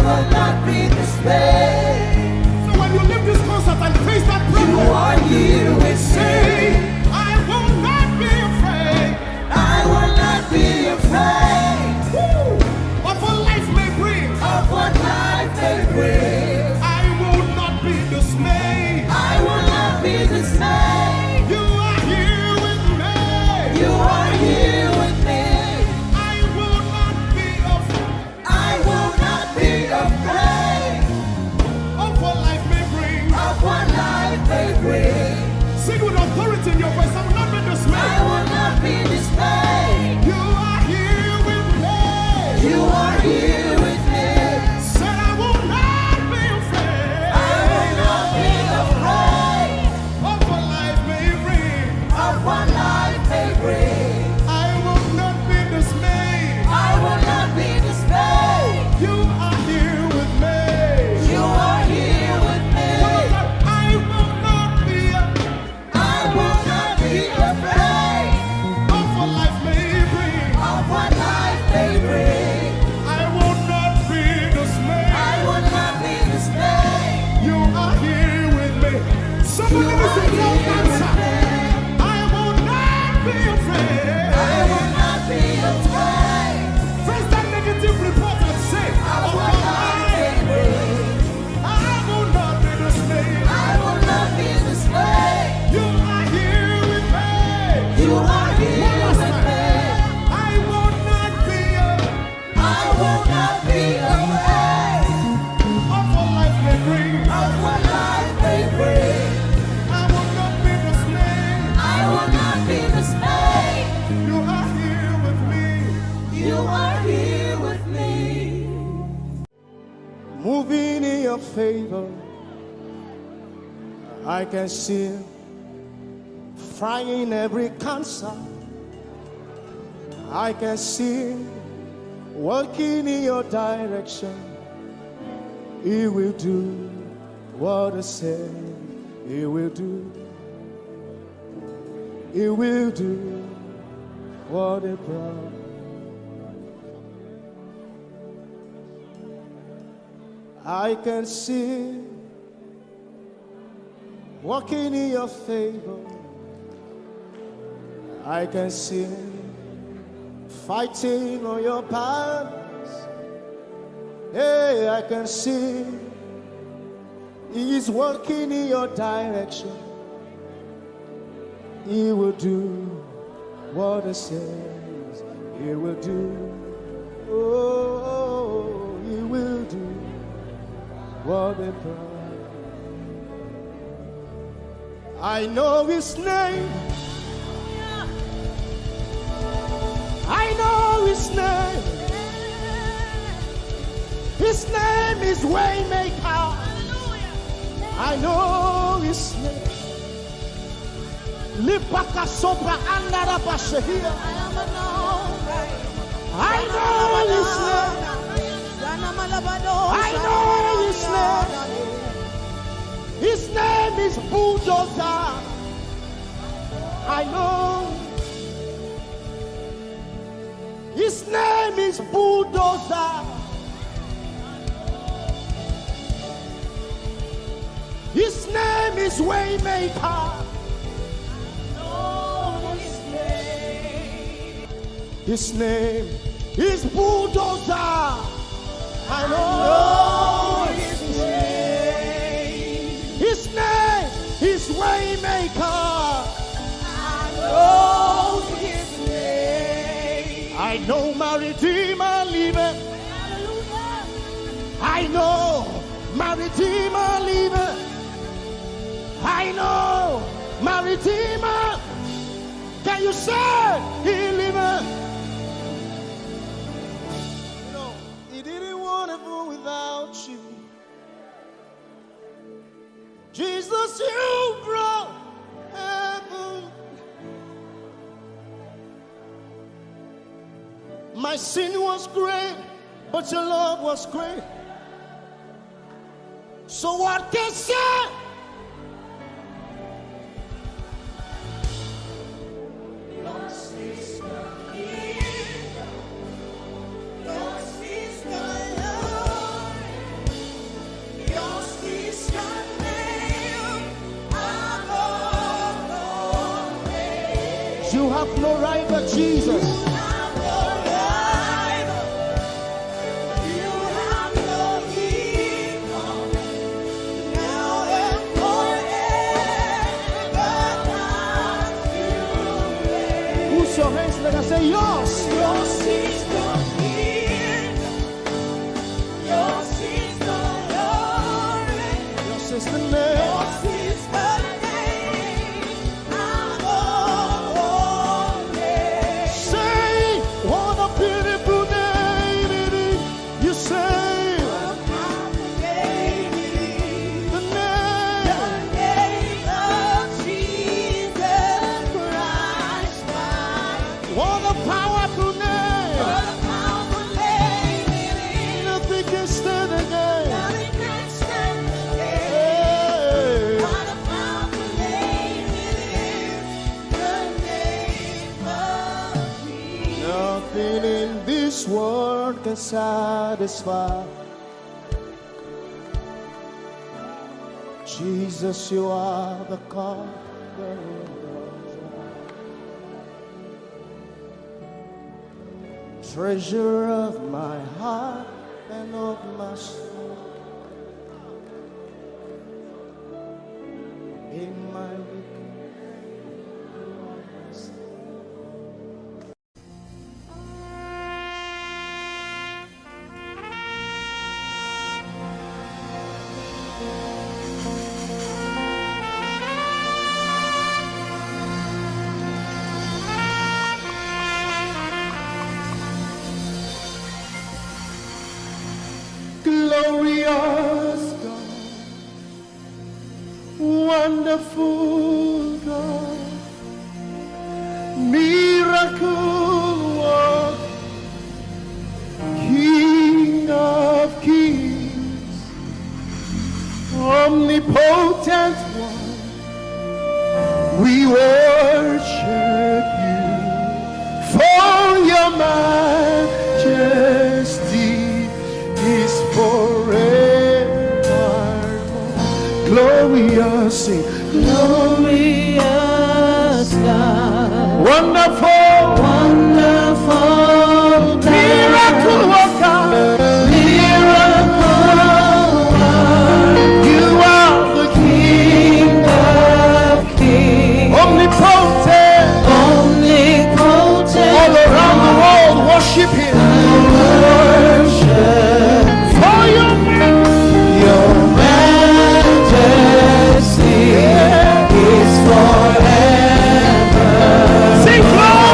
will not be dismayed. So when you leave this concert and face that problem, You are here with say, me. I will not be afraid. I will not be afraid Of what life may bring, of what life may bring. I will not be dismayed. I will not be dismayed. You are here with me. You are here with me. I will not be afraid I will not be afraid of what life may bring. of what life may bring. Sing with authority in your voice. I will not be I dismayed. will not be dismayed. You are here with me. You are here with me. Said I will not be afraid I will not be afraid of what life may bring. of what life may bring. I will not be dismayed. I will not be dismayed. You are here with me. You are here with me. I will not be I will not be afraid of what life may bring. of what life may bring. I will not be dismayed. I will not be dismayed. You are here with me. Somebody You listen are to your here answer. with me. I will not be afraid. I will not be afraid Face that negative report and say, of oh what life may bring. I will not be dismayed. I will not be dismayed. You are here with me. You are here One last with time. me. I will not be I will not be afraid of what life may bring. of what life may bring. I will not be dismayed. I will not be dismayed. You are here with me. You are here with me. Moving in your favor, I can see frying every cancer. I can see working in your direction. He will do what I said he will do. He will do what he promised. I can see walking in your favor. I can see fighting on your battles. Hey, I can see He's working in your direction. He will do what He says He will do. Oh, He will do what He promised. I know His name. I know His name. His name is Waymaker. I know His name. Lipaka sopra andara bashehia. I know His name. I know His name. His name is Bulldozer. I know. His name is Bulldozer. His name is Waymaker. His name is Bulldozer. I know His name. His name is Waymaker. I know His name. I know my Redeemer liveth. I know my Redeemer liveth. I know my Redeemer. Can you say He liveth? You know, He didn't want heaven without you. Jesus, you brought heaven. My sin was great, but your love was great. So what can say? have no rival, Jesus. Who's your hands? Let us say yours. Yours is the kingdom. Yours is the glory. Yours is the name. Yours is the name above all names. Say, what a beautiful name it is. You say, What a powerful name it is. the The name. name of Jesus Christ, my What a powerful name. What a powerful name it is. Nothing can stand again. Nothing can stand against. Hey. What a powerful name it is. The name of Jesus. Nothing in this world can satisfy. Jesus, you are the God. Treasure of my heart and of my soul. In my weakness. Glorious God, wonderful God, miracle worker, King of kings, omnipotent one, we worship you for your majesty is forevermore. Glorious, sing. Glorious God, Wonderful, wonderful God, miracle worker, miracle worker, you are the King of kings, omnipotent, omnipotent, all around the world worship him. worship For your your majesty is forever. sing glory.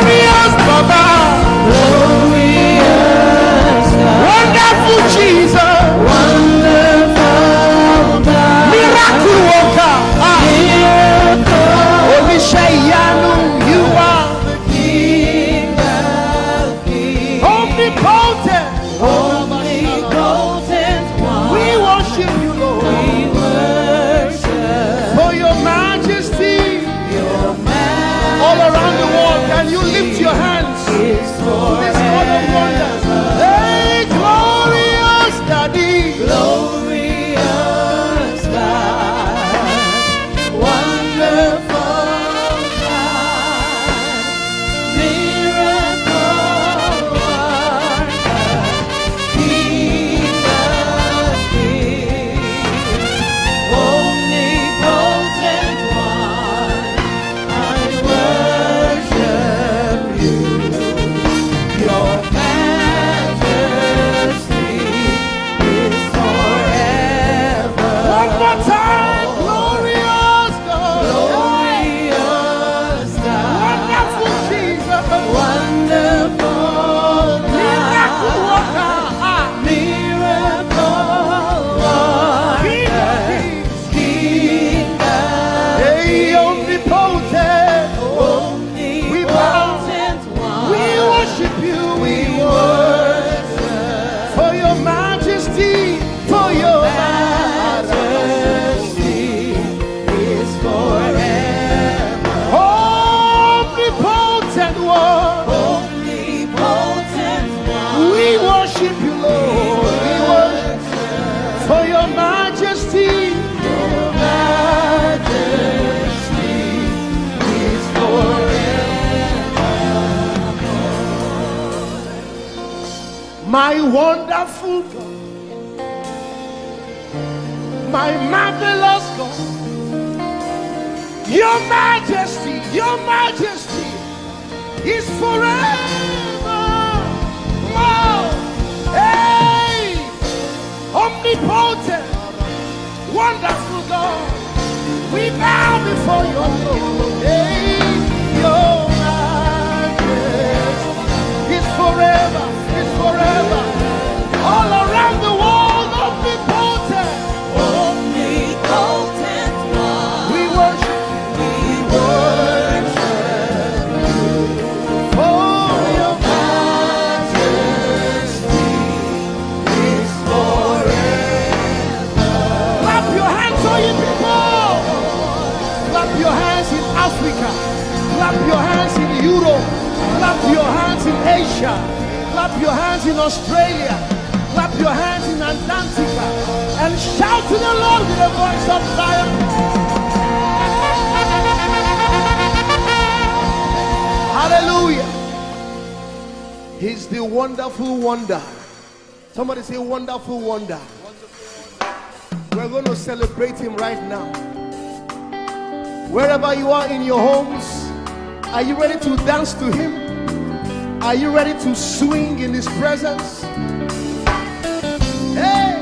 My wonderful God, my marvelous God, your majesty is forever. Wow. Hey, omnipotent, wonderful God, we bow before your throne. Hey, your majesty is forever. Forever, all around the world, omnipotent, one. We worship for your majesty is forever. Clap your hands, all you people. Clap your hands in Africa. Clap your hands in Europe. Clap your hands in Asia. Clap your hands in Australia. Clap your hands in Antarctica. And shout to the Lord with a voice of triumph. Hallelujah. He's the wonderful wonder. Somebody say wonderful wonder. We're going to celebrate him right now. Wherever you are in your homes, are you ready to dance to him? Are you ready to swing in his presence? Hey!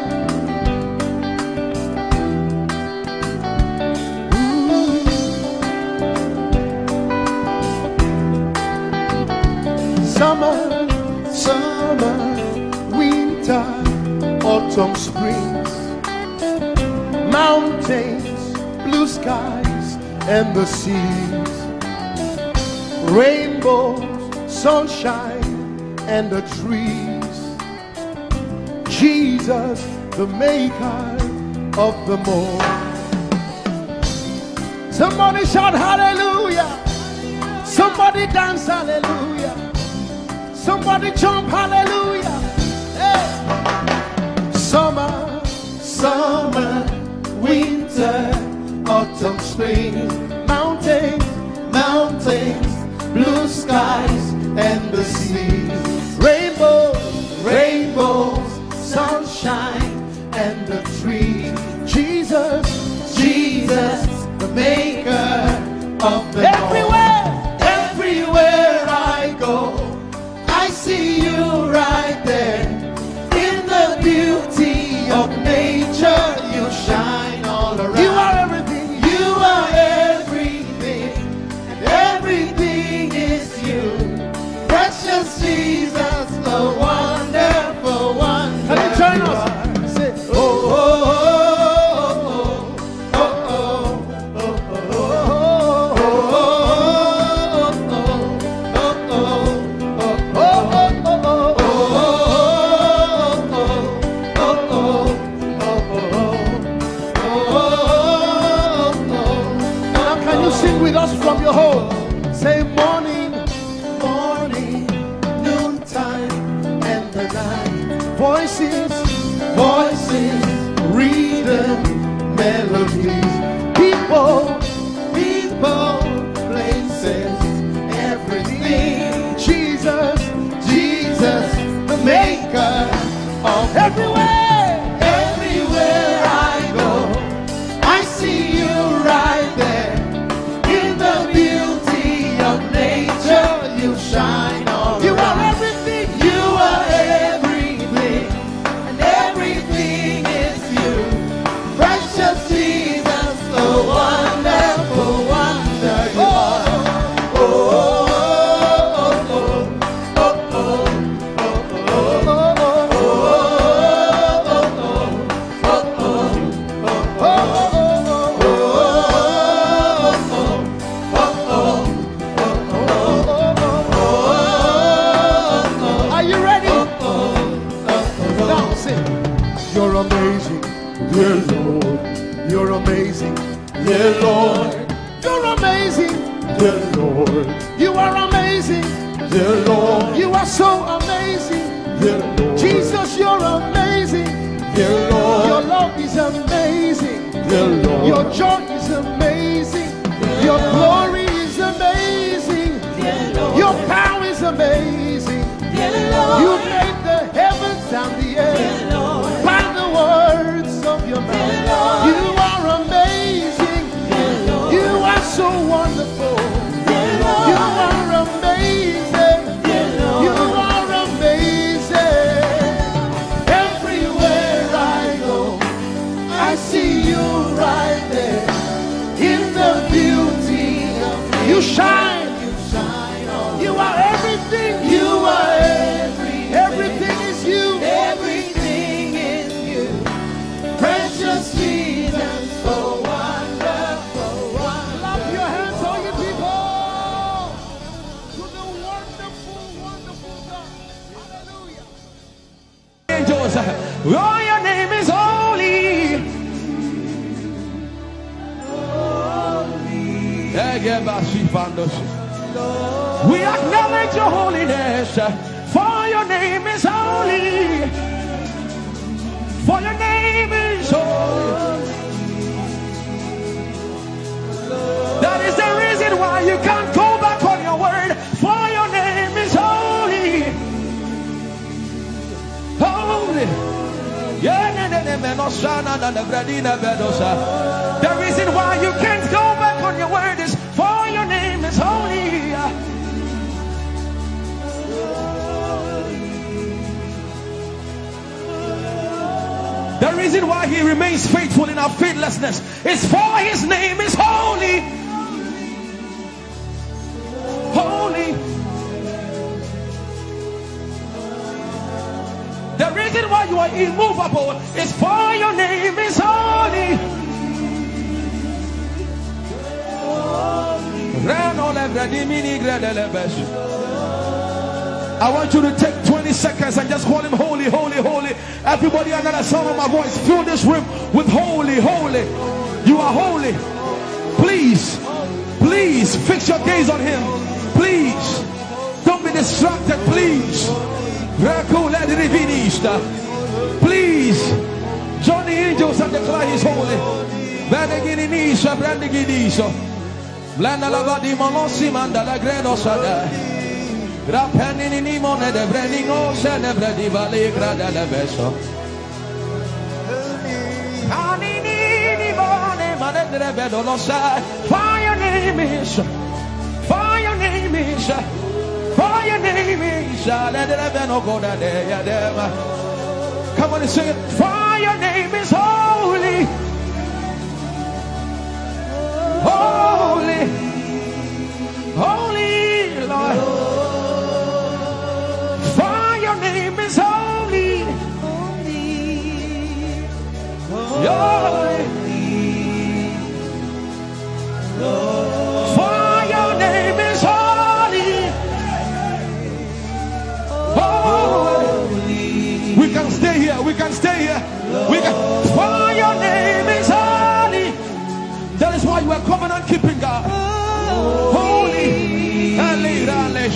Summer, winter, autumn, springs, mountains, blue skies, and the seas, rainbows, sunshine, and the trees. Jesus, the maker of them all. Somebody shout hallelujah. Somebody dance hallelujah. Somebody jump hallelujah. Hey. Summer, winter, autumn, spring, mountains, blue skies, and the seas, rainbows, sunshine, and the trees. Jesus, the maker of the everywhere I go, I see you right there. In the beauty of nature, you shine all around. You are everything. You are everything, and everything is you. Precious Jesus, the wonderful wonder. Can you join us? Say, oh, oh, oh, oh, oh, now can you sing with us from your home? Say morning, noontime, and the night. Voices, rhythm, melodies. People, places, everything. Jesus, the maker of everywhere I go, I see you right there. In the beauty of nature, you shine all around. You are everything. You are everything, and everything is you. Precious Jesus, the wonderful wonder you are. Oh, are you ready? Now sing. You're amazing, dear Lord. You're amazing, dear Lord. You're amazing, dear Lord. You are amazing, dear Lord. You are so amazing, dear Lord. Jesus, you're amazing, dear Lord. Your love is amazing, dear Lord. Your joy is amazing, your glory is amazing, dear Lord. Your power is amazing, dear Lord. You made the heavens You shine. You are everything. You are everything is you. Everything is you. Precious Jesus, so wonderful, wonderful. Clap your hands, all you people, to the wonderful, wonderful God. Hallelujah. Angels, oh, your name is holy. We acknowledge your holiness, for your name is holy. For your name is holy. That is the reason why you can't go back on your word. For your name is holy. Holy. The reason why you can't go back on your word is for your name is holy. The reason why he remains faithful in our faithlessness is for his name is holy. Holy. The reason why you are immovable is for your name is holy. I want you to take 20 seconds and just call him holy, holy, holy. Everybody under the sound of my voice, fill this room with holy, holy. You are holy. Please, please fix your gaze on him. Please, don't be distracted, please. Please join the angels and declare he's holy. Blanda la vadi monossi manda la gredo sada. Grappeni ni mone de brandingo se ne bredi vale grada la beso. Ani ni mone mane de vedo lo sa. For your name is, for your name is, for your name is. Let the veno go da de ya dem. Come on and sing it. For your name is holy. Holy, holy Lord, for your name is holy, holy, for your name is holy, holy. We can stay here, we can stay here, we can. For your name is holy. That is why you are covenant keeping God. Holy. For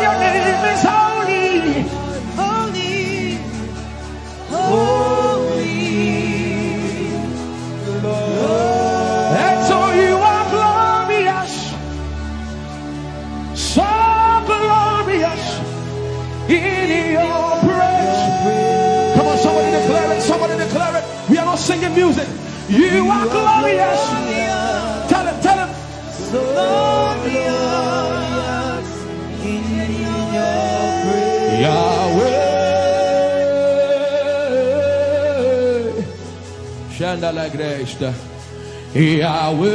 your name is holy. Holy, holy, And so you are glorious. So glorious in your praise. Come on, somebody declare it. Somebody declare it. We are not singing music. You are glorious. Tell him, tell him. so glorious in your praise. Yahweh. Shanda la Grace. Yahweh.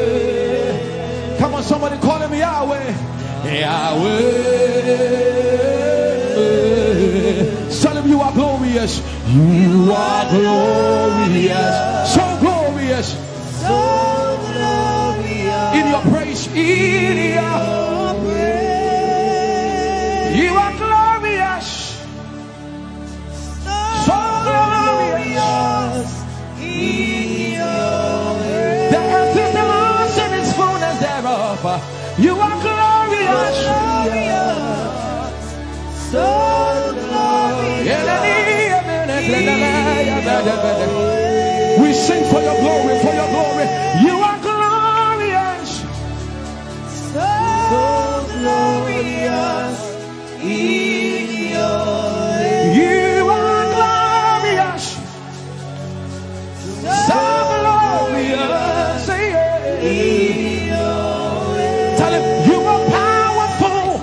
Yahweh. Come on, somebody call him Yahweh. Yahweh. Tell him you are glorious. You are glorious. So glorious. So glorious In your praise. In your praise. You are glorious. So glorious. In your praise. The earth is the Lord's and its fullness thereof. You are glorious. So glorious. We sing for your glory, for your glory. You are glorious. So glorious in your praise. You are glorious. So glorious. In your praise. Tell him you are powerful.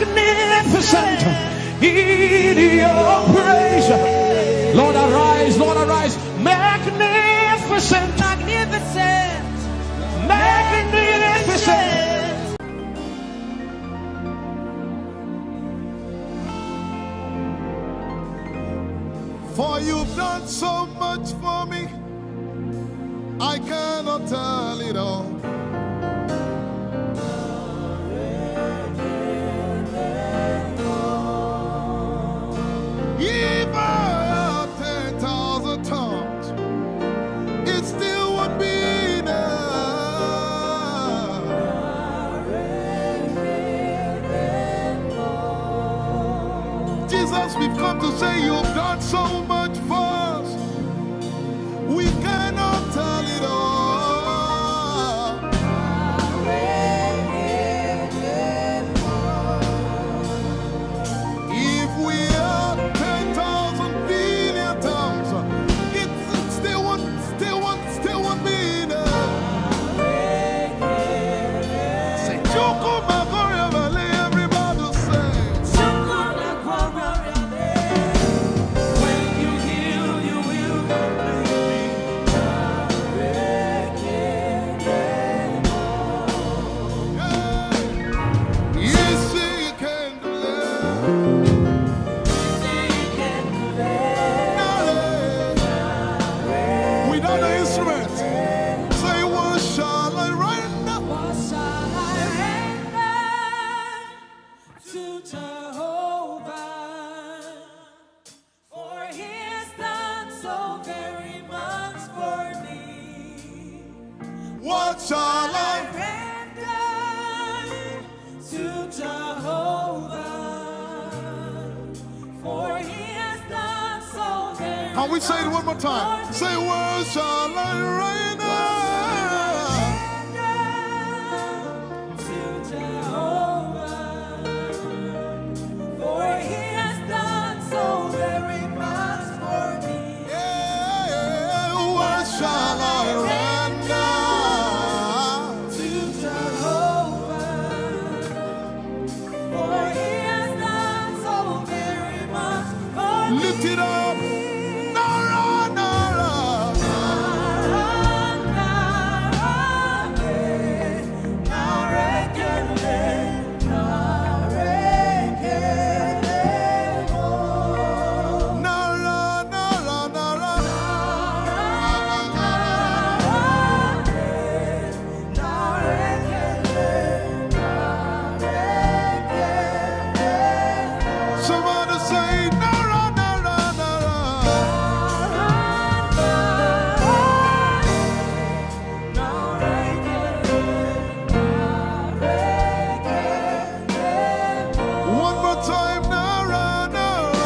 magnificent in your praise. Lord arise, Lord arise. Magnificent, magnificent, magnificent. For you've done so much for me, I cannot tell it all. If I had 10,000 tongues, it still would be enough. Jesus, we've come to say you've done so much for us. We cannot tell it all. If we had 10,000 billion tongues, it still won't be enough. Say, Joko Magoria Valley, everybody say. When you heal, you will Yes, you can do that. Without the instrument, say, what shall I render? What shall I render to Jehovah? For he has done so very much for me. What shall I Render to Jehovah. For he has done so very Can we say it one more time? Say, what shall I render? to Jehovah. For he has done so very much for me. Yeah, what shall I render? To Jehovah. For he has done so very much for me. Lift it up. Nara, Nara. Nara, Nara, Nara. Somebody say, Nara, Nara, Nara. One more time, Nara, Nara.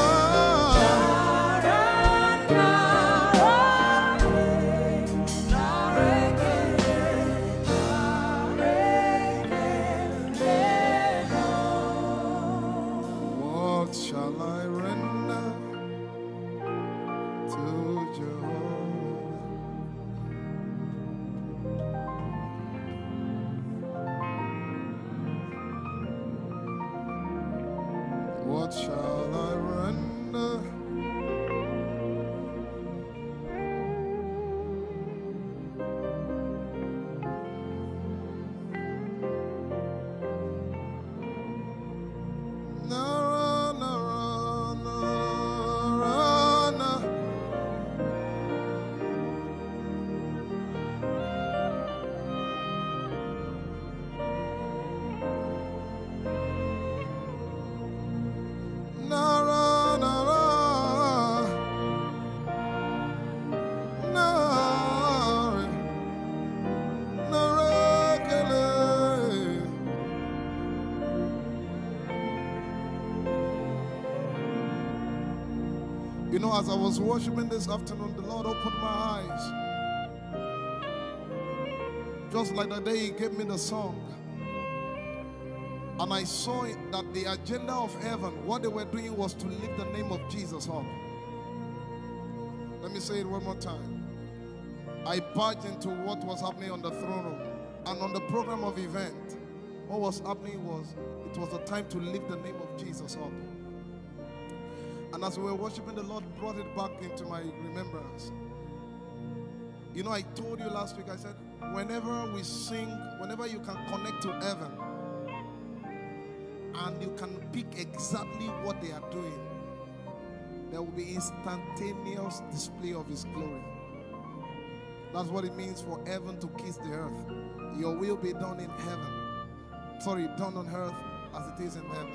What shall I render to Jehovah? What shall I render? Nara, Nara, Nara, Nara. Nara, Nara, Nara, Nara, Kele. You know, as I was worshiping this afternoon, the Lord opened my eyes. Just like the day He gave me the song. And I saw it that the agenda of heaven, what they were doing was to lift the name of Jesus up. Let me say it one more time. I barged into what was happening on the throne room and on the program of event. what was happening was, it was the time to lift the name of Jesus up. And as we were worshiping, the Lord brought it back into my remembrance. You know, I told you last week, I said, whenever we sing, whenever you can connect to heaven, and you can pick exactly what they are doing, there will be instantaneous display of His glory. That's what it means for heaven to kiss the earth. Your will be done in heaven. Sorry, done on earth as it is in heaven.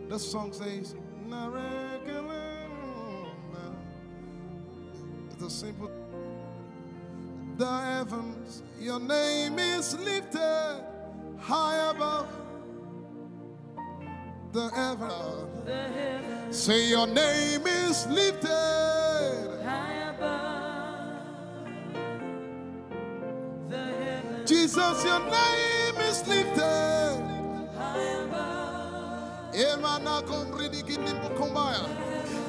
This song says, it's a simple. The heavens, your name is lifted high above. The heavens, say your name is lifted high above. The heavens, Jesus, your name is lifted high above.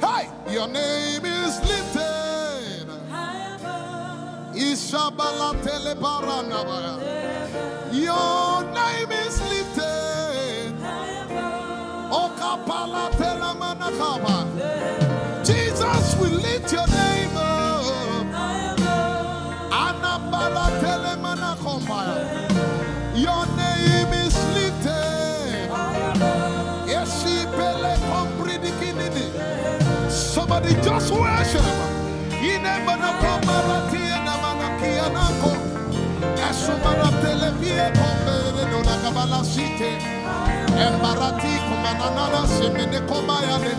Hey, your name is lifted High above. Ishabala telebaranabaya. Your name is lifted High above. Okapala telamanakaba. Jesus, we lift your name up. High above. Anabala telemanakombaya. Your name is lifted. Somebody just worship. Embarati kumanana semene komayane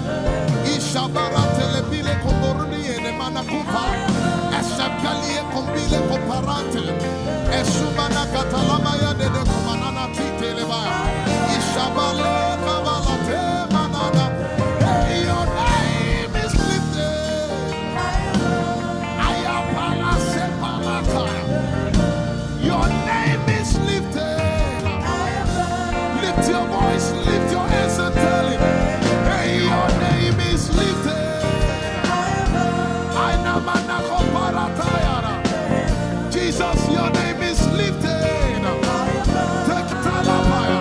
ishabara telebile komboruni ene manakupa eshapalie kombile komparante esumana katalama ya de kumanana titeleba ishabale kabalate manana. Hey, your name is lifted. Ayapala sepalata. Your name is lifted. Lift your voice, lift your hands and tell him, hey, your name is lifted. Jesus, your name is lifted. Take Talabaya.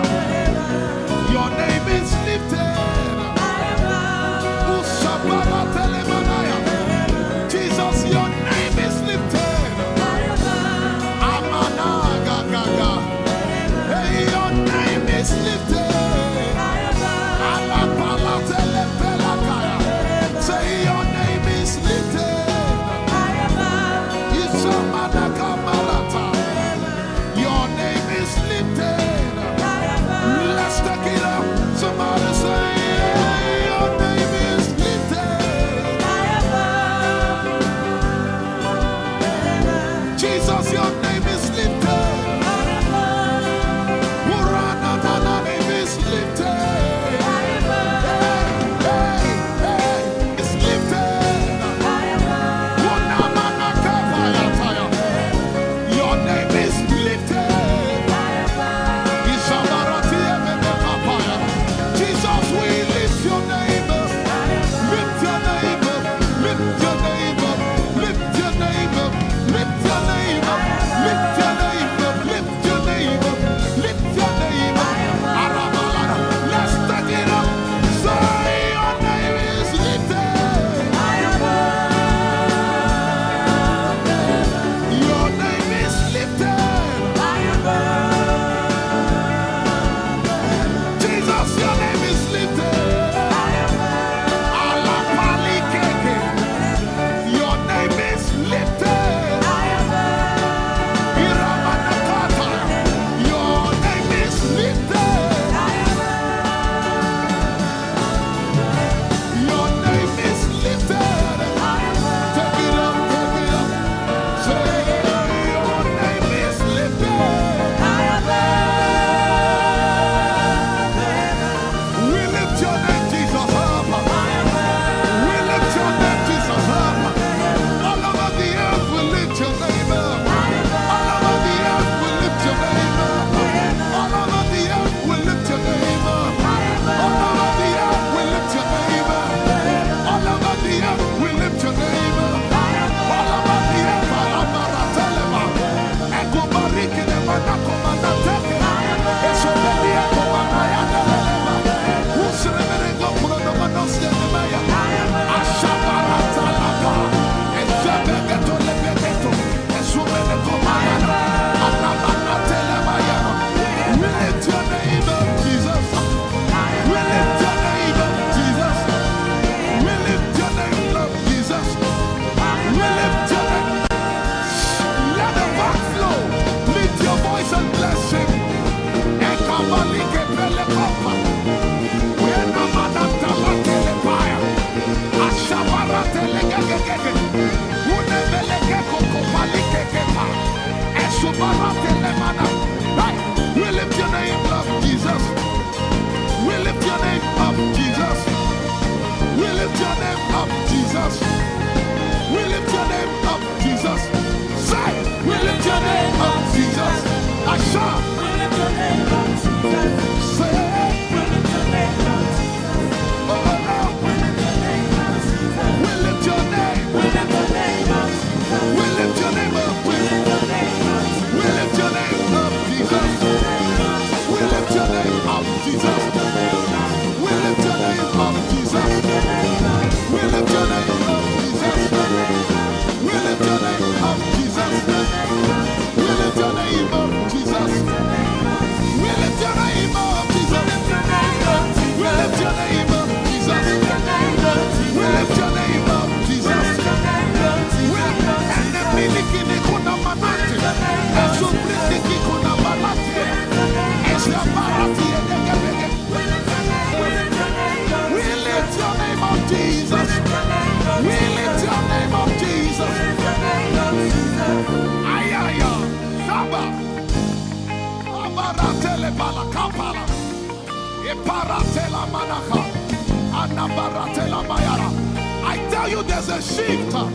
I tell you, there's a shift. I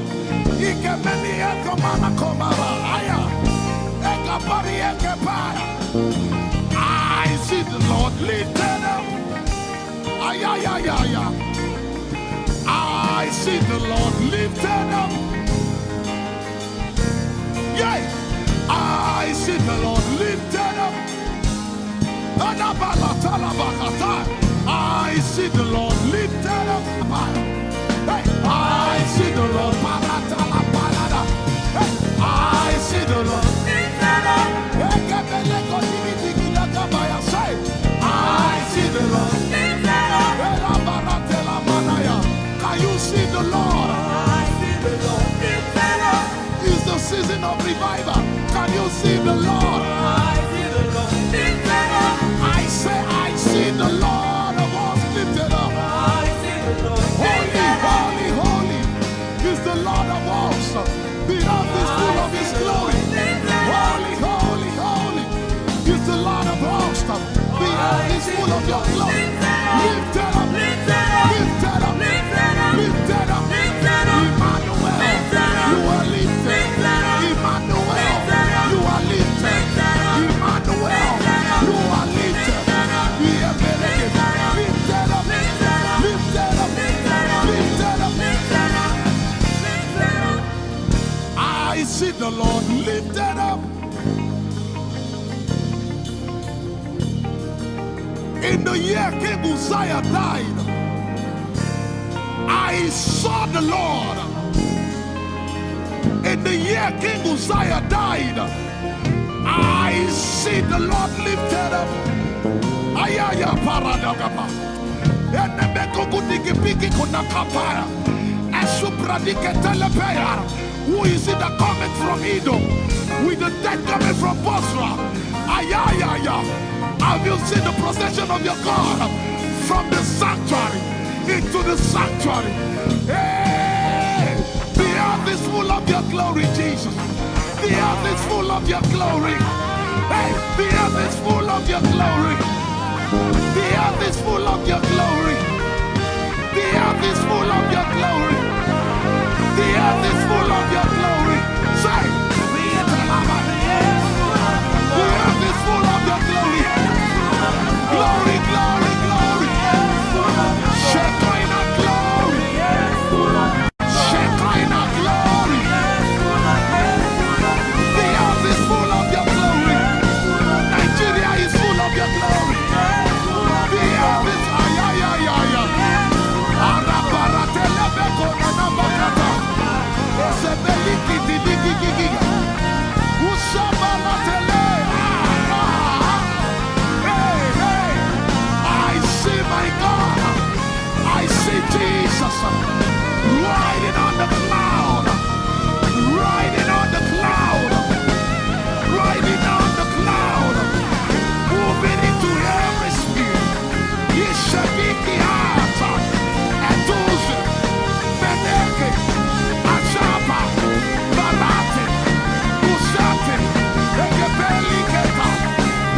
see the Lord lifted up. I see the Lord lifted up. Yeah, I see the Lord lifted up. I see the Lord lifted up. Hey, I see the Lord. Hey, I see the Lord lifted up. I see the Lord lifted up. Can you see the Lord? I see the Lord lifted up. It's the season of revival. Can you see the Lord? I see the Lord lifted up. I say, I see the Lord of us lifted up. I see the Lord lifted up. Holy, holy, holy is the Lord of us. The earth is full of His glory. Holy, holy, holy is the Lord of hosts. The earth is full of Your glory. Lifted up, lifted up, lifted up, lifted up, lifted up, lifted up. Emmanuel, You are lifted. Emmanuel, You are lifted. Emmanuel, You are lifted. Lifted up, lifted up, lifted up, lifted up, lifted up. I see the Lord lifted up. In the year King Uzziah died, I saw the Lord. In the year King Uzziah died, I see the Lord lifted up. Ayaya paradagaba. Who is it that cometh from Edom? With the dead coming from Bosra. Ayaya. Have you seen the procession of your God from the sanctuary into the sanctuary? Hey, the earth is full of Your glory, Jesus. The earth is full of Your glory. Hey, the earth is full of Your glory. The earth is full of Your glory. The earth is full of Your glory. The earth is full of Your glory. Say, the earth is full of Your glory. Glory, glory, glory. Shekinah glory. Shekinah glory. The earth is full of Your glory. Nigeria is full of Your glory. The earth is ayayayaya. Arabaratelebeko nanabakata. Esebelikididigigigiga. Ushabalatele. My God, I see Jesus riding on the cloud, riding on the cloud, riding on the cloud, moving into every sphere. Yeshabiki Ata, Etuzi, Beneke, Achapa, Barate, Usate, Ekebeli Keta,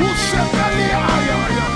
Ushebeli Ayaya.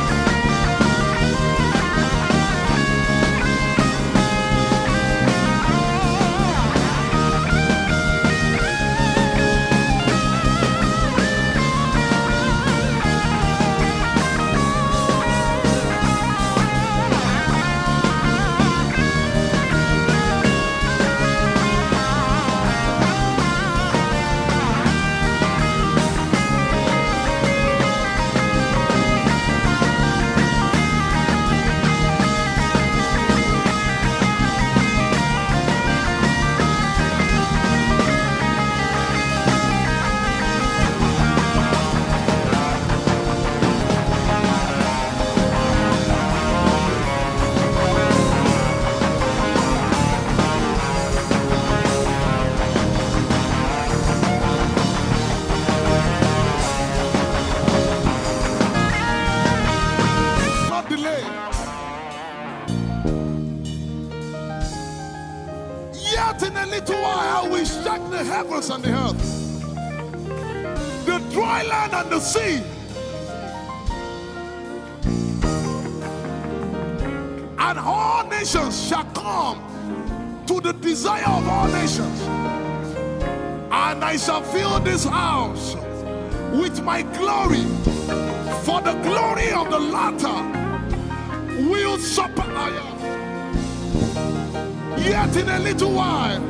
Heavens and the earth, the dry land and the sea. and all nations shall come to the desire of all nations. And I shall fill this house with my glory, for the glory of the latter will surpass. Yet in a little while,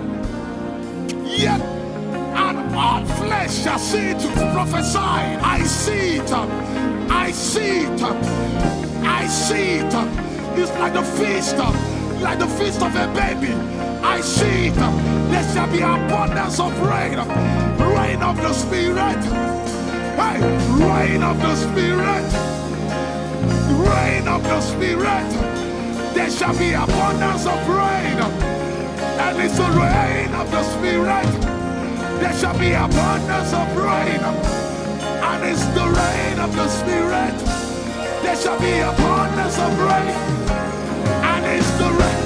yet and all flesh shall see it. Prophesy. I see it. I see it. I see it. It's like the feast of a baby. I see it. There shall be abundance of rain. Rain of the Spirit. Hey, rain of the Spirit. Rain of the Spirit. There shall be abundance of rain. And it's the rain of the Spirit. There shall be abundance of rain. And it's the rain of the Spirit. There shall be abundance of rain. And it's the rain.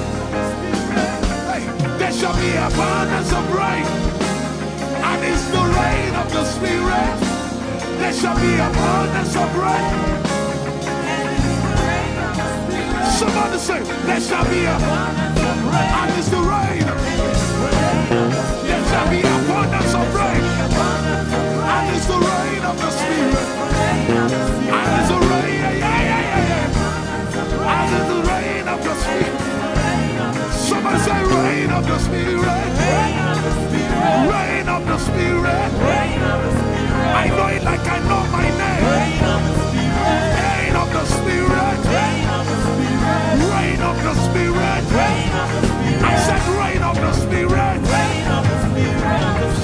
Hey, there shall be abundance of rain. And it's the rain of the Spirit. There shall be abundance of rain. Somebody say, there shall be abundance of rain. And it's the rain. There shall be abundance of rain. And it's the rain of the Spirit. And it's the rain. And it's the rain of the Spirit. Somebody say, rain of the Spirit. Rain of the Spirit. I know it like I know my name. Rain of the Spirit. Rain of the Spirit. I said rain of the Spirit.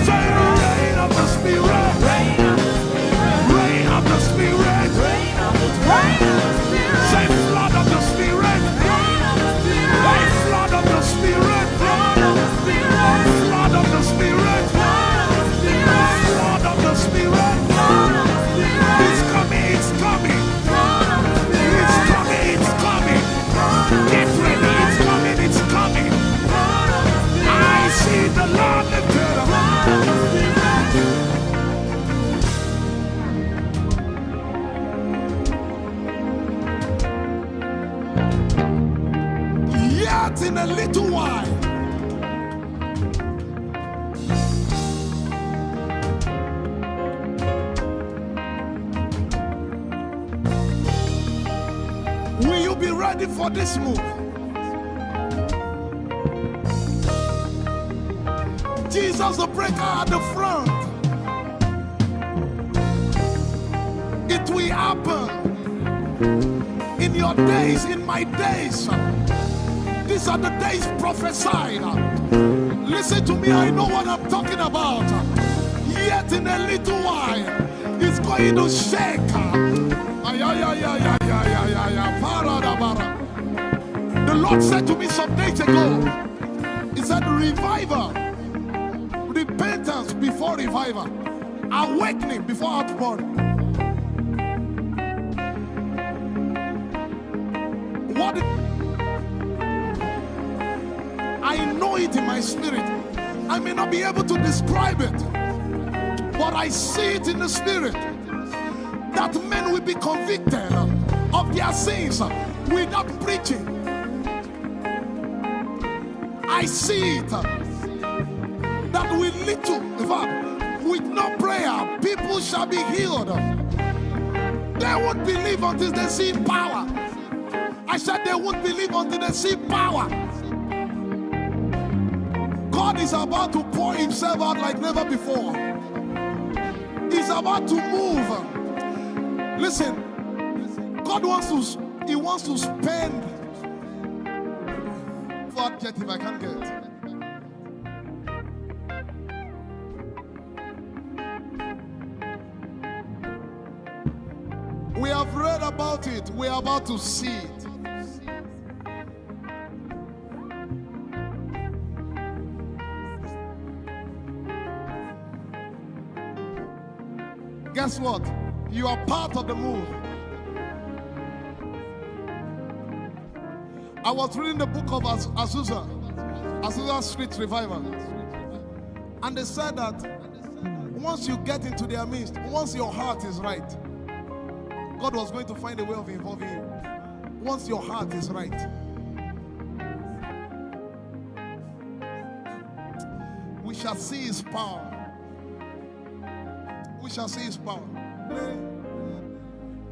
Say rain of the Spirit. Rain of the Spirit. Say flood of the Spirit. Say flood of the Spirit. Flood of the Spirit. Flood of the Spirit. It's coming, it's coming. It's coming, it's coming. Get ready, it's coming, it's coming. I see the Lord lifted up. Yet in a little while, will you be ready for this move? Jesus the breaker at the front. It will happen in your days, in my days. These are the days prophesied. Listen to me, I know what I'm talking about. Yet in a little while, it's going to shake. The Lord said to me some days ago, He said, revival, repentance before revival, awakening before outpouring. What? I know it in my spirit. I may not be able to describe it, but I see it in the spirit that men will be convicted of their sins without preaching. I see it that with little, in fact, with no prayer, people shall be healed. They won't believe until they see power. I said they won't believe until they see power. God is about to pour Himself out like never before. He's about to move. Listen, God wants to spend. For adjective I can't get. We have read about it. We are about to see it. Guess what? You are part of the move. I was reading the book of Azusa Street Revival. And they said that once you get into their midst, once your heart is right, God was going to find a way of involving you. Once your heart is right. shall see his power. We shall see his power.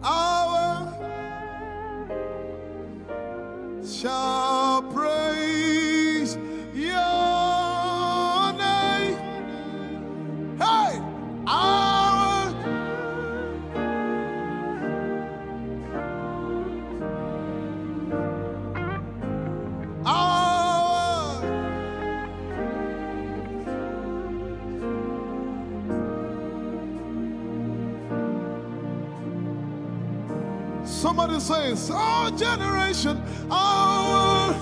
Our shall praise your name. Hey, our somebody says, our generation, our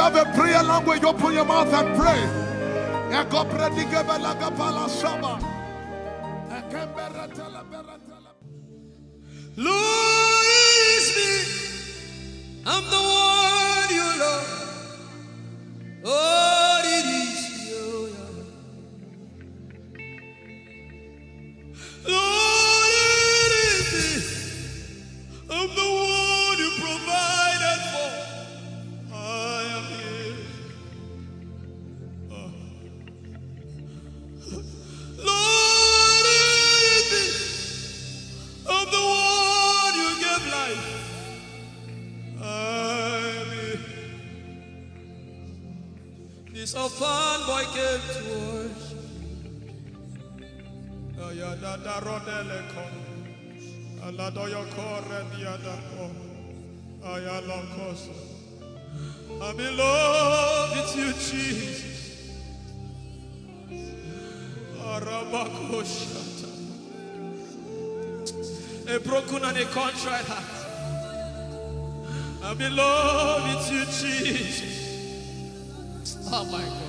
have a prayer language, open your mouth and pray. Lord is me. I'm the one you love. Lord, it is you. Lord, it is me. I'm the one you provided for. I am here. Lord, it is me. I'm the one you gave life. I'm here. This orphan boy came to worship. Ayadada rodele kom. Aladoyo kore diadako. Ayalokoso. I'm in love with you, Jesus. Arabakoshata. A broken and a contrite heart. I'm in love with you, Jesus. Oh my God.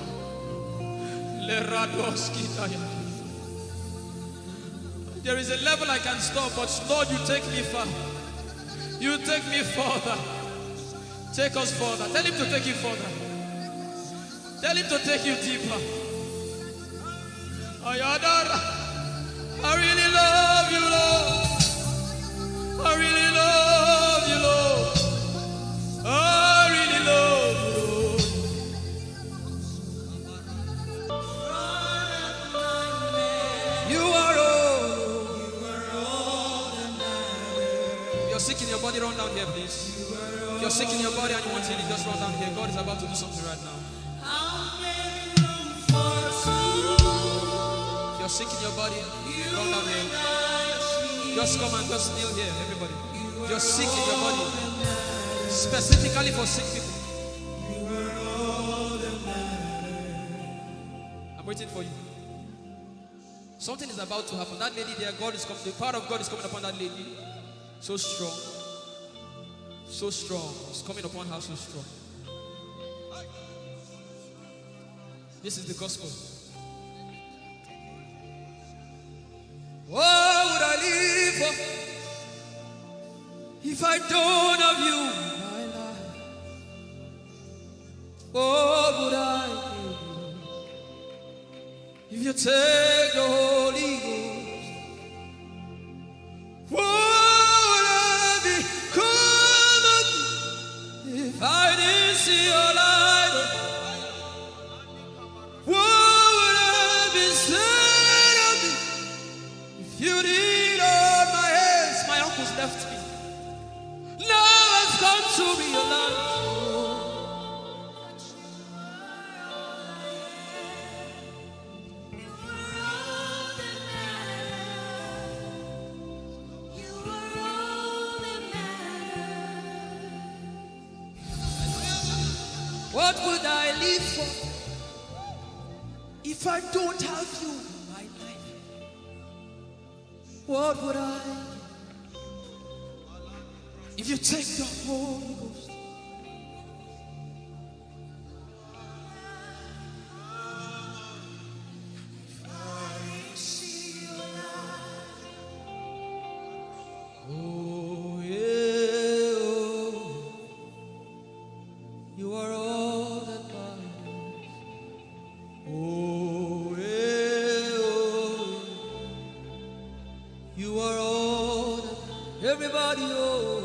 There is a level I can stop, but Lord, you take me far. You take me further. Take us further. Tell him to take you further. Tell him to take you deeper. I really love you, Lord. I really love you, Lord. I really love you, Lord. You are all. You're sick in your body, run down here, please. You're sick in your body and you want healing, just run down here. God is about to do something right now. You're sick in your body, run down here. Just come and just kneel here, everybody. You're sick in your body. Specifically for sick people. I'm waiting for you. Something is about to happen. That lady there, God is coming. The power of God is coming upon that lady. So strong. So strong. It's coming upon her so strong. This is the gospel. What would I live for if I don't have you in my life? What would I do if you take the Holy Ghost? What would I become if I didn't see your light? What would I be said of me if you did hold my hands? My uncles left me. Now I've come to realize. What would I live for if I don't have you in my life? What would I if you take the Holy Ghost? Oh yeah, oh. You are all that matters. Oh yeah, oh. You are all that everybody, oh.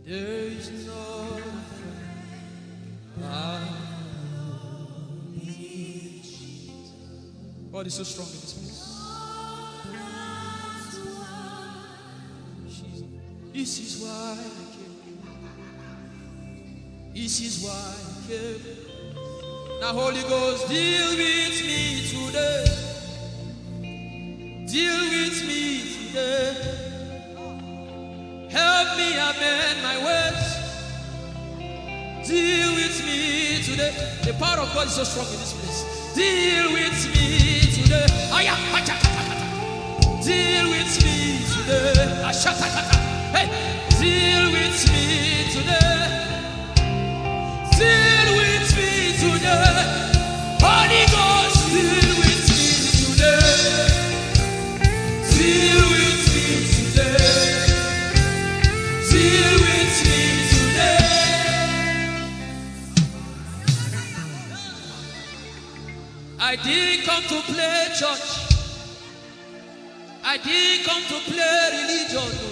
There is no friend God is so strong in this place. This is why I came. This is why I came. Now, Holy Ghost, deal with me today. Deal with me today. Help me amend my ways. Deal with me today. The power of God is so strong in this place. Deal with me today. Deal with me today. Hey, deal with me today. Deal with me today. Holy Ghost, deal with me today. Deal with me today. Deal with me today. I didn't come to play church. I didn't come to play religion. No.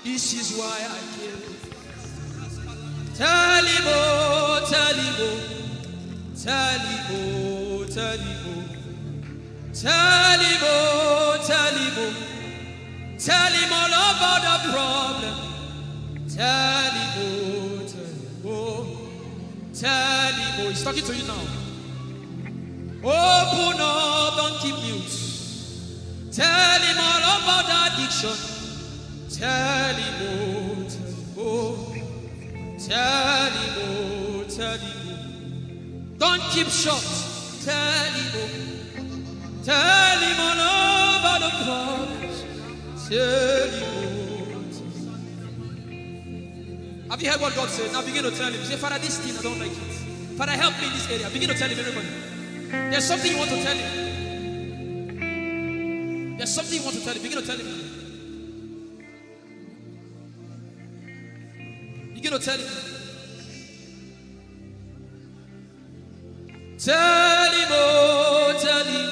This is why I came. Tell him, oh, tell him, oh, tell him, oh, tell him, oh, tell him, oh, tell him, oh, tell him all about the problem. Tell him, oh, tell him, oh, tell him, oh. He's talking to you now. Open up, don't keep mute. Tell him all about the addiction. Tell him, oh, tell him, oh, tell him, oh, tell him, oh. Don't keep short. Tell him, oh, tell him all about the problems. Tell him, oh, tell him. Have you heard what God said? Now begin to tell him. Say, Father, this thing I don't like it. Father, help me in this area. Begin to tell him, everybody. There's something you want to tell him. There's something you want to tell him. Begin to tell him. Begin to tell him. Tell him, oh, tell him.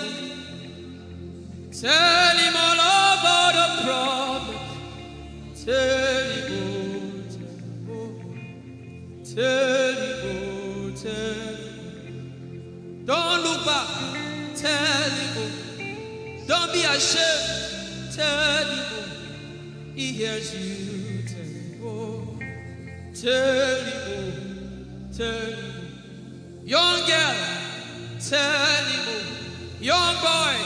Tell him all about the problem. Tell him, oh, tell him, oh, tell him. Don't look back. Tell him, oh. Don't be ashamed. Tell him, oh. He hears you. Tell him, oh. Tell him, oh. Tell him, oh. Young girl. Tell him, oh. Young boy.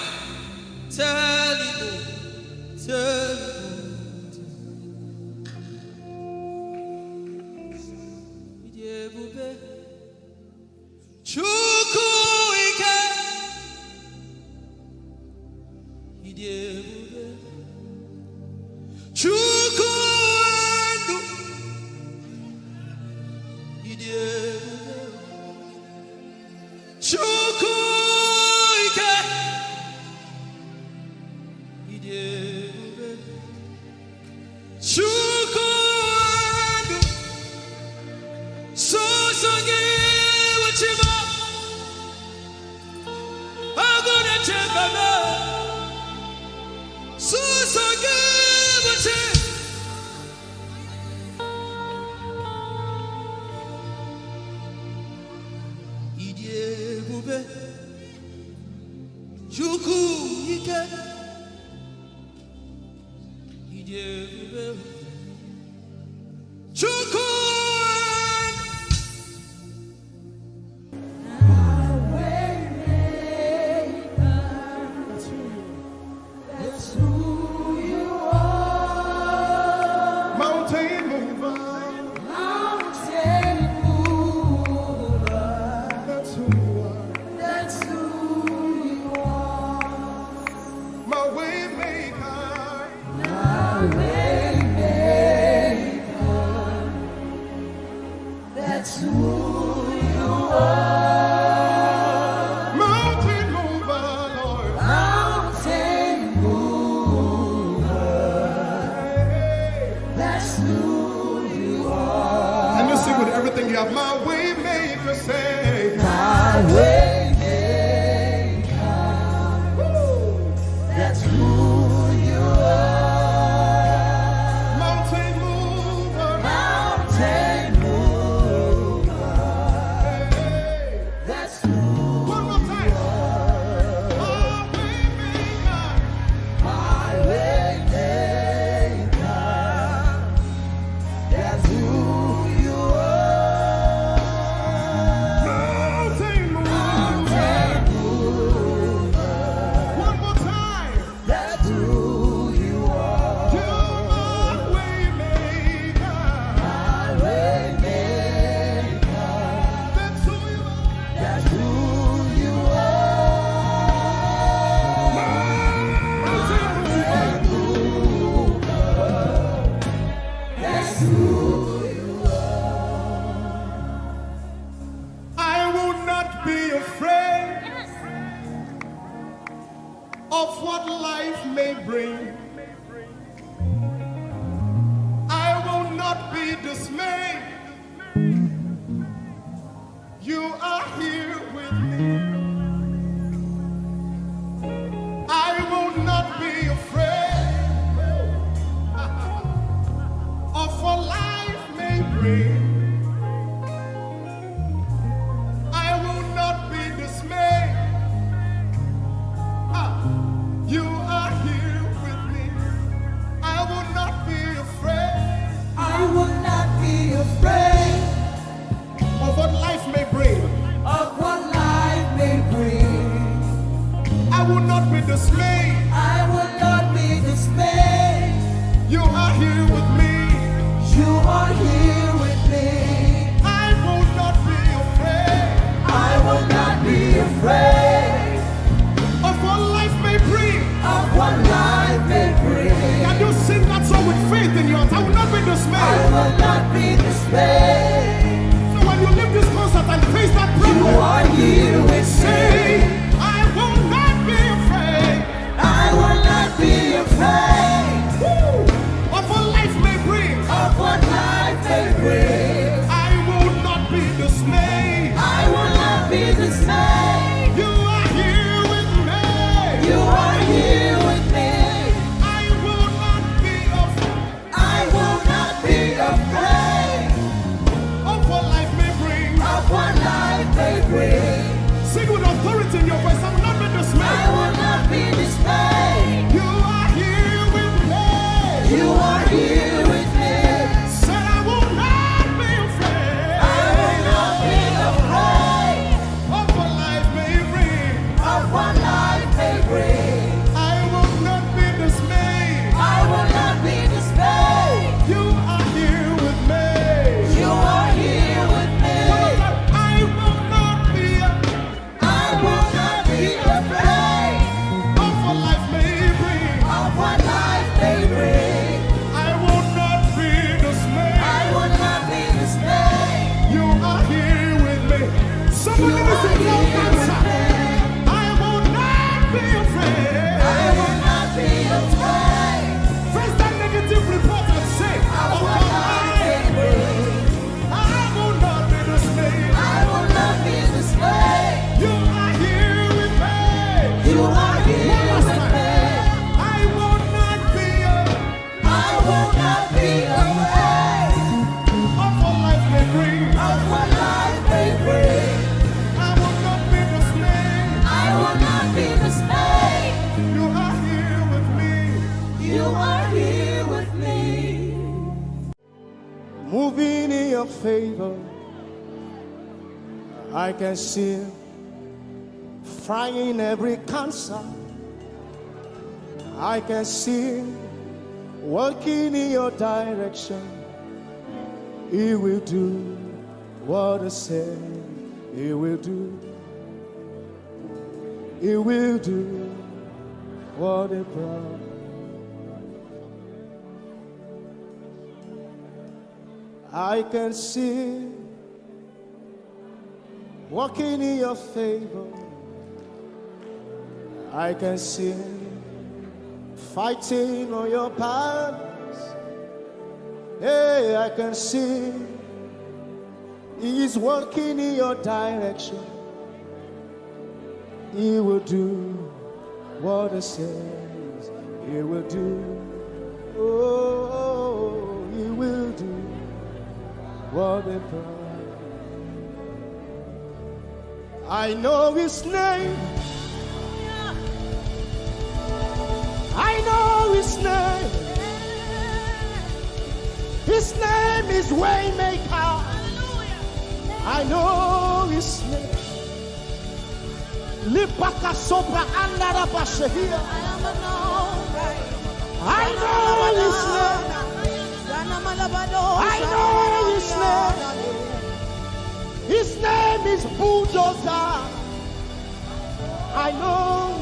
Tell him, oh. Tell him, oh. Chukwu ike. Chukwu ndu. Chukwu ike. Chukwu ndu. Sosogi uchima. Agune chebaba. Sosogi uchima. Idiebube. Chukwu ike. Idiebube. Chukwu. Way of what life may bring. I will not be dismayed. You are here with me. I will not be afraid of what life may bring. I will not be dismayed. You are here with me. I will not be afraid. I will not be afraid Of what life may bring. of what life may bring. I will not be dismayed. I will not be dismayed. You are here with me. You are here with me. I will not be afraid I will not be afraid of what life may bring. of what life may bring. Can you sing that song with faith in your heart? I will not be I dismayed. will not be dismayed. So when you leave this concert and face that You problem, are here with say, me. I will not be afraid I will not be afraid of what life may bring. of what life may bring. I will not be dismayed. I will not be dismayed. You are here with me. You are here with me. I will not be afraid I will not be afraid of what life may bring. of what life may bring. Sing with authority in your voice. I will not be I dismayed. will not be dismayed. You are here with me. You are here with me. Said I will not be afraid I will not be afraid of what life may bring. of what life may bring. I will not be dismayed. I will not be dismayed. You are here with me. You are here with me. I will not be I will not be afraid of what life may bring. of what life may bring. I will not be dismayed. I will not be dismayed. You are here with me. Somebody You listen, are loud here answer. with me. I will not be afraid. I will not be afraid Face that negative report and say, of of what what life may life. bring. I will not be dismayed. I will not be dismayed. You are here with me. You are here One last with time. me. I will not be I will not be afraid of what life may bring. of what life may bring. I will not be dismayed. I will not be dismayed. You are here with me. You are here with me. Moving in your favor, I can see him frying every cancer. I can see him working in your direction. He will do what he said he will do. He will do what he promised. I can see walking in your favor. I can see fighting on your battles. Hey, I can see he is working in your direction. He will do what he says he will do. Oh, he will do what he promised. I know his name. I know his name. His name is Waymaker. I know his name. Lipaka sobra andara bashehia. I know his name. I know his name. His name is Bulldozer. I know.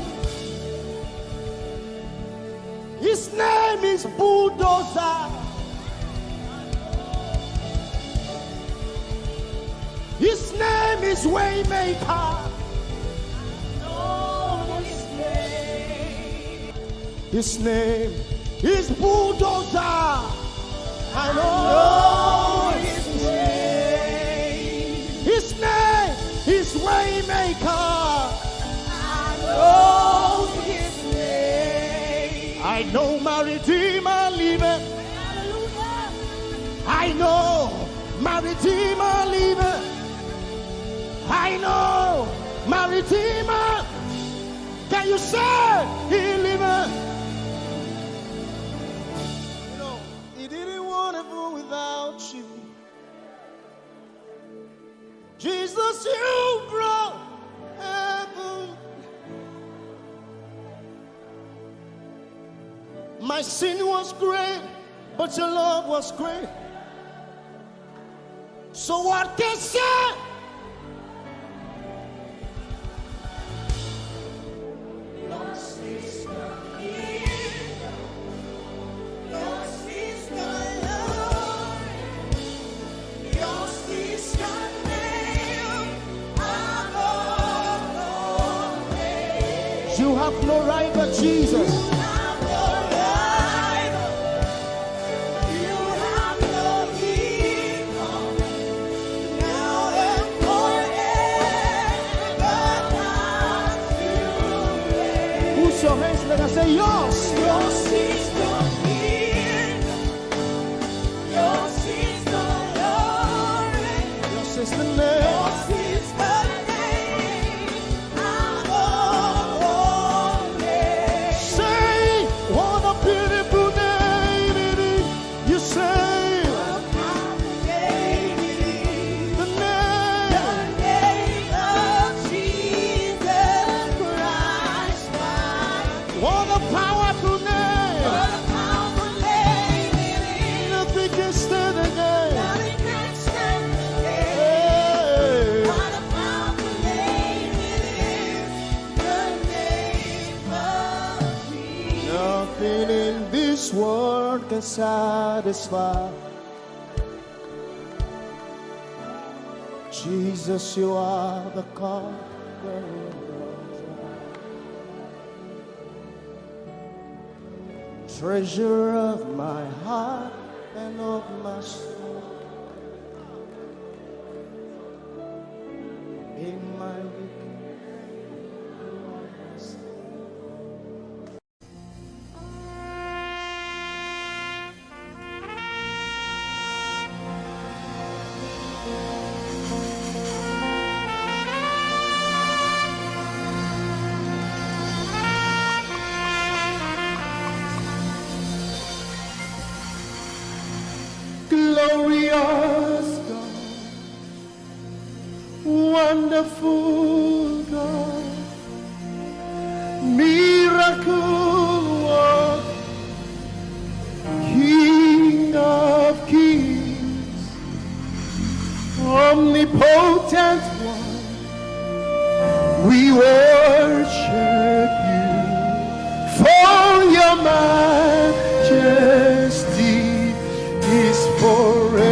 His name is Bulldozer. His name is Waymaker. Know his name. His name is Bulldozer. I know his name. His name is Waymaker. I know his name. I know my Redeemer liveth. I know my Redeemer liveth. I know my Redeemer. Can you say he liveth? You know, he didn't want to go without you. Jesus, you brought heaven. My sin was great, but your love was great. So what can say? You have no right but Jesus. You have no right. You have no equal. Now and forever. Put your hands together and say, yours. Yours is the kingdom. Yours is the glory. Yours is the name. Yours is the world can satisfy. Jesus, you are the conqueror. Treasure of my heart and of my soul. In my glorious God, wonderful God, miracle worker, King of kings, omnipotent one, we worship you for your majesty is forevermore.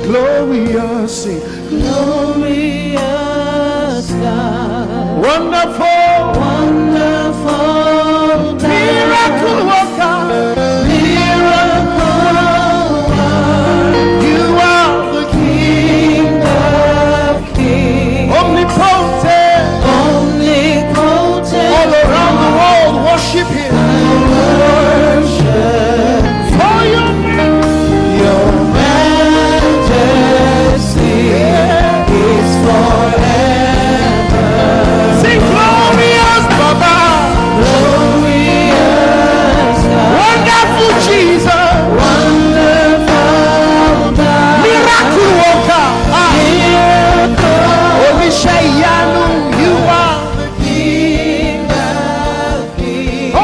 Glorious, sing. Glorious God, wonderful, wonderful God, miracle worker, miracle worker. You are the King of kings, omnipotent, omnipotent. All around the world, worship Him. You are the King of kings.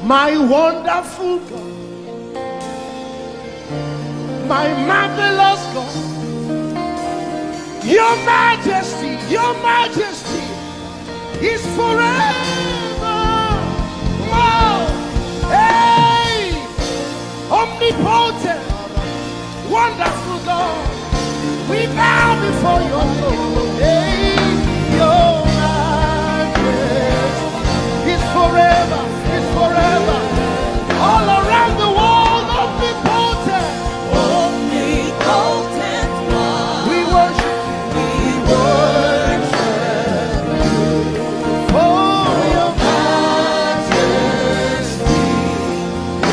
My wonderful God, my marvelous God, your majesty is forever. Oh, hey, omnipotent, wonderful God, we bow before your throne. Hey, your majesty is forever. Forever, all around the world, omnipotent, omnipotent one. We worship you, for your majesty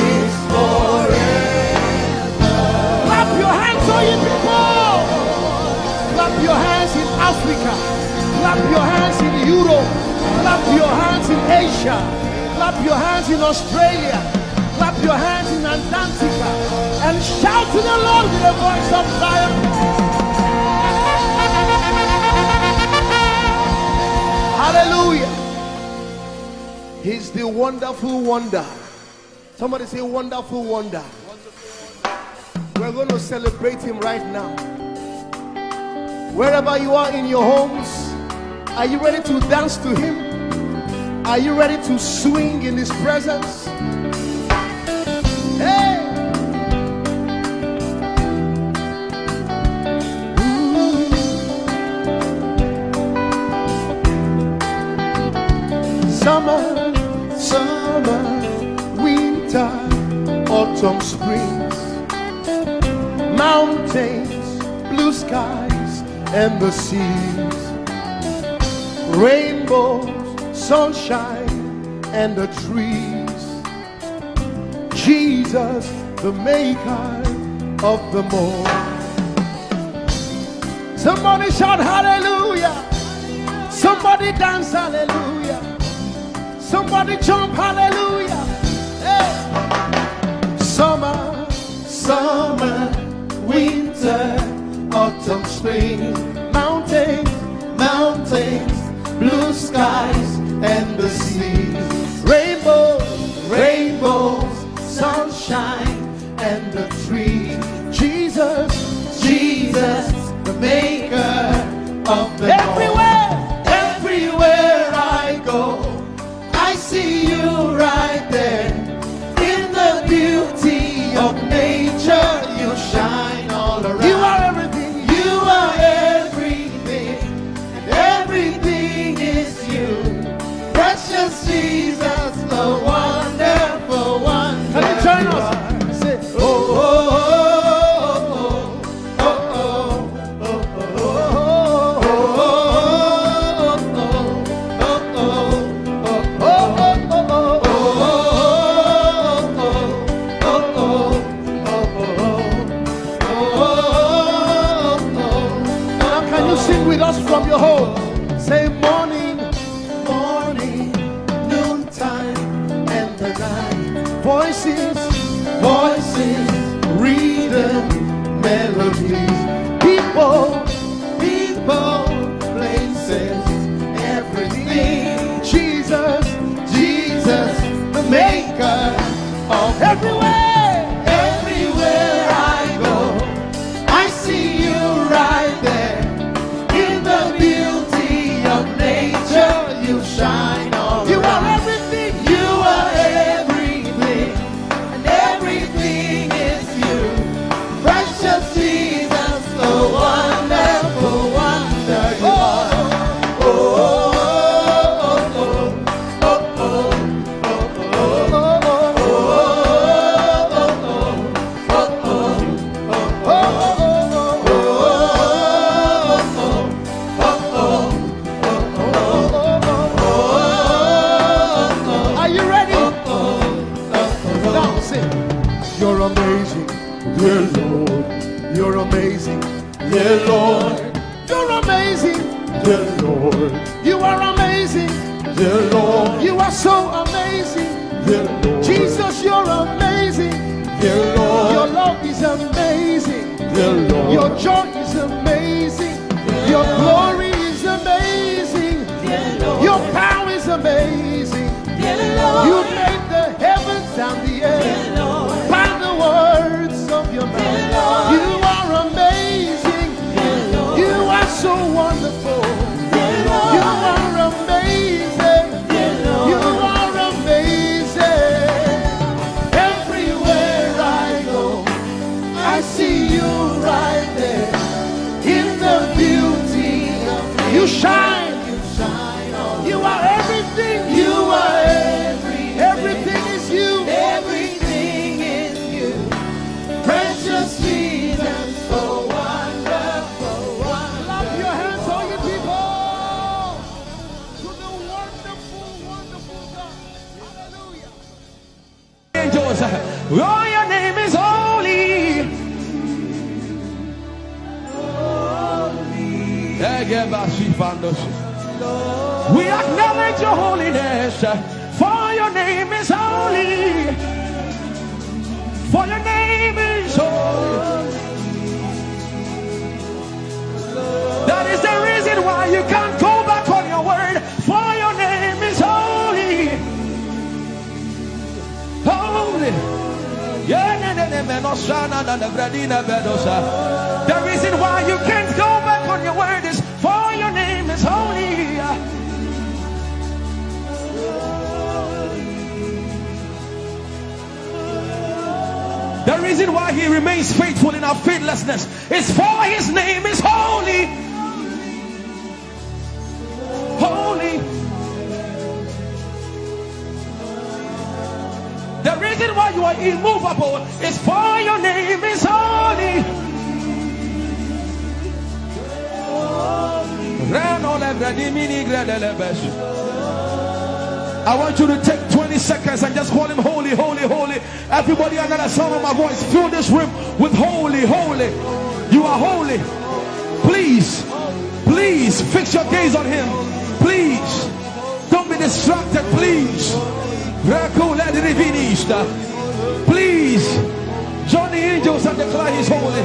is forever. Clap your hands, all you people. Clap your hands in Africa. Clap your hands in Europe. Clap your hands in Asia. Clap your hands in Australia. Clap your hands in Antarctica. And shout to the Lord with a voice of triumph. Hallelujah. He's the wonderful wonder. Somebody say wonderful wonder. We're going to celebrate him right now. Wherever you are in your homes, are you ready to dance to him? Are you ready to swing in his presence? Hey! Summer, winter, autumn, springs, mountains, blue skies, and the seas, rainbows, sunshine, and the trees. Jesus, the maker of the morn. Somebody shout hallelujah. Somebody dance hallelujah. Somebody jump hallelujah. Hey. Summer, winter, autumn, spring, mountains, blue skies, and the seas, rainbows, sunshine, and the trees. Jesus, the maker of the everywhere I go, I see you right there. In the beauty of nature, you shine all around. You are everything. You are everything, and everything is you. Precious Jesus, the wonderful one. Can you join us? Say, oh, oh, oh, oh, oh, Now can you sing with us from your home? Say morning, noontime, and the night. Voices, rhythm, melodies. People, places, everything. Jesus, the maker of everywhere I go, I see you right there. In the beauty of nature, you shine all you around. Are everything. You are everything, and everything is you. Precious Jesus, the wonderful wonder you are. Oh, are you ready? Now sing. You're amazing, dear Lord. You're amazing, dear Lord. You're amazing, dear Lord. You are amazing, dear Lord. You are so amazing, dear Lord. Jesus, you're amazing, dear Lord. Your love is amazing, dear Lord. Your joy is amazing, your glory is amazing, dear Lord. Your power is amazing, dear Lord. You made the heavens wonderful, wonderful God. Hallelujah. Angels, oh, your name is holy. We acknowledge your holiness, for your name is holy. For your name is holy. That is the reason why you can't go back on your word. For your name is holy. Holy. The reason why you can't go back on your word is for your name is holy. The reason why he remains faithful in our faithlessness is for his name is holy. Holy. The reason why you are immovable is for your name is holy. I want you to take 20 seconds and just call him holy, holy, holy. Everybody under the sound of my voice, fill this room with holy, holy. You are holy. Please, please fix your gaze on him. Please, don't be distracted, please. Please, join the angels and declare he's holy.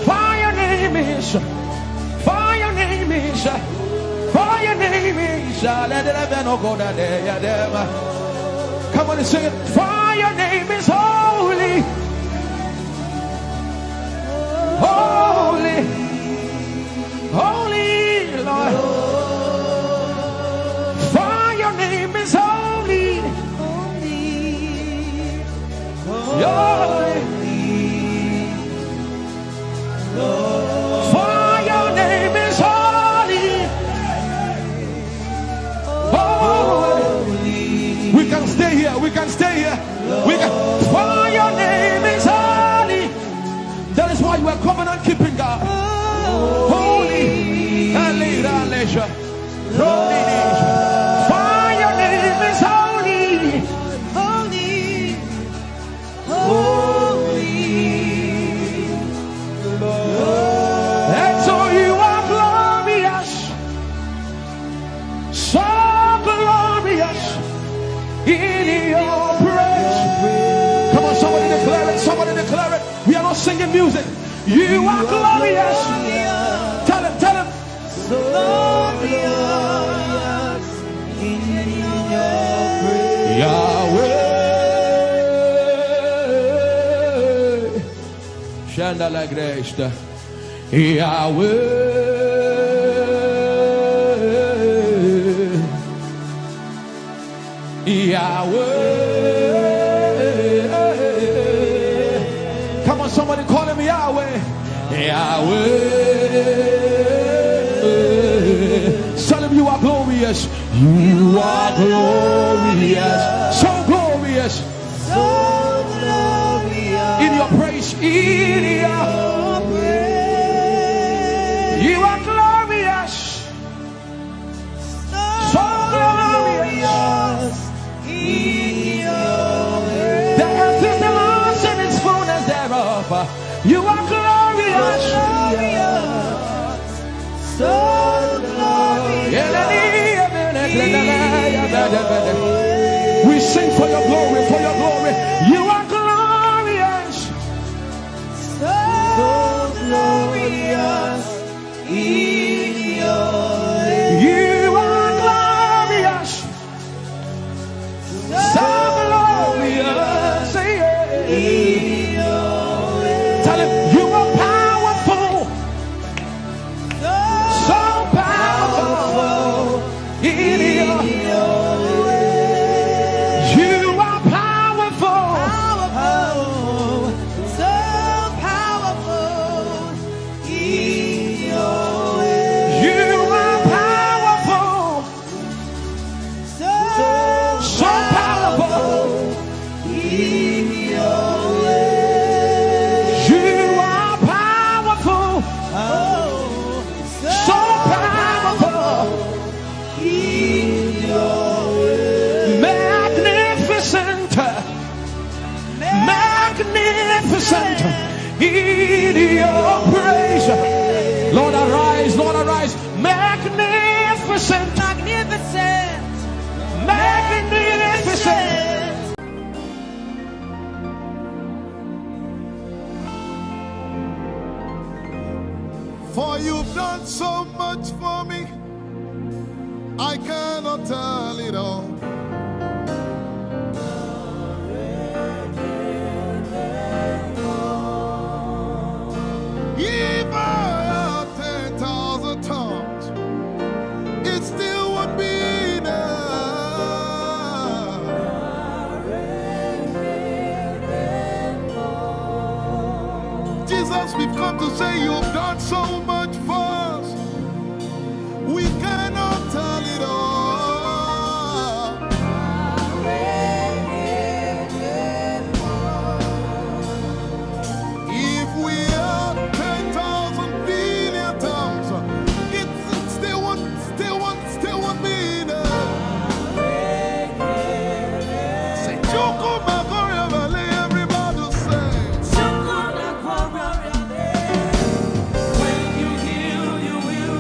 For your name is, for your name is, for your name is. Come on and sing it. For your name is holy, holy, holy Lord. For your name is holy, holy. For your name is holy, holy. We can stay here. We can stay here. We can. For your name is holy. That is why you are covenant keeping God. Holy. For your name is holy, holy, holy. And so you are glorious, so glorious in your praise. Come on, somebody declare it, somebody declare it. We are not singing music. You are glorious. Tell him, tell him. So glorious in your praise. Yahweh. Chandala Grace. Yahweh. Yahweh. Come on, somebody call him Yahweh. Yahweh. Tell him you are glorious. You are glorious. So glorious. So glorious. In your praise. In your praise. You are glorious. So glorious. In your praise. The earth is the Lord's and its fullness thereof. You are glorious. So we sing for your glory, for your glory. You are glorious, so glorious in your name. You are glorious, so glorious in your name. Tell him you are powerful, so powerful in your way. You are powerful, in your praise. Lord, arise, Lord, arise. Magnificent, Magnificent. magnificent. For you've done so much for me, I cannot tell it all. If I had 10,000 tongues, it still would be enough. Jesus, we've come to say you've done so much for us. We cannot tell it all. If we had 10,000 billion tongues, it still won't be enough. Say, Chukuma Koryabale, everybody say. When you heal, you will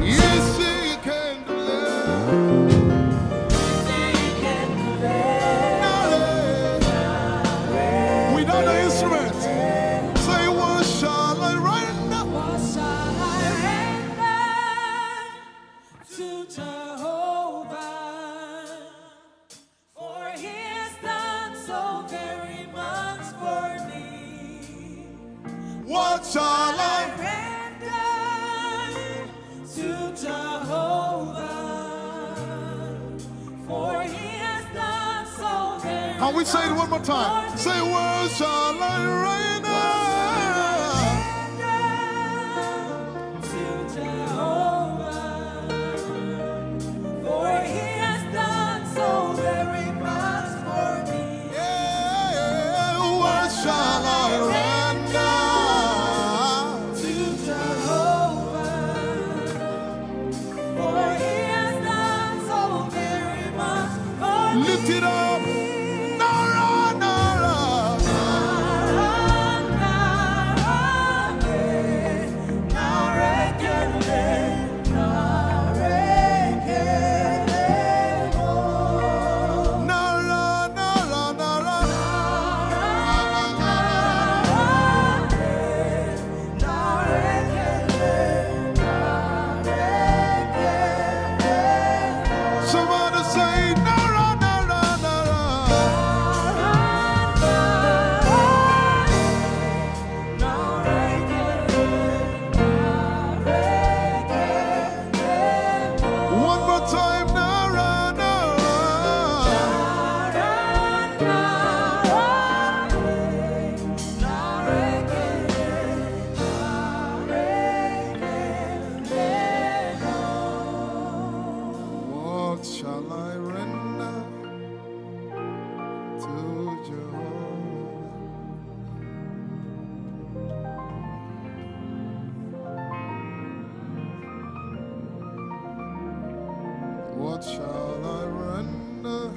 Yes, he can deliver. Without the instrument, say, what shall I render? What shall I render to Jehovah? For he has done so very much for me. What shall I? Render to Jehovah. For he has done so very Can we say it one more time? Say, what shall I render? to Jehovah. For he has done so very much for me. Yeah, what shall I render? To Jehovah. For he has done so very much for me. Lift it up. Nara, Nara. Nara, Nara, Nara. Somebody say, Nara, Nara, Nara. One more time, Nara, What shall I render to Jehovah? What shall I render?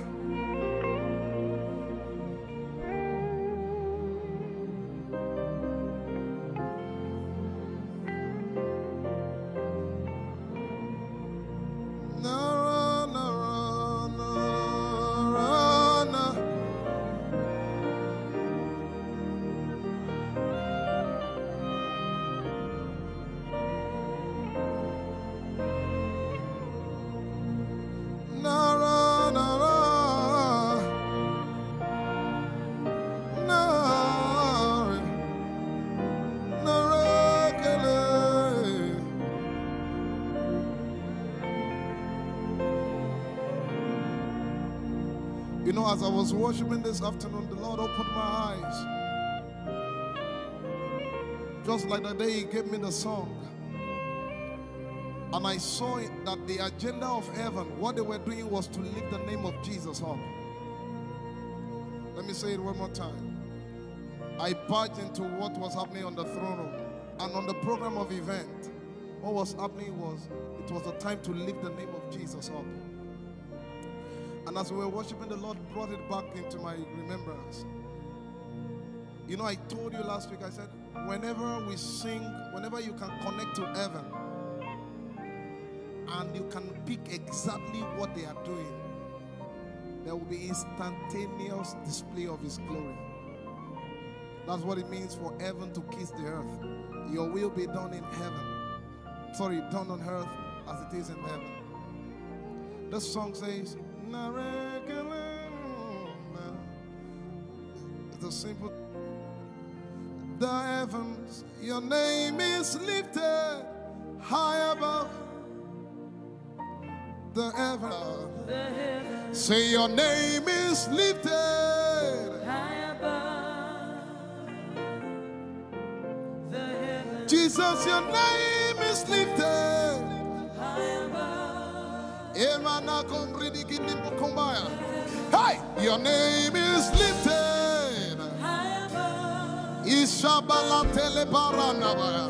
Nara, Nara, Nara, Nara. Nara, Nara, Nara, Nara, Kele. You know, as I was worshiping this afternoon, the Lord opened my eyes. Just like the day He gave me the song. And I saw it that the agenda of heaven, what they were doing was to lift the name of Jesus up. Let me say it one more time. I barged into what was happening on the throne room. And on the program of event, what was happening was, it was a time to lift the name of Jesus up. And as we were worshiping, the Lord brought it back into my remembrance. You know, I told you last week, I said, whenever we sing, whenever you can connect to heaven, and you can pick exactly what they are doing, there will be instantaneous display of His glory. That's what it means for heaven to kiss the earth. Your will be done in heaven. Sorry, done on earth as it is in heaven. This song says, it's a simple. The heavens, your name is lifted high above. The heavens, say your name is lifted high above. The heavens, Jesus, your name is lifted high above. Hey, your name is lifted High above. Ishabala telebaranabaya.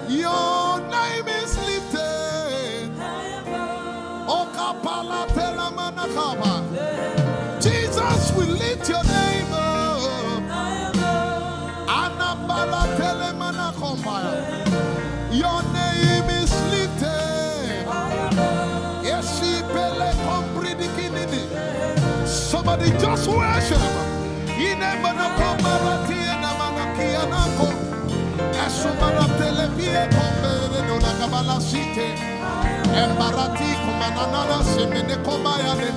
Your name is lifted High above. Okapala telamanakaba. Jesus, we lift your name up. High above. Anabala telemanakombaya. Your name is lifted. Somebody just worship. Embarati kumanana semene kombayane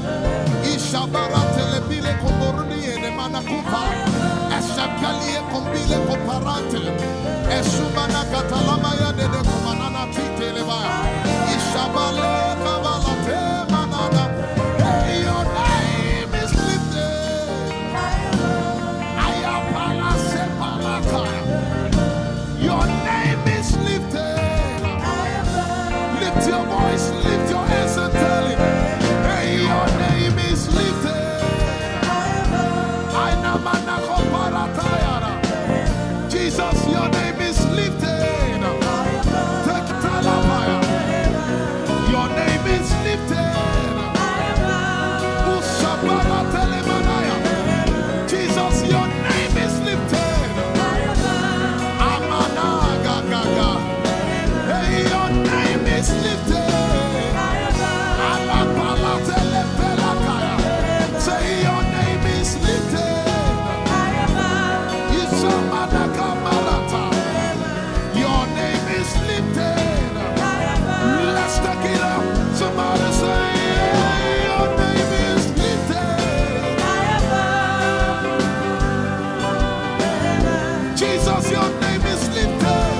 ishabara telebile komboruni ene manakupa esakalie kombile koparante esumana katalama ya dede kumanana titeleba ishabale kabalate manana. Hey, your name is lifted. Ayapala sepalata. Your name is lifted. Lift your voice, lift your hands and tell him, hey, your name is lifted. Jesus, your name is lifted. Your name is lifted. Jesus, your name is lifted. Amana gaga. Hey, your name is lifted. Say your name is lifted. Your name is lifted. Let's take it up. Somebody say your name is lifted. Jesus, your name is lifted.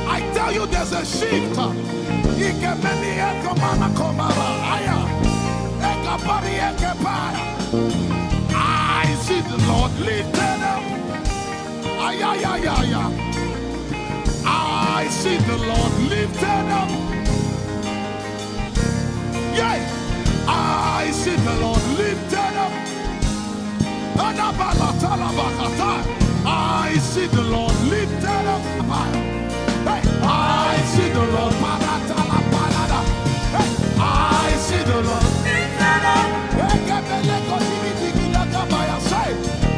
I tell you, there's a shift. I see the Lord lifted up. I see the Lord lifted up. Yeah, I see the Lord lifted up. I see the Lord lifted up. Hey, I see the Lord. Hey, I see the Lord lifted up.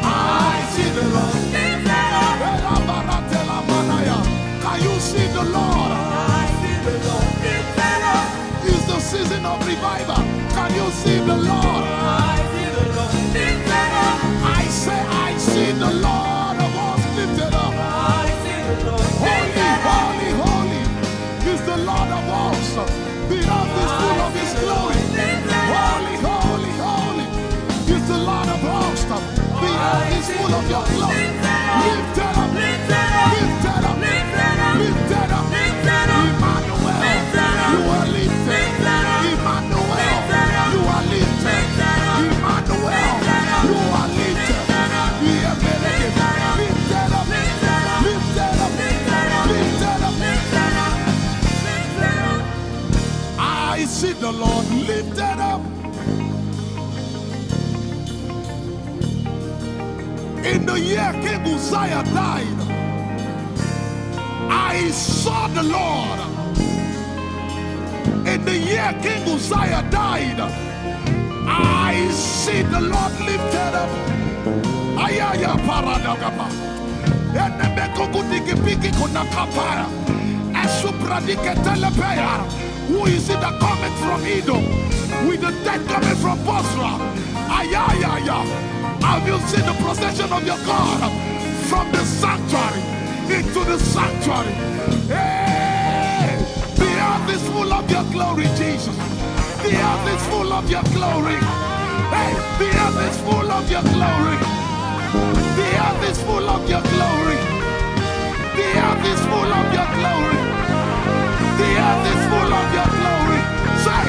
I see the Lord lifted up. Can you see the Lord? I see the Lord lifted up. It's the season of revival. Can you see the Lord? I see the Lord lifted up. I say, I see the Lord of us lifted up. I see the Lord lifted up. Holy, holy, holy is the Lord of us. The earth is full of His glory. Holy, holy, holy is the Lord of hosts. The earth is full of Your glory. Lifted up, lifted up, lifted up, lifted up, lifted up. Emmanuel, You are lifted. Emmanuel, You are lifted. Emmanuel, You are lifted. Lifted up, lifted up, lifted up, lifted up. I see the Lord lifted up. In the year King Uzziah died, I saw the Lord. In the year King Uzziah died, I see the Lord lifted up. Ayaya paradagaba. Who is it that cometh from Edom? With the dead coming from Bosra. Ayaya. Have you seen the procession of your God from the sanctuary into the sanctuary? Hey, the earth is full of Your glory, Jesus. The earth is full of Your glory. Hey, the earth is full of Your glory. The earth is full of Your glory. The earth is full of Your glory. The earth is full of Your glory. Say,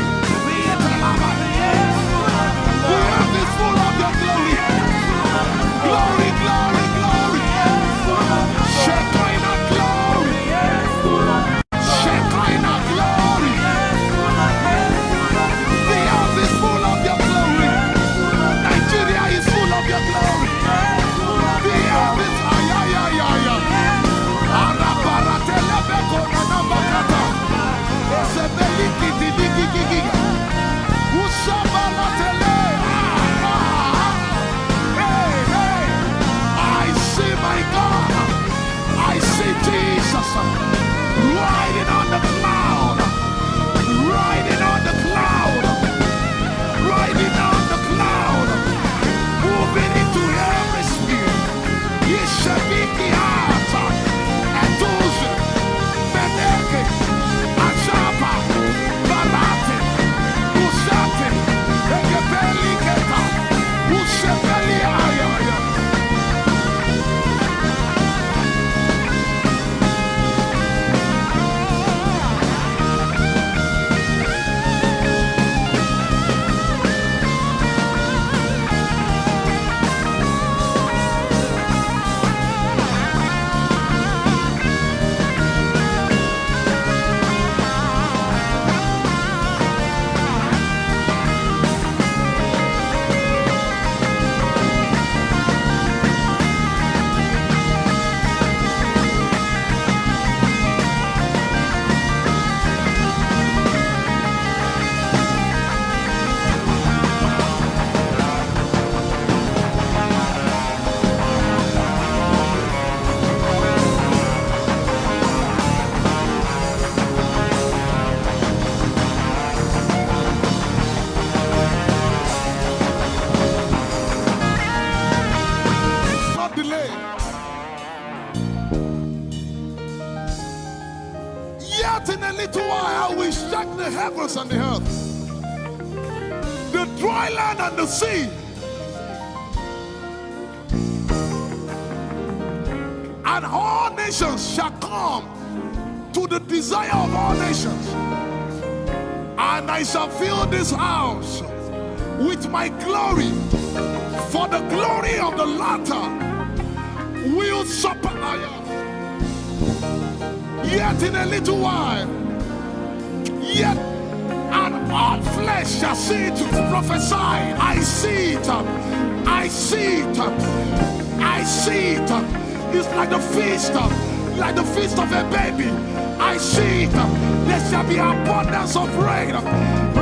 the earth is full of Your glory. Glory, glory, glory. Shekinah glory. Shekinah glory. The earth is full of Your glory. Nigeria is full of Your glory. The earth is ayayayaya. Arabaratelebeko nanabakata. Esebelikidiligigigi. Usabalatele. I see my God. I see Jesus riding on the cloud. Riding on the cloud. Riding on the cloud. Moving into every sphere. Yeshabiki hata. Etuze. Meneke. Achapa. Barate. Usate. Ekebeli keta. Ushebeli ayaya. Heavens and the earth, the dry land and the sea And all nations shall come to the desire of all nations. And I shall fill this house with my glory, for the glory of the latter will supply. Yet in a little while, yet and all flesh shall see it. Prophesy. I see it. I see it. I see it. It's like the feast of a baby. I see it. There shall be abundance of rain.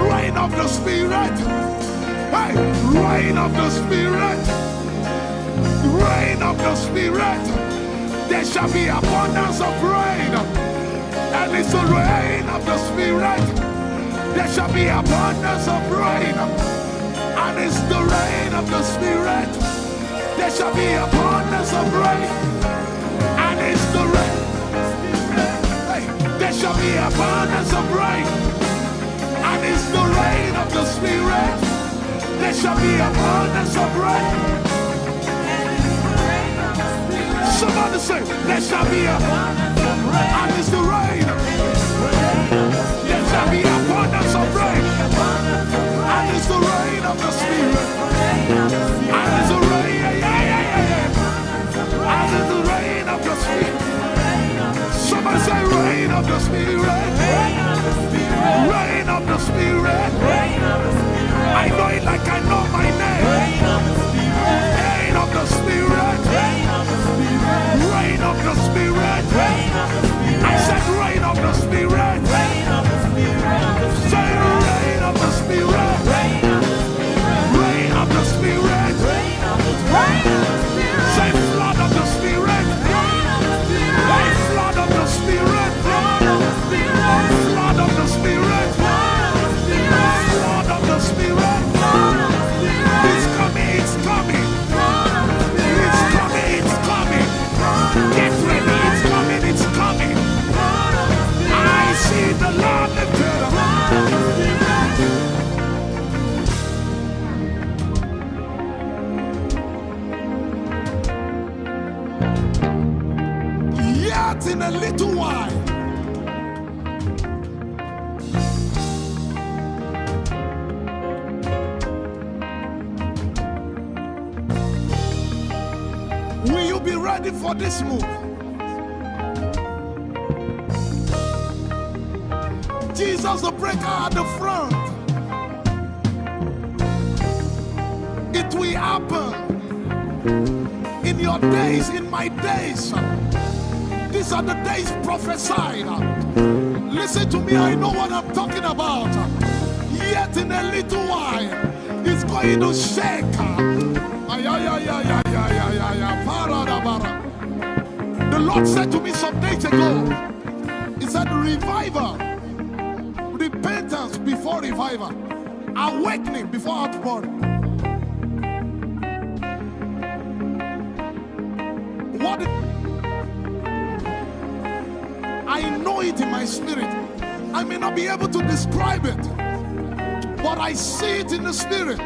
Rain of the Spirit. Hey, rain of the Spirit. Rain of the Spirit. There shall be abundance of rain. And it's the rain of the Spirit. There shall be abundance of rain. And it's the rain of the Spirit. There shall be abundance of rain. And it's the rain. Hey, there shall be abundance of rain. And it's the rain of the Spirit. There shall be abundance of rain. Somebody say, there shall be abundance of rain. And it's the rain. There shall be abundance of rain. And it's the rain of the Spirit. And it's the rain. And it's the rain of the Spirit. Somebody say, rain of the Spirit. Rain of the Spirit. I know it like I know my name. Rain of the Spirit. Rain of the Spirit. Rain of the Spirit. I said rain of the Spirit. Say rain of the Spirit. Rain of the Spirit. Say flood of the Spirit. Say flood of the Spirit. Flood of the Spirit. Flood of the Spirit. It's coming, it's coming. It's coming, it's coming. Get ready, it's coming, it's coming. I see the Lord lifted up. Yet in a little while, will you be ready for this move? Jesus the breaker at the front. It will happen in your days, in my days. These are the days prophesied. Listen to me, I know what I'm talking about. Yet in a little while, it's going to shake. The Lord said to me some days ago, He said, revival, repentance before revival, awakening before outpouring. What? I know it in my spirit. I may not be able to describe it, but I see it in the spirit.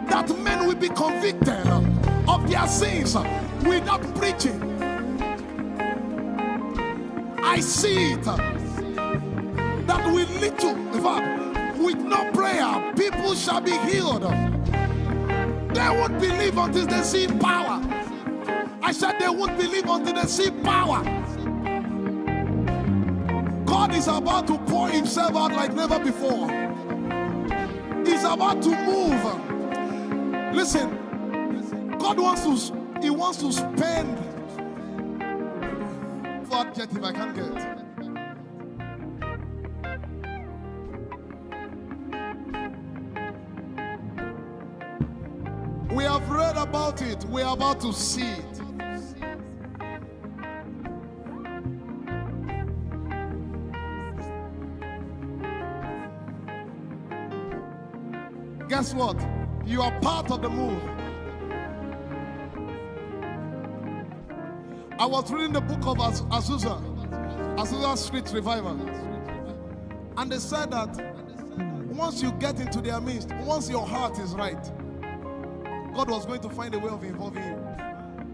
That men will be convicted of their sins without preaching. I see it. That will lead to, in fact, with no prayer, people shall be healed. They won't believe until they see power. I said they won't believe until they see power. God is about to pour Himself out like never before. He's about to move. Listen, God wants to spend. For adjective I can't get. We have read about it. We are about to see it. Guess what? You are part of the move. I was reading the book of Azusa Street Revival. And they said that once you get into their midst, once your heart is right, God was going to find a way of involving you.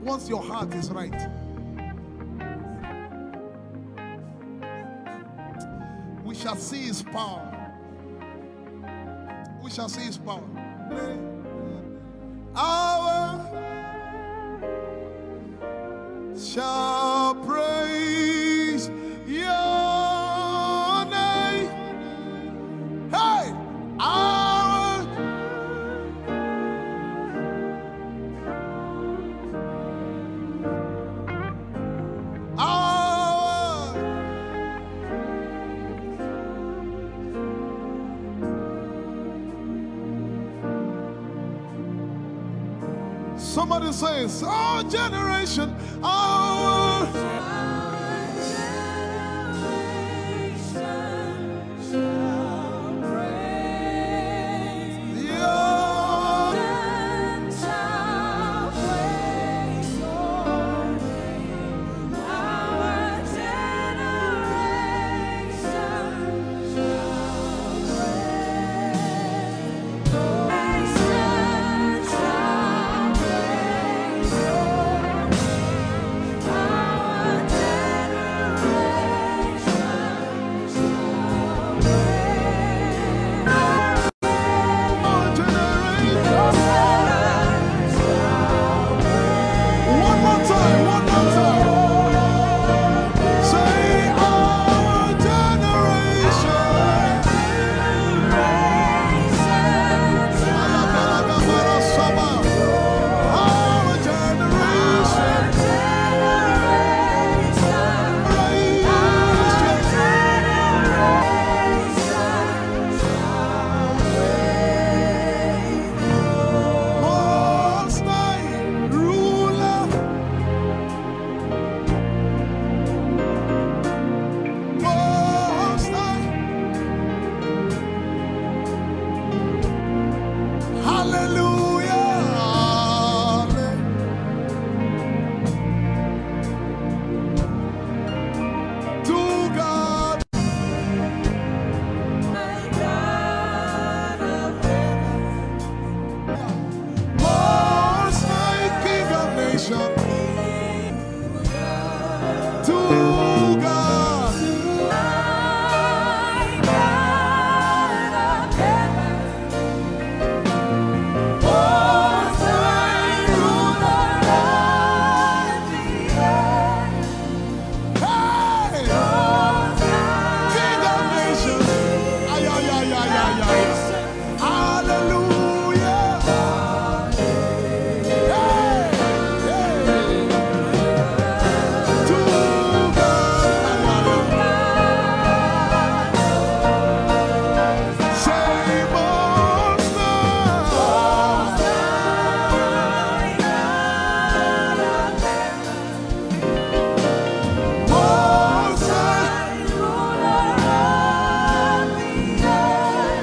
Once your heart is right. shall see his power. We shall see his power. Our shall praise your name. Hey, our somebody says, our generation, our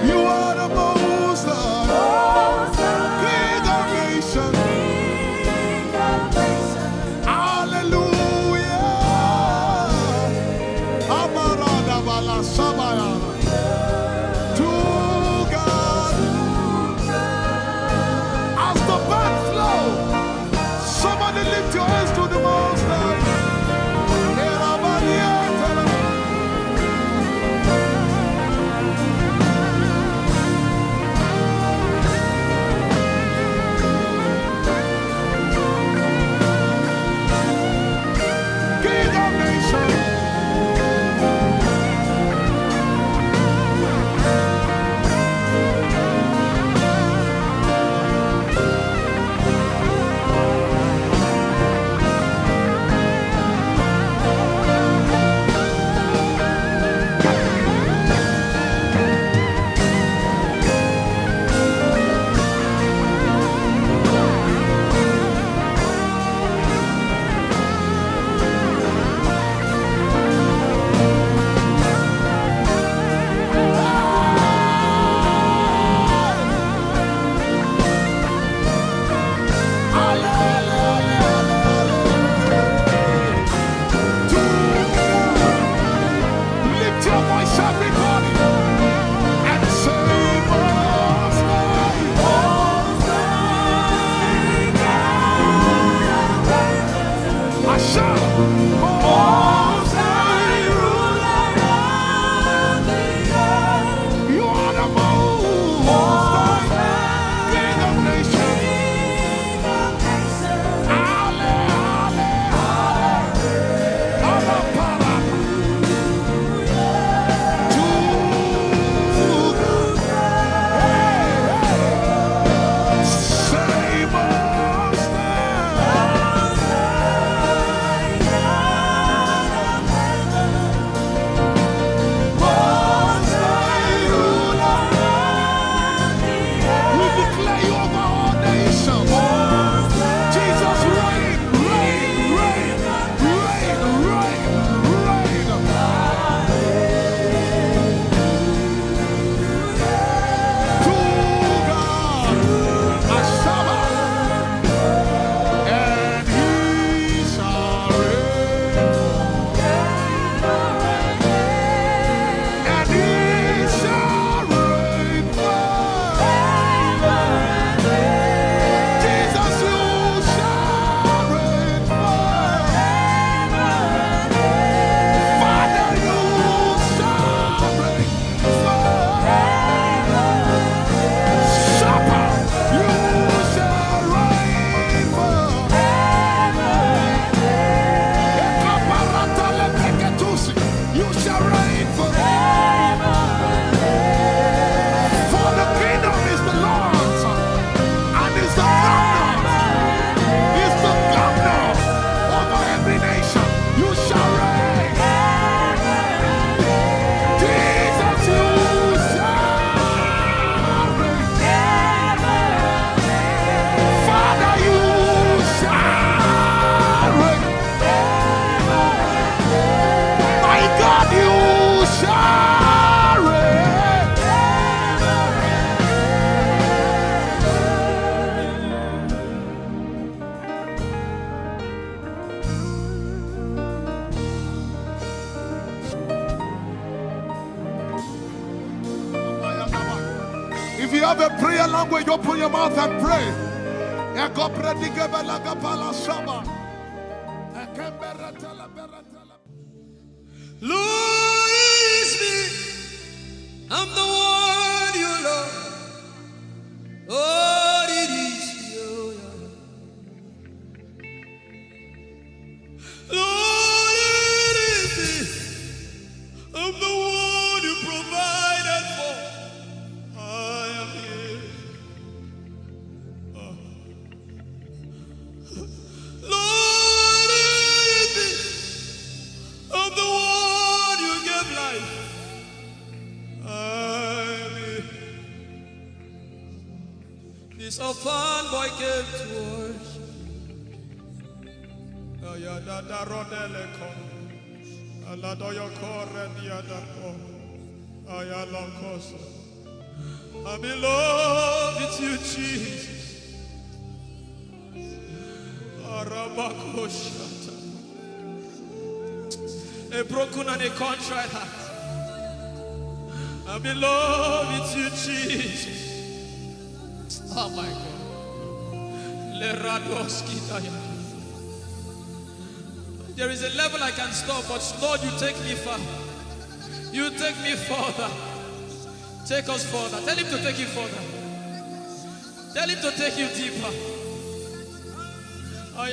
you are If you have a prayer language, open your mouth and pray. Lord, it's me. I'm the one you love. Lord, it is you. Lord, it is me. I'm the one you provided for. I am here. Lord, it is me. I'm the one you gave life. I am here. This orphan boy came to worship. I'm in love with you, Jesus. A broken and a contrite heart. I'm in love with you, Jesus. Oh my God. There is a level I can stop, but Lord, you take me far. You take me further. Take us further. Tell him to take you further. Tell him to take you deeper. I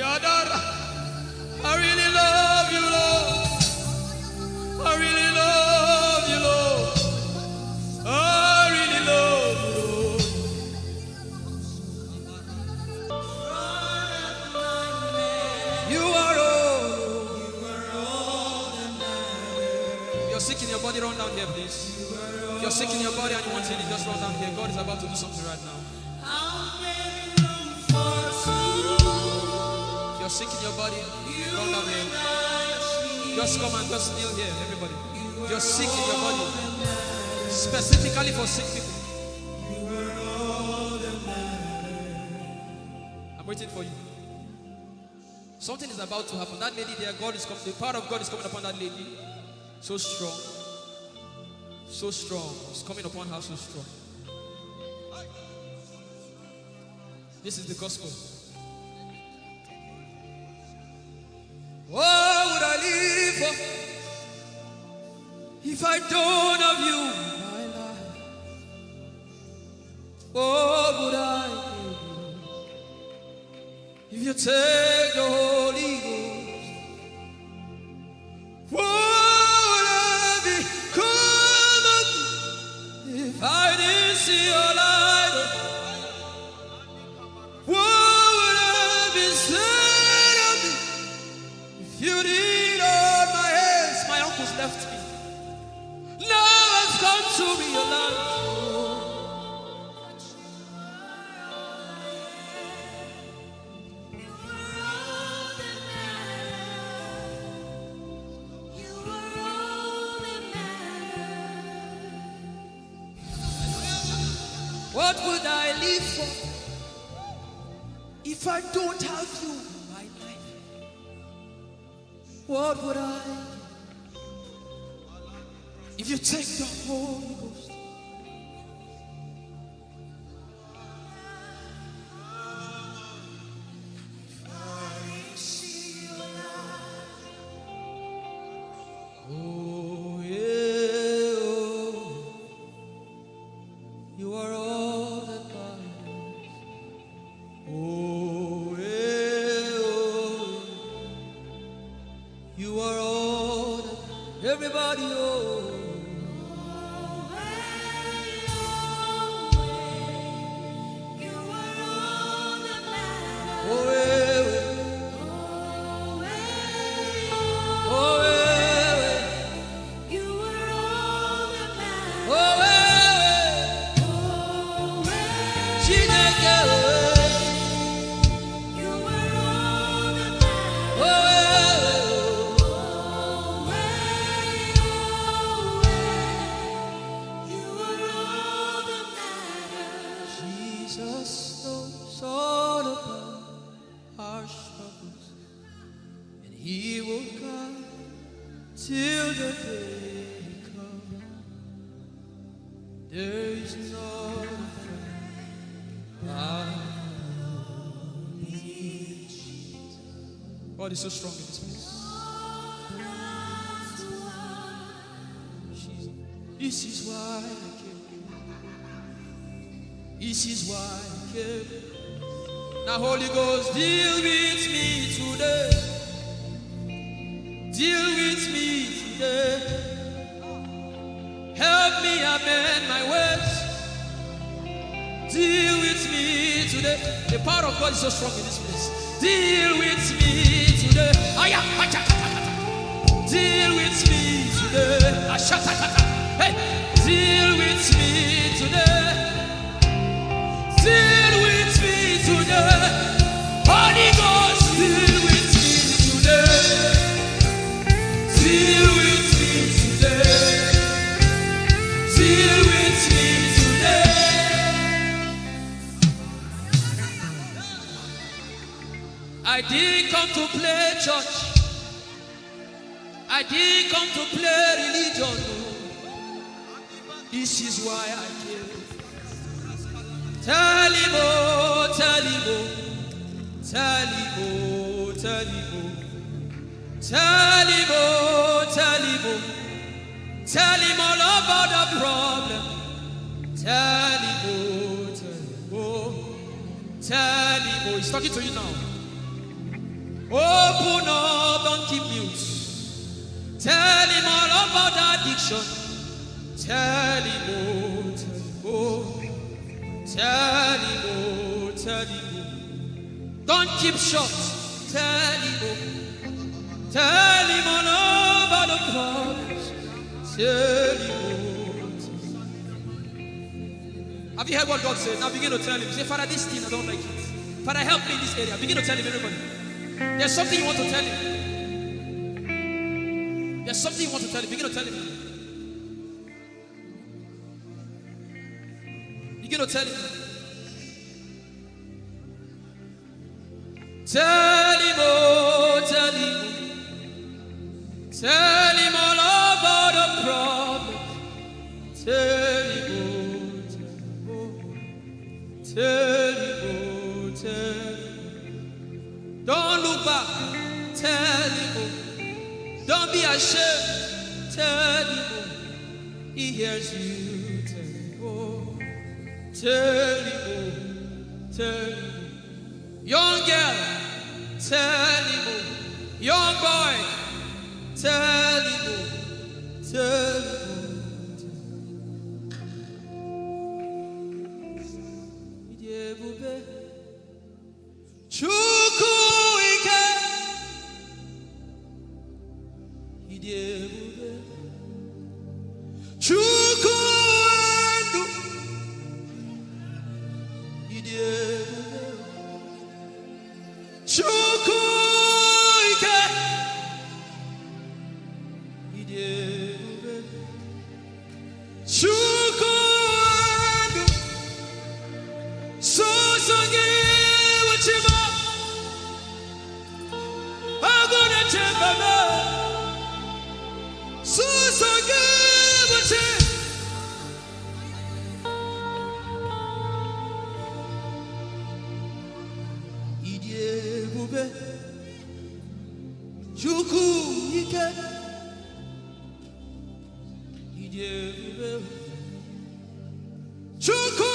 really love you, Lord. I really love you, Lord. I really love you, Lord. You are all that matters. You're sick in your body, run down here, please. If you're sick in your body and you want healing, just run down here. God is about to do something right now. If you're sick in your body, run down here. Just come and just kneel here, everybody. If you're sick in your body, specifically for sick people, I'm waiting for you. Something is about to happen. That lady there, God is coming. The power of God is coming upon that lady. So strong. So strong. It's coming upon her so strong. This is the gospel. What would I live for if I don't have you in my life? What would I do if you take the Holy Ghost? What would I become of me if I didn't see your light? What would I be said of me if you did hold my hands? My uncles left me. Now has come to be your life. What would I live for if I don't have you in my life? What would I do if you take the Holy Ghost? Oh, yeah, oh. You are all that matters. Oh, yeah, oh. You are all that everybody, oh. Jesus knows all about our struggles, and He will guide till the day comes. There is no God is so strong in this place. This is why I came. This is why I came. Now, Holy Ghost, deal with me today. Deal with me today. Help me amend my ways. Deal with me today. The power of God is so strong in this place. Deal with me today. Deal with me today. Hey, deal with me today. Deal with me today. Holy Ghost, deal with me today. Deal with me today. Deal with me today. I didn't come to play church. I didn't come to play religion. No. This is why I came. Tell him, oh, tell him, oh, tell him, oh, tell him, oh, tell him, oh, tell him, oh, tell him all about the problem. Tell him, oh, tell him, oh, tell him, oh. He's talking to you now. Open up, don't keep mute. Tell him all about the addiction. Tell him, oh, tell him, oh. Tell him, oh, tell him, oh. Don't keep short. Tell him, oh. Tell him all about the problems. Tell him, oh. Have you heard what God said? Now begin to tell him. Say, Father, this thing I don't like it. Father, help me in this area. Begin to tell him, everybody. There's something you want to tell him. There's something you want to tell him. Begin to tell him. Begin to tell him. Tell him, oh, tell him. Tell him all about the problem. Tell him, oh, tell him, oh. Tell him, oh, tell him. Don't look back. Tell him, oh. Don't be ashamed. Tell him, oh. He hears you. Tell him, oh. Tell him, oh. Tell him, oh. Young girl. Tell him, oh. Young boy. Tell him, oh. Tell him, oh. Chukwuike. Idebube. Chukwuendu. Idebube. Chukwuike. Idebube. Chukwuendu. Sosogi Uchima. Aguna Chembaba. Sosogi Uchima. Idebube. Chukwuike. Idebube. Chukwuike.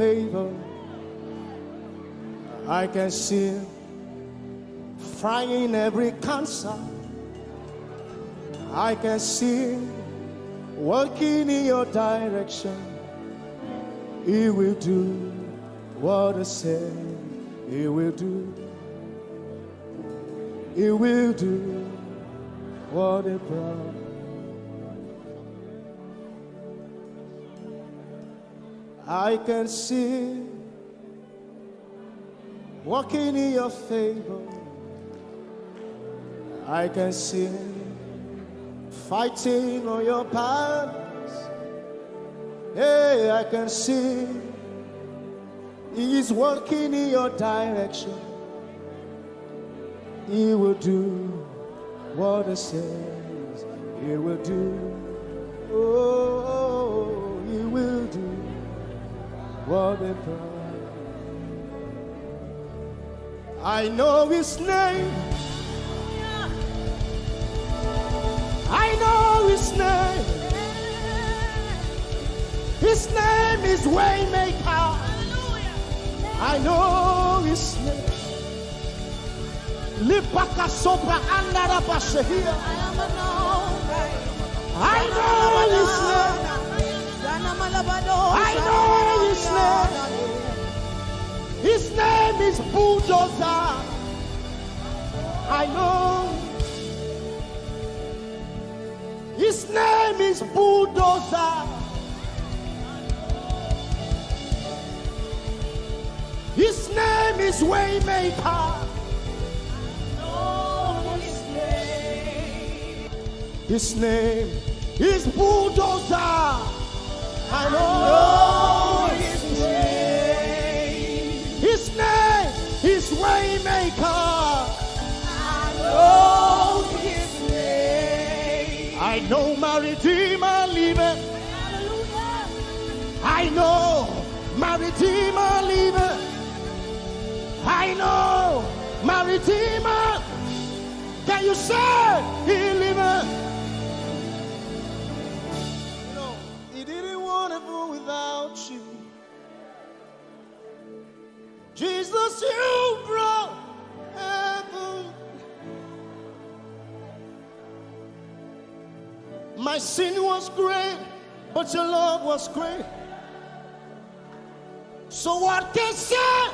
favor. I can see Him fighting every cancer. I can see Him working in your direction. He will do what He said He will do. He will do what He promised. I can see walking in your favor. I can see fighting on your battles. Hey, I can see He is working in your direction. He will do what He says He will do. Oh, He will do what He promised. I know His name. I know His name. His name is Waymaker. I know His name. Lipaka sopra andara pasehia. I know His name. I know His name. His name is Bulldozer. I know. His name is Bulldozer. His name is Waymaker. His name is Bulldozer. I know His name. His name is Waymaker. I know His name. I know my Redeemer liveth. I know my Redeemer liveth. I know my Redeemer. Can you say He liveth? You know, He didn't want to go without you. Jesus, you brought heaven. My sin was great, but your love was great. So what can I say?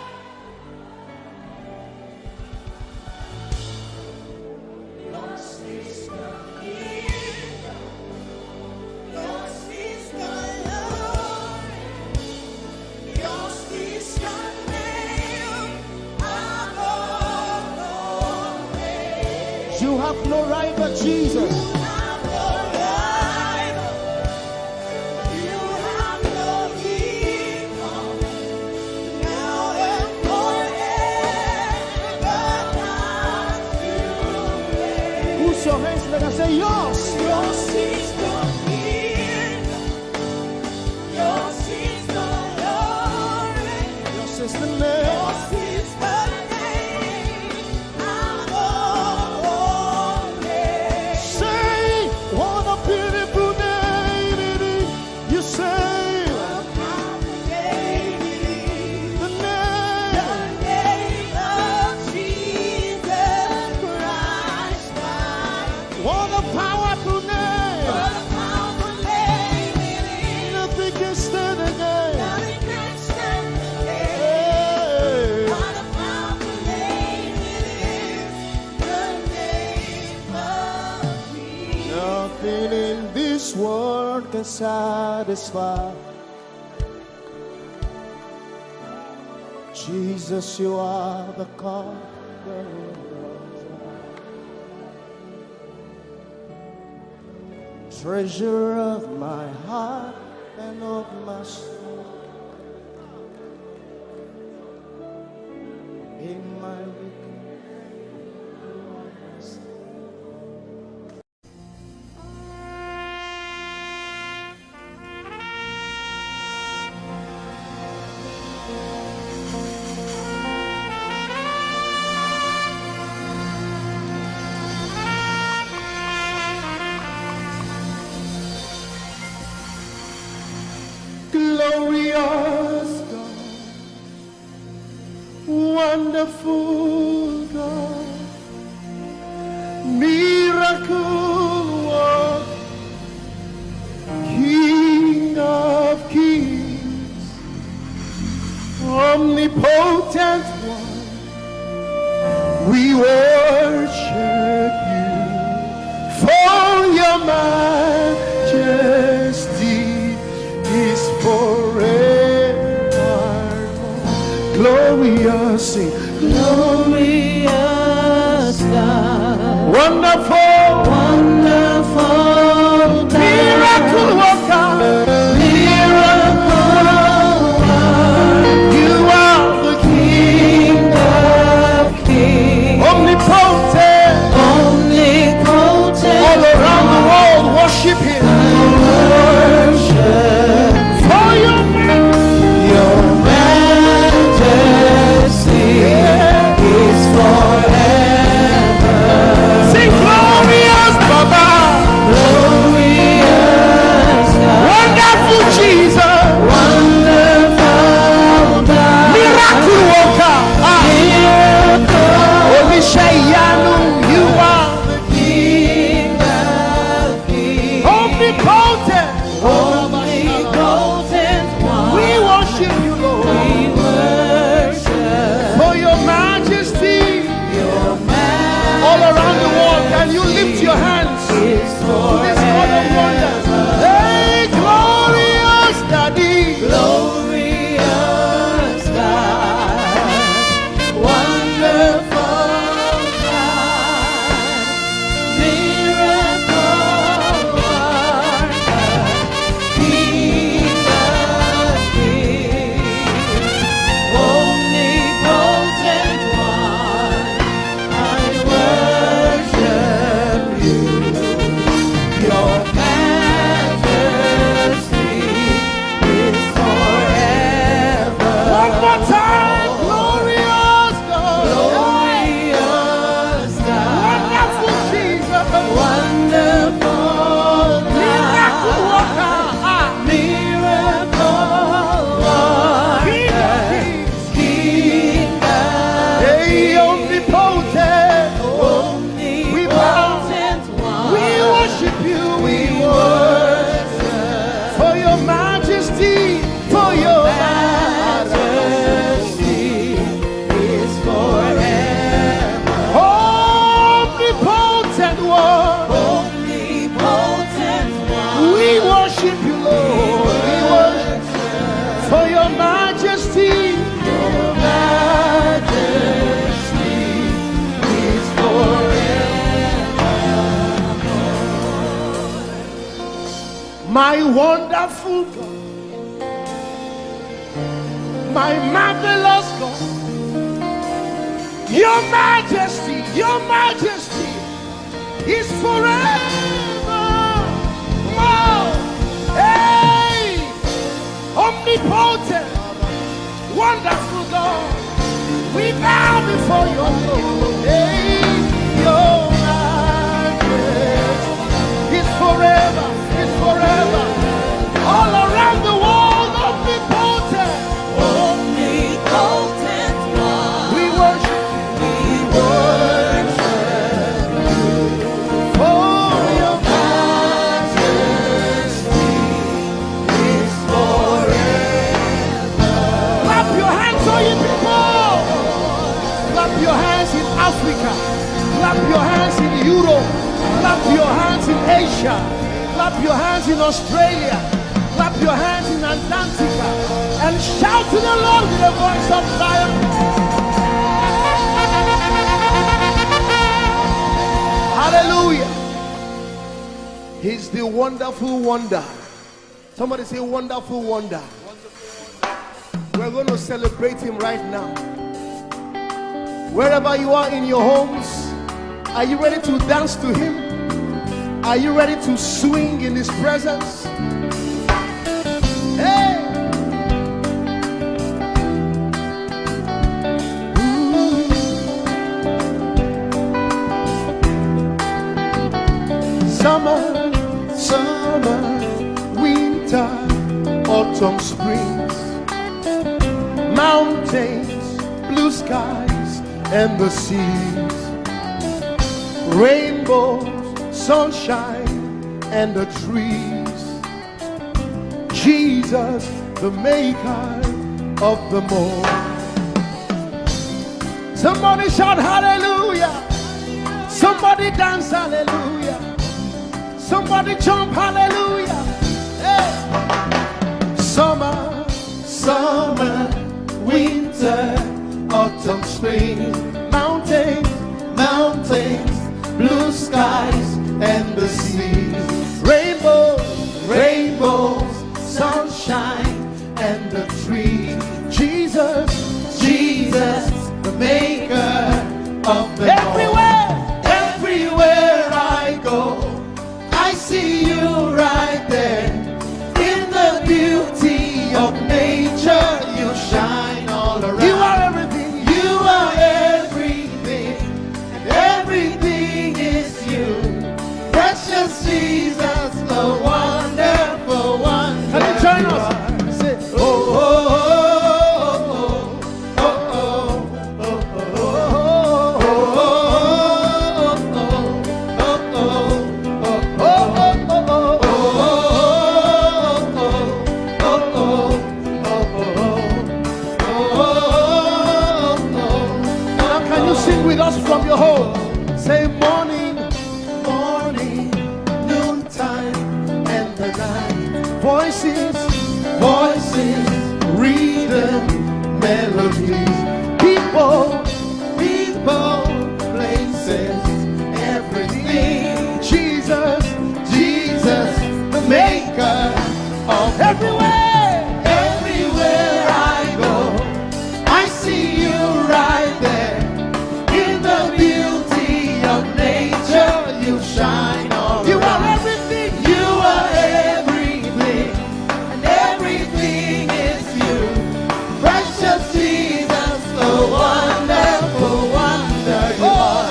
You have no rival, Jesus. You have no rival. You have no equal. Now and forever, not to reign. Who's your hands? Let us say yours. Yours is the kingdom. Yours is the glory. Yours is the name. Yours is the world can satisfy. Jesus, you are the treasure of my heart and of my soul. In my Glowreeyah Wonderful God, miracle worker, King of kings, omnipotent one, we worship you for your majesty is forever. Glorious, sing. Glorious God, Wonderful, wonderful God, miracle worker, miracle worker, you are the King of kings, omnipotent, omnipotent, all around the world worship him. worship For your your majesty is forever. sing glorious Baba, Glorious God, wonderful Jesus, wonderful God, miracle worker, miracle Olishayanu, you are King of kings, omnipotent. omnipotent one. We worship you, Lord, We worship for your majesty your all around the world. Can you lift your hands to majesty this God of wonders? Hey, glorious Daddy, glorious God, wonderful God, miracle worker, King of kings, omnipotent one, I worship you. Your majesty is forever. one more time, glorious God, Glorious God, wonderful Jesus, wonderful miracle God, worker, miracle King of worker, kings, King of hey, omnipotent. omnipotent one. We worship you, We worship for your majesty, for your majesty is forever. omnipotent one. Omnipotent one. We worship you, Lord. We worship for your majesty. Your majesty is forever. My wonderful God, my marvelous God, your majesty is forever. Wow. Hey, omnipotent, wonderful God, we bow before your throne. Hey, your majesty is forever, all around the world, omnipotent. Omnipotent one. We worship We worship for your majesty is forever. clap your hands, all you people. Clap your hands in Africa. Clap your hands in Europe. Clap your hands in Asia. Clap your hands in Australia. Clap your hands in Antarctica. And shout to the Lord with a voice of triumph. Hallelujah. He's the wonderful wonder. Somebody say wonderful wonder. We're going to celebrate him right now. Wherever you are in your homes, are you ready to dance to him? Are you ready to swing in his presence? Hey! Summer, winter, autumn, springs, mountains, blue skies and the seas, rainbows, sunshine, and the trees. Jesus, the maker of them all. Somebody shout hallelujah. Somebody dance hallelujah. Somebody jump hallelujah. Hey. Summer, summer, winter, autumn, spring, mountains, mountains, blue skies and the seas, rainbows, rainbows, sunshine and the trees. Jesus, Jesus, the maker of the everywhere, everywhere I go, I see you right there. In the beauty of nature, you shine all around. You are everything. You are everything, and everything is you. Precious Jesus, the wonderful one. Can you join us? Say, oh, oh, oh, oh, oh, oh, now can you sing with us from your home? Say morning, morning, noontime, and the night. Voices, voices, rhythm, melodies. People, people, places, everything. Jesus, Jesus, the maker of everywhere, everywhere I go, I see you right there. In the beauty of nature, you shine all around. You are everything. You are everything, and everything is you. Precious Jesus, the wonderful wonder you are.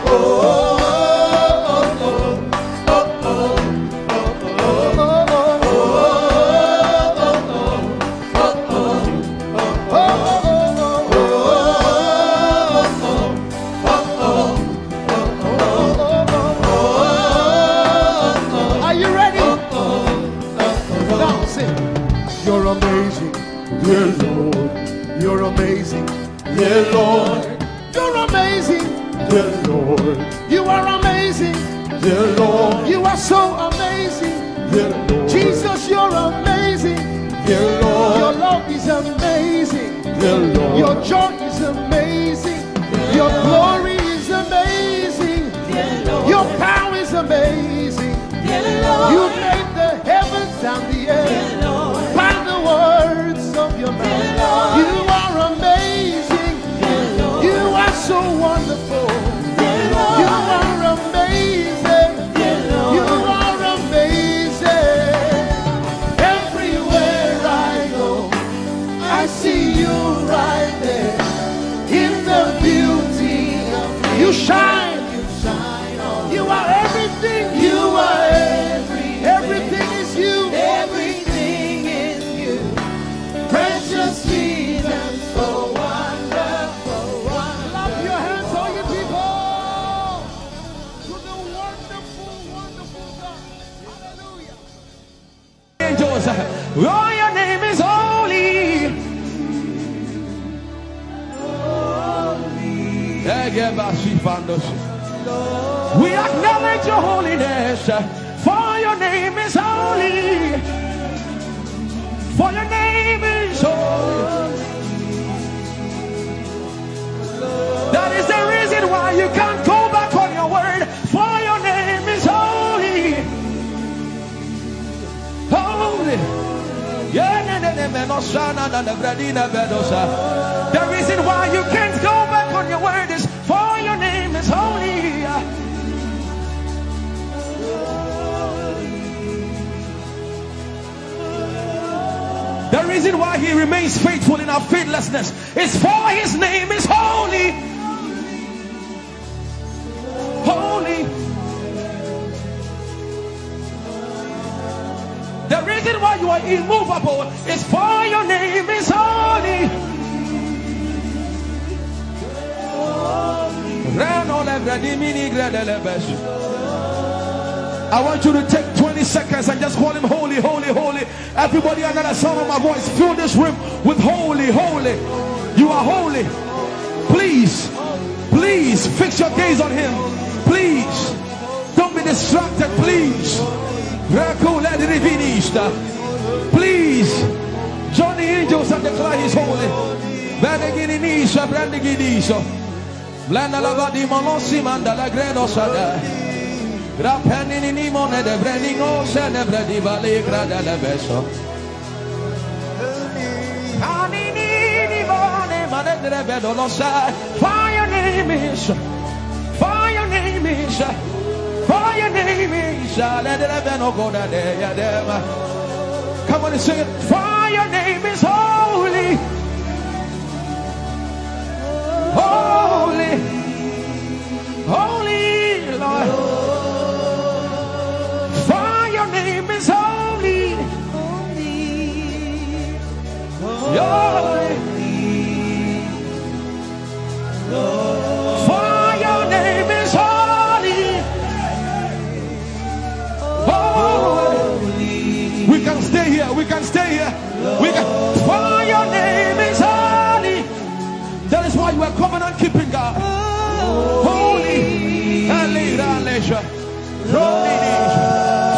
Oh, oh, oh, oh, oh, are you ready? Now sing. You're amazing, dear Lord. You're amazing, dear Lord. You're amazing, dear Lord. You are amazing, dear Lord. You are so amazing, dear Lord. Jesus, you're amazing, dear Lord. Your love is amazing, dear Lord. Your joy is amazing, your glory is amazing, dear Lord. Your power is amazing, dear Lord. You made the heavens and the earth by the words of your mouth. You are amazing, you are so wonderful, you are amazing, you are amazing. Everywhere I go, I see you right there. In the beauty of you shine, you are everything, you are everything is you, everything is you. Precious Jesus, so wonderful, wonderful. Clap your hands, all you people, to the wonderful, wonderful God. Hallelujah. Angels, oh, your name is holy. We acknowledge your holiness, for your name is holy. For your name is holy. That is the reason why you can't go back on your word. For your name is holy. Holy. The reason why you can't go back on your word is for your name is holy. The reason why he remains faithful in our faithlessness is for his name is holy. Holy. The reason why you are immovable is for your name is holy. I want you to take 20 seconds and just call him holy, holy, holy. Everybody under the sound of my voice, fill this room with holy, holy. You are holy. Please, please fix your gaze on him. Please, don't be distracted, please. Please, join the angels and declare he's holy. Blanda la di molosi manda la gredo sada. Rapeni ni mone de brenigo se ne bredi vale grada la beso. Ani ni mone mane de bedo lo sa. Fire name is, fire name is, fire name is. Let the beno go da de ya dem. Come on and sing it. Fire name is holy. Holy, holy Lord. For your name is holy. Holy. For your name is holy. Holy. We can stay here. We can stay here. We can. For your name is holy. That is why you are covenant keeping God. Holy and leisure.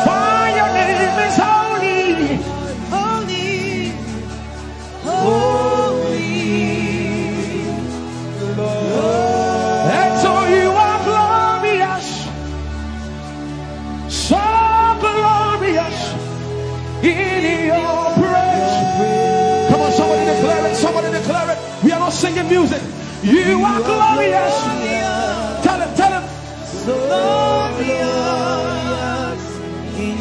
For your name is holy. Holy. Holy. And so you are glorious. So glorious in your praise. Come on, somebody declare it. Somebody declare it. We are not singing music. You are glorious. Tell him, tell him. So glorious in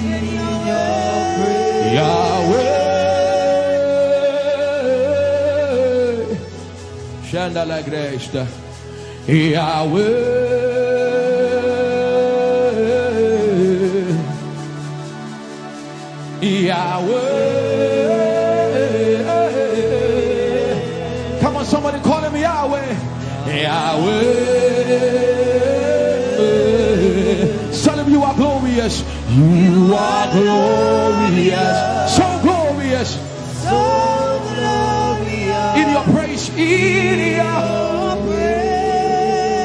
your praise. Yahweh. Shandala Grace. Yahweh. Yahweh. Somebody call him Yahweh. Yahweh. Tell him you are glorious. You are glorious. So glorious. So glorious. In your praise. In your praise.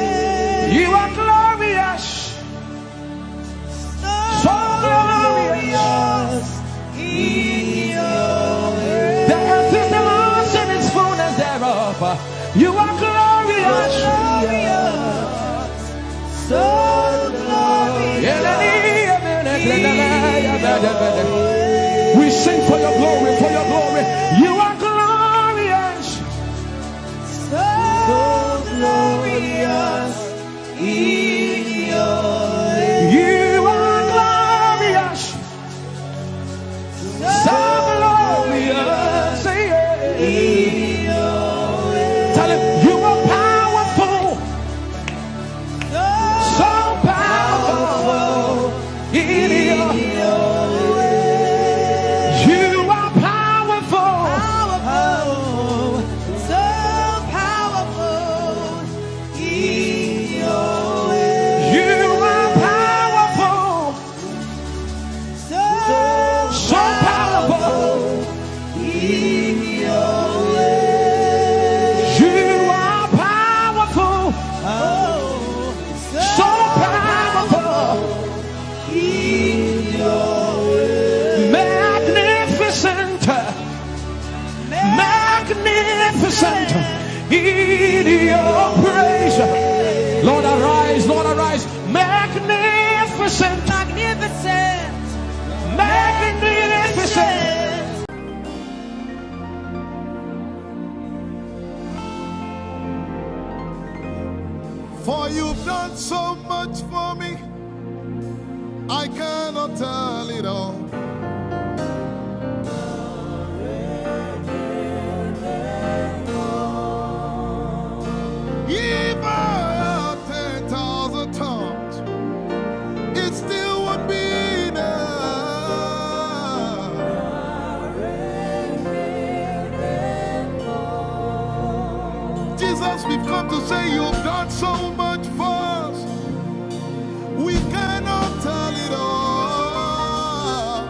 You are glorious. So glorious. In your praise. The earth is the Lord's and its fullness thereof. You are glorious. So glorious. We sing for your glory, for your glory. You are glorious. So glorious. In your way. You are glorious. So glorious. In your way. Tell him you are powerful. So powerful. In your way. You are powerful. Powerful. So powerful. In your way. You are powerful. So powerful. In your way. You are powerful. So powerful. In your way. Magnificent. Magnificent. In your praise. Lord arise, Lord arise. Magnificent. Magnificent. Magnificent. For you've done so much for me, I cannot tell it all. If I had 10,000 tongues, it still would be enough. Jesus, we've come to say you've done so much for us. We cannot tell it all.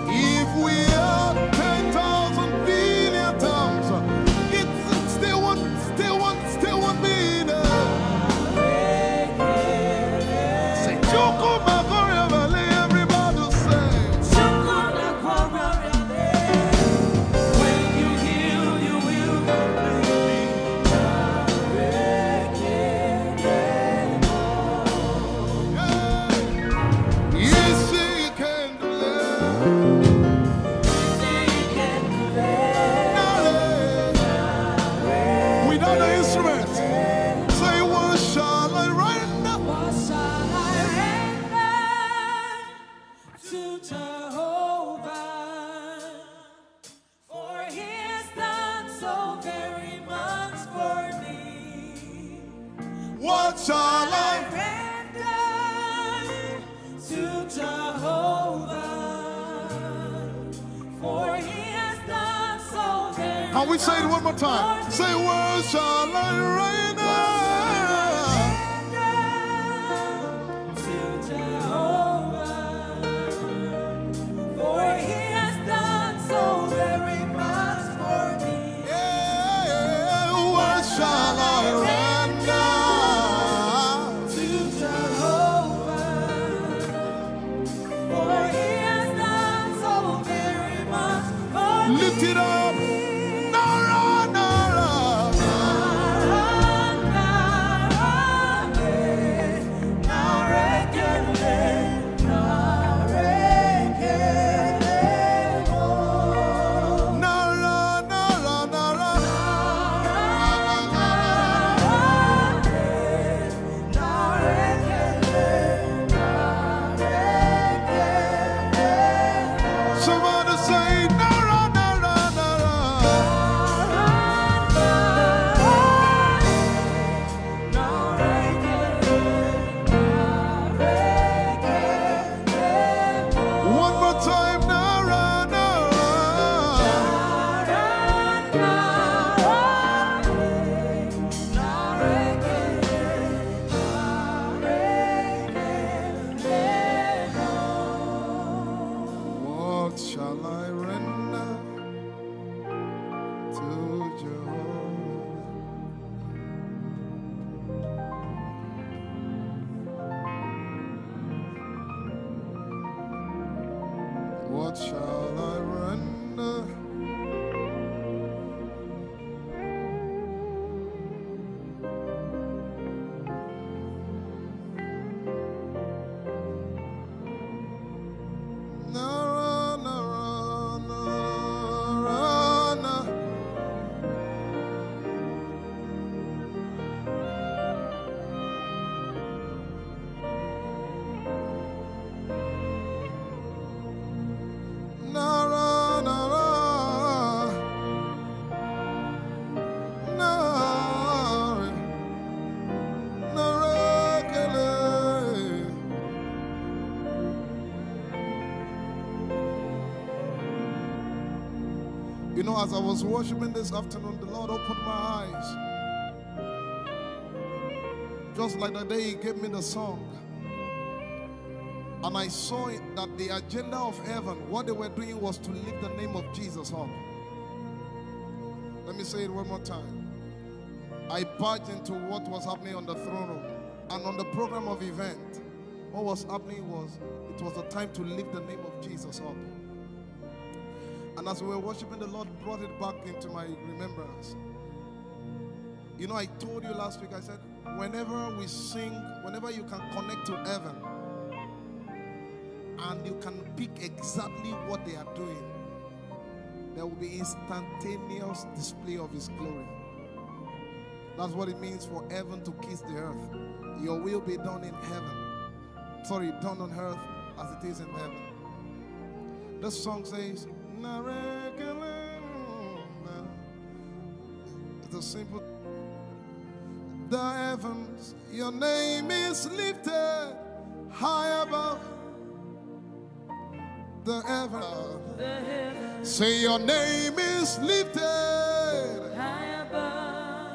If we had 10,000 billion tongues, it still won't be enough. Say, Choko Magoria Valley, everybody say. When you heal, you will complete me. Yes, he can do that. Without the instrument, say, what shall I render? What shall I render to Jehovah? For he has done so very much for me. What shall I? Render to Jehovah. For he has done so very Can we say it one more time? Say, what shall I render? to Jehovah. For he has done so very much for me. Yeah, what shall I render? To Jehovah. For he has done so very much for me. Lift it up. Nara, Nara. Nara, Nara, Nara. Somebody say, Nara, Nara, Nara. One more time, Nara, Nara. What shall I render to Jehovah? What shall I render? Nara, Nara, Nara, Nara. Nara, Nara, Nara, Nara, Kele. You know, as I was worshiping this afternoon, the Lord opened my eyes. Just like the day He gave me the song. And I saw it that the agenda of heaven, what they were doing was to lift the name of Jesus up. Let me say it one more time. I barged into what was happening on the throne room. And on the program of event, what was happening was, it was a time to lift the name of Jesus up. And as we were worshiping, the Lord brought it back into my remembrance. You know, I told you last week, I said, whenever we sing, whenever you can connect to heaven, and you can pick exactly what they are doing, there will be instantaneous display of His glory. That's what it means for heaven to kiss the earth. Your will be done in heaven. Sorry, done on earth as it is in heaven. This song says, it's a simple. The heavens, your name is lifted high above the heavens. Say your name is lifted high above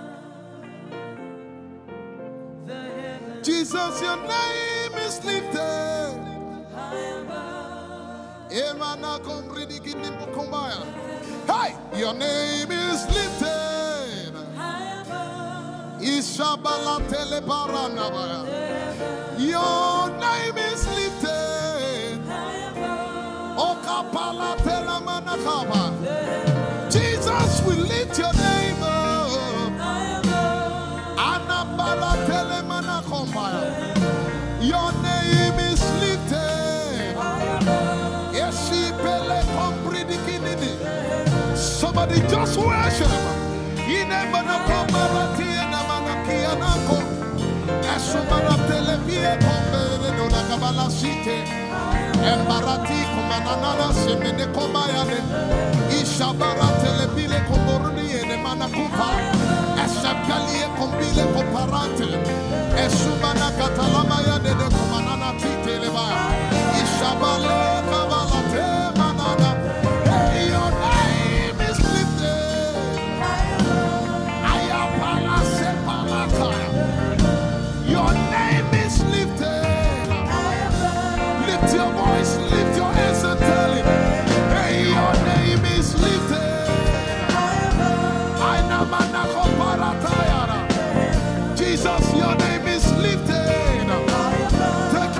Jesus, your name is lifted. Hey, your name is lifted. Ishabala telebaranabaya. Your name is lifted. Okapala telamanakaba. Jesus, we lift your name up. Anabala telemanakombaya. Your name is lifted. Eshipele kompridikinini. Somebody just worship. Inemanakomarati enamanakianako. Eshumarateleviye kombere donakabala site. Embarati kumanana semene komayane. Ishabaratele komboruni ene manakupa. Eshabkalie kombile komparate. Eshumana katalamaya de kumanana titeleba. Ishabale kabalate manana. Hey, your name is lifted. Ayapala sepalakaya. Your name is lifted. Lift your voice, lift your hands and tell him, hey, your name is lifted. Jesus, your name is lifted. Take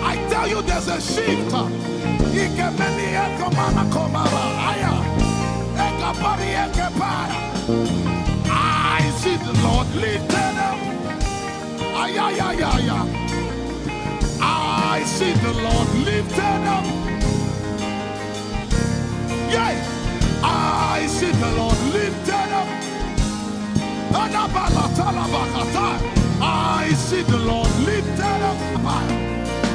I tell you, there's a shift. I see the Lord lifted up. I see the Lord lifted up. Yeah, I see the Lord lifted up. I see the Lord lifted up.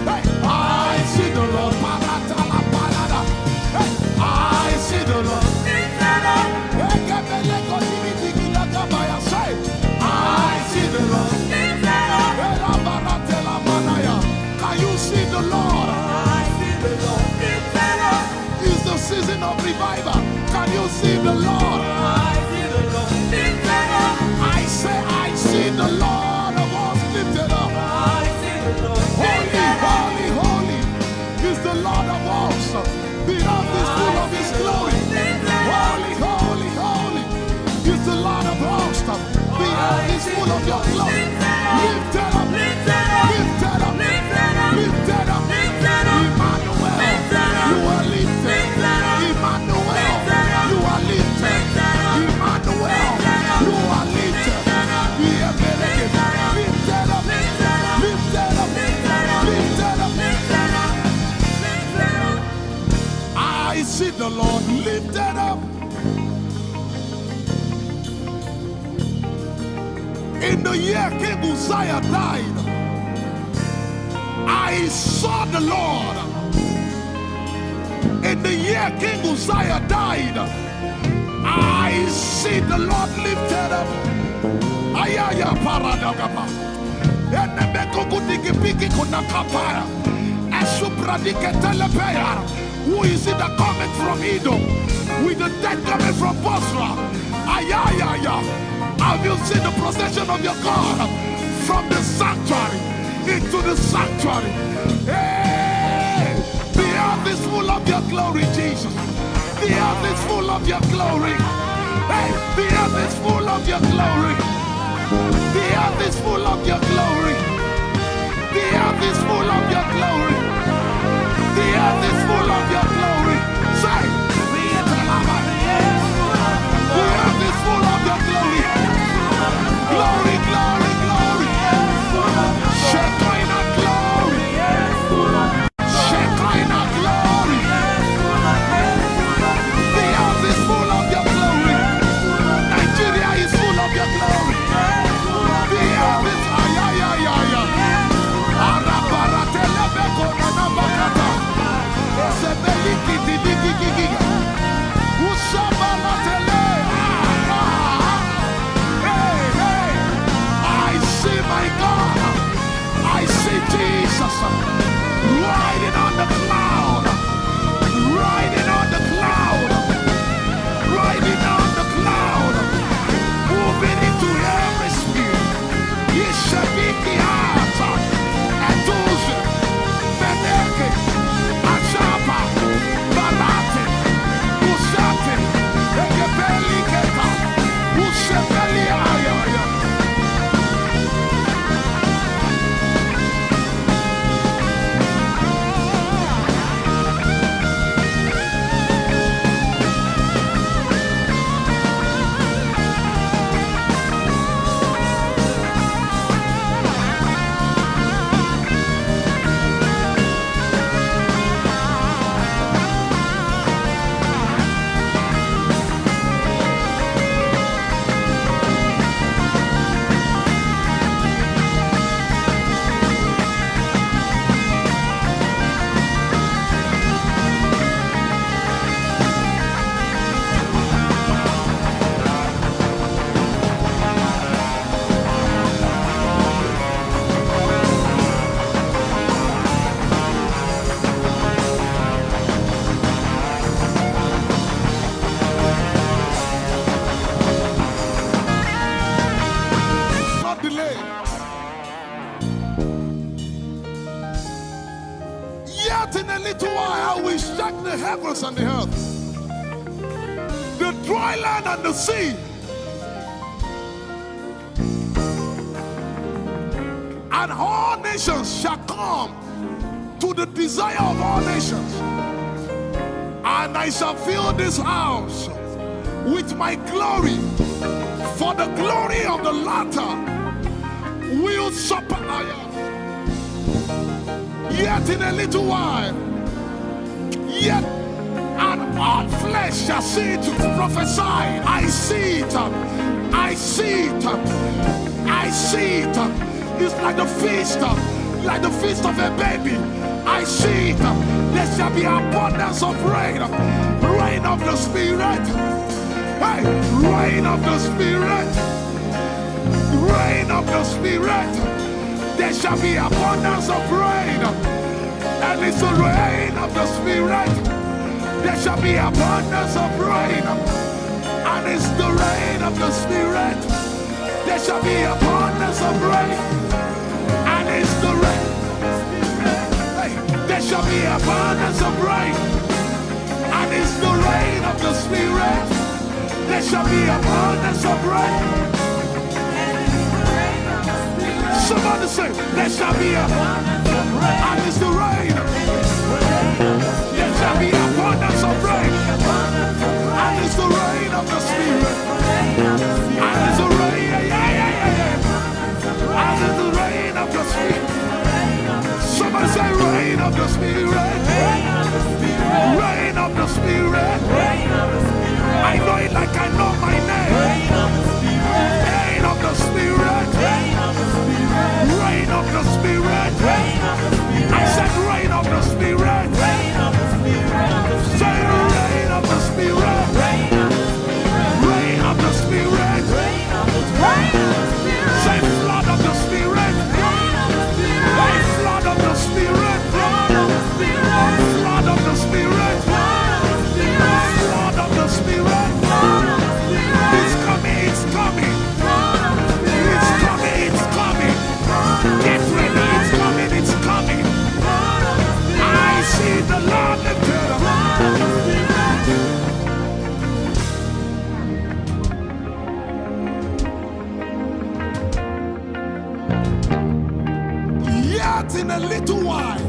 Hey, I see the Lord. Hey, I see the Lord lifted up. I see the Lord lifted up. Can you see the Lord? I see the Lord lifted up. It's the season of revival. Can you see the Lord? I see the Lord lifted up. I say, I see the Lord of hosts lifted up. I see the Lord lifted up. Holy, holy, holy is the Lord of hosts. The earth is full of His glory. Holy, holy, holy is the Lord of hosts. The earth is full of Your glory. Lifted up, lifted up, lifted up, lifted up, lifted up. Emmanuel, You are lifted. Emmanuel, You are lifted. Emmanuel, You are lifted. Lifted up, lifted up, lifted up, lifted up. I see the Lord lifted up. In the year King Uzziah died, I saw the Lord. In the year King Uzziah died, I see the Lord lifted up. Ayaya paradagaba. Enebekogudikipiki kunakapaya. Esupradiketelepea. Who is it that cometh from Edom? With the dead coming from Bosra. Ayaya. Have you seen the procession of your God from the sanctuary into the sanctuary? Hey, the earth is full of Your glory, Jesus. The earth is full of Your glory. Hey, the earth is full of Your glory. The earth is full of Your glory. The earth is full of Your glory. The earth is full of Your glory. Say, the earth is full of Your glory. Glory, glory, glory. Shekinah glory. Shekinah glory. The earth is full of Your glory. Nigeria is full of Your glory. The earth is ayayayaya. Arabaratelebeko nanabakata. Esebelikididigigigi. Usabalatele. My God, I see Jesus riding on the cloud, riding on the cloud, riding on the cloud, moving into every spirit. Yeshabiki Hata, Etuze, Meneke, Achapa, Barate, Usate, Ekebeli Keta, Usebeli Ayaya. Heavens and the earth, the dry land and the sea. And all nations shall come to the desire of all nations. And I shall fill this house with my glory, for the glory of the latter will supper. Yet in a little while, yet and all flesh shall see it. Prophesy. I see it. I see it. I see it. It's like the feast of a baby. I see it. There shall be abundance of rain, rain of the Spirit. Hey, rain of the Spirit, rain of the Spirit. There shall be abundance of rain, and it's the rain of the Spirit. There shall be abundance of rain, and it's the rain of the Spirit. There shall be abundance of rain, and it's the rain. Hey, there shall be abundance of rain, and it's the rain of the Spirit. There shall be abundance of rain. Somebody say, there shall be abundance of rain, and it's the rain. There shall be abundance of rain, and it's the rain of the Spirit. And it's the rain, and it's the rain of the Spirit. Somebody say, rain of the Spirit. Rain of the Spirit. I know it like I know my name. Rain of the Spirit. Rain of the Spirit. I said rain of the Spirit. Say rain of the Spirit. Rain of the Spirit. Say flood of the Spirit. Say flood of the Spirit. Flood of the Spirit. Flood of the Spirit. It's coming, it's coming. It's coming, it's coming. Get ready, it's coming, it's coming. I see the Lord lifted up. Yet in a little while,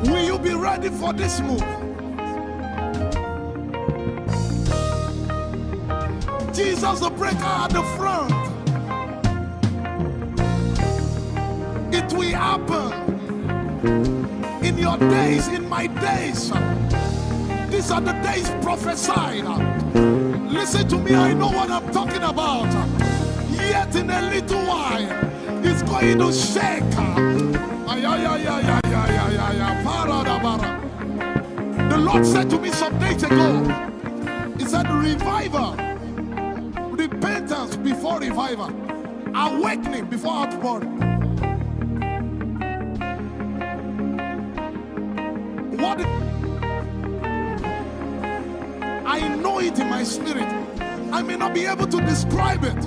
will you be ready for this move? Jesus the breaker at the front. It will happen in your days, in my days. These are the days prophesied. Listen to me, I know what I'm talking about. Yet in a little while, it's going to shake. The Lord said to me some days ago, He said, revival, repentance before revival, awakening before outpouring. What? I know it in my spirit. I may not be able to describe it,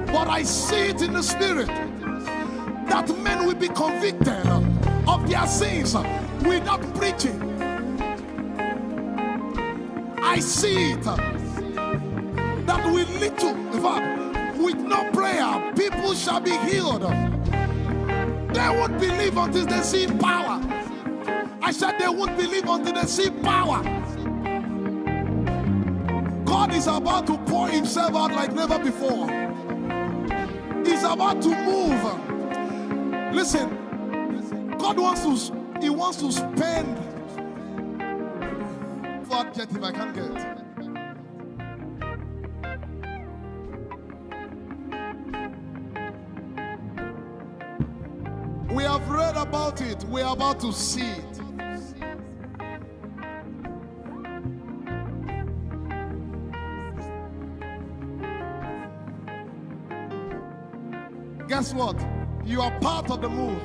but I see it in the spirit that men will be convicted of their sins without preaching. I see it that with little, in fact, with no prayer, people shall be healed. They won't believe until they see power. I said they won't believe until they see power. God is about to pour Himself out like never before. He's about to move. Listen, God wants to spend. What get if I can't get? We have read about it. We are about to see it. Guess what? You are part of the move.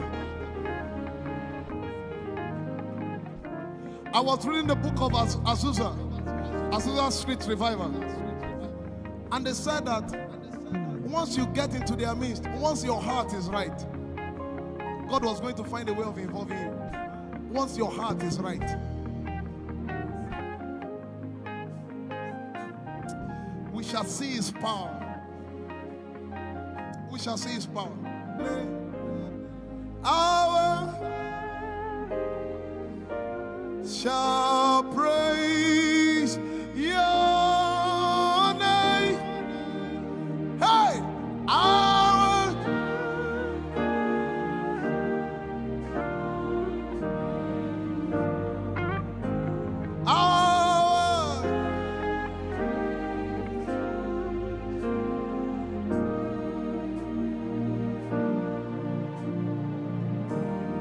I was reading the book of Azusa Street Revival, and they said that once you get into their midst, once your heart is right, God was going to find a way of involving you. Once your heart is right, shall see his power. We shall see his power. Our shall praise your name. Hey, our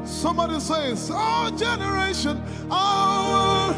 somebody says, our generation, our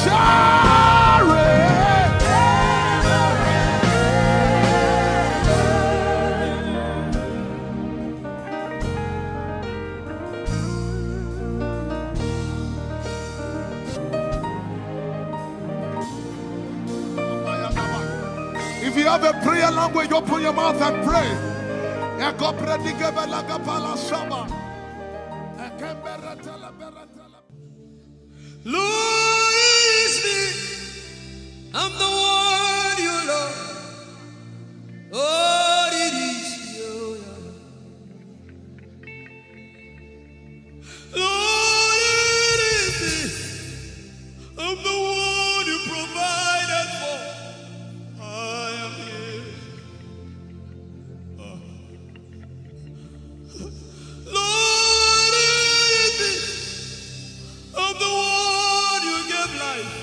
shall reign. If you have a prayer language, open your mouth and pray. Lord, it's me. I'm the one you love. Lord, it is you. Lord, it is me. I'm the one you provided for. I am here. Lord, it is me. I'm the one you gave life.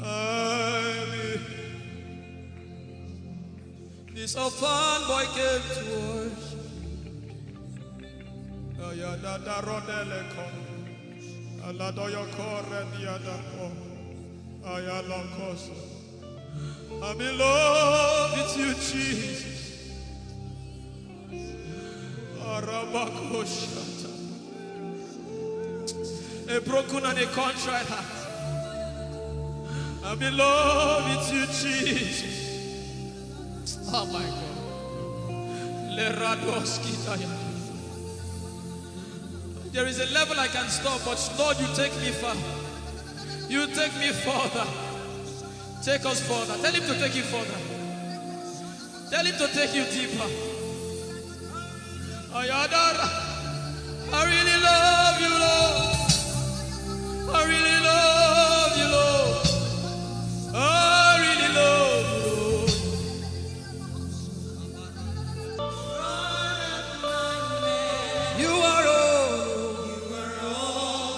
I'm here. This orphan boy came to worship. Oyelade rodele kon. Aladoyo kore diada o. Ayalokoso. I'm in love with you, Jesus. Arabakoshata. A broken and a contrite heart. I'm in love with you, Jesus. Oh my God. Leradoski Daya. There is a level I can stop, but Lord, you take me far. You take me further. Take us further. Tell him to take you further. Tell him to take you deeper. Ayadara. I really love you, Lord. I really love you, Lord. I really love you, Lord. You are all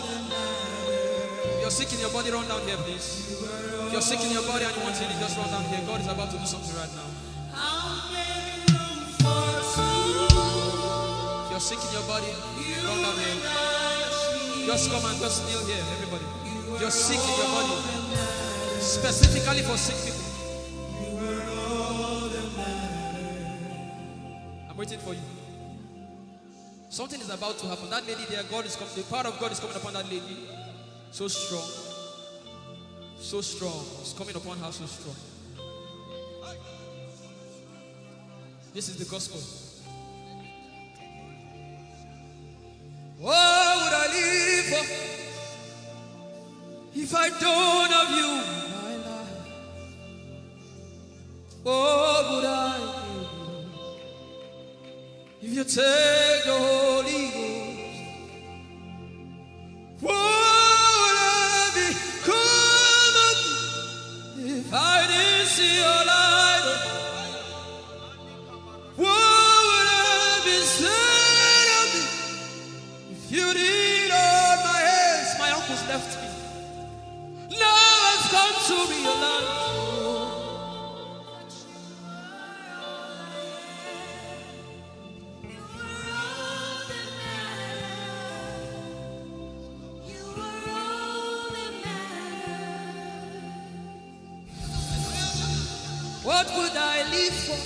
that matters. You're sick in your body, run down here, please. If you're sick in your body and you want healing, just run down here. God is about to do something right now. If you're sick in your body, run down here. Just come and just kneel here, everybody. If you're sick in your body, specifically for sick people. I'm waiting for you. Something is about to happen. That lady there, God is coming. The power of God is coming upon that lady. So strong. So strong. It's coming upon her so strong. This is the gospel. What would I live for if I don't have you in my life? What would I do if you take the Holy Ghost? What would I become if I didn't see your light? What would I be said of me if you did all my hands? My uncles left me. Now I've come to realize. What would I live for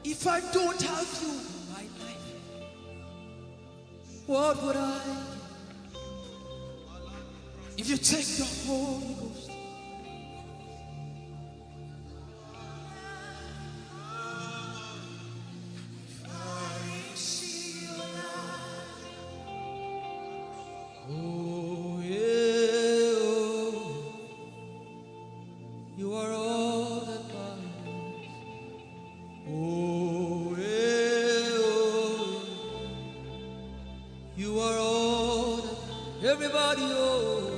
if I don't have you in my life? What would I if you take the Holy Ghost? Oh yeah, oh. You are all that matters. Oh yeah, oh. You are all that everybody, oh.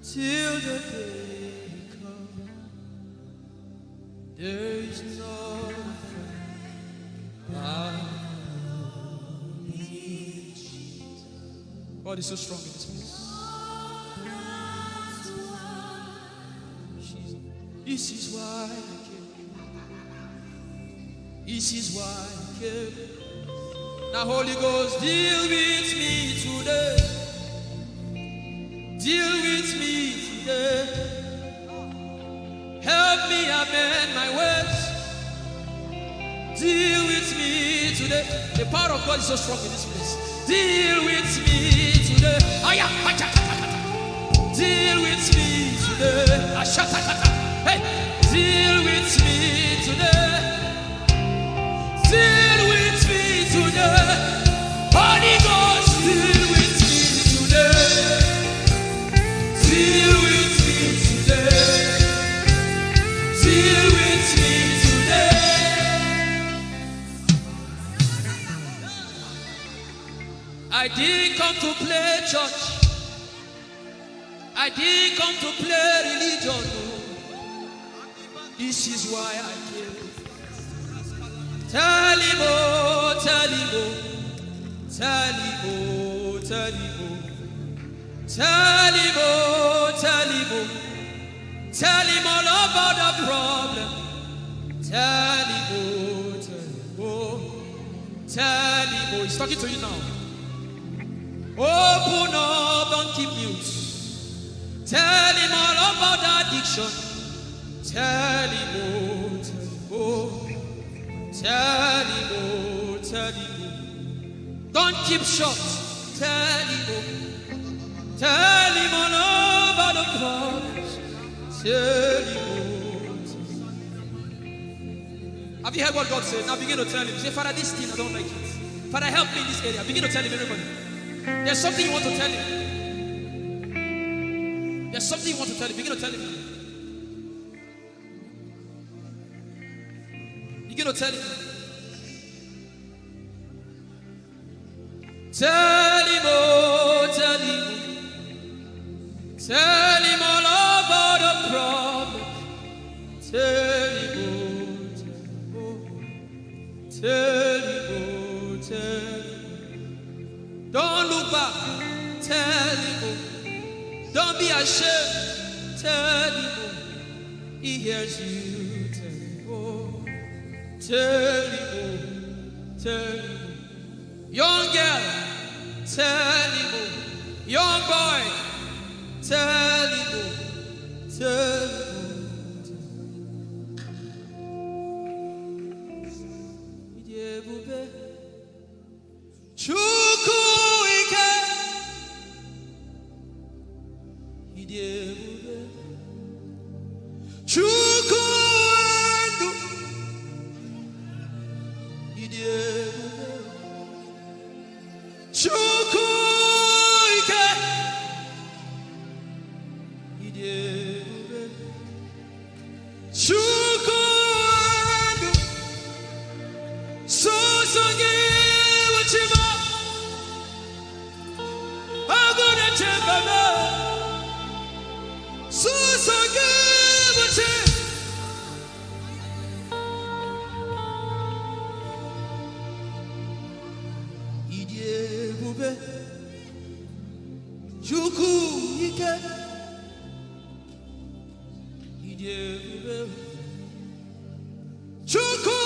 till the day comes. There is not a friend like Jesus. God is so strong in this place. This is why I came. This is why I came. Now, Holy Ghost, deal with me today. Deal with me today. Help me amend my words. Deal with me today. The power of God is so strong in this place. Deal with me today. Deal with me today. Hey, deal with me today. Deal with me today. Holy Ghost, deal with me today. Deal with me today. Deal with me today. I didn't come to play church. I didn't come to play religion. This is why I came. Tell him, oh, tell him, oh, tell him, oh, tell him, oh, tell him, oh, tell him, oh, tell him all about the problem. Tell him, oh, tell him, oh, tell him, oh, he's talking to you now. Open up, don't keep mute. Tell him all about the addiction. Tell him, oh, tell him, oh, tell him, oh, tell him, oh. Don't keep short. Tell him, oh, tell him all about the problems. Tell him, oh, tell him. Have you heard what God said? Now begin to tell him. Say, Father, this thing I don't like it. Father, help me in this area. Begin to tell him, everybody. There's something you want to tell him. There's something you want to tell him. Begin to tell him. Begin to tell him. Tell him, oh, tell him. Tell him all about the problem. Tell him, oh, tell him, oh, tell him. Don't look back. Tell him, oh. Don't be ashamed. Tell him, oh. He hears you. Tell him, oh. Tell him, oh. Tell him, oh. Young girl, tell him, oh. Young boy, tell him, oh. Tell him, oh. Chuku ike, idebube. Chuku endu, idebube. Chuku ike, idebube. Chuku endu, so songi wachima. Agone chembaba, so songi wachima. Idebube, chuku ike, idebube, chuku.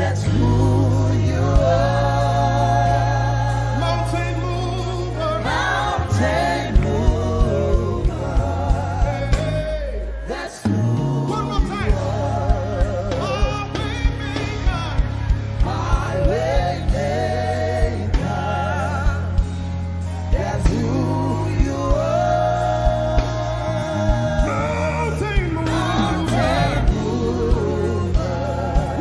That's who you are. Mountain mover. Mountain mover. That's who. One more time. My way maker. That's who you are. Mountain mover. Mountain mover.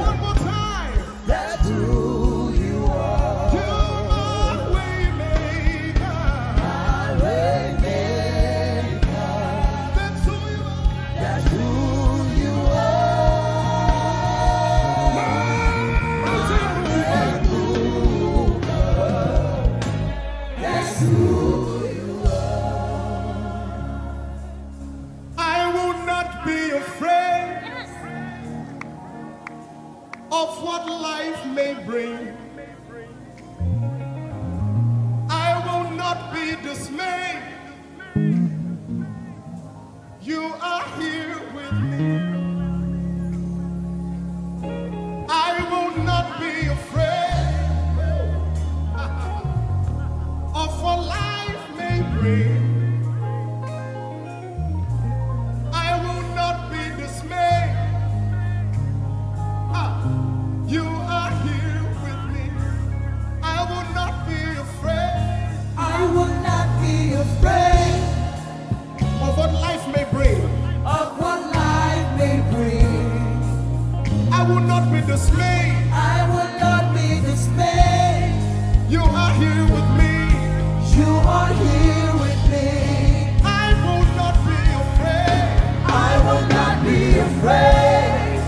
One more time. That's who you are. You're my way maker. My way maker. That's who you are. That's who you are. Mountain mover. That's who you are. I will not be afraid of what life may bring. I will not be dismayed. You are here with me. I will not be afraid of what life may bring. I will not be dismayed. You are here with me. I will not be afraid I will not be afraid of what life may bring. of what life may bring. I will not be dismayed. I will not be dismayed. You are here with me. You are here with me. I will not be afraid I will not be afraid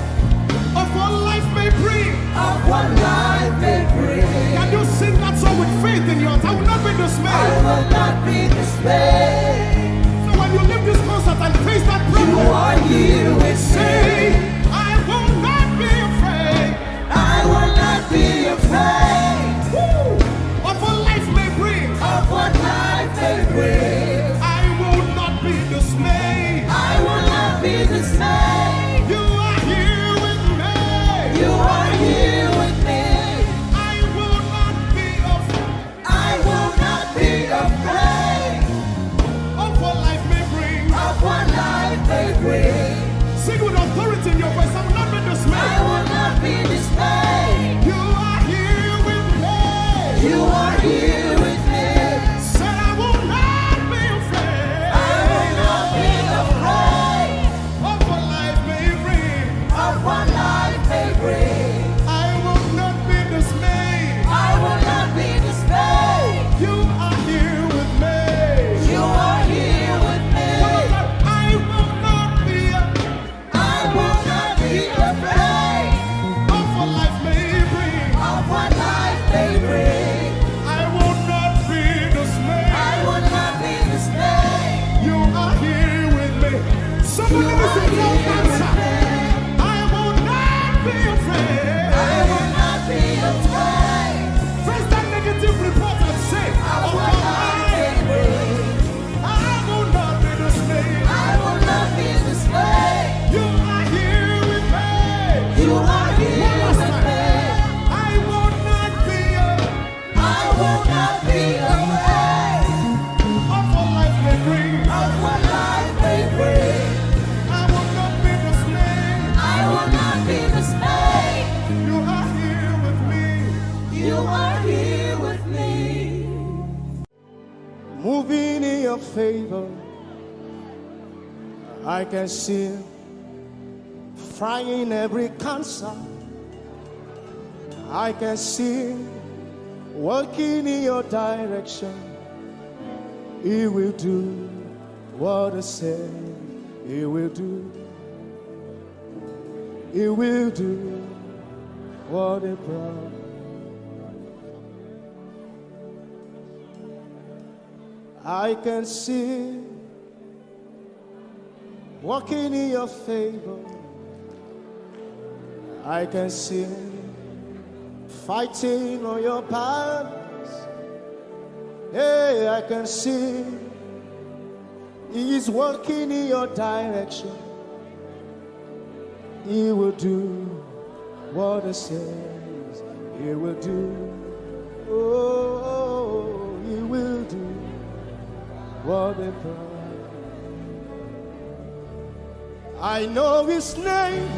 of what life may bring. of what life may bring. Can you sing that song with faith in your heart? I will not be I dismayed. will not be dismayed. So when you leave this concert and face that You problem, are here with say, me. I will not be afraid I will not be afraid of what life may bring. of what life may bring. I will not be dismayed. I will not be dismayed. You are here with me. You are here with me. I will not be afraid I will not be afraid of what life may bring. of what life may bring. Sing with authority in your voice. I will not be I dismayed. will not be dismayed. You are here with me. You are here with me. Said I will not be afraid I will not be afraid of what life may bring. of what life may bring. I will not be dismayed. I will not be dismayed. You are here with me. You are here with me. I will not be I will not be afraid of what life may bring. of what life may bring. I will not be dismayed. I will not be dismayed. You are here with me. Somebody You listen are to your here answer. with me. I will not be afraid. I will not be afraid Face that negative report and say, of oh what life may bring. I will not be dismayed. I will not be dismayed. You are here with me. You are here One last with time. me. I will not be I will not be afraid of what life may bring. of what life may bring. I will not be dismayed. I will not be dismayed. You are here with me. You are here with me. Moving in your favor, I can see frying every cancer. I can see working in your direction. He will do what I said he will do. He will do what he promised. I can see walking in your favor. I can see fighting on your battles. Hey, I can see He is working in your direction. He will do what it says He will do. Oh, He will do what they promise. I know His name.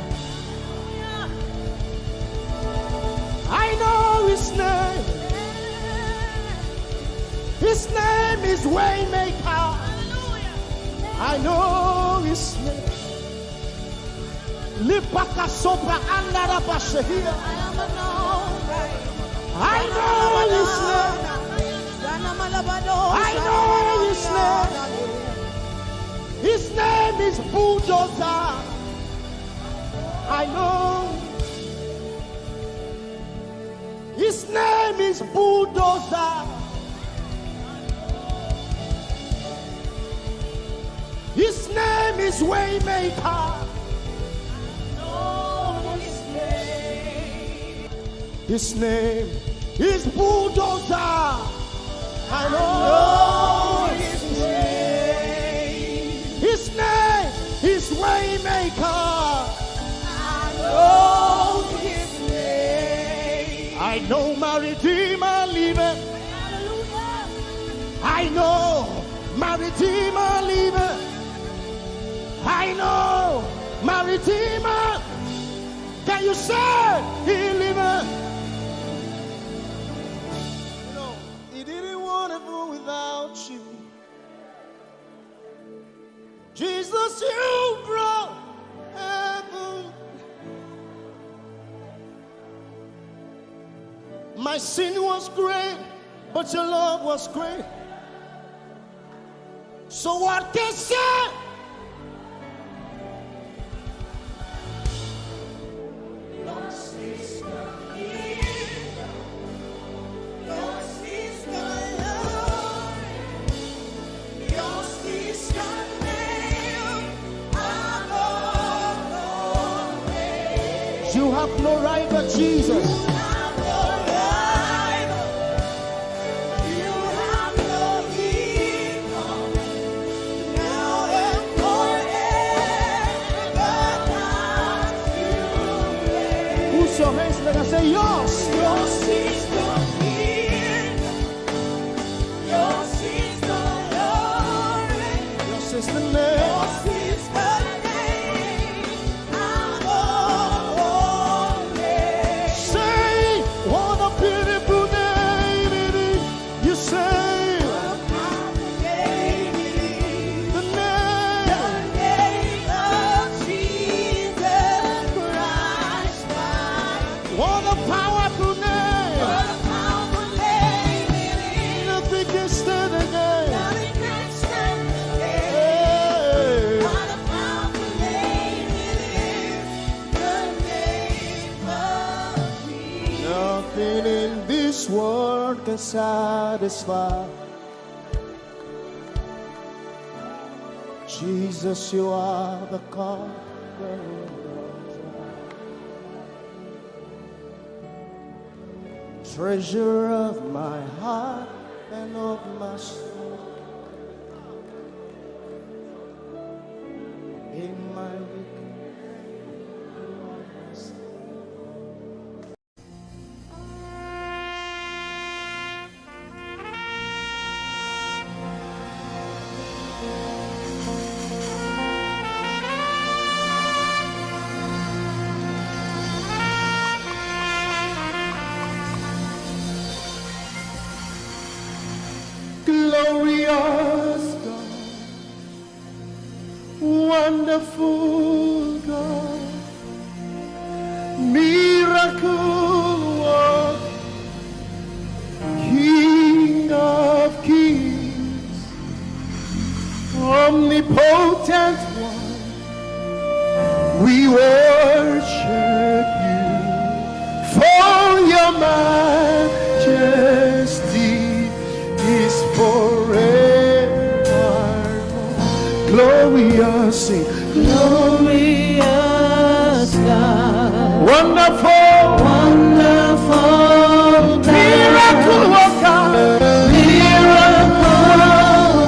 I know His name. His name is Waymaker. I know His name. Lipaka sopra andara bashehia. I know His name. I know His name. His name is Bulldozer. I know. His name is Bulldozer. His name is Waymaker. His name is Bulldozer. I know His name. His name is Waymaker. I know His name. I know my Redeemer liveth. I know my Redeemer liveth. I know my Redeemer. Can you say He liveth? You know, He didn't want to go without you. Jesus, you brought heaven. My sin was great, but your love was great. So what can I say? You have no rival, Jesus. You have no rival. You have no equal. Now and forever, not you. Who's your hands? Let us say yours. Yours is the kingdom. Yours is the glory. Yours is the name. Yours is the world can satisfy. Jesus, you are the cup. Treasure of my heart and of my soul. In my glorious God, wonderful God, miracle worker, King of kings, omnipotent one, we worship you for your majesty is forever. Glorious, sing. Glorious God, wonderful, wonderful, miracle worker, miracle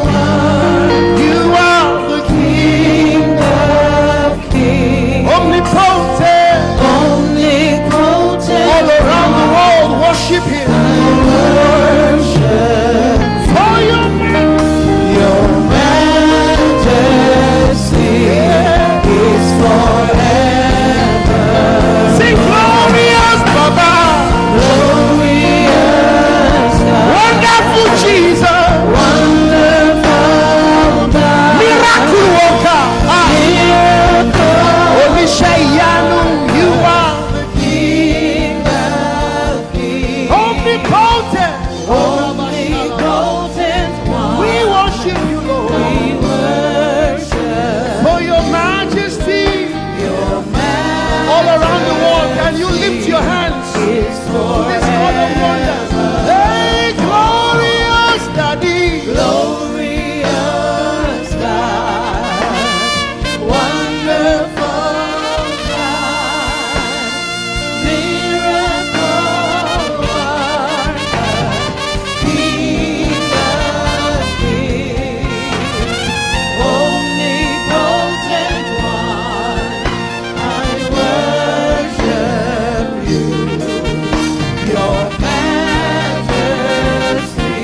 worker. You are the King of kings, omnipotent, omnipotent. Him. For your majesty is forever. sing glorious Baba, Glorious God, wonderful Jesus, wonderful God, miracle worker. miracle, Olishayanu, you are King of kings, omnipotent. omnipotent one. We worship you, Lord, We worship for your majesty your all around the world. Can you lift your hands to majesty this God of wonders? Hey, glorious Daddy, glorious God, wonderful God, miracle worker, King of kings, omnipotent one, I worship you. Your majesty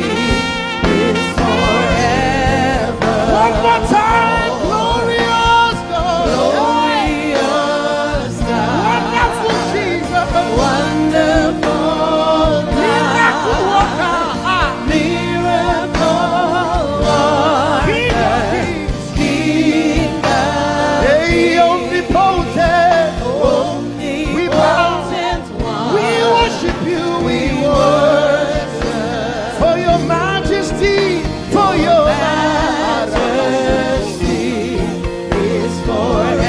is forever. one more time, glorious God, Glorious God, wonderful Jesus, wonderful miracle God, worker, miracle King of worker, kings, King of hey, omnipotent. omnipotent one. We worship you, We worship for your majesty, for your majesty is forever.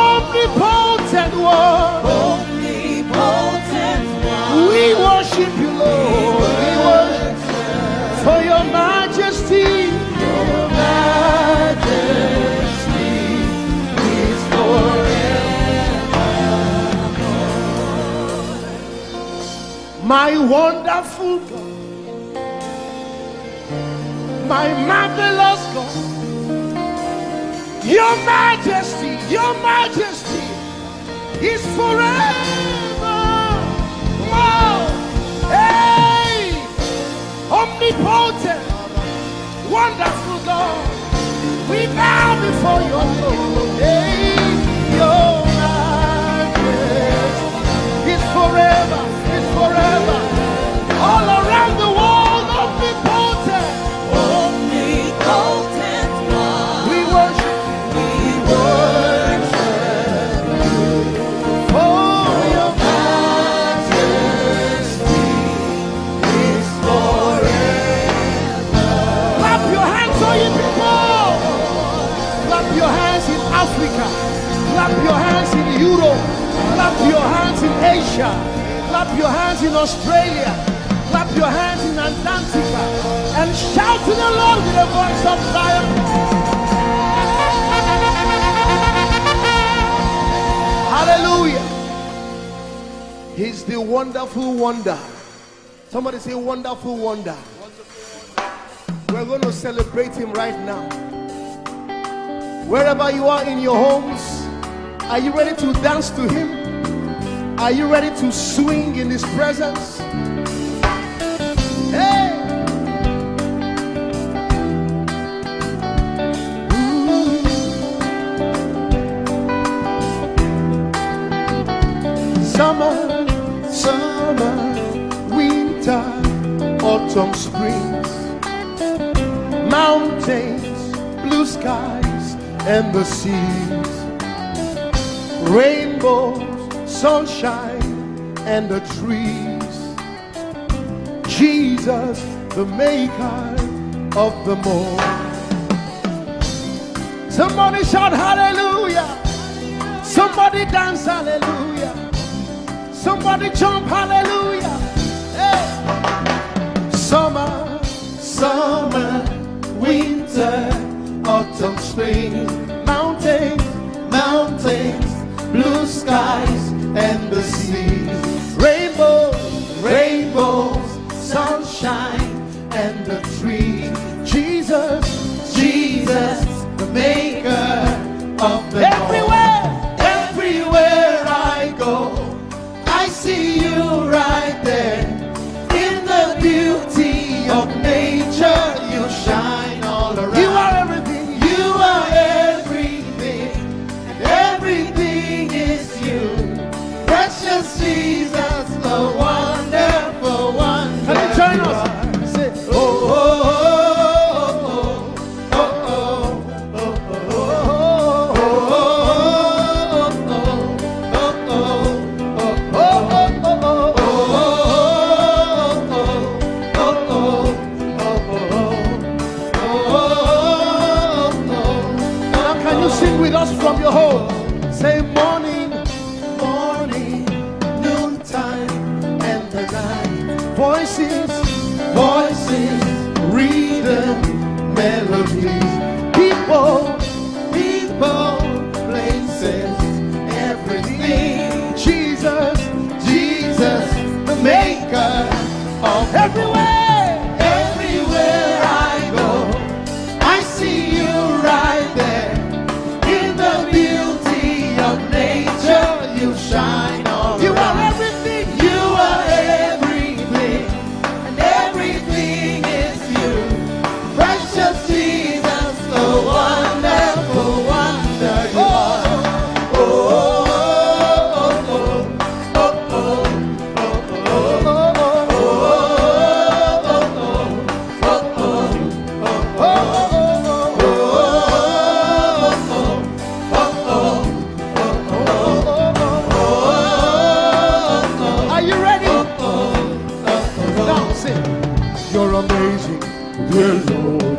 omnipotent one. Omnipotent one. We worship you, Lord. We worship for your majesty. Your majesty is forever. My wonderful God, my marvelous God, your majesty is forever. Wow. Hey, omnipotent, wonderful God, we bow before your throne. Hey, your majesty is forever, all around the world, omnipotent. Omnipotent one. We worship We worship for your majesty is forever. clap your hands, all you people. Clap your hands in Africa. Clap your hands in Europe. Clap your hands in Asia. Clap your hands in Australia. Clap your hands in Antarctica. And shout to the Lord with a voice of triumph. Hallelujah. He's the wonderful wonder. Somebody say wonderful wonder. We're going to celebrate him right now. Wherever you are in your homes, are you ready to dance to him? Are you ready to swing in his presence? Hey! Summer, winter, autumn, springs, mountains, blue skies, and the seas, rainbows, sunshine, and the trees. Jesus, the maker of them all. Somebody shout hallelujah. Somebody dance hallelujah. Somebody jump hallelujah. Hey. Summer, winter, autumn, spring, mountains, blue skies, and the seas, rainbows, sunshine, and the trees. Jesus, the maker of the everywhere I go, I see you voices, voices, rhythm, melodies, people, people, places, everything. Jesus, Jesus, the maker of everywhere, everywhere I go, I see you right there. In the beauty of nature, you shine on. You are everything, you are everything, and everything is you. Precious Jesus, the wonderful wonder you are. Oh, are you ready? Now sing. You're amazing, dear Lord.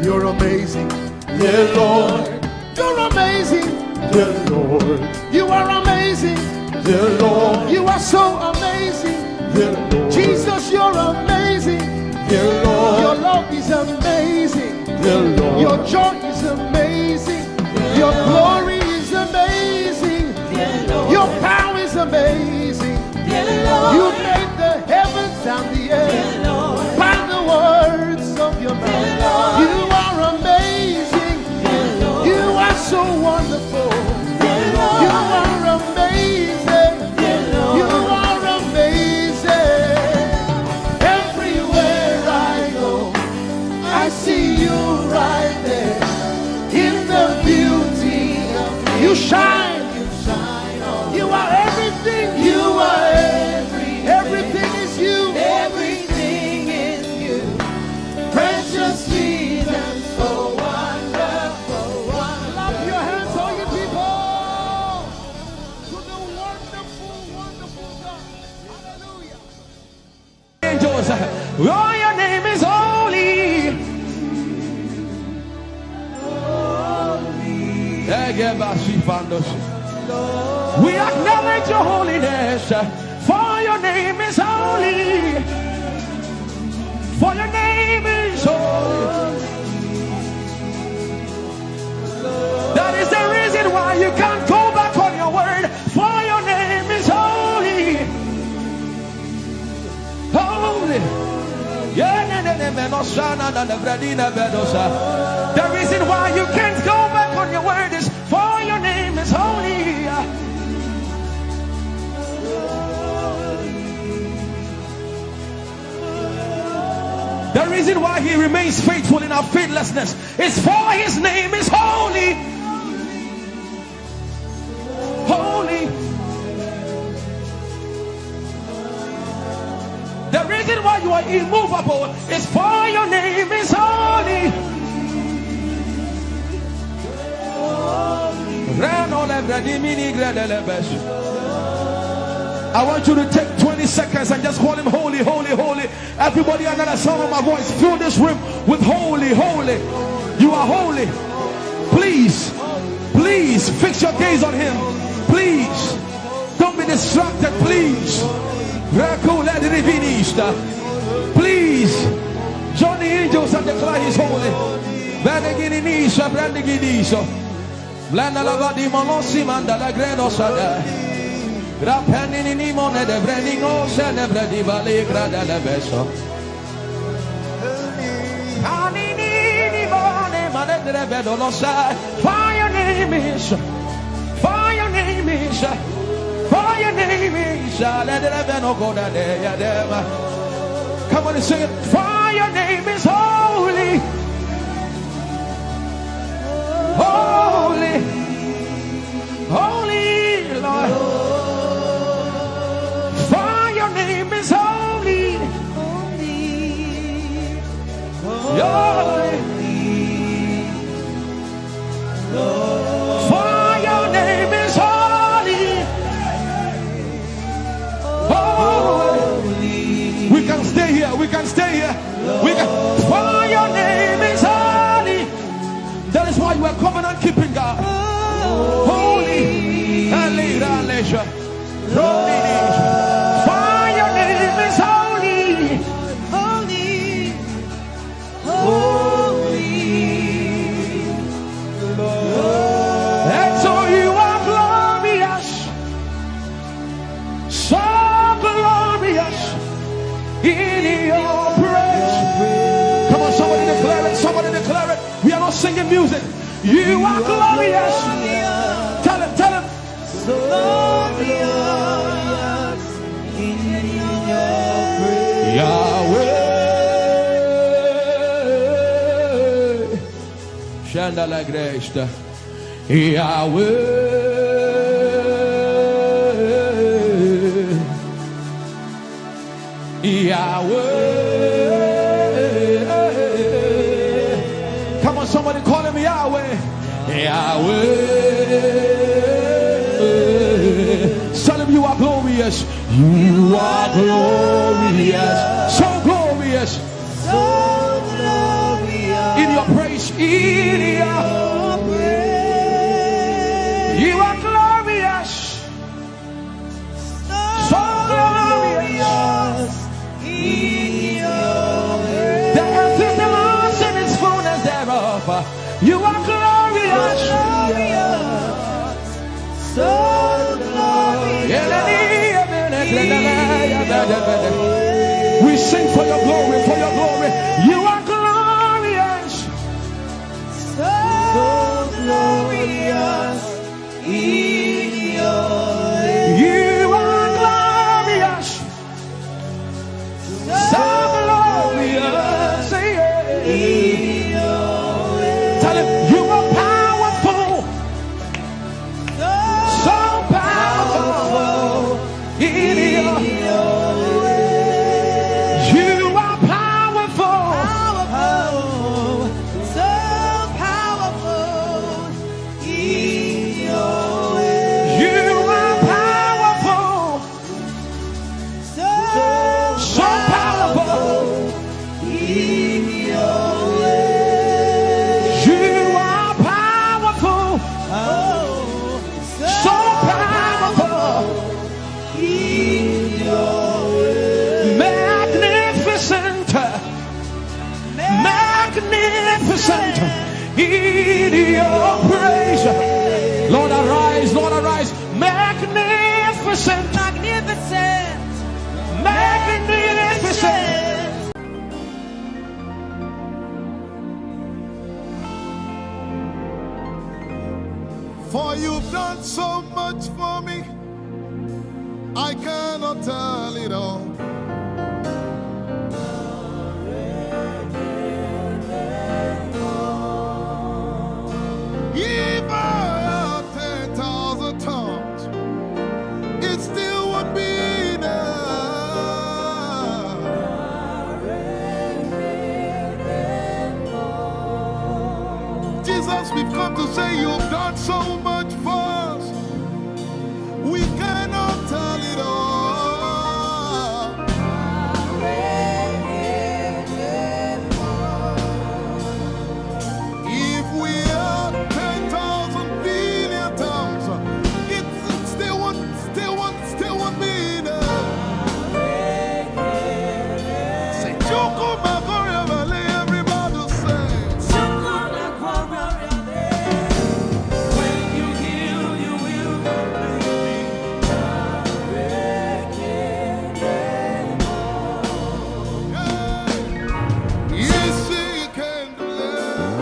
You're amazing, dear Lord. You're amazing, dear Lord. You are amazing, dear Lord. You are so amazing, dear Lord. Jesus, you're amazing, dear Lord. Your love is amazing, dear Lord. Your joy is amazing, your glory is amazing, dear Lord. Your power is amazing, dear Lord. You made the heavens and the earth by the words of your mouth. You are amazing, dear Lord. You are so wonderful, dear Lord. You are amazing, dear Lord. You are amazing. Everywhere I go, I see you right there. In the beauty of you shine, you shine on. You are everything, you are everything is you. Everything is you. Precious Jesus, so wonderful, wonderful. Clap your hands, all you people, to the wonderful, wonderful God. Hallelujah. Angels, oh, your name is holy. We acknowledge your holiness, for your name is holy. For your name is holy. That is the reason why you can't go back on your word. For your name is holy. Holy. The reason why you can't go back on your word is for your name is holy. The reason why he remains faithful in our faithlessness is for his name is holy. Holy. The reason why you are immovable is for your name is holy. I want you to take 20 seconds and just call him holy, holy, holy. Everybody under the sound of my voice, fill this room with holy, holy. You are holy. Please, please fix your gaze on him. Please, don't be distracted, please. Please, join the angels and declare he's holy. Blanda la vadi monossi manda la gredo sada. Grapenini ni mone de brendino se ne bredi vale grada le beso. Anini ni mone mane de vedo lo sa. For your name is, for your name is, for your name is. Let the veno go da de ya dem. Come on and sing it. For your name is holy. Holy, holy Lord, for your name is holy, holy, for your name is holy, holy. We can stay here, we can stay here, we can. For your name is holy. That is why you are covenant keeping God. Holy. For your name is holy. so glorious in your praise. Come on, somebody declare it. Somebody declare it. We are not singing music. You are glorious. Tell him, tell him. So glorious in your praise. Yahweh. Shandala Grace. Yahweh. Yahweh. Come on, somebody call him Yahweh. Yahweh. Tell him you are glorious. You are glorious. So glorious. So glorious In your praise. In your praise. You are glorious. So glorious. In your praise. The earth is the Lord's and its fullness thereof. You are glorious. So glorious. We sing for your glory, for your glory. You are glorious. So glorious in your praise. You are glorious. So glorious. In your praise. Tell him you are powerful. So powerful. In your You are powerful. Powerful, so powerful in your way. You are powerful. So powerful in your way. You are powerful. Oh, So powerful. in your way. Magnificent. Magnificent. In your praise. Lord arise. Lord arise. Magnificent. Magnificent, Magnificent. For you've done so much for me, I cannot tell it all. If I had 10,000 tongues, it still would be enough. Jesus, we've come to say you've done so much for us. We cannot tell it all. If we had 10,000 billion tongues, it still won't be enough. Say, Chukwu Makoria Valley, everybody say. when you heal, you will Yes, he can do that.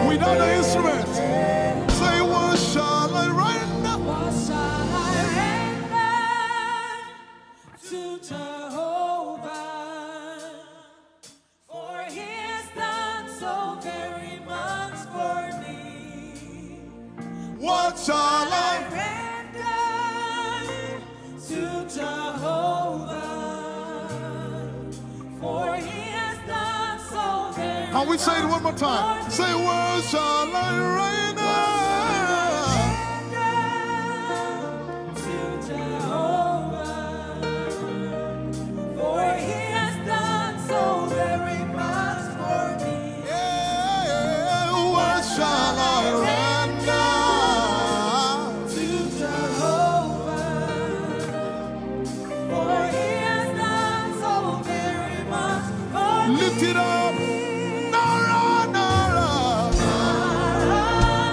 Without the instrument, say, what shall I render? What shall I render to Jehovah? For he has done so very much for me. What shall I? Render to Jehovah. For he has done so very Can we say it one more time? Say, what shall I render? to Jehovah. For he has done so very much for me. Yeah, what shall I render? To Jehovah. For he has done so very much for me. Lift it up. Nara, Nara. Nara,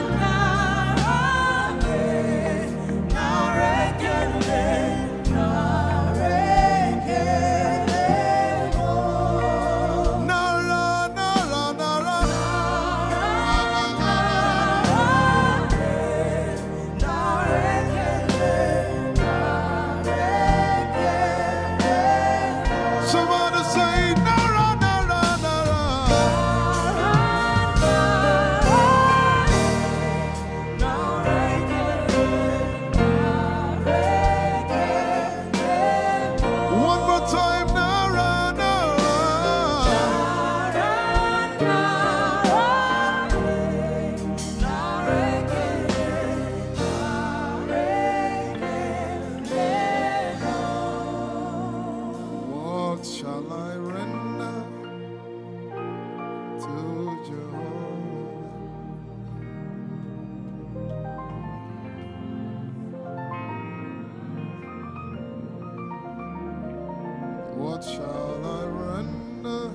What shall I render?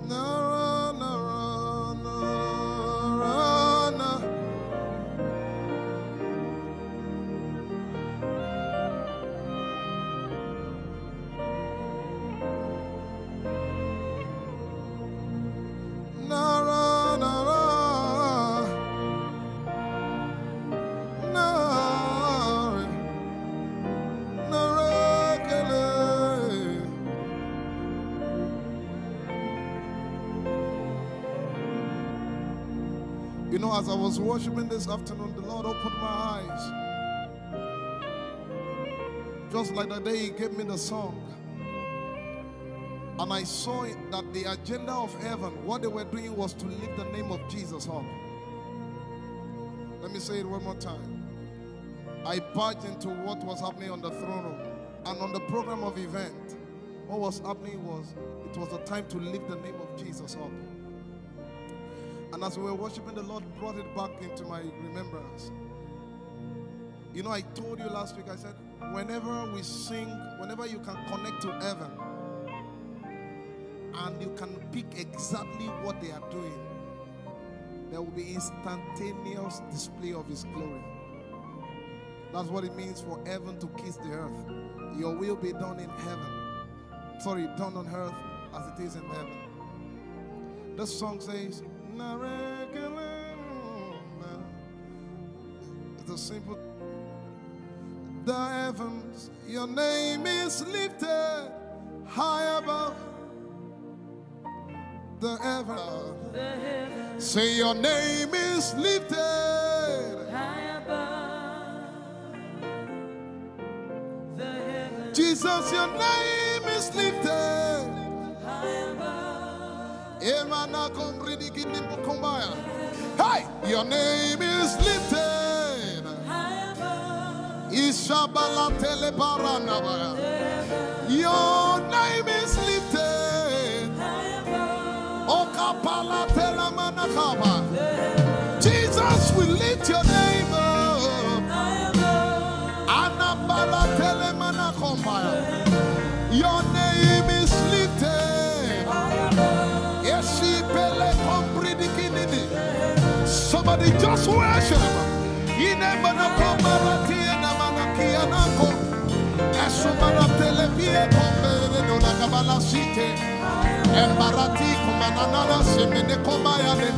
Nara, nara, nara, nara. Nara, nara, nara, nara, kele. You know, as I was worshiping this afternoon, the Lord opened my eyes. Just like the day He gave me the song. And I saw that the agenda of heaven, what they were doing was to lift the name of Jesus up. Let me say it one more time. I barged into what was happening on the throne room. And on the program of event, what was happening was, it was the time to lift the name of Jesus up. And as we were worshiping, the Lord brought it back into my remembrance. You know, I told you last week, I said, whenever we sing, whenever you can connect to heaven, and you can pick exactly what they are doing, there will be instantaneous display of His glory. That's what it means for heaven to kiss the earth. Your will be done in heaven. Sorry, done on earth as it is in heaven. This song says, it's a simple. The heavens, your name is lifted high above. The heavens, say your name is lifted High above the heavens, Jesus, your name is lifted high above. Hey, your name is lifted High above Ishabala telebaranabaya. Your name is lifted high above Okapala telamanakaba. Jesus, we lift your name up. high above. Anabala telemanakombaya. Your name is lifted. Yeshipele kompridikinini. Somebody just worship. Inemanakomarati enamanakianako. Esumana telepie kombere no nakabala site. Embarati kumanana semene komayane.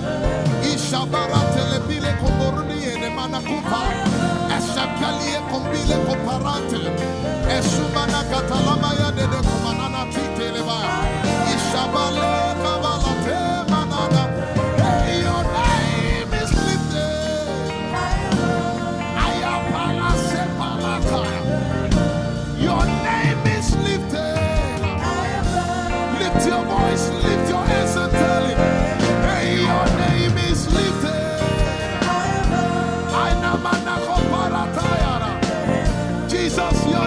Ishabara telepile komboruni enemanakupa. Eshapalie kombile komparante. Esumana katalamaya de kumanana titeleba. Ishabale kabalate manana. Hey, your name is lifted. Ayapala sepalataya. Your name is lifted. Lift your voice, lift your hands and tell Him, hey, your name is lifted. Jesus, your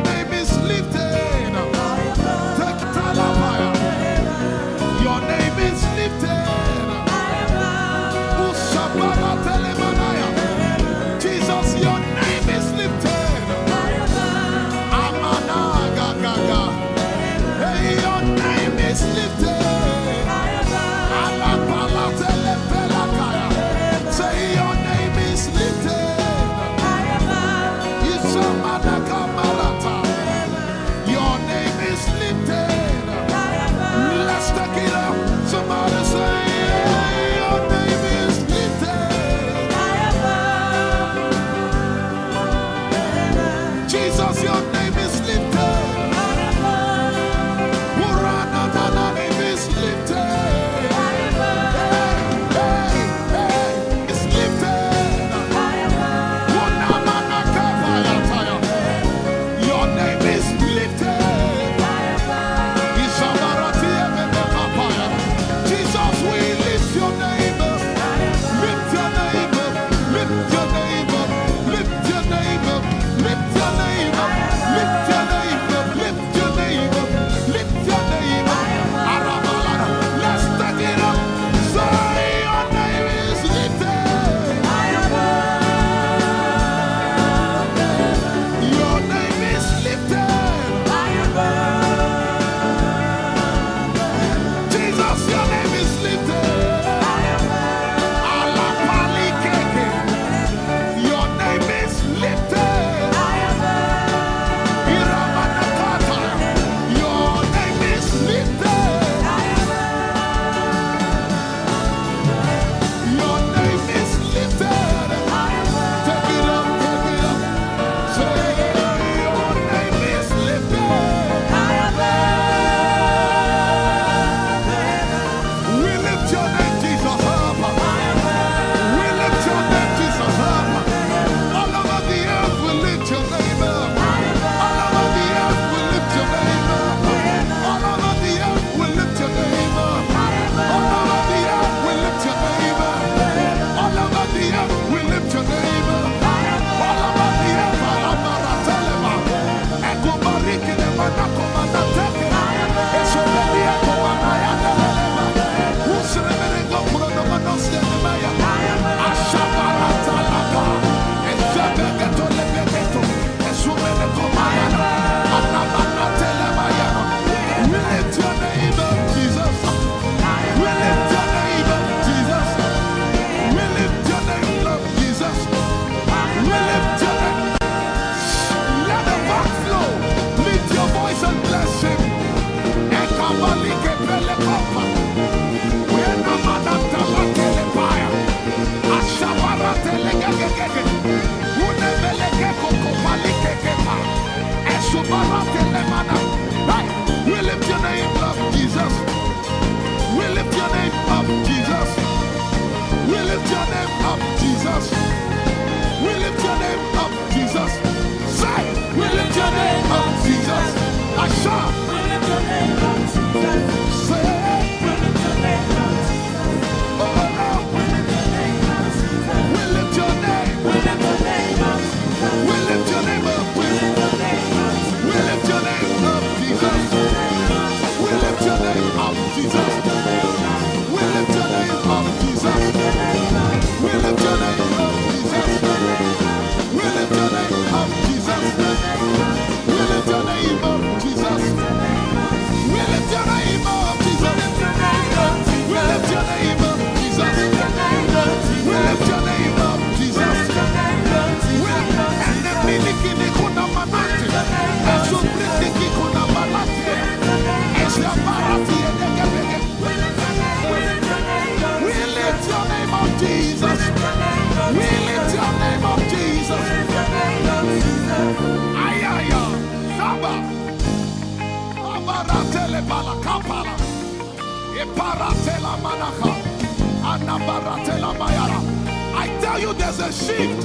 I tell you, there's a shift.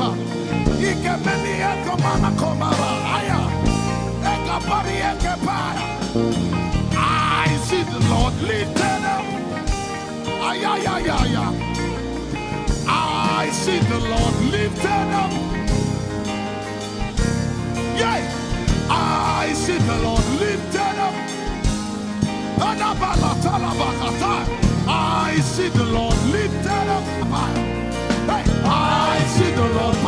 I see the Lord lifted up. I see the Lord lifted up. Yeah, I see the Lord lifted up. I see the Lord lifted up. Hey, I see the Lord. Hey,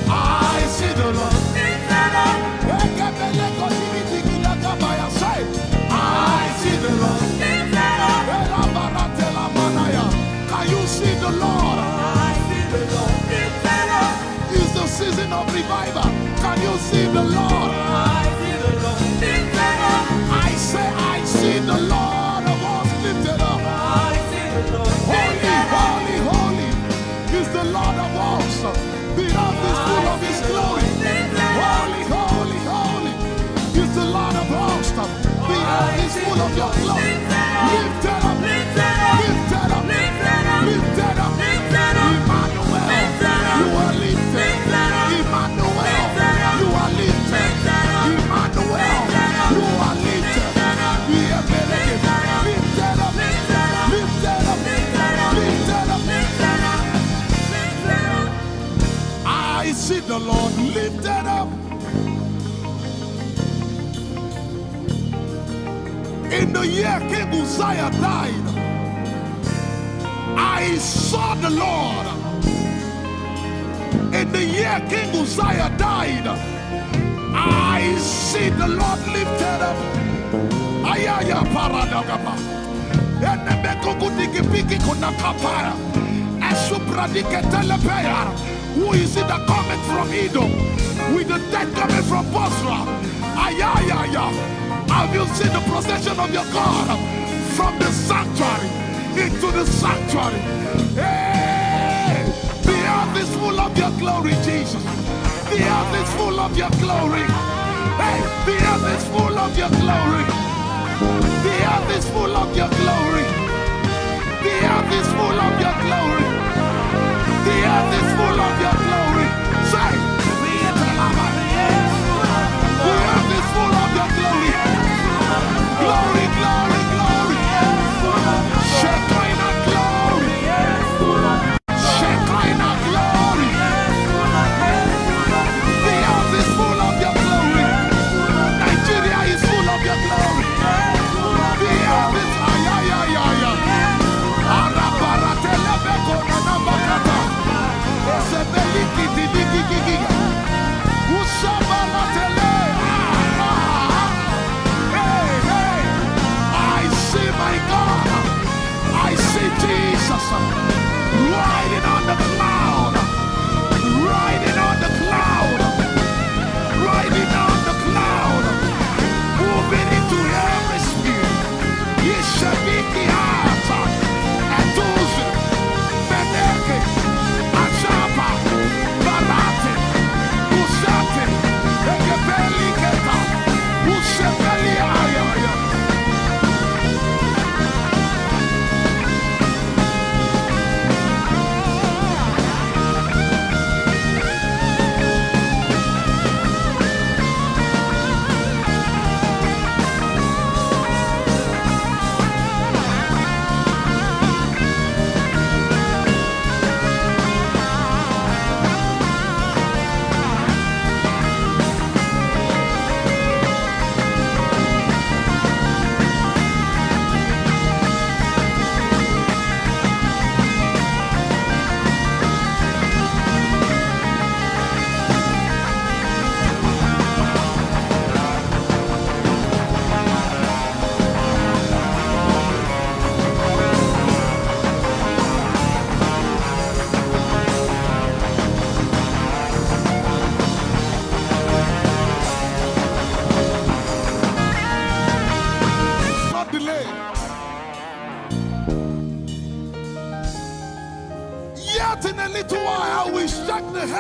I see the Lord lifted up. I see the Lord lifted up. Can you see the Lord? I see the Lord lifted up. It's the season of revival. Can you see the Lord? I see the Lord lifted up. I say, I see the Lord of us lifted up. I see the Lord. Holy, holy, holy is the Lord of us. The earth is full of His glory. Holy, holy, holy is the Lord of hosts. The earth is full of Your glory. Lifted up, lifted up, lifted up, lifted up, lifted up, lifted up. Emmanuel, You are lifted. Emmanuel, You are lifted. Emmanuel, You are lifted. Lifted up, lifted up, lifted up, lifted up, lifted up. I see the Lord lifted up. In the year King Uzziah died, I saw the Lord. In the year King Uzziah died, I see the Lord lifted up. Ayaya paradagaba. Who is it that cometh from Edom? With the dead coming from Bosra. Ayaya. Have you seen the procession of your God from the sanctuary into the sanctuary? Hey, the earth is full of Your glory, Jesus. The earth is full of Your glory. Hey, the earth is full of Your glory. The earth is full of Your glory. The earth is full of Your glory. The earth is full of Your glory. Say, the earth is full of Your glory. Glory, glory, glory. Shekinah glory. Shekinah glory. The earth is full of Your glory. Nigeria is full of Your glory. The earth is Arabaratele beko na nabakata. Esebeli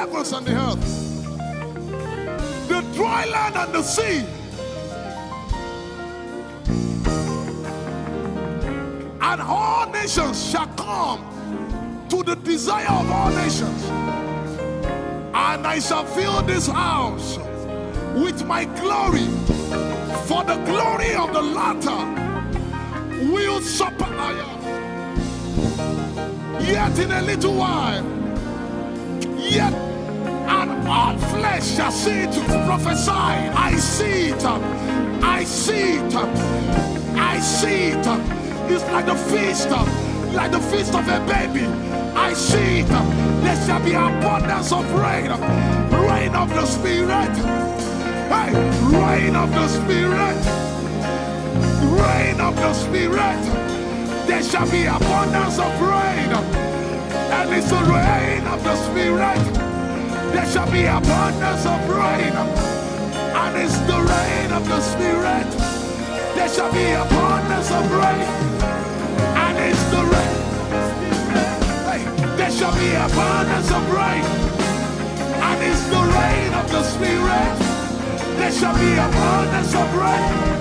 heavens and the earth, the dry land and the sea. And all nations shall come to the desire of all nations. And I shall fill this house with my glory, for the glory of the latter will surpass. Yet in a little while, yet and all flesh shall see it. Prophesy. I see it. I see it. I see it. It's like the feast of a baby. I see it. There shall be abundance of rain. Rain of the Spirit. Hey, rain of the Spirit. Rain of the Spirit. There shall be abundance of rain. And it's the rain of the Spirit. There shall be abundance of rain. And it's the rain of the Spirit. There shall be abundance of rain. And it's the rain. Hey, there shall be abundance of rain. And it's the rain of the Spirit. There shall be abundance of rain.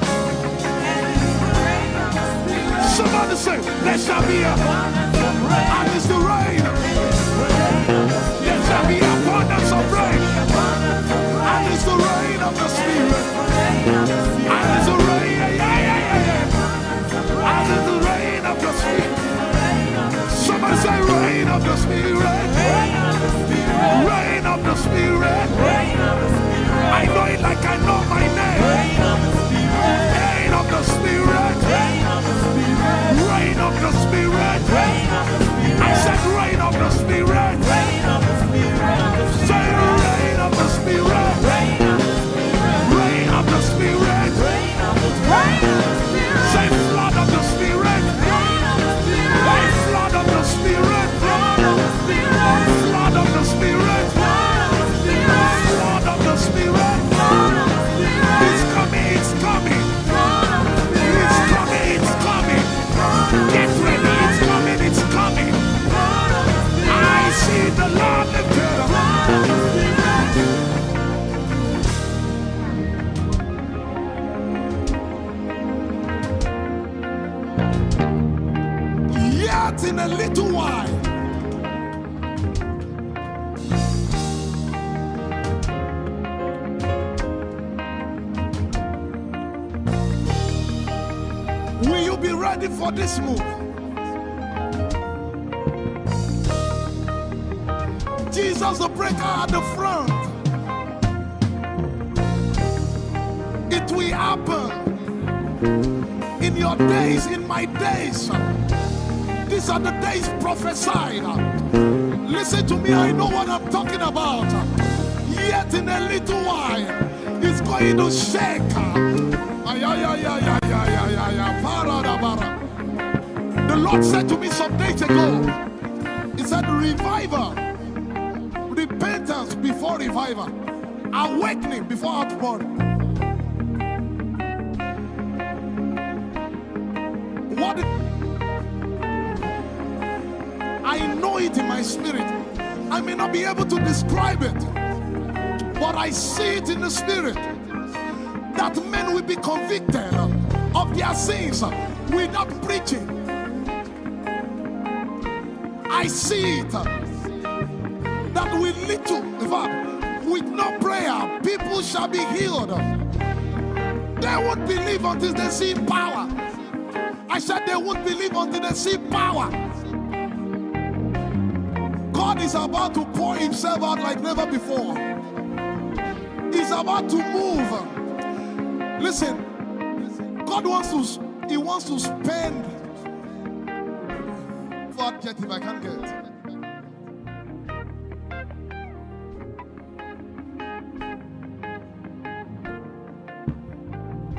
Somebody say, there shall be abundance of rain. And it's the rain. There shall be abundance of rain. And it's the rain of the Spirit. And it's the rain. And it's the rain of the Spirit. Somebody say, rain of the Spirit. Rain of the Spirit. I know it like I know my name. Rain of the Spirit. Rain of the Spirit. Rain of the Spirit. I said rain of the Spirit. Say rain of the Spirit. Rain of the Spirit. Say flood of the Spirit. Say flood of the Spirit. Flood of the Spirit. Flood of the Spirit. It's coming, it's coming. It's coming, it's coming. Get ready, it's coming, it's coming. I see the Lord lifted up. Yet in a little while, will you be ready for this move? Jesus the breaker at the front. It will happen in your days, in my days. These are the days prophesied. Listen to me, I know what I'm talking about. Yet in a little while, it's going to shake. The Lord said to me some days ago, He said, revival, repentance before revival, awakening before outpouring. What? I know it in my spirit. I may not be able to describe it, but I see it in the spirit. That men will be convicted of their sins without preaching. I see it. That with little, in fact, with no prayer, people shall be healed. They won't believe until they see power. I said they won't believe until they see power. God is about to pour Himself out like never before. He's about to move. Listen, God wants to spend. What adjective I can't get.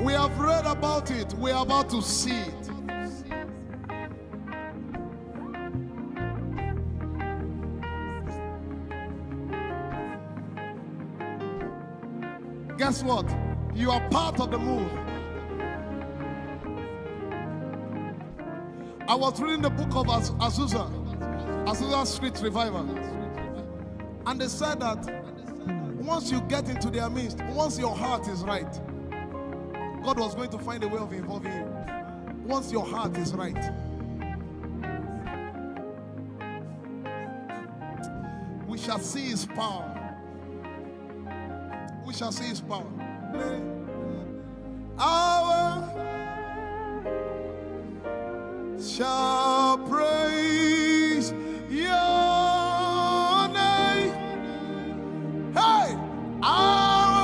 We have read about it. We are about to see it. Guess what? You are part of the move. I was reading the book of Azusa Street Revival. And they said that once you get into their midst, once your heart is right, God was going to find a way of involving you. Once your heart is right. We shall see his power. We shall see his power. Our shall praise your name. Hey, our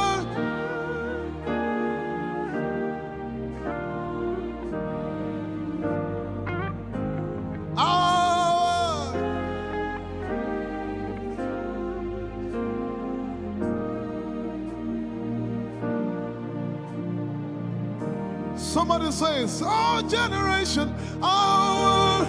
somebody says, our generation, our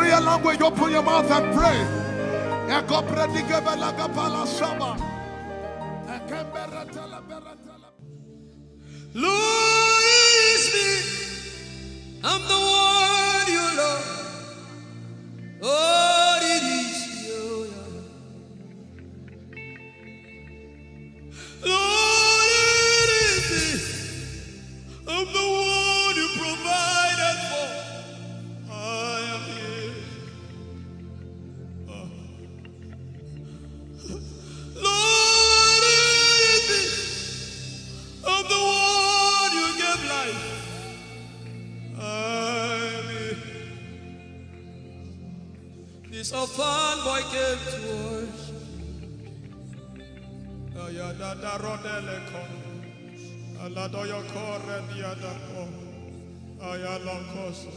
prayer language, open your mouth and pray. Lord, is me. I'm the one you love. Lord, it is you. Lord, it is me. I'm the one you provided for. I am here. Lord, it is me. I'm the one you gave life. I'm here. This orphan boy came to worship. Ayadada rodele kom. Aladoyo kore diadako. Ayalokoso.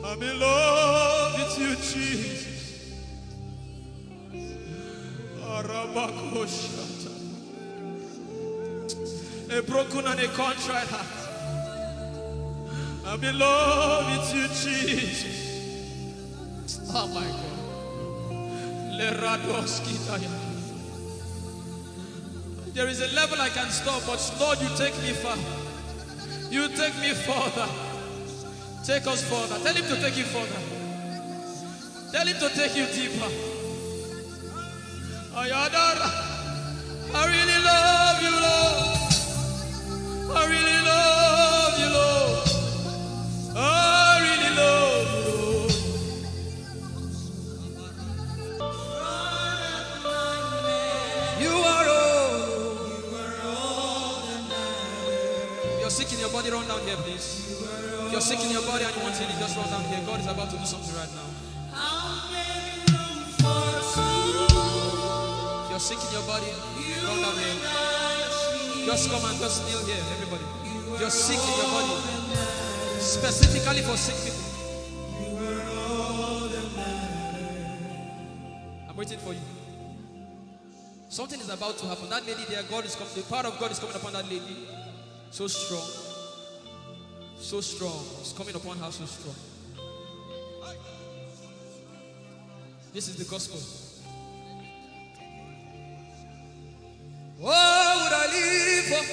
I'm in love with you, Jesus. Arabakoshata. A broken and a contrite heart. I'm in love with you, Jesus. Oh my God. There is a level I can stop, but Lord, you take me far. You take me further. Take us further. Tell him to take you further. Tell him to take you deeper. I really love you, Lord. I really love you, Lord. I really love you, Lord. You are all. You're sick in your body, run down here, please. You're sick in your body and you want healing, just run down here. God is about to do something right now. You're sick in your body, run down here. Just come and just kneel here, everybody. You're sick in your body. Specifically for sick people. I'm waiting for you. Something is about to happen. That lady there, God is coming. The power of God is coming upon that lady. So strong. So strong. It's coming upon her so strong. This is the gospel. What would I live for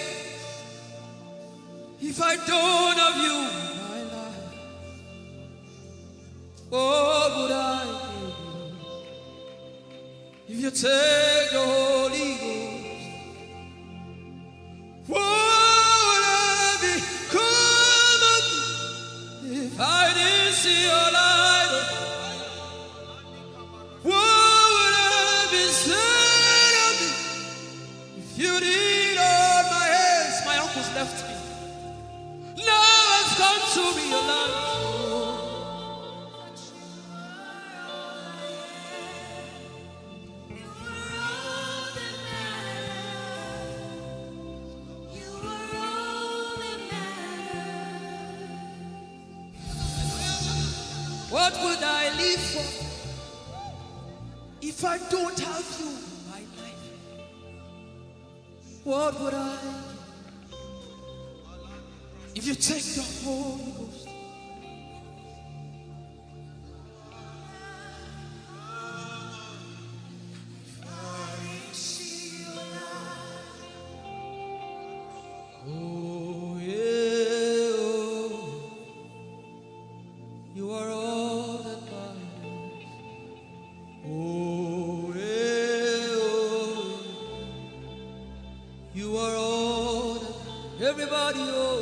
if I don't have you in my life? What would I do if you take the Holy Ghost? What would I become if I didn't see your light? What would I be said of me if you did all my hands? My uncles left me. Now I've come to realize. What would I live for if I don't have you in my life? What would I if you take the Holy Ghost? Oh yeah, oh. You are all that matters. Oh yeah, oh. You are all that everybody, oh.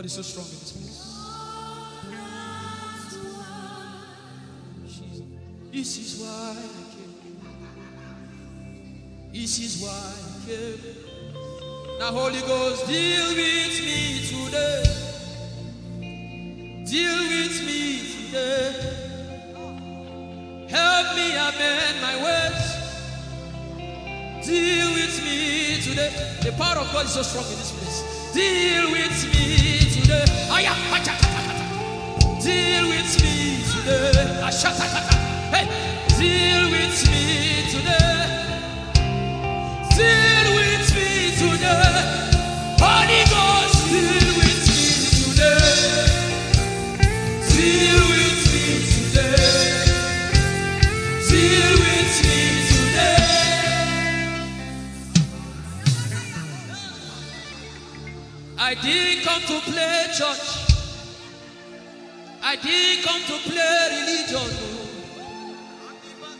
God is so strong in this place. This is why I came. This is why I came. Now, Holy Ghost, deal with me today. Deal with me today. Help me amend my ways. Deal with me today. The power of God is so strong in this place. Deal with me today. Deal with me today. Hey, deal with me today. Deal with me today. Holy Ghost, deal with me today. Deal with me today. Deal with me today. I didn't come to play church. I didn't come to play religion.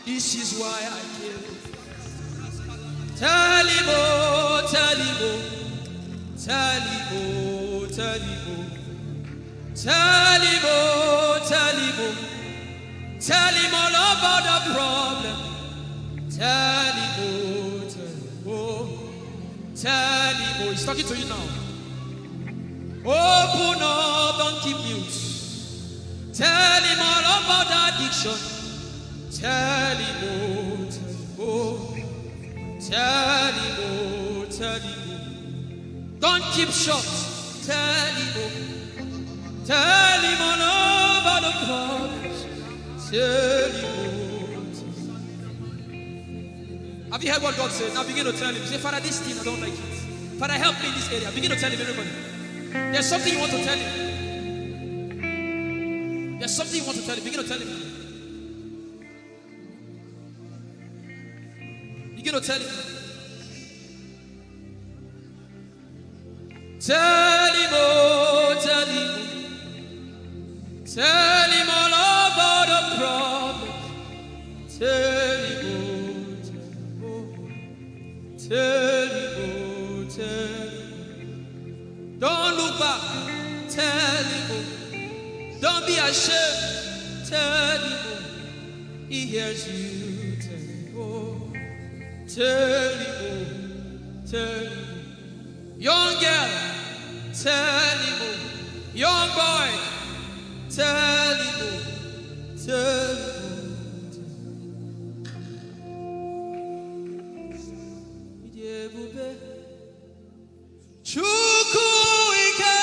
This is why I came. Tell him, oh, tell him, oh, tell him, oh, tell him, oh, tell him, oh, tell him, oh, tell him all about the problem. Tell him, oh, tell him, oh, tell him, oh, he's talking to you now. Open up, don't keep mute. Tell him all about the addiction. Tell him, oh, tell him, oh, tell him, oh. Don't keep short. Tell him, oh, tell him all about the problems. Tell him, oh. Have you heard what God said? Now begin to tell him. Say, Father, this thing I don't like it. Father, help me in this area. Begin to tell him, everybody. There's something you want to tell him. There's something you want to tell him. Begin to tell him. Begin to tell him. Tell him, oh, tell him. Tell him all about the problem. Tell him, oh, tell him, oh, tell him. Don't look back. Tell him, oh. Don't be ashamed. Tell him, oh. He hears you. Tell him, oh. Tell him, oh. Tell him, oh. Young girl, tell him, oh. Young boy, tell him, oh. Tell him, oh. Chukwu ike,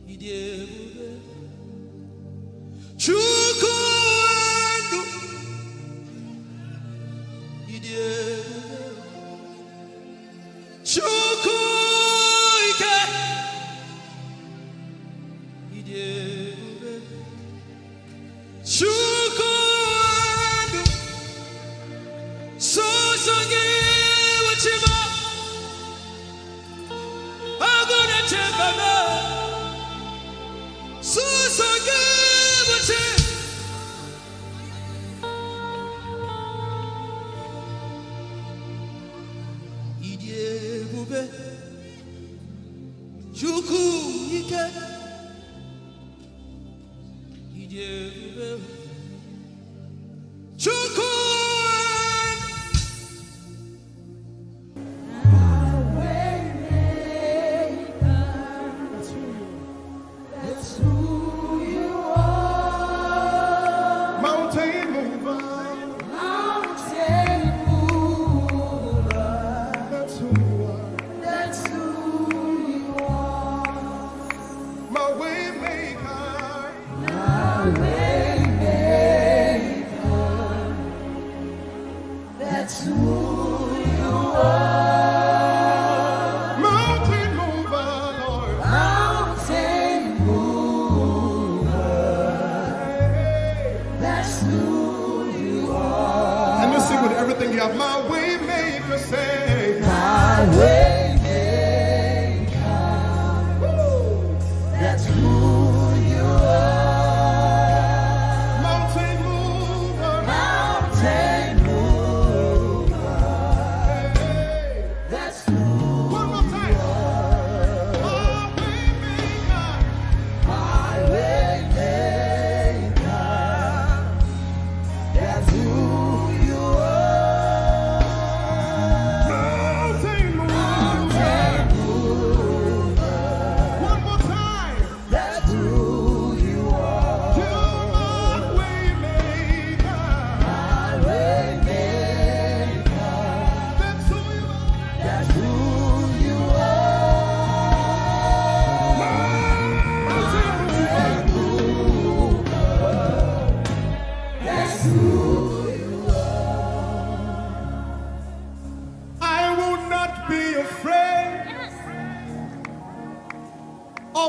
idebube. Chukwu enu, idebube. Chukwu ike, idebube. Chukwu enu, Samsong.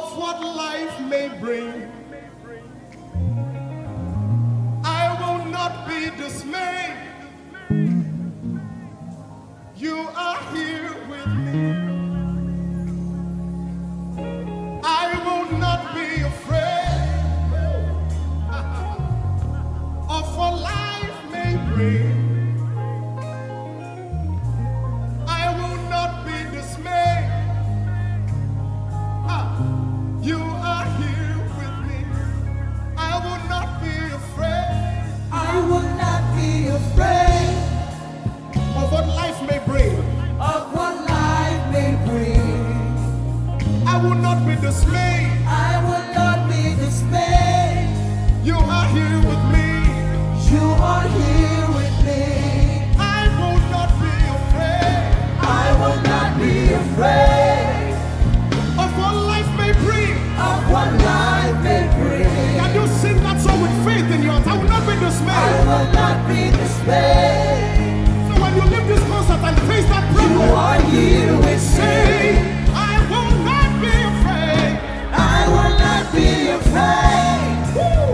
of what life may bring. I will not be dismayed. You are here with me. I will not be afraid of what life may bring. I will not be dismayed. You are here with me. I will not be afraid. I will not be afraid Of what life may bring. of what life may bring. I will not be dismayed. I will not be dismayed. You are here with me. You are here with me. I will not be afraid I will not be afraid of what life may bring. of what life may bring. Can you sing that song with faith in your heart? I will not be I dismayed. will not be dismayed. So when you leave this concert and face that You problem, are here with say, me. I will not be afraid I will not be afraid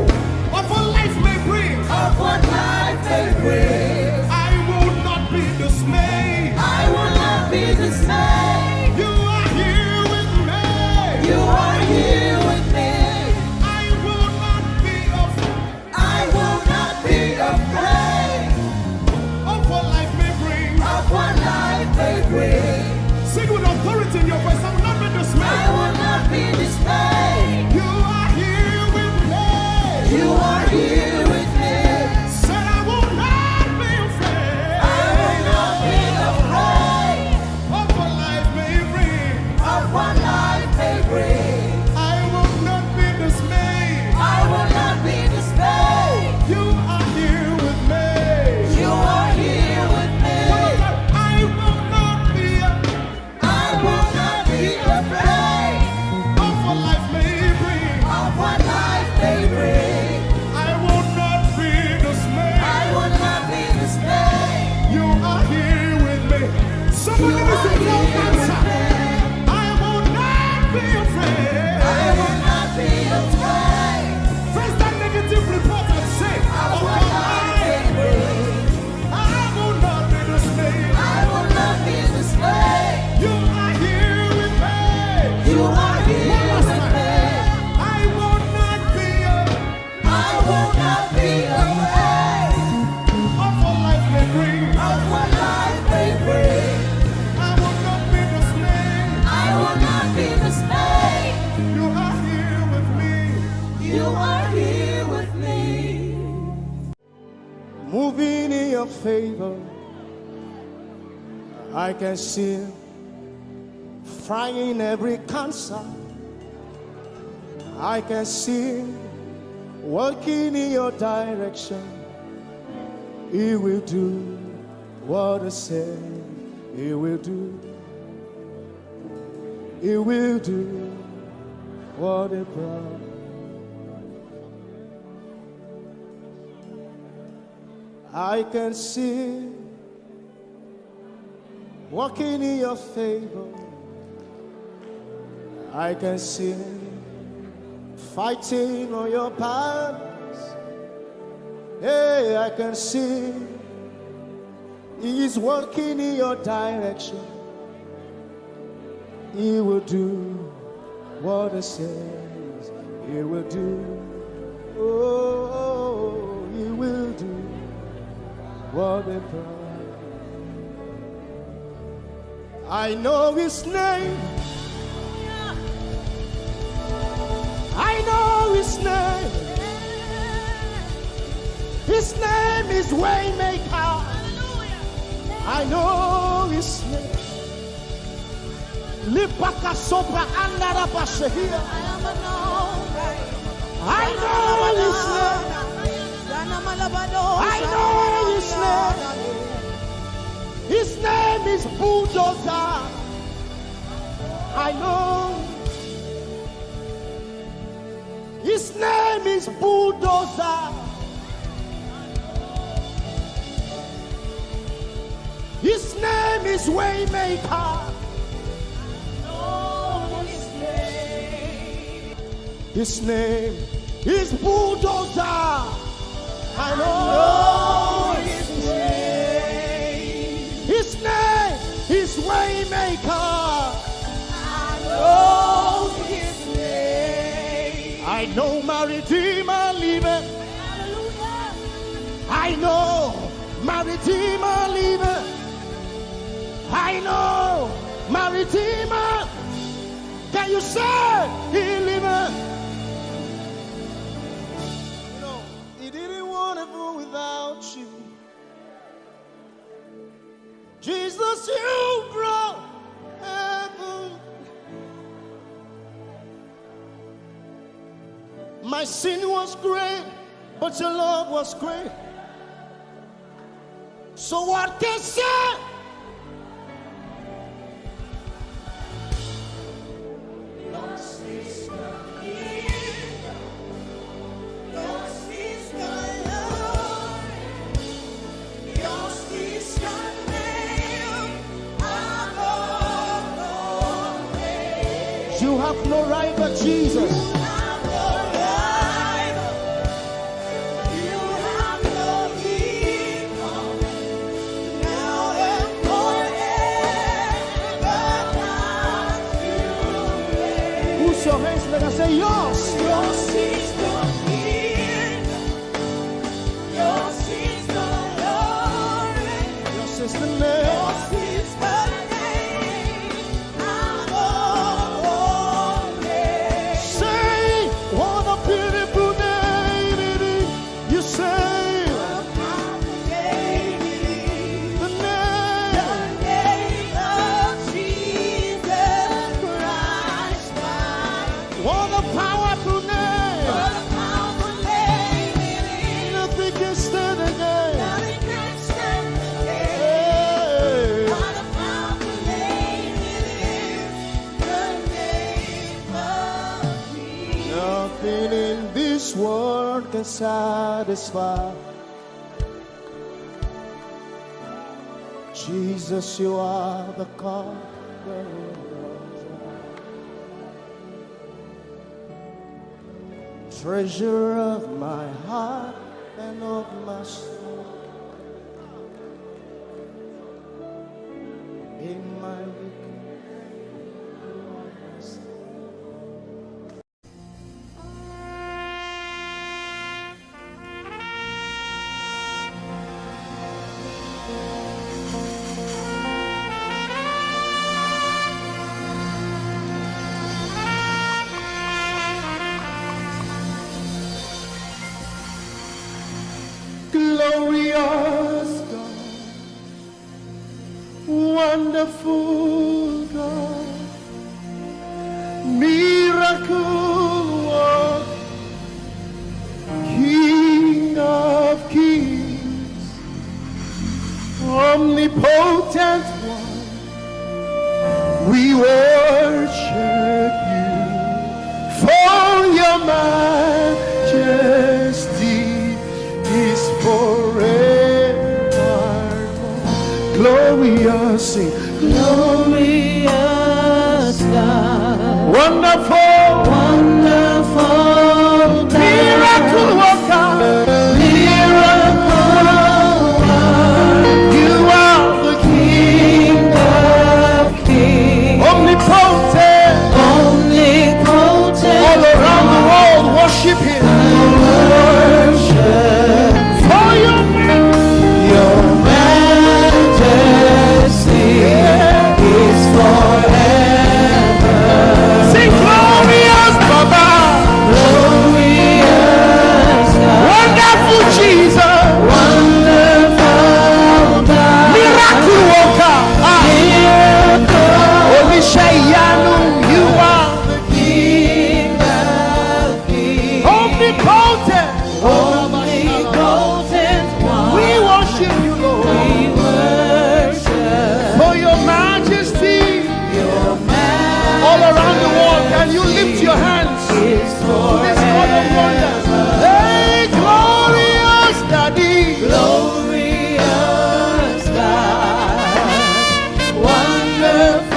of what life may bring. of what life may bring. I will not be dismayed. I will not be dismayed. You are here with me. You are here with me. I will not be afraid I will not be afraid of what life may bring. of what life may bring. Sing with authority in your voice. I will not be I dismayed. will not be dismayed. You are here with me. You are here with me. Said I will not be afraid I will not be afraid of what life may bring. of what life may bring. I will not be dismayed. I will not be dismayed. You are here with me. You are here with me. I will not be I will not be afraid of what life may bring. of what life may bring. I will not be dismayed. I will not be dismayed. You are here with me. Somebody You needs to are throw here cancer. with me. I will not be afraid. I will not be afraid Face that negative report and say, of oh what life may God, bring. I will not be dismayed. I will not be dismayed. You are here with me. You are here One last with time. me. I will not be I will not be afraid of what life may bring. of what life may bring. I will not be dismayed. I will not be dismayed. You are here with me. You are here with me. Moving in your favor, I can see frying every cancer. I can see working in your direction. He will do what I said he will do. He will do what he promised. I can see walking in your favor. I can see fighting on your battles. Hey, I can see He's working in your direction. He will do what He says He will do. Oh, He will do what He promised. I know His name. I know His name. His name is Waymaker. I know His name. Lipaka Sopra Andara Bashehia. I know His name. I know His name. His name is Bulldozer. I know. His name is Bulldozer. His name is Waymaker. His name is Bulldozer. I know his name. His name is Waymaker. I know his name. I know my Redeemer liveth. I know my Redeemer liveth. I know my Redeemer. Can you say he liveth? You know, he didn't want to go without you. Jesus, you brought heaven. My sin was great, but your love was great. So what can say? You have no right but Jesus. You have no right. You have no equal. Now and forever. Who's your hands? Let us say yours. Yours is the kingdom. Yours is the glory. Yours is the name. Yours is the world can satisfy. Jesus, you are the treasure of my heart and of my soul. In my glorious God, wonderful God, miracle worker, King of kings, omnipotent one, we worship you for your majesty is forevermore. Glorious, sing. Glorious God, wonderful, wonderful God, miracle worker, miracle worker. You are the King of kings, omnipotent, omnipotent. All around the world, worship Him. Wonderful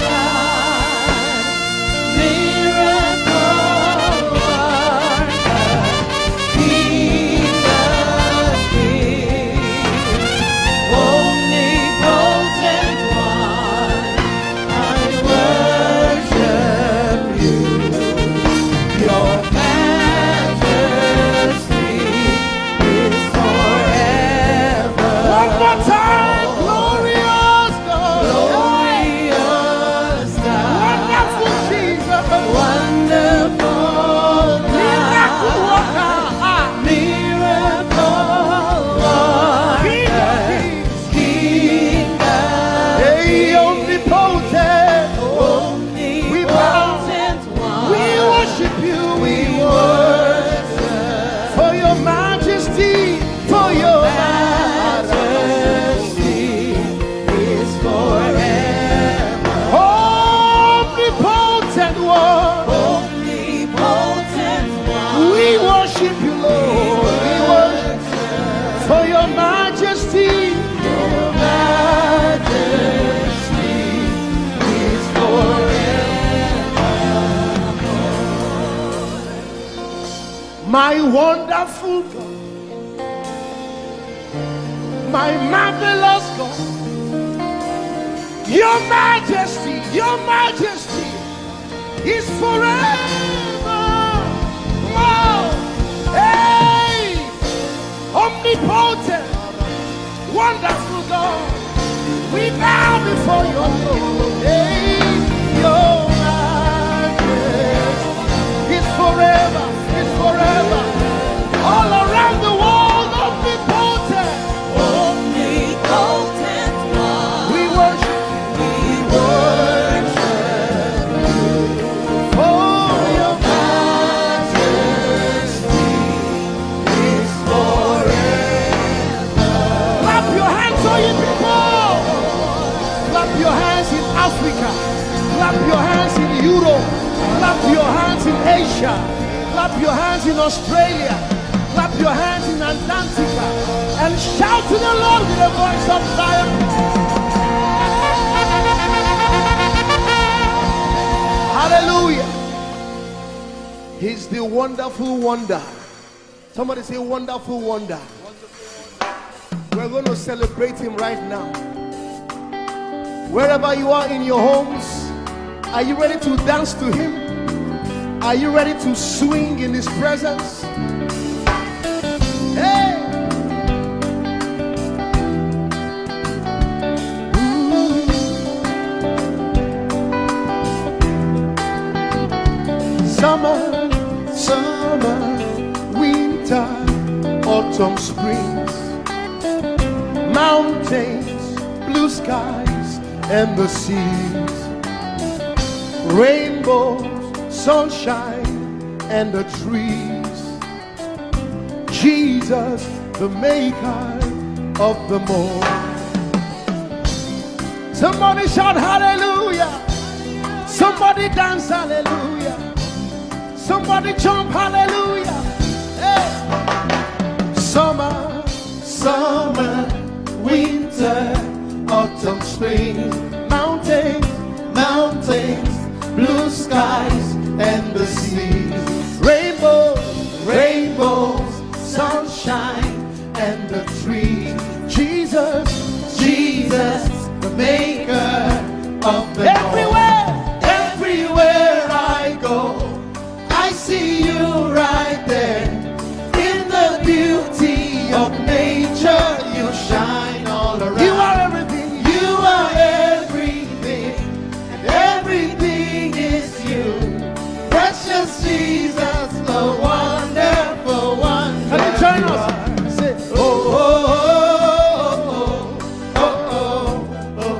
God, miracle My wonderful God, my marvelous God, your majesty is forever. Oh, hey, omnipotent, wonderful God, we bow before your throne. Hey, your majesty is forever. Forever, all around the world, omnipotent, Omnipotent one. we worship you, for your majesty is forever. Clap your hands, all you people. Clap your hands in Africa. Clap your hands in Europe. Clap your hands in Asia. Clap your hands in Australia. Clap your hands in Antarctica. And shout to the Lord with a voice of triumph. Hallelujah. He's the wonderful wonder. Somebody say wonderful wonder. We're going to celebrate him right now. Wherever you are in your homes, are you ready to dance to him? Are you ready to swing in his presence? Hey! Ooh. Summer, winter, autumn, springs, mountains, blue skies, and the seas, rainbows, sunshine and the trees, Jesus, the maker of them all. Somebody shout hallelujah. Somebody dance hallelujah. Somebody jump hallelujah. Hey. Summer, winter, autumn, spring, mountains, blue skies and the seas, rainbows, sunshine and the trees, Jesus, the maker of the everywhere I go, I see you right there. In the beauty of nature, you shine all around. You are everything. You are everything, and everything is you. Precious Jesus, the wonderful one. Can you join us? Say, oh, oh, oh, oh, oh,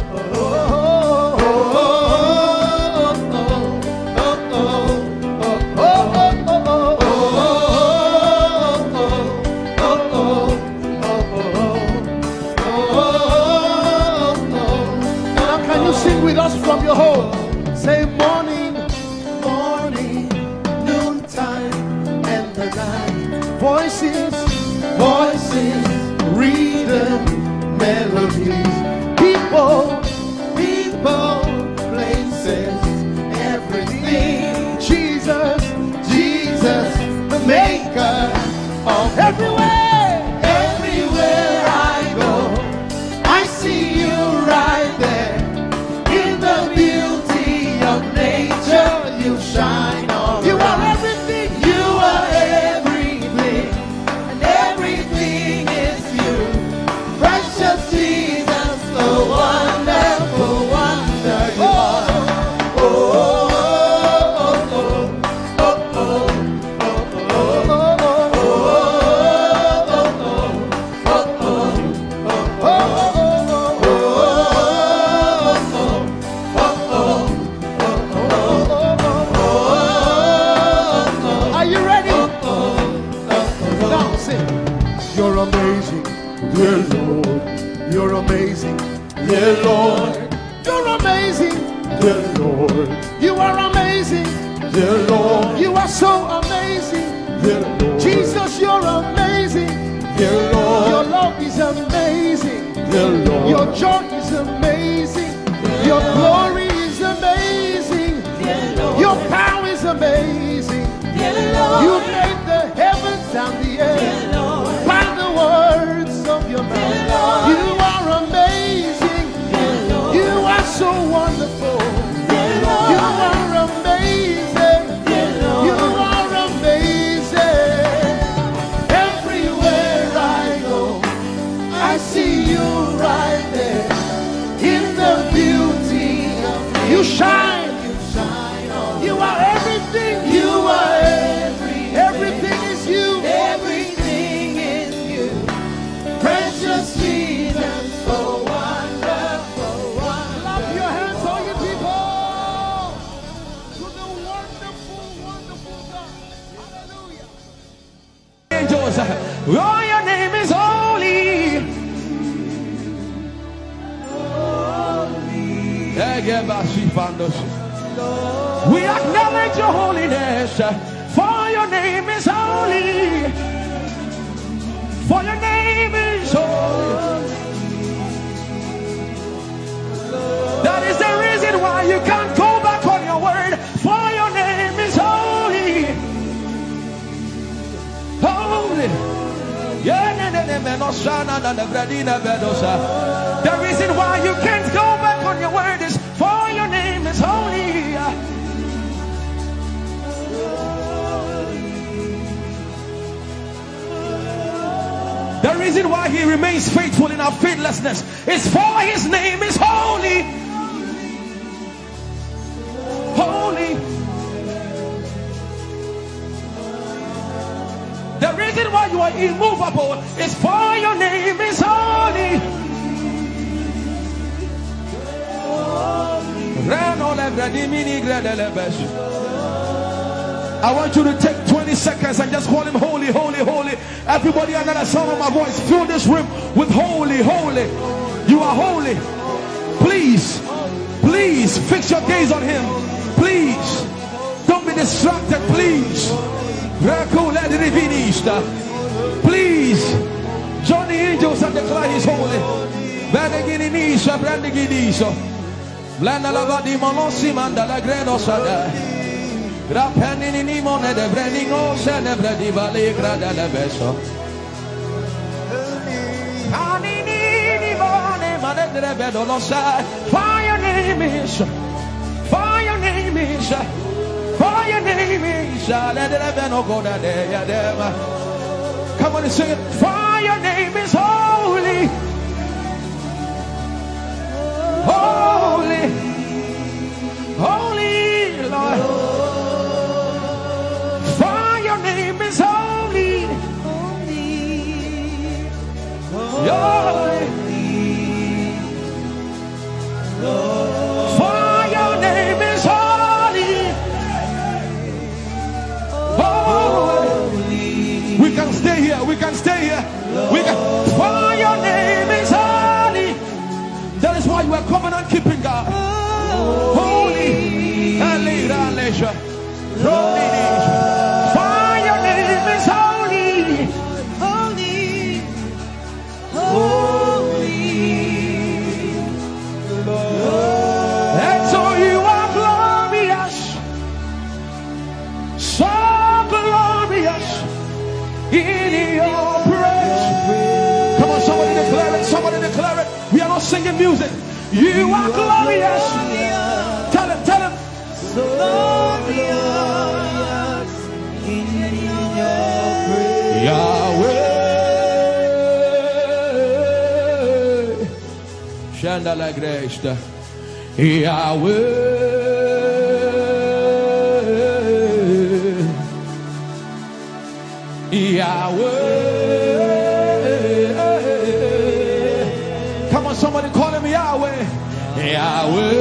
oh, Now can you sing with us from your home? Say morning, noontime, and the night. Voices, rhythm, melodies. People, places, everything. Jesus, the maker of everywhere I go, I see you right there. In the beauty of nature, you shine all you around. Are everything. You are everything, and everything is you. Precious Jesus, the wonderful wonder you are. Oh, are you ready? Now sing. You're amazing, dear Lord. You're amazing, dear Lord. You're amazing, dear Lord. You are amazing, dear Lord. You are so amazing, dear Lord. Jesus, you're amazing, dear Lord. Your love is amazing, dear Lord. Your joy is amazing, your glory is amazing, dear Lord. Your power is amazing, dear Lord. You made the heavens and the earth by the words of your mouth. You are amazing. You are so wonderful. You are amazing. You are amazing. Everywhere I go, I see you right there in the beauty of you. You shine. You are everything. You are everything is you. Everything is you. Precious Jesus, so wonderful. Clap your hands, all you people, to the wonderful, wonderful God. Hallelujah. Angels, oh, your name is holy. We acknowledge your holiness, for your name is holy. For your name is holy. That is the reason why you can't go back on your word. For your name is holy. Holy. The reason why you can't go back on your word is for your name is holy. The reason why he remains faithful in our faithlessness is for his name is holy. Holy. The reason why you are immovable is for your name is holy. I want you to take 20 seconds and just call him holy, holy, holy. Everybody under the sound of my voice, fill this room with holy, holy. You are holy. Please, please fix your gaze on him. Please, don't be distracted, please. Please, join the angels and declare he's holy. For your name is, for your name is, for your name is. Come on and sing it. For your name is holy, holy, holy Lord. For your name is holy, holy. For your name is holy, holy. We can stay here. We can stay here. We can. For your name is holy. That is why you are covenant keeping God. Holy. For your name is holy, holy, holy. And so you are glorious, so glorious in your praise. Come on, somebody declare it, somebody declare it. We are not singing music. You are glorious. Tell him, tell him. So glorious in your praise. Yahweh. Chandala Grace. Yahweh. Yahweh. Come on, somebody call him Yahweh. Yahweh.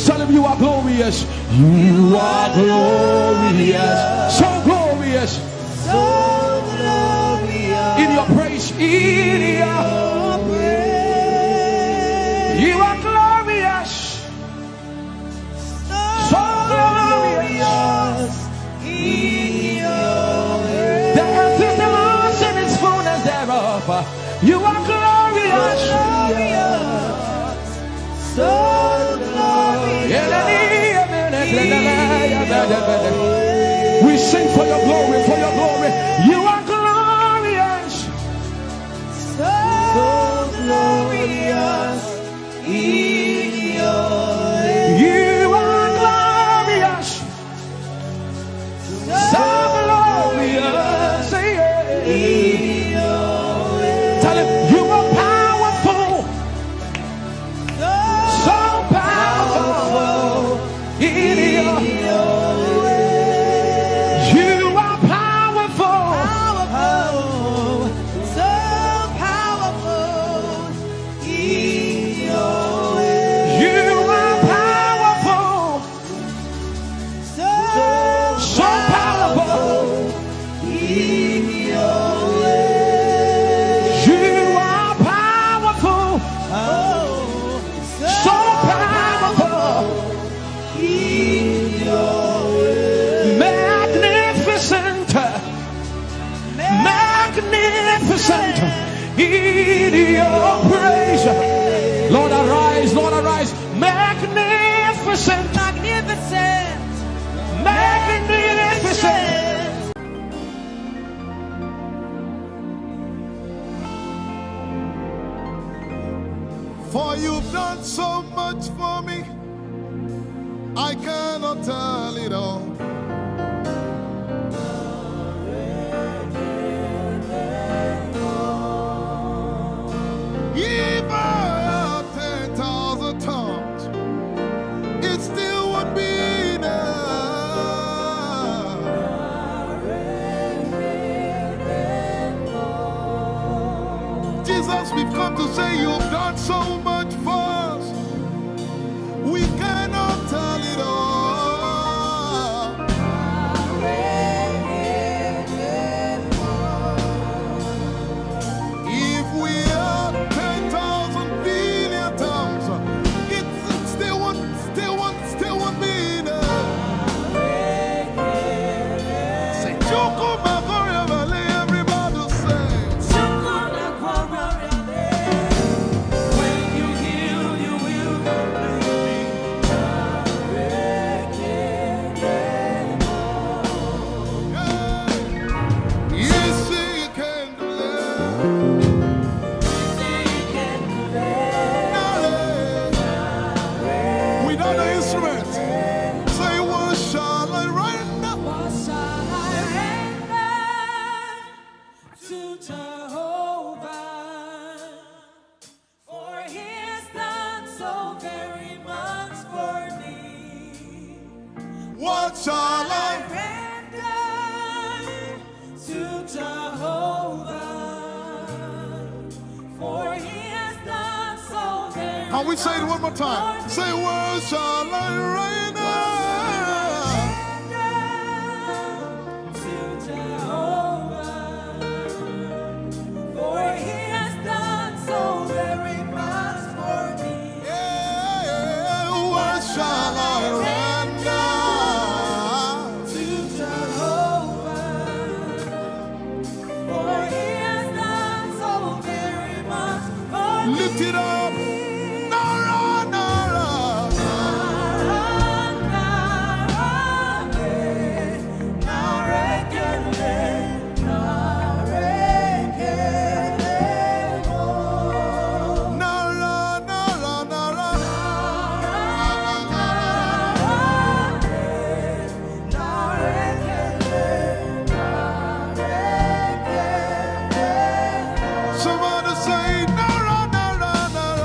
Tell him you are glorious. You are glorious. So glorious. So glorious. In your praise. In your praise. You are glorious. So glorious. In your praise. The earth is the Lord's and its fullness thereof. You are glorious. So glorious. sing for your glory, for your glory. You are glorious. So glorious in your ways. You are glorious. So glorious in your ways. Tell him you are powerful. So powerful in your ways. You are powerful. So powerful in your ways. You are powerful. So powerful in your ways. You are powerful. So powerful In your ways. magnificent, magnificent in your praise. Lord arise, Lord arise. Magnificent, Magnificent. magnificent. For you've done so much for me, I cannot tell it all. If I had 10,000 tongues, it still would be enough. Jesus, we've come to say you've done so much for us. We cannot tell it all. If we had 10,000 billion tongues, it still won't be enough. Say, Joko Magoria Valley, everybody say. When you heal, you will complete me. Yes, he can deliver. Without the instrument, say, what shall I render? What shall I render to Jehovah? For he has done so very much for me. What shall I Render to Jehovah. For he has done so very Can we say it one more time? Say, what shall I render? to Jehovah. For he has done so very much for me. Yeah, what shall I render? To Jehovah. For he has done so very much for me. Lift it up. Nara, Nara. Nara, Nara, Nara. Somebody say, Nara, Nara, Nara.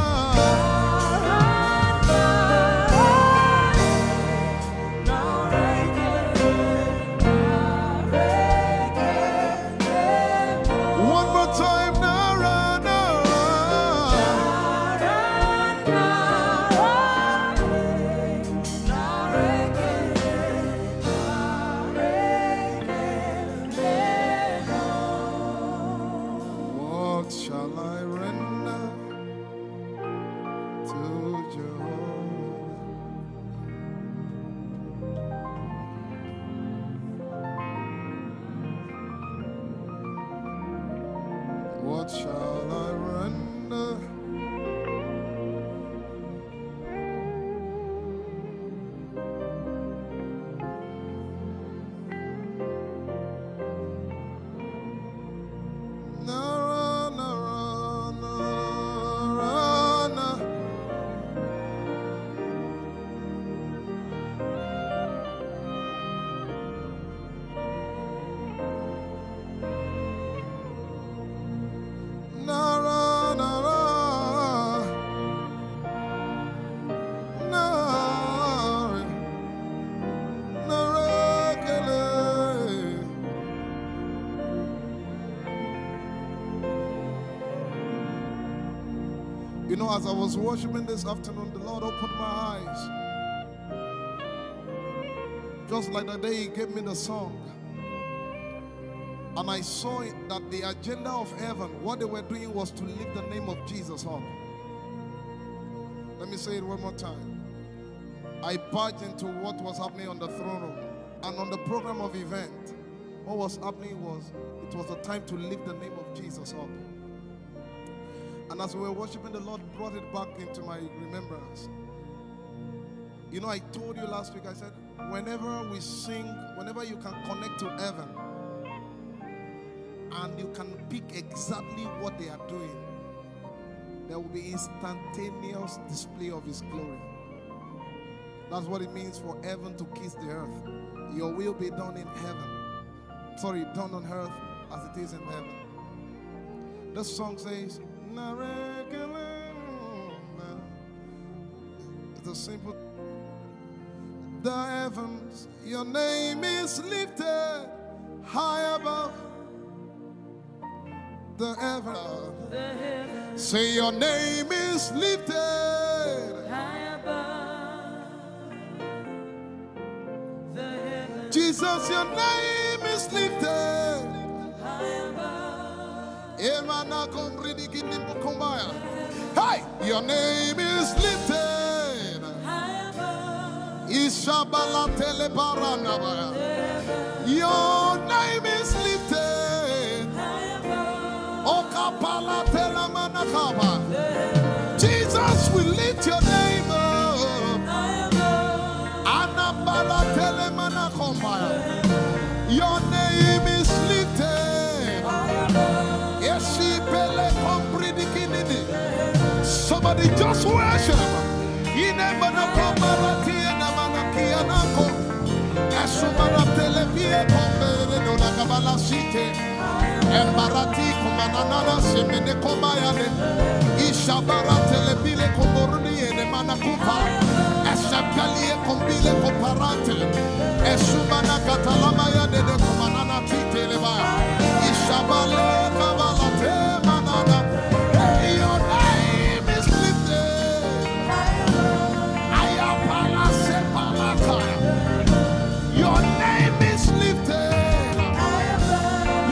You know, as I was worshiping this afternoon, the Lord opened my eyes. Just like the day He gave me the song. And I saw it that the agenda of heaven, what they were doing was to lift the name of Jesus up. Let me say it one more time. I barged into what was happening on the throne room. And on the program of event, what was happening was, it was the time to lift the name of Jesus up. And as we were worshiping, the Lord brought it back into my remembrance. You know, I told you last week, I said, whenever we sing, whenever you can connect to heaven, and you can pick exactly what they are doing, there will be instantaneous display of His glory. That's what it means for heaven to kiss the earth. Your will be done in heaven. Sorry, done on earth as it is in heaven. This song says, it's a simple. The heavens, your name is lifted high above. The heavens, say your name is lifted High above the heavens. Jesus, your name is lifted High above. Hey, your name is lifted High above. Ishabala telebaranabaya. Your name is lifted High above. Okapala telamanakaba. Jesus, we lift your name up. High above. Anabala telemanakombaya. Your name is lifted. Somebody just worship. Embarati kumanana semene kombayane ishabara telebile komboruni ene manakupa eshapalie kombile komparate esumana katalama ya dede kumanana titeleba ishabale kabalate manana. Hey, your name is lifted. Ayapala sepalata. Your name is lifted.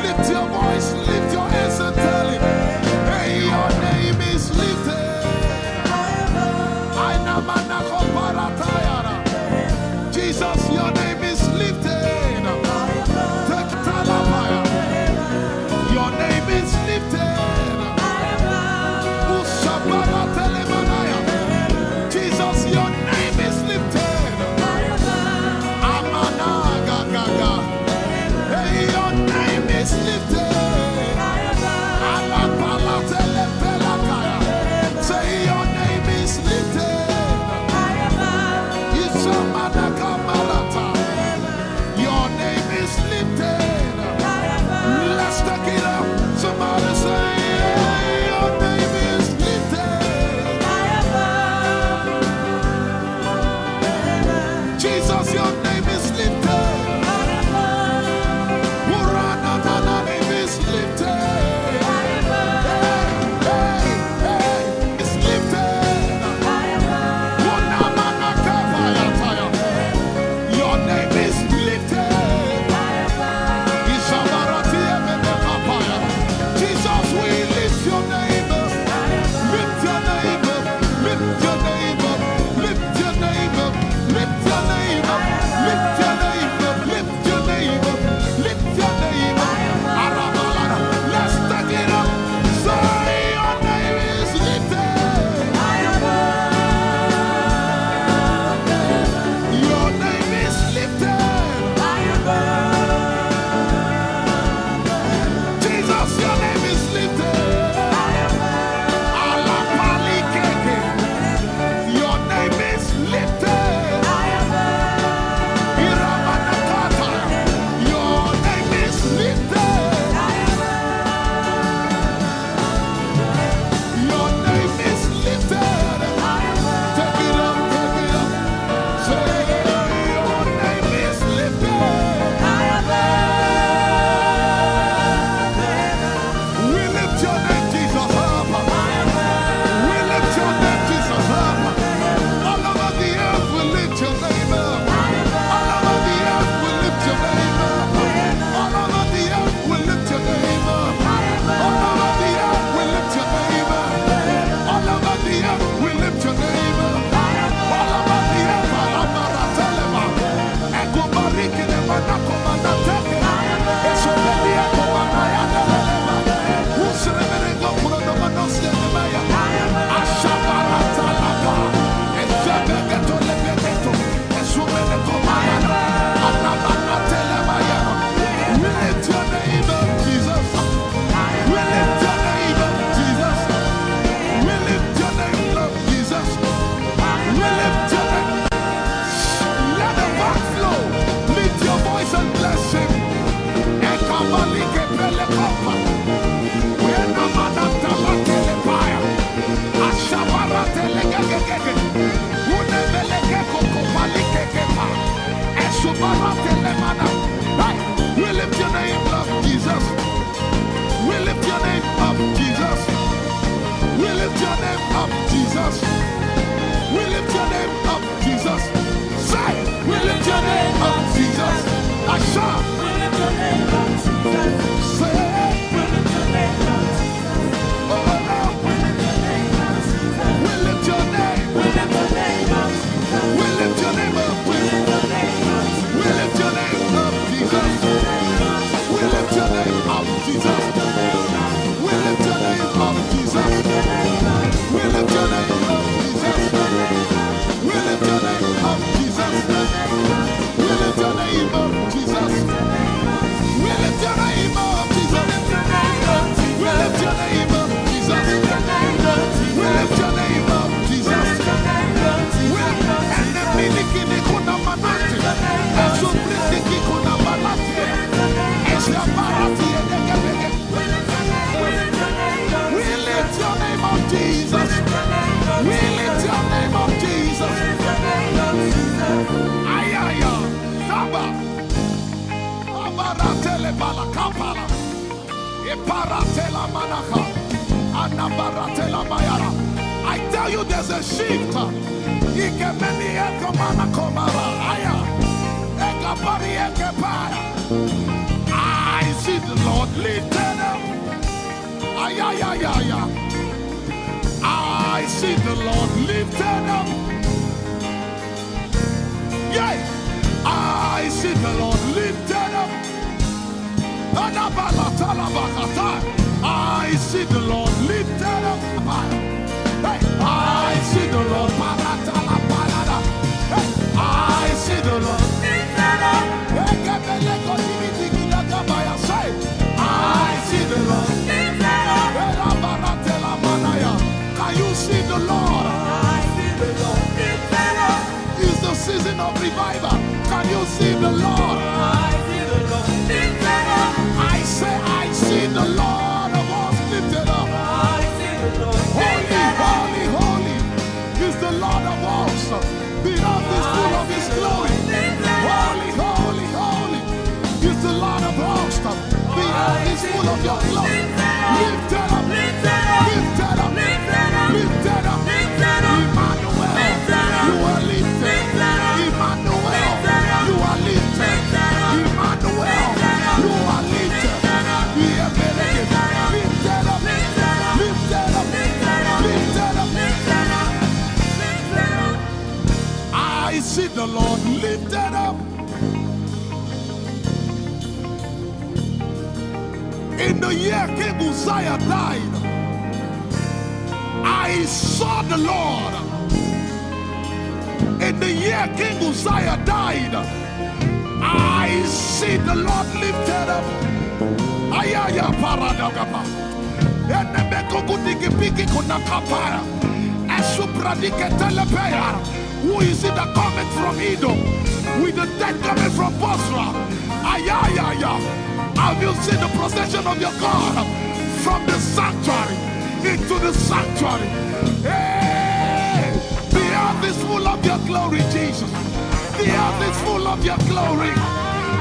Lift your voice, lift your hands and tell Him, hey, your name is lifted. Jesus, your name is lifted. name up, Jesus. We lift your name up, Jesus. Say, we lift your name up, Jesus. Asha, We lift your name up, Jesus. say, We lift your name up, Jesus. oh Lord, We lift your name up, Jesus. we lift your name. We lift your name up, Jesus. We lift your name up. We lift your name up, We lift your name up, Jesus. We lift your name up, Jesus. We lift your name up, Jesus. We lift your name up, Jesus. We lift your name up, Jesus. We lift your name up, Jesus. We lift your name up, Jesus. We lift your name up, Jesus. We lift your name up, Jesus. Enemy kuna manati, esubriki kuna manati, eshabarati edekebeke. We lift your name up, Jesus. We lift your name up, Jesus. Ayaya, Saba, Abaratele balakapala, Eparatela manaka, Anabaratela mayara. I tell you, there's a shift. Ikemeni ekomana komara, aya, ekapari ekepaya. I see the Lord lifted up. Ayayayaya. I see the Lord lifted up. Yeah. I see the Lord lifted up. I see the Lord lifted up. Hey. I see the Lord. Hey. I see the Lord lifted up. I see the Lord lifted up. Can you see the Lord? I see the Lord lifted up. It's the season of revival. Can you see the Lord? I see the Lord lifted up. I say, I see the Lord of us lifted up. I see the Lord lifted up. Holy, holy, holy is the Lord of us. The earth is full of His glory. Holy, holy, holy is the Lord of hosts. The earth is full of your glory. Lifted up, lifted up, lifted up, lifted up, lifted up. Emmanuel, you are lifted. Emmanuel, you are lifted. Emmanuel, you are lifted. Lifted up, lifted up, lifted up, lifted up. I see the Lord lifted up. In the year King Uzziah died, I saw the Lord. In the year King Uzziah died, I see the Lord lifted up. Ayaya paradagaba. Enemeko kudiki piki kunakapaya. Esupradike telepaya. Who is it that cometh from Edom? With the dead coming from Bosra. Ayaya. Have you seen the procession of your God from the sanctuary into the sanctuary? Hey! The earth is full of your glory, Jesus. The earth is full of your glory.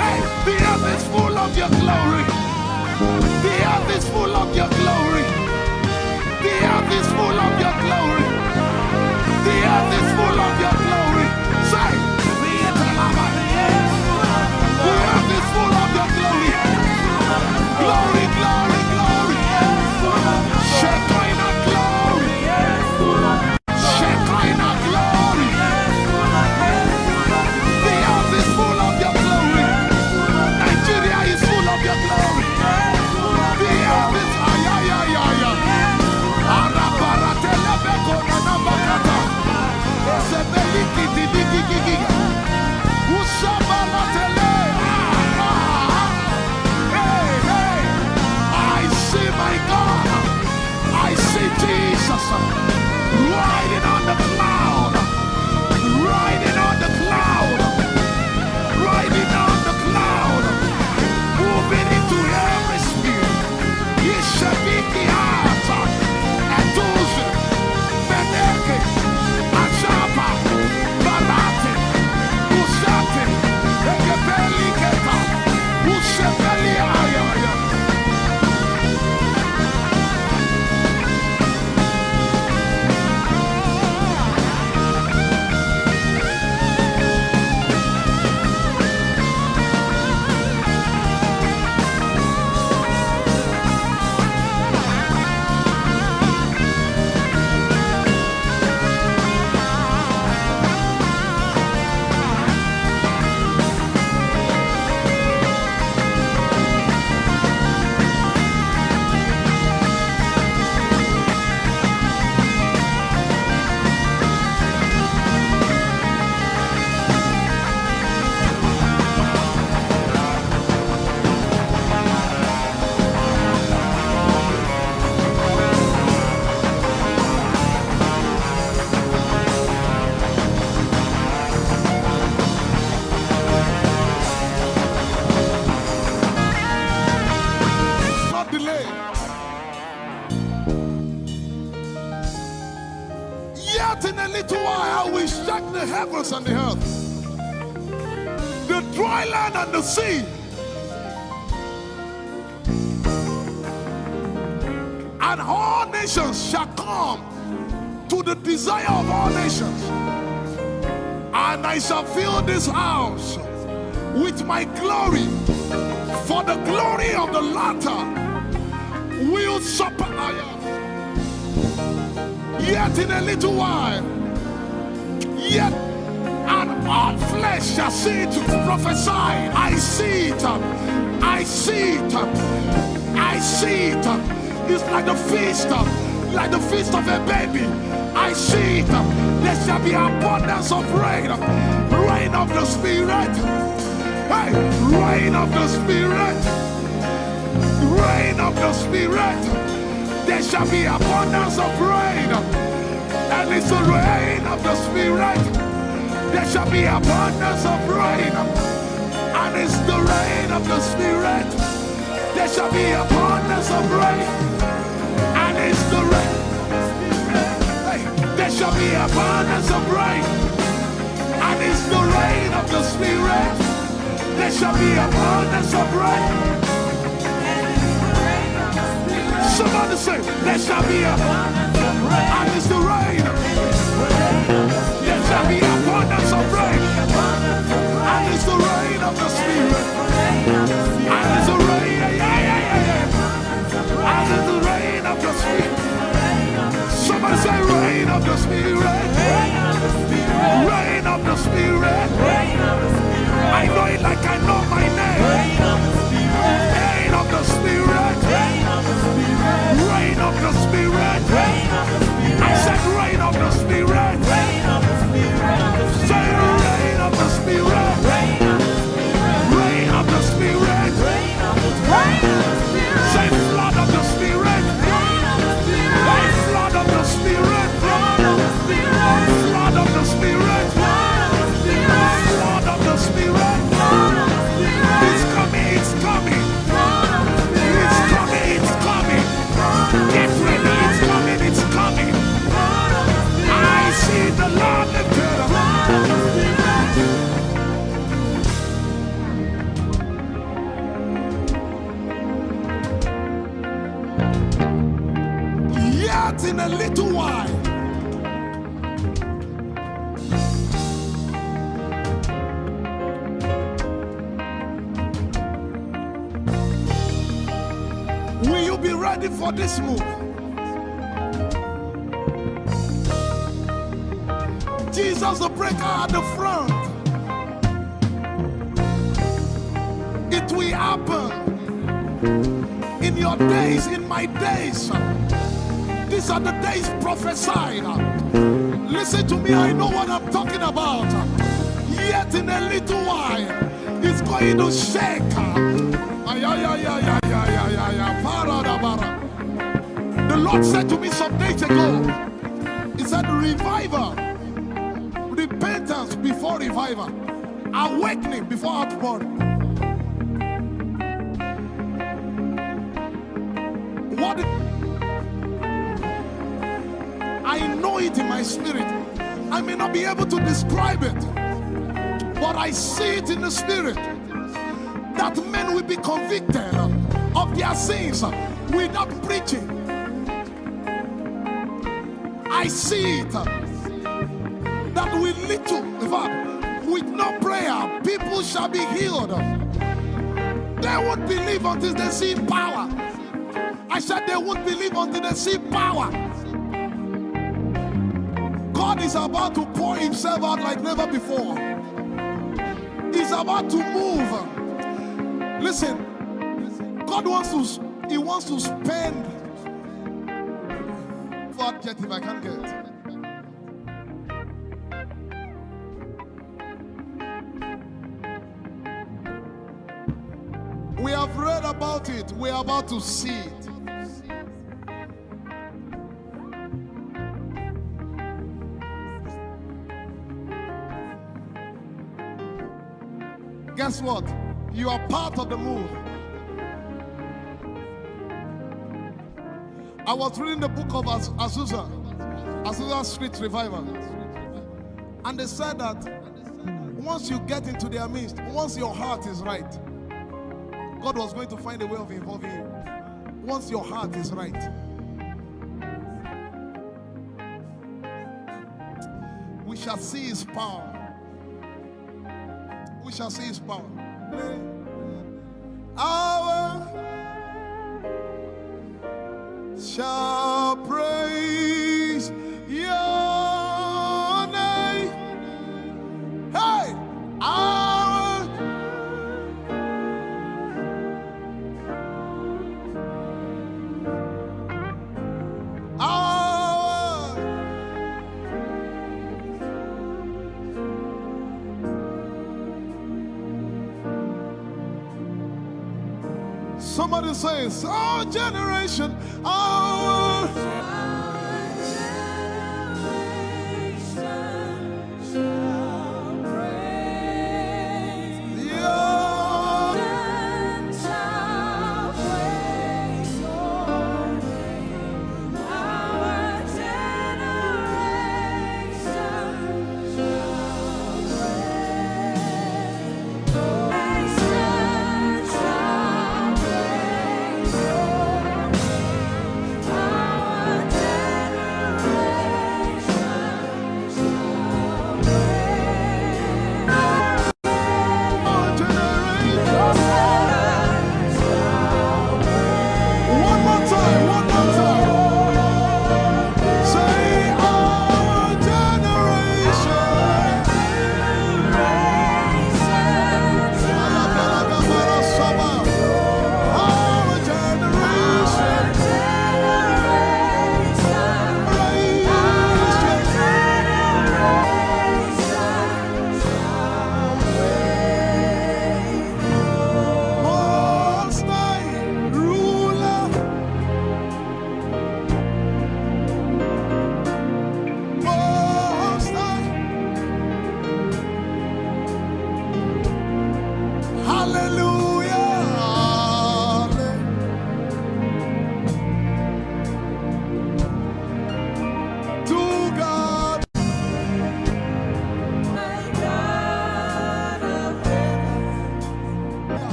Hey! The earth is full of your glory. The earth is full of your glory. The earth is full of your glory. The earth is full of your glory. Say, the earth is full of your glory. Glory, glory, glory. Shekinah glory. Shekinah glory. The earth is full of your glory. Nigeria is full of your glory. The earth is ayayayaya. Arabarate Yet in a little while I will shake the heavens and the earth, the dry land and the sea. And all nations shall come to the desire of all nations. And I shall fill this house with my glory, for the glory of the latter will surpass. Yet in a little while, yet and all flesh shall see it. Prophesy. I see it. I see it. I see it. It's like the feast of a baby. I see it. There shall be abundance of rain. Rain of the Spirit. Hey, rain of the Spirit. Rain of the Spirit. There shall be abundance of rain. And it's the rain of the Spirit. There shall be abundance of rain. And it's the rain of the Spirit. There shall be abundance of rain. And it's the rain. Hey, there shall be abundance of rain. And it's the rain of the Spirit. There shall be abundance of rain. Somebody say, there shall be abundance of rain. And it's the rain. There shall be abundance of rain. And it's the rain of the Spirit. And it's the rain. And it's the rain of the Spirit. Somebody say, rain of the Spirit. Rain of the Spirit. I know it like I know my name. Rain of the Spirit. Rain of the Spirit. Rain of the Spirit. I said rain of the Spirit. Say rain of the Spirit. Rain of the Spirit. Say flood of the Spirit. Say flood of the Spirit. Flood of the Spirit. Flood of the Spirit. Flood of the Spirit. It's coming. It's coming. It's coming. It's coming. Get ready, it's coming, it's coming. I see the Lord lifted up. Yet in a little while, will you be ready for this move? Jesus the breaker at the front. It will happen in your days, in my days. These are the days prophesied. Listen to me, I know what I'm talking about. Yet in a little while, it's going to shake. The Lord said to me some days ago, He said, revival, repentance before revival, awakening before outpouring. What? I know it in my spirit. I may not be able to describe it, but I see it in the spirit. That men will be convicted of their sins without preaching. I see it. That with little, in fact, with no prayer, people shall be healed. They won't believe until they see power. I said they won't believe until they see power. God is about to pour Himself out like never before. He's about to move. Listen, God wants to spend. For adjective I can't get. We have read about it. We are about to see it. Guess what? You are part of the move. I was reading the book of Azusa. Azusa Street Revival. And they said that once you get into their midst, once your heart is right, God was going to find a way of involving you. Once your heart is right. We shall see his power. We shall see his power. Our shall praise your name. Hey, our somebody says, our generation, our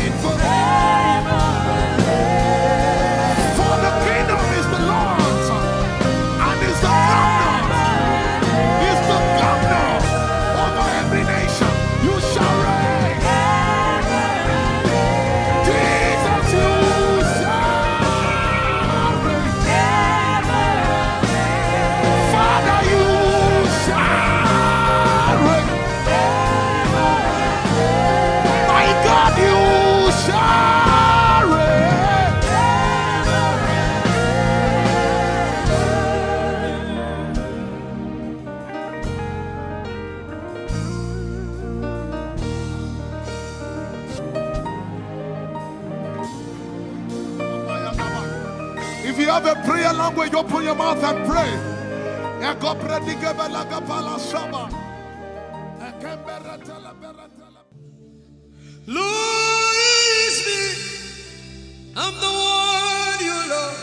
faithful. For the kingdom is the Lord's, and is the governor over every nation. You shall reign. Jesus, you shall reign. Father, you shall reign. My God, you shall reign. If you have a prayer language, open your mouth and pray. Lord, it's me. I'm the one you love.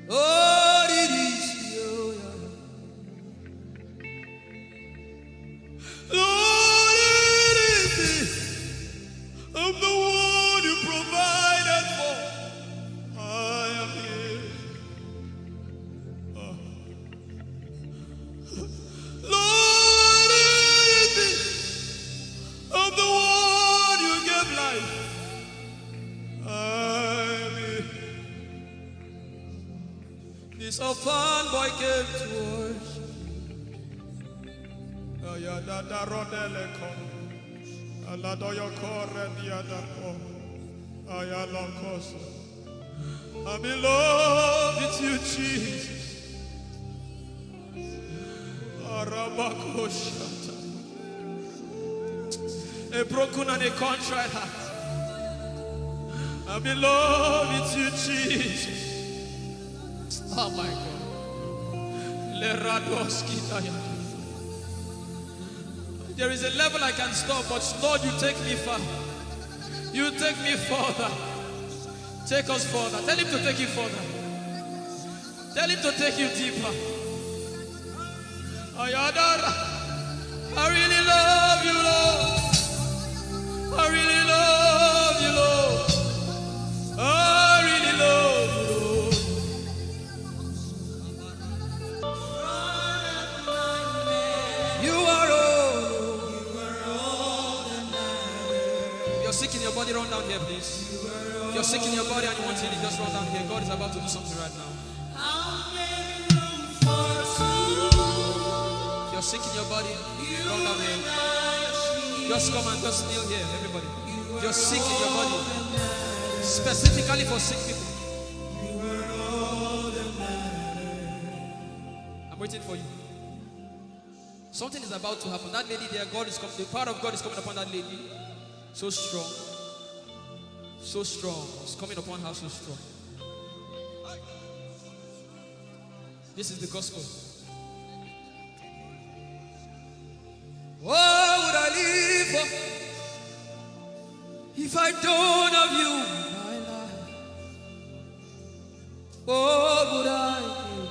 Lord, it is you. Lord, it is me. I'm the one you provided for. I am here. Lord, it is me. I'm the one you gave life. I'm here. This orphan boy came to worship. Ayadada rodele kon. Aladoyo kore diadako. Ayalokoso. I'm in love with you, Jesus. Arabakoshata. A broken and a contrite heart. I'm in love with you, Jesus. Oh my God. There is a level I can stop, but Lord, you take me far. You take me further. Take us further. Tell him to take you further. Tell him to take you deeper. Ayadara. I really love you, Lord. I really love you, Lord. I really love you, Lord. You are all that matters. You're sick in your body, run down here, please. If you're sick in your body and you want healing, just run down here. God is about to do something right now. If you're sick in your body, run down here. Just come and just kneel here, everybody. If you're sick in your body, specifically for sick people, I'm waiting for you. Something is about to happen. That lady there, God is coming. The power of God is coming upon that lady. So strong. So strong. It's coming upon her so strong. This is the gospel. What would I live for if I don't have you in my life? What would I do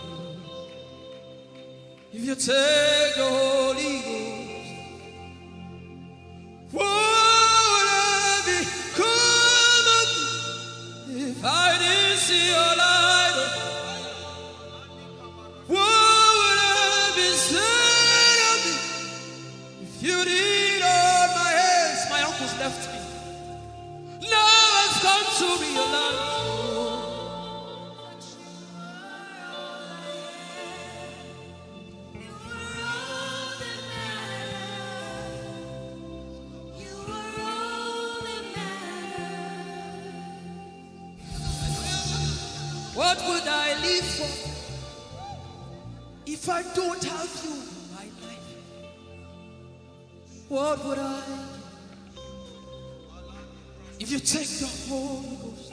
if you take the Holy Ghost? What would I become of me if I didn't see your light? What would I be said of me if you did all my hands? My uncles left me. Now has come to realize. What would I live for if I don't have you in my life? What would I if you take the Holy Ghost?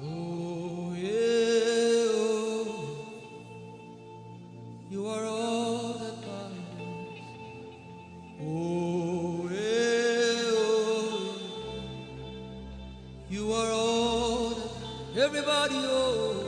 Oh yeah, oh. You are all that matters. Oh yeah, oh. You are all that everybody, oh.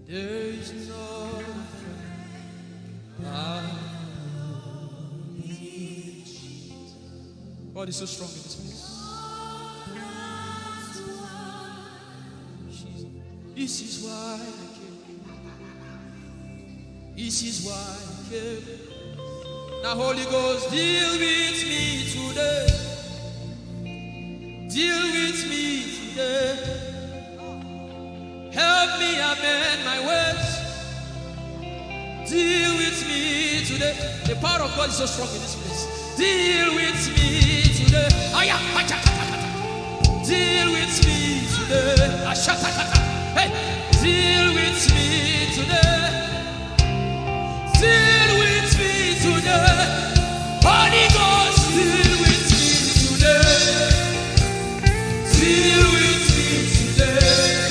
There is no God is so strong in this place. This is why I came. This is why I came. Now, Holy Ghost, deal with me today. Deal with me today. Help me amend my ways. Deal with me today. The power of God is so strong in this place. Deal with me today. Deal with me today. Hey, deal with me today. Deal with me today. Holy Ghost, deal with me today. Deal with me today.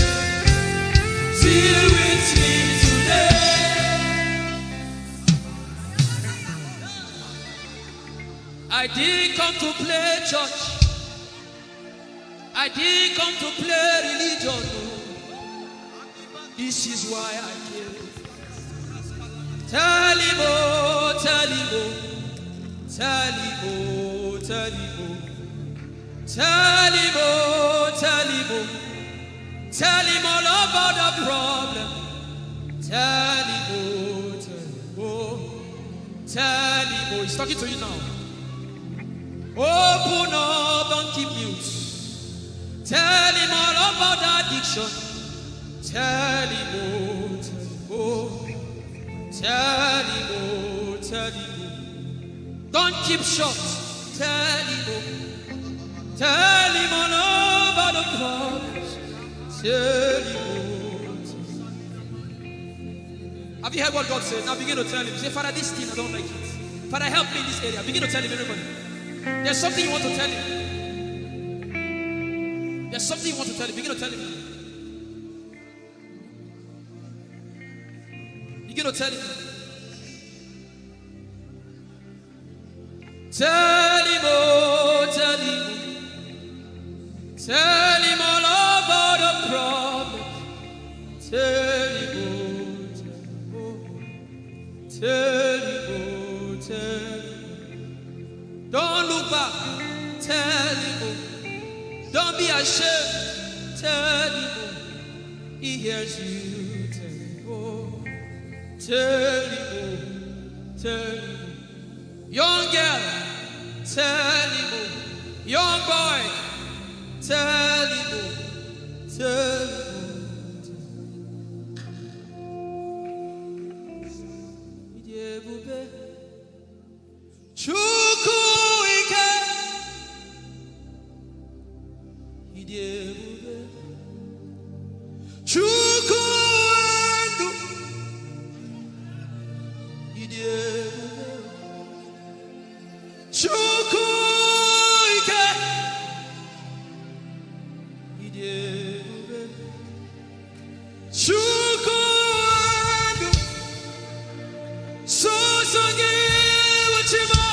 Deal with me today. I didn't come to play church. I didn't come to play religion. No. This is why I came. Tell him, oh, tell him, oh, tell him, oh, tell him, oh, tell him, oh, tell him, oh, tell him all about the problem. Tell him, oh, tell him, oh, tell him, oh. He's talking to you now. Open up, don't keep mute. Tell him all about the addiction. Tell him, oh, tell him, oh. Tell him, oh, tell him, oh. Don't keep short. Tell him, oh. Tell him all about the problems. Tell him, oh. Have you heard what God said? Now begin to tell him. Say, Father, this thing, I don't like it. Father, help me in this area. Begin to tell him, everybody. There's something you want to tell him. There's something you want to tell him. Begin to tell him. Begin to tell him. Tell him, oh, tell him. Tell him all about the problem. Tell him, oh, tell him, oh, tell him. Don't look back. Tell him, oh. Don't be ashamed. Tell him, oh. He hears you. Tell him, oh. Tell him, oh. Tell him, oh. Young girl, tell him, oh. Young boy, tell him, oh. Tell him, oh. Chukwuike, Idebube, Chukwuendu, Idebube, Chukwuike, Idebube, Chukwuendu, Sosogi Wachima,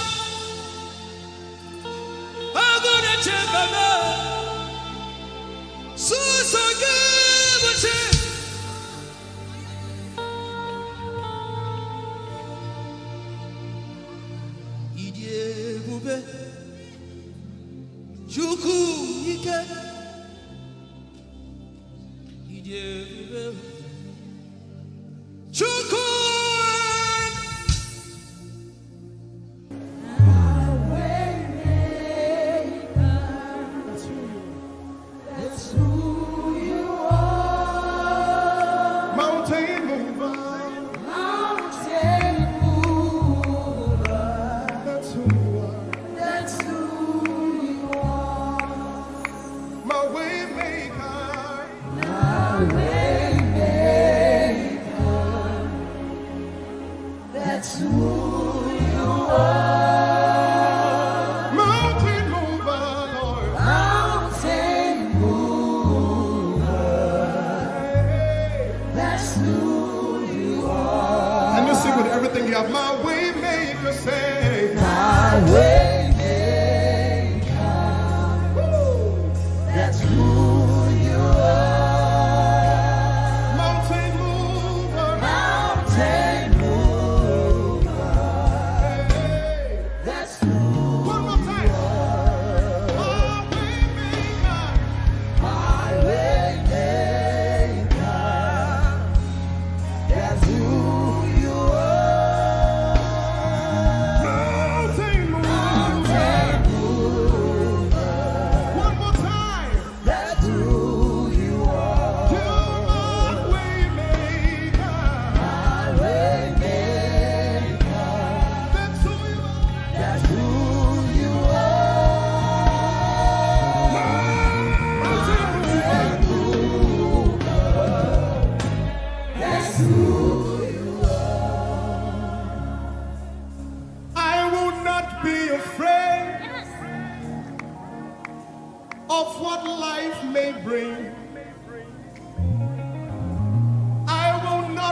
Agone Chembaba, Sosogi Wachima. Idebube, Chukwuike, Idebube, Chukwuike. That's who you are.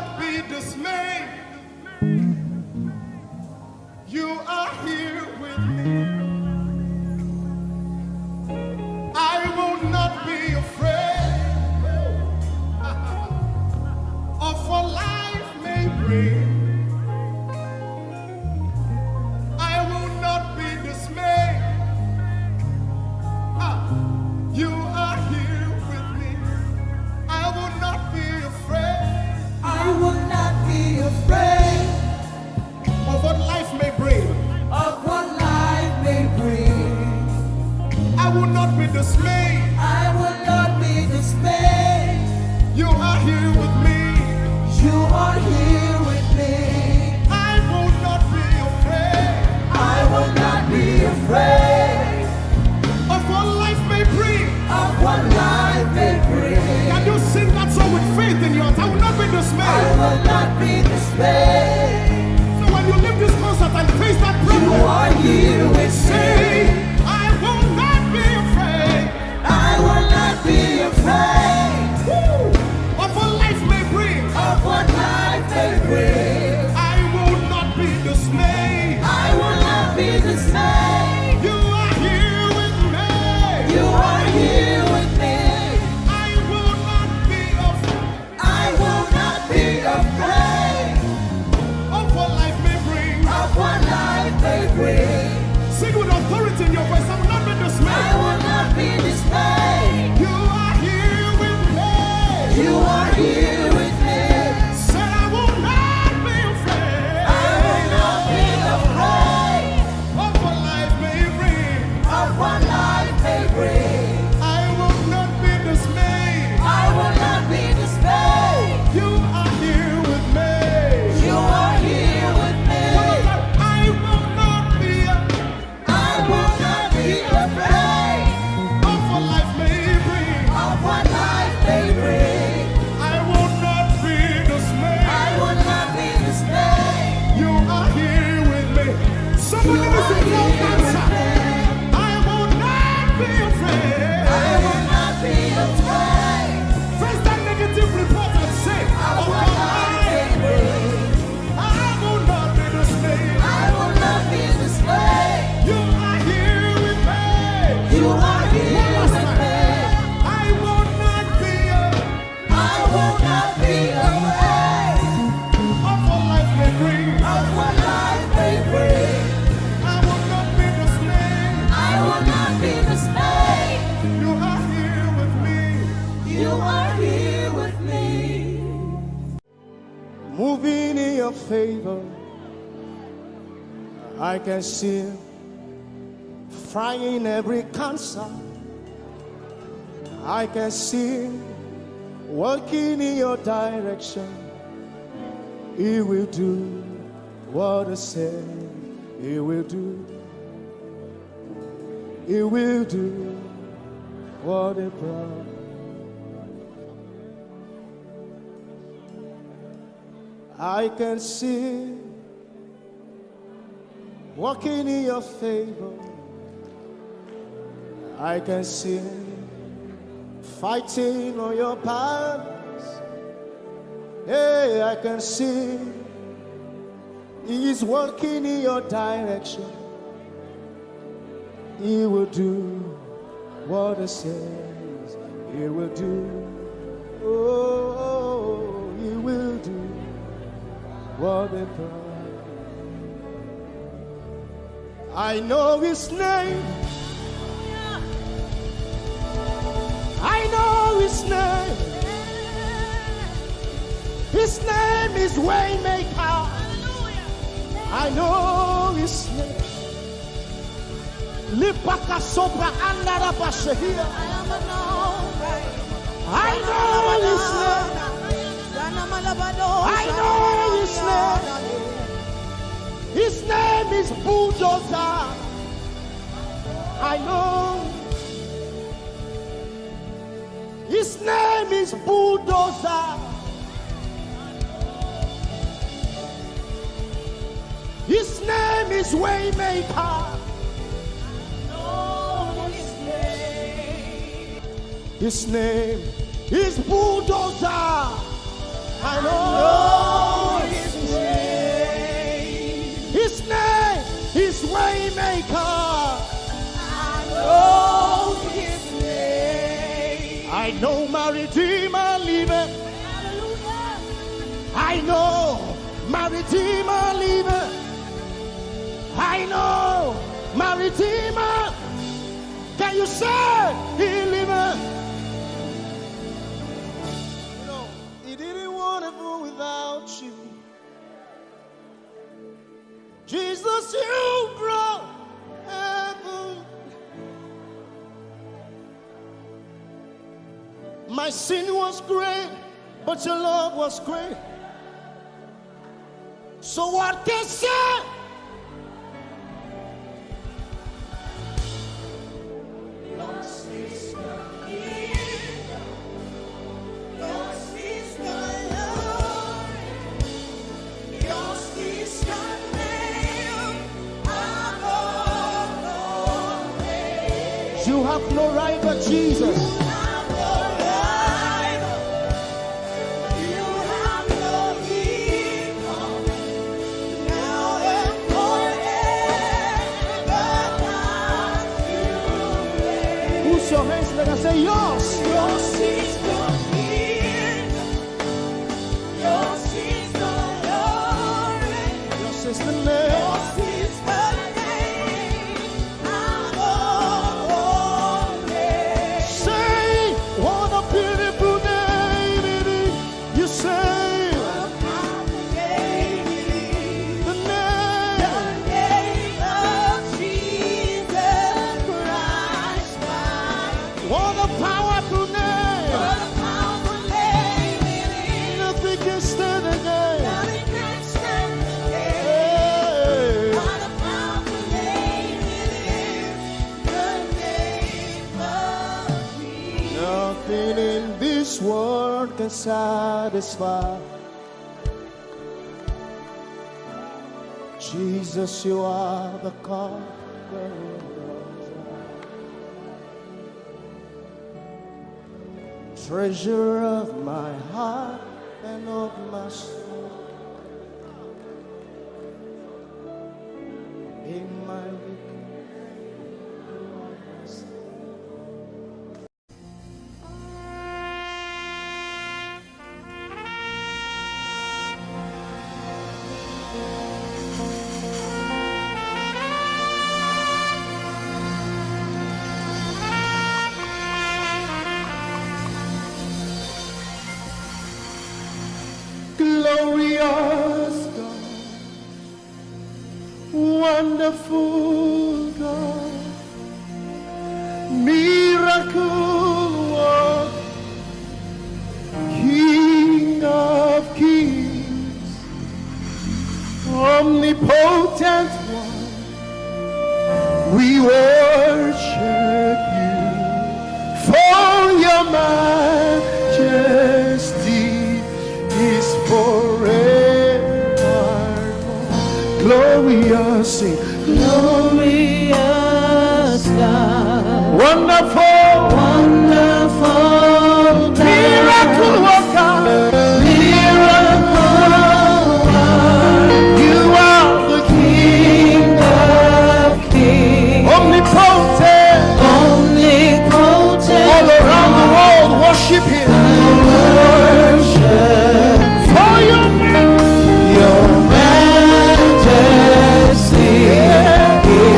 not be dismayed. You are here with me. I will not be afraid of what life may bring. I will not be dismayed. You are here with me. I will not be afraid. I will not be afraid Of what life may bring. of what life may bring. I will not be dismayed. I will not be dismayed. You are here with me. You are here with me. I will not be afraid I will not be afraid of what life may bring. of what life may bring. Can you sing that song with faith in your heart? I will not be I dismayed. will not be dismayed. So when you leave this concert and face that You problem, are here with say, me. I will not be afraid I will not be afraid of what life may bring. of what life may bring. I will not be dismayed. I will not be dismayed. You are here with me. You are here with me. I will not be afraid I will not be afraid of what life may bring. of what life may bring. Sing with authority in your voice. I will not be I dismayed. will not be dismayed. You are here with me. You are here with me. Say I will not be afraid I will not be afraid of what life may bring. of what life may bring. I will not be dismayed. I will not be dismayed. You are here with me. You are here with me. I will not be I will not be afraid of what life may bring. of what life may bring. I will not be dismayed. I will not be dismayed. You are here with me. Somebody listen to your answer. I will not be afraid. I will not be afraid Face that negative report and say, of of what your life may life. bring. I will not be dismayed. I will not be dismayed. You are here with me. You are here One last with time. me. I will not be I will not be afraid of what life may bring. of what life may bring. I will not be dismayed. I will not be dismayed. You are here with me. You are here with me. Moving in your favor, I can see frying every cancer. I can see working in your direction. He will do what I said he will do. He will do what he promised. I can see walking in your favor. I can see fighting on your battles. Hey, I can see He's working in your direction. He will do what He says He will do. Oh, He will do what He promised. I know His name. I know His name. His name is Waymaker. I know His name. Lipaka sopra andara bashehia. I know His name. I know His name. His name is Bulldozer. I know. His name is Bulldozer. His name is Waymaker. His name is Bulldozer. I know. My Redeemer liveth. I know my Redeemer. Can you say he liveth? You know, he didn't want to go without you. Jesus, you brought heaven. My sin was great, but your love was great. So what can I say? Yours is the kingdom. Yours is the glory. Yours is the name above all names. You have no rival, Jesus. You have no rival. You have no equal. Now and forever, God, you reign. Who's your hands? Let us say yours. Yours is the kingdom. Yours is the glory. Yours is the name. Yours is the name above all names. Say, what a beautiful name it is. You say, What a powerful name it is. the The name. name of Jesus Christ, my What a powerful name. What a powerful name it is. Nothing can stand against. Nothing can stand against. Hey. What a powerful name it is. The name of Jesus. Nothing in this world can satisfy. Jesus, you are the conqueror. Treasure of my heart and of my soul. In my weakness. Glorious God, wonderful God, miracle worker, King of kings, omnipotent one, we worship you for your majesty is forevermore. Glorious, sing. Glorious God, Wonderful, wonderful miracle worker, miracle you are the King of kings, omnipotent. omnipotent, All around the world worship him. worship For your name, your majesty is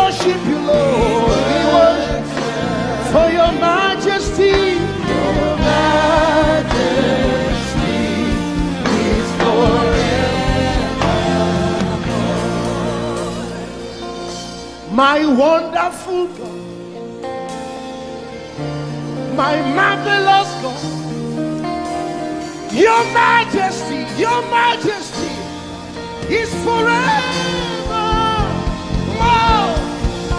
worship you, Lord. We worship for your majesty. Your majesty is forever. My wonderful God, my marvelous God, your majesty is forever. Wow.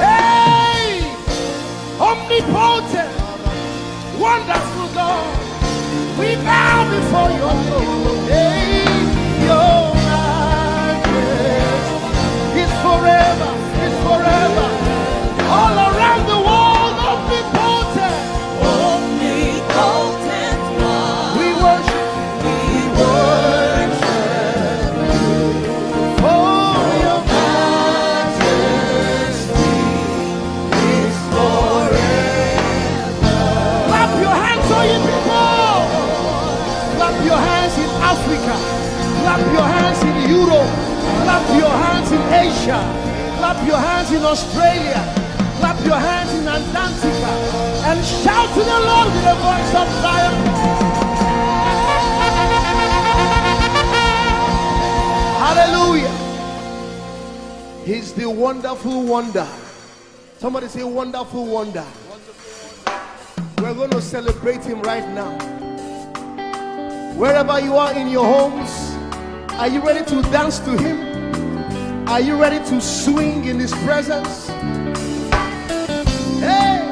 Hey, omnipotent, wonderful God, we bow before your throne. Hey, your majesty is forever, all around the world, omnipotent. Omnipotent one. We worship for your majesty is forever. Clap your hands, all you people. Clap your hands in Africa. Clap your hands in Europe. Clap your hands in Asia. Clap your hands in Australia. Clap your hands in Antarctica. And shout to the Lord with a voice of triumph. Hallelujah. He's the wonderful wonder. Somebody say wonderful wonder. We're going to celebrate him right now. Wherever you are in your homes, are you ready to dance to him? Are you ready to swing in his presence? Hey!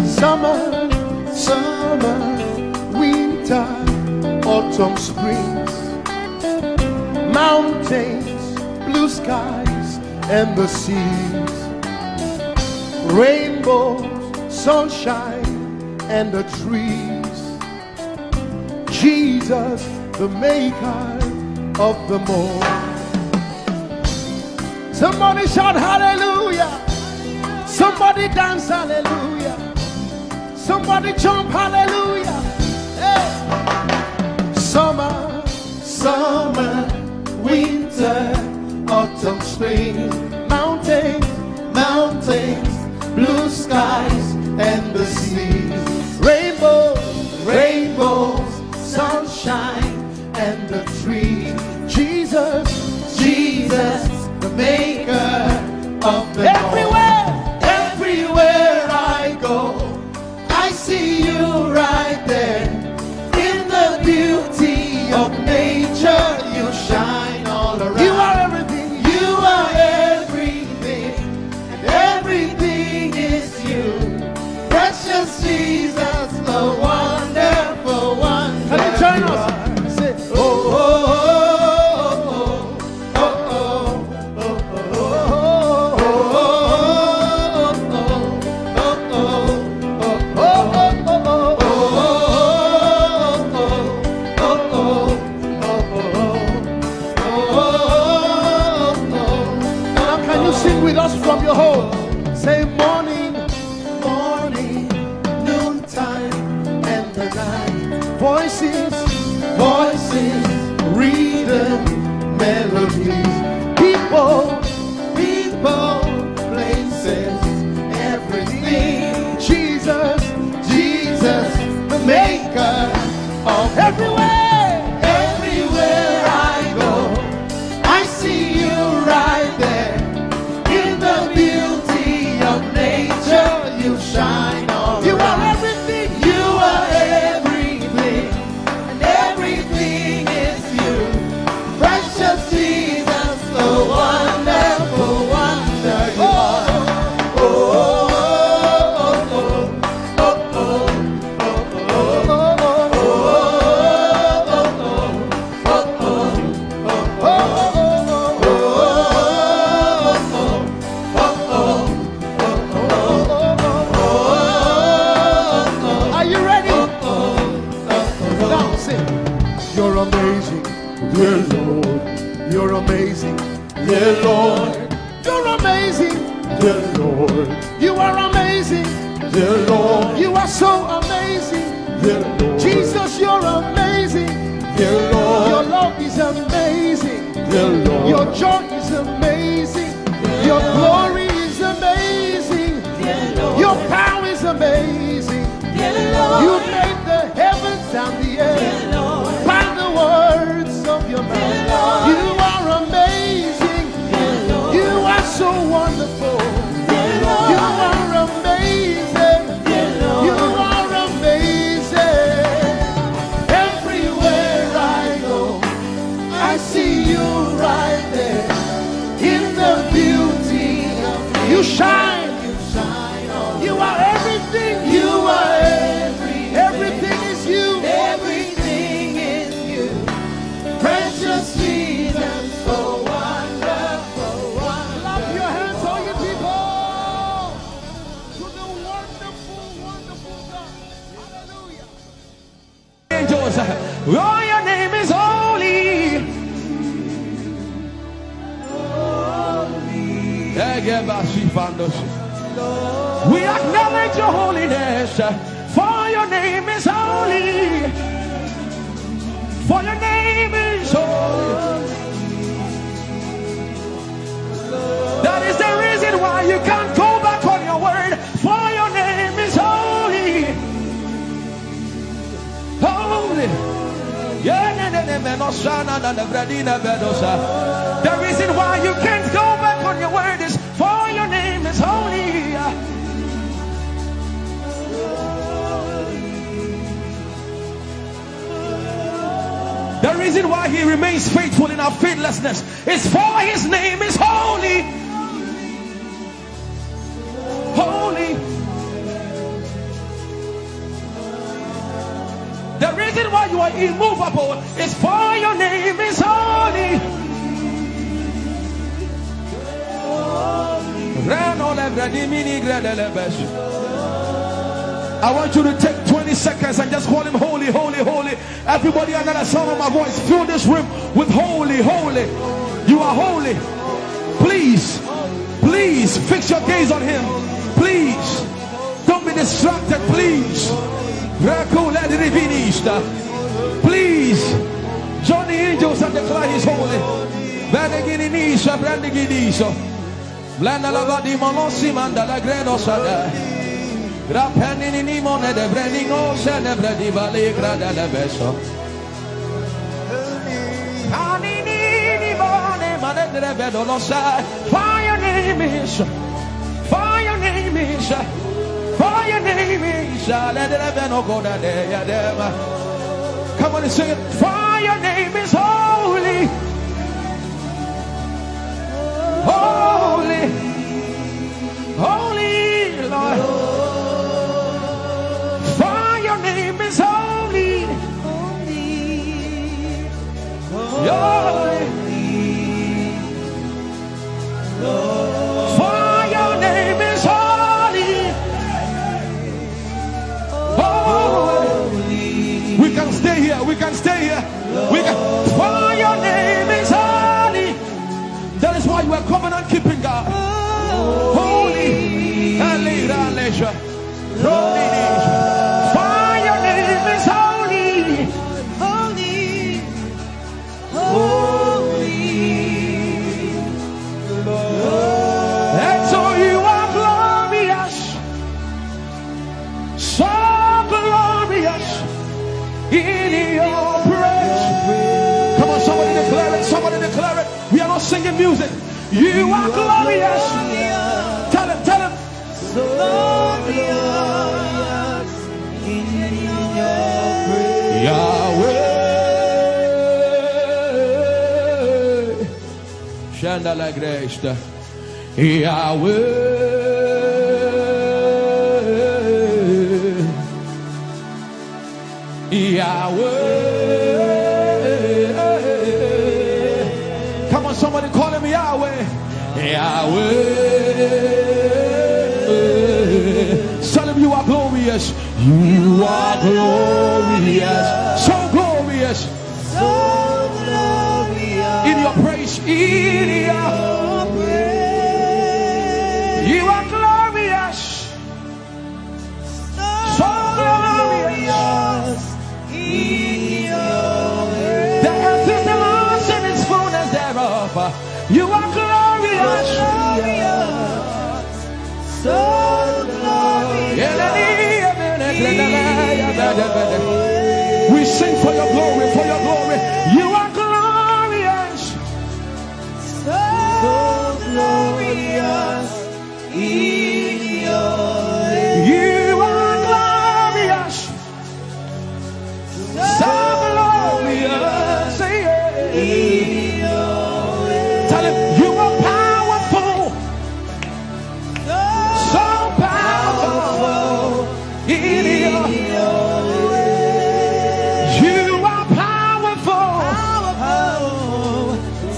Summer, winter, autumn, springs, mountains, blue skies, and the seas, rainbows, sunshine, and the trees. Jesus, the maker of them all. Somebody shout hallelujah. Somebody dance hallelujah. Somebody jump hallelujah. Hey. Summer, winter, autumn, spring, mountains, blue skies, and the seas, rainbows, sunshine, and the trees. Jesus, the maker of the everywhere I go, I see you right there. In the beauty of nature, you shine all around. You are everything. You are everything, and everything is you. Precious Jesus, the wonderful one. Can you join us? Say, oh, oh, oh, oh, oh, oh, Now can you sing with us from your home? Say morning, noontime, and the night. Voices, rhythm, melodies. People, places, everything. Jesus, the maker of everywhere I go, I see you right there. In the beauty of nature, you shine all around. You are everything. You are everything, and everything is you. Precious Jesus, the wonderful wonder you are. Oh, oh, oh, oh, oh, Are you ready? Now sing. You're amazing, dear Lord. You're amazing, dear Lord. You're amazing, dear Lord. You are amazing, dear Lord. You are so amazing, dear Lord. Jesus. Your joy is amazing. Your glory is amazing. Your power is amazing. You made the heavens and the earth by the words of your mouth. You are amazing. You are so wonderful. You are amazing. You are amazing. Everywhere I go, I see you right there in the beauty of you. You shine. You are everything. You are everything is you. Everything is you. Precious Jesus, so wonderful. Clap your hands, all you people, to the wonderful, wonderful God. Hallelujah. Angels, oh, your name is holy. We acknowledge your holiness, for your name is holy. For your name is holy. That is the reason why you can't go back on your word. For your name is holy. Holy. The reason why you can't go back on your word is for your name is holy. The reason why he remains faithful in our faithlessness is for his name is holy. Holy. The reason why you are immovable is for your name is holy. I want you to take 20 seconds and just call him holy, holy, holy. Everybody under the sound of my voice, fill this room with holy, holy. You are holy. Please, please fix your gaze on him. Please, don't be distracted, please. Please, join the angels and declare he's holy. Blanda la vadi monosi manda la gredo sada. Grappeni ni mone de brendingo se ne bredi vale grada la beso. Ani ni mone mane de vedo lo sa. For your name is, for your name is, for your name is. Let the veno go da de ya dem. Come on and sing it. For your name is holy. Holy, holy Lord, for your name is holy, holy, for your name is holy, holy. We can stay here, we can stay here, we can. For your name is holy. That is why you are covenant keeping God. Holy. For your name is holy. Holy. Holy. And so you are glorious. So glorious in your praise. Come on, somebody declare it. Somebody declare it. We are not singing music. You are glorious. Tell him, tell him. So glorious in your praise. Yahweh. Chandala Grace. Yahweh. Yahweh. Come on, somebody call him Yahweh. Yahweh. Tell him you are glorious. You are glorious. So glorious. So glorious. In your praise. In your praise. You are glorious. So glorious. In your praise. The earth is the Lord's and its fullness thereof. You are glorious. So glorious. We sing for your glory, for your glory. You are glorious. So glorious in your way. You are glorious. So glorious in your way. Tell him you are powerful. So powerful in your way. You are powerful.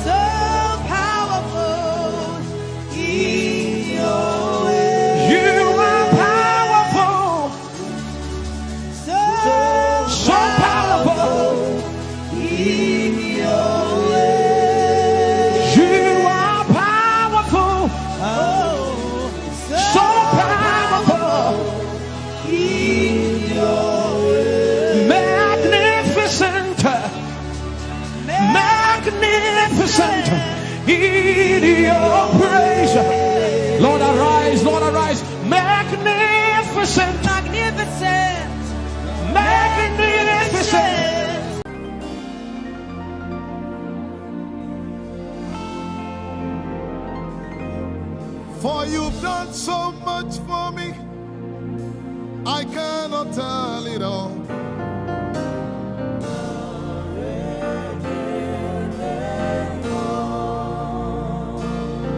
So powerful in your way. You are powerful. So powerful in your way. You are powerful. So powerful in your way. magnificent, magnificent in your praise. Lord arise, Lord arise. Magnificent, Magnificent. magnificent. For you've done so much for me, I cannot tell it all.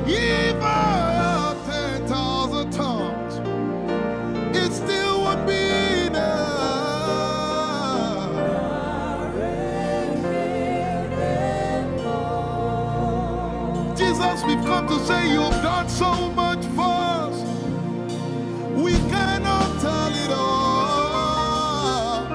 If I had 10,000 tongues, it still would be enough. Jesus, we've come to say you've done so much for us. We cannot tell it all.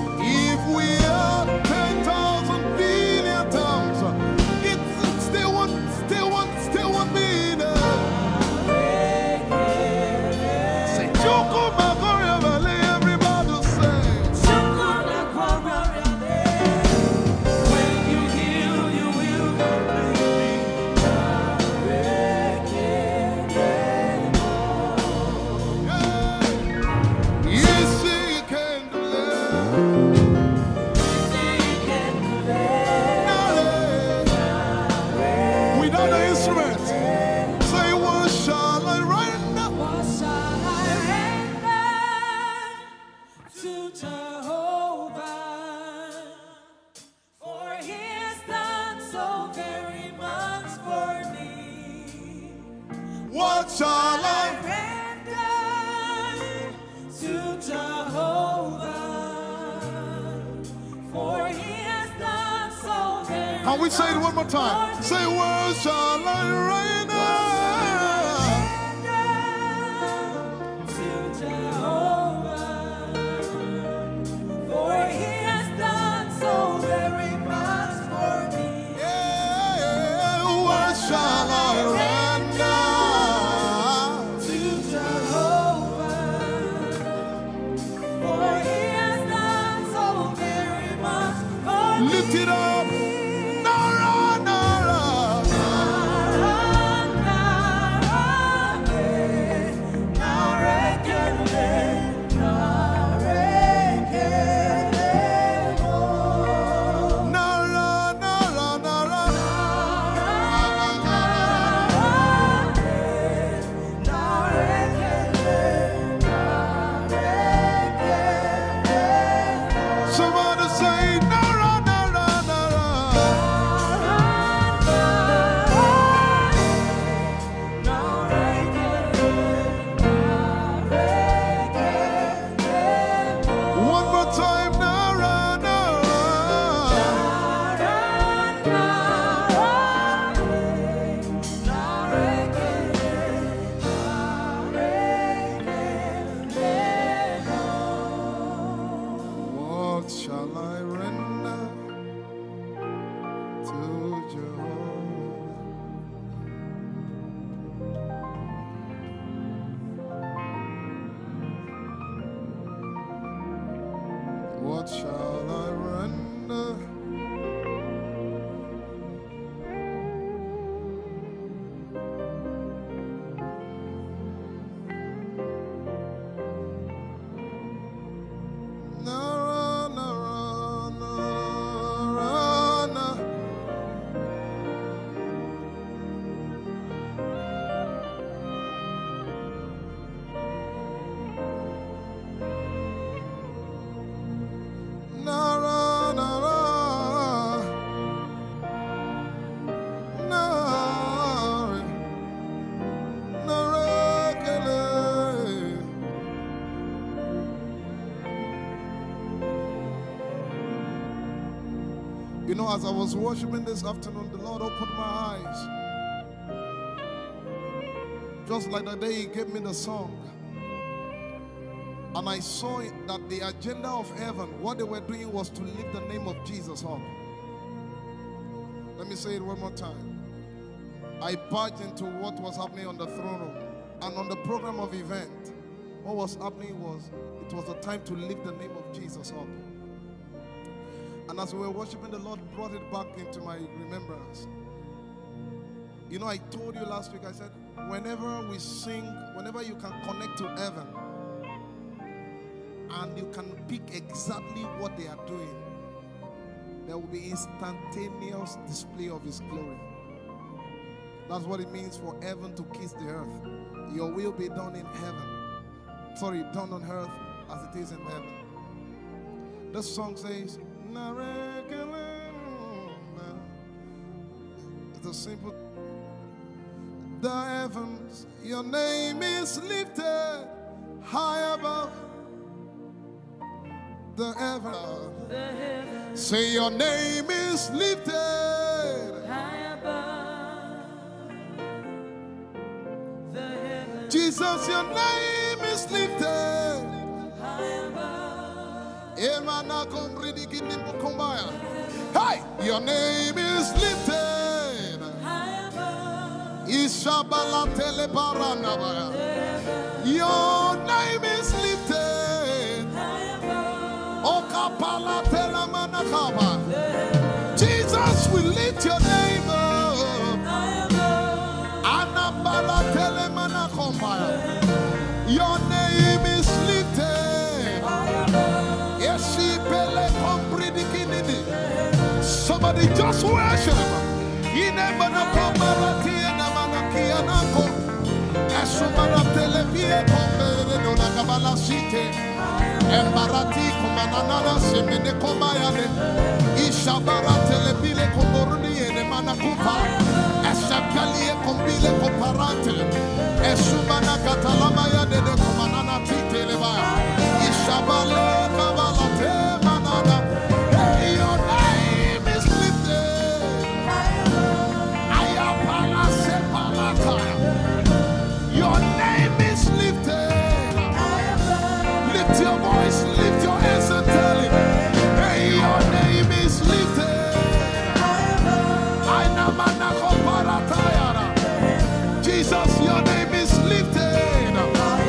If we had 10,000 billion tongues, it still won't be enough. Say, Chukwu Makoria Valley, everybody say. When you heal, you will complete me. Yes, he can do that. Without the instrument, say, what shall I render? What shall I render to Jehovah? For he has done so very much for me. What shall I Render to Jehovah. For he has done so very Can we say it one more time? Say, what shall I render? to Jehovah. For he has done so very much for me. Yeah, what shall I render? To Jehovah. For he has done so very much for me. Lift it up. Nara, Nara. Nara, Nara, Nara. Somebody say, Nara, Nara, Nara. One more time, Nara, Nara. What shall I render to Jehovah? What shall I as I was worshiping this afternoon, the Lord opened my eyes. Just like the day He gave me the song. And I saw that the agenda of heaven, what they were doing was to lift the name of Jesus up. Let me say it one more time. I barged into what was happening on the throne room. And on the program of event, what was happening was, it was the time to lift the name of Jesus up. And as we were worshiping, the Lord brought it back into my remembrance. You know, I told you last week, I said, whenever we sing, whenever you can connect to heaven, and you can pick exactly what they are doing, there will be instantaneous display of His glory. That's what it means for heaven to kiss the earth. Your will be done in heaven. Sorry, done on earth as it is in heaven. This song says, it's a simple. The heavens, your name is lifted high above. The heavens, say your name is lifted high above. The heavens, Jesus, your name is lifted high above. Hey, your name is lifted High above. Ishabala telebaranabaya. Your name is lifted High above. Okapala telamanakaba. Jesus, we lift your name up. High above. Anabala telemanakombaya. Your name is lifted. Somebody just worship. And Barati Kumanana Semene Komayane Ishabara Telebile Komoruni and Manakupa Eshapalie Kombile Koparante Esumana Catalamaya de Komanana Titeleva Ishabale Kavalate Manana. Hey, your name is lifted. Ayapala Sepalakaya. Your name is lifted. Lift your voice, lift your hands and tell Him, hey, your name is lifted. Jesus, your name is lifted.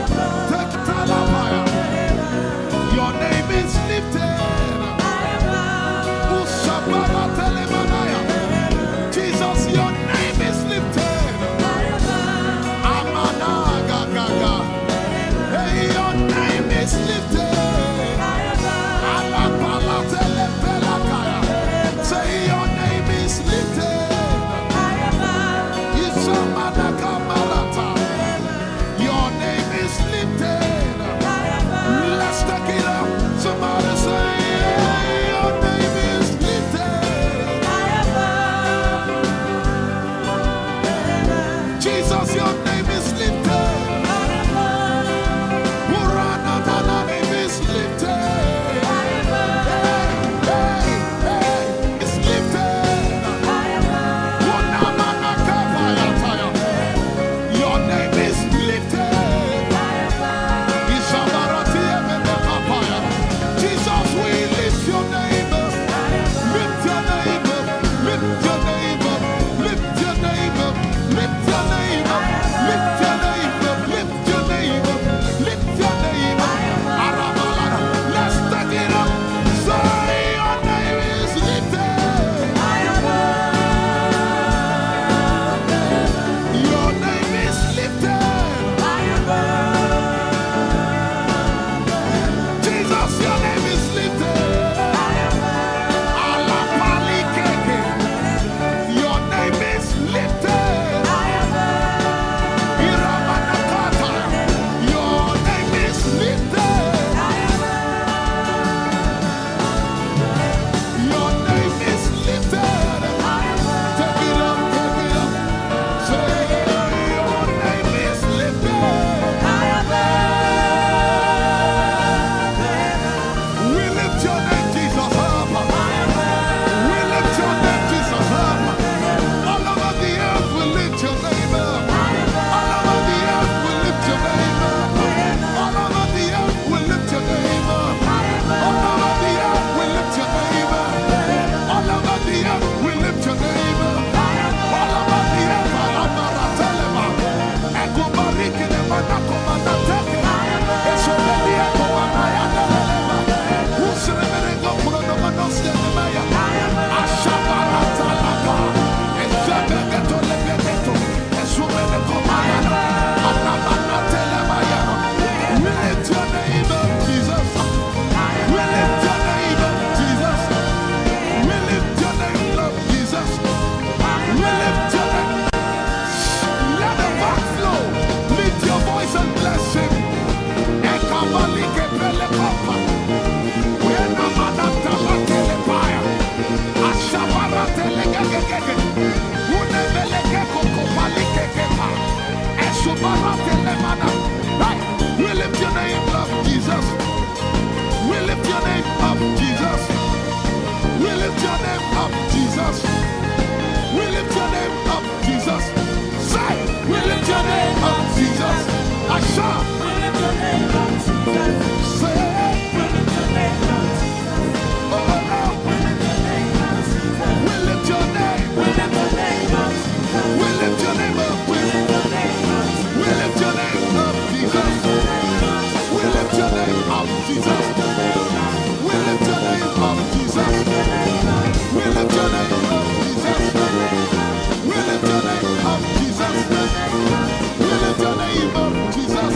We lift your name up, Jesus. We lift your name up, Jesus. We lift your name up, Jesus. We lift your name up, Jesus. We lift your name up, Jesus.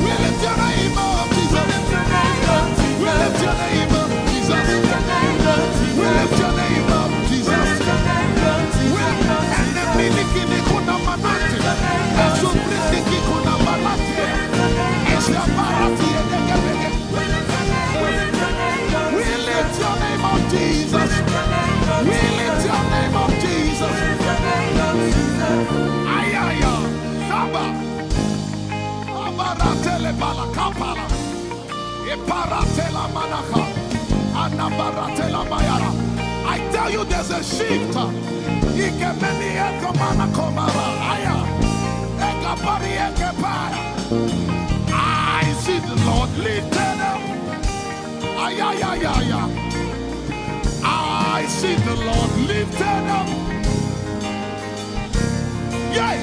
We lift your name up, Jesus. We lift your name up, Jesus. We lift your name up, Jesus. And the miliki kuna manati, and so briki kuna manati, and so barati and we lift your name up, Jesus. We lift your name up, Jesus. Ayaya, Saba, Abaratele Balakapala, Eparatela Manaka, Anabaratela Mayara. I tell you, there's a shift. Ikemeni Ekomana Komara, Aya, Ekapari Ekepaya. I see the Lord lifted up. Ayayayaya. I see the Lord lifted up. Yay!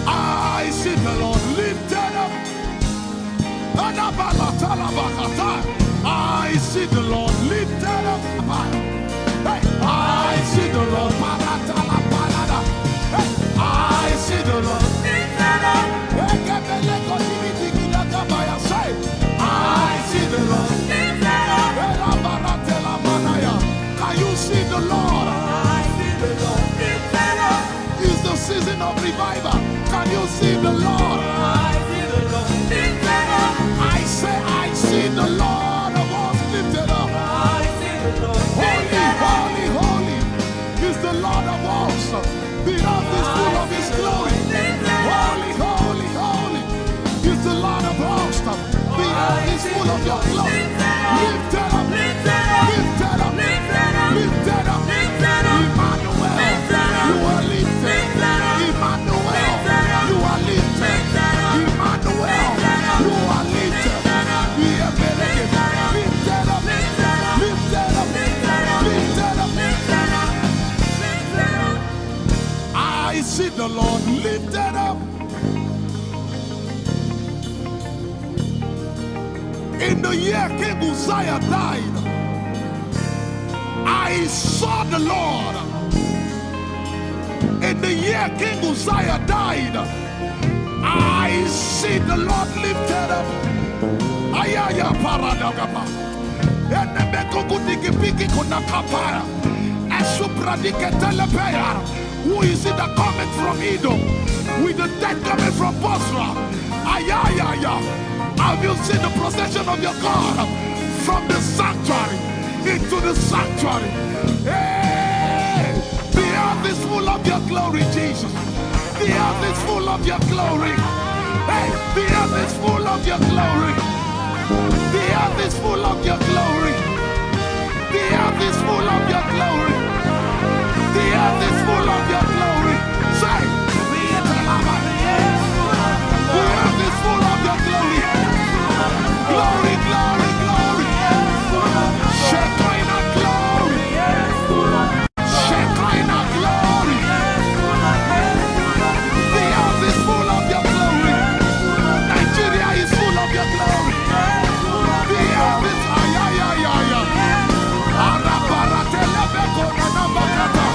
I see the Lord lifted up. I see the Lord lifted up. Hey, I see the Lord. Hey, I see the Lord lifted up. I see the Lord lifted up. Can you see the Lord? I see the Lord lifted up. It's the season of revival. Can you see the Lord? I see the Lord lifted up. I say, I see the Lord of hosts lifted up. I see the Lord lifted up. Holy, holy, holy is the Lord of hosts. The earth is full of His glory. Holy, holy, holy is the Lord of hosts. The earth is full of Your glory. Lifted up, lifted up, lifted up, lifted up, lifted up. Emmanuel, You are lifted. Emmanuel, You are lifted. Emmanuel, You are lifted. Lifted up, lifted up, lifted up, lifted up, lifted up. I see the Lord lifted up. In the year King Uzziah died, I saw the Lord. In the year King Uzziah died, I see the Lord lifted up. Ayaya paradagaba. Enebekogudikipiki kunakapaya. Esupradiketelepea. Who is it that cometh from Edom? With the dead coming from Bosra. Ayaya. Have you seen the procession of your God from the sanctuary into the sanctuary? Hey, the earth is full of Your glory, Jesus. The earth is full of Your glory. Hey, the earth is full of Your glory. The earth is full of Your glory. The earth is full of Your glory. The earth is full of Your glory. Say, the earth is full of Your glory. Glory, glory, glory. Shekinah glory. Shekinah glory. The earth is full of Your glory. Nigeria is full of Your glory. The earth is ayayayaya. Araparatelebeko nanabakata.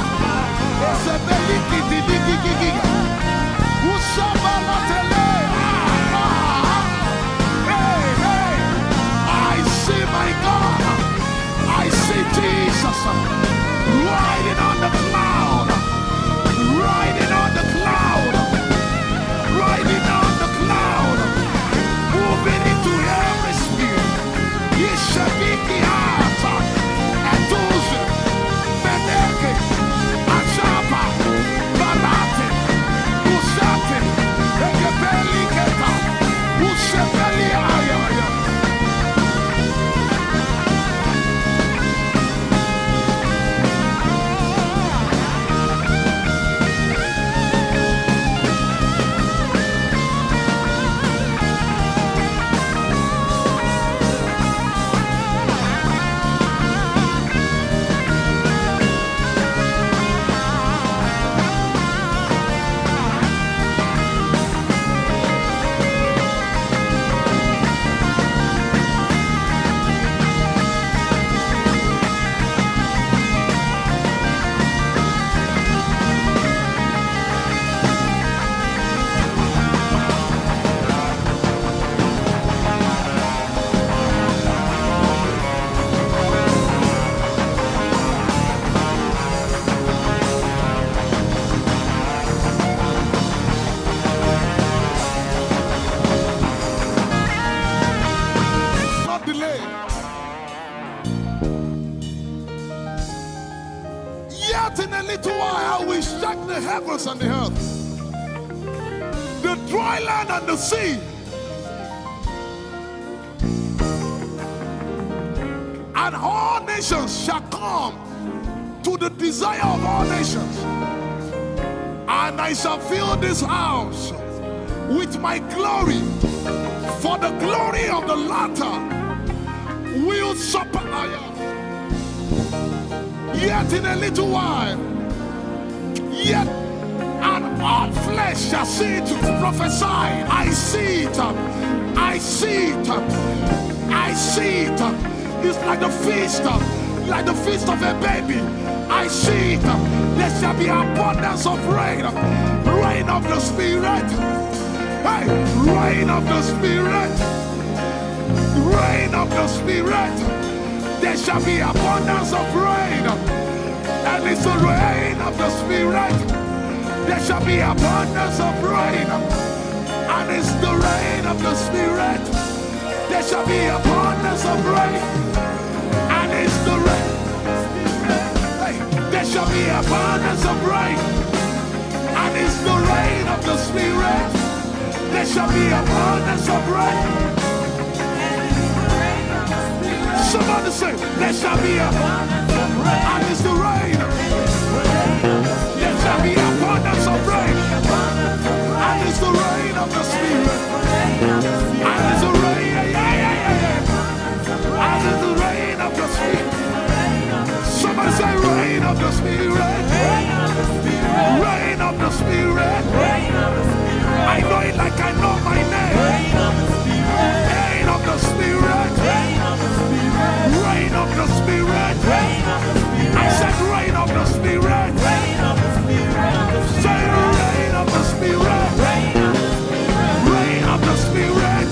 the heavens and the earth, the dry land and the sea. And all nations shall come to the desire of all nations. And I shall fill this house with my glory, for the glory of the latter will surpass. Yet in a little while, yet and all flesh shall see it. Prophesy. I see it. I see it. I see it. It's like the feast of a baby. I see it. There shall be abundance of rain, rain of the Spirit. Hey, rain of the Spirit, rain of the Spirit. There shall be abundance of rain, and it's the rain of the Spirit. There shall be abundance of rain, and it's the rain of the Spirit. There shall be abundance of rain, and it's the rain. Hey, there shall be abundance of rain, and it's the rain of the Spirit. There shall be abundance of rain. Somebody say, there shall be abundance of rain, and it's the rain. There shall be abundance of rain, and it's the rain of the Spirit. And it's the rain, and it's the rain of the Spirit. Somebody say, rain of the Spirit. Rain of the Spirit. I know it like I know my name. Rain of the Spirit. Rain of the Spirit. I said rain of the Spirit. Say rain of the Spirit. Rain of the Spirit.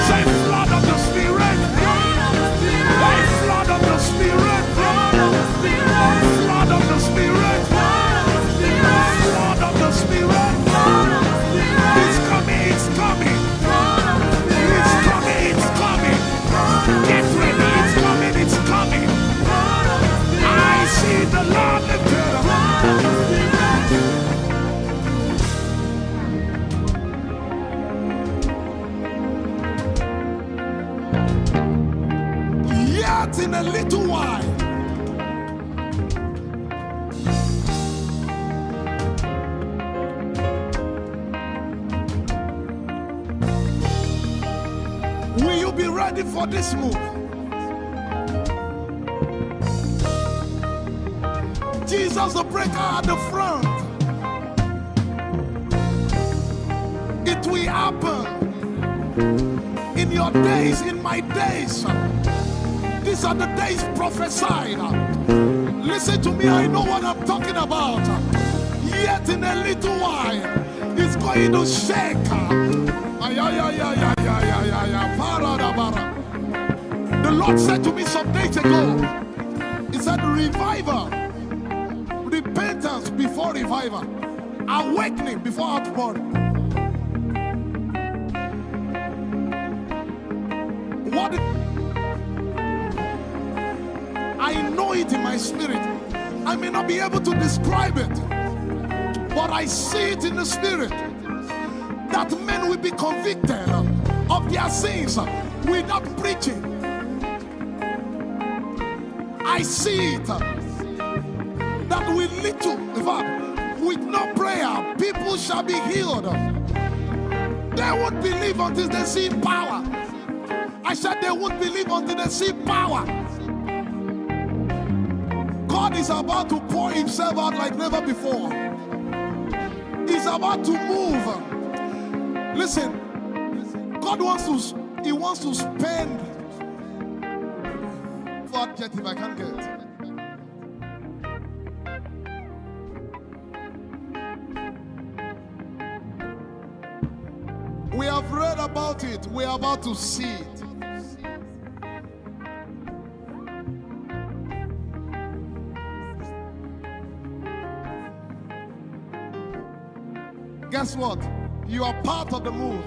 Say flood of the Spirit. Flood of the Spirit. Flood of the Spirit. Flood of the Spirit. It's coming, it's coming. It's coming, it's coming. Get ready, it's coming, it's coming. I see the Lord lifted up. Yet in a little while, will you be ready for this move? Jesus the breaker at the front. It will happen in your days, in my days. These are the days prophesied. Listen to me, I know what I'm talking about. Yet in a little while, it's going to shake. The Lord said to me some days ago, He said, revival, repentance before revival, awakening before outpouring. What? I know it in my spirit. I may not be able to describe it, but I see it in the spirit that men will be convicted of their sins without preaching. I see it that with little, in fact, with no prayer, people shall be healed. They won't believe until they see power. I said they won't believe until they see power. God is about to pour Himself out like never before. He's about to move. Listen, God wants to spend. What jet if I can't get? We have read about it. We are about to see it. Guess what? You are part of the move.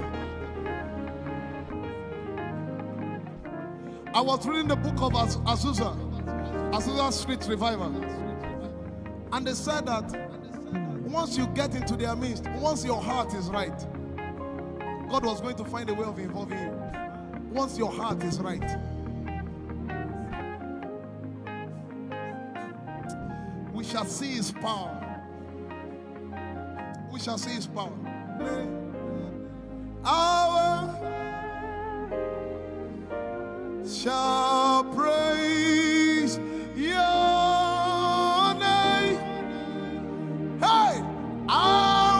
I was reading the book of Azusa Street Revival. And they said that once you get into their midst, once your heart is right, God was going to find a way of involving you. Once your heart is right. We shall see his power. We shall see his power. Our shall praise your name. Hey, our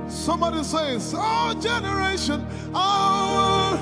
somebody says, our generation, our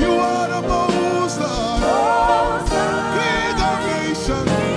you are the most King of nations.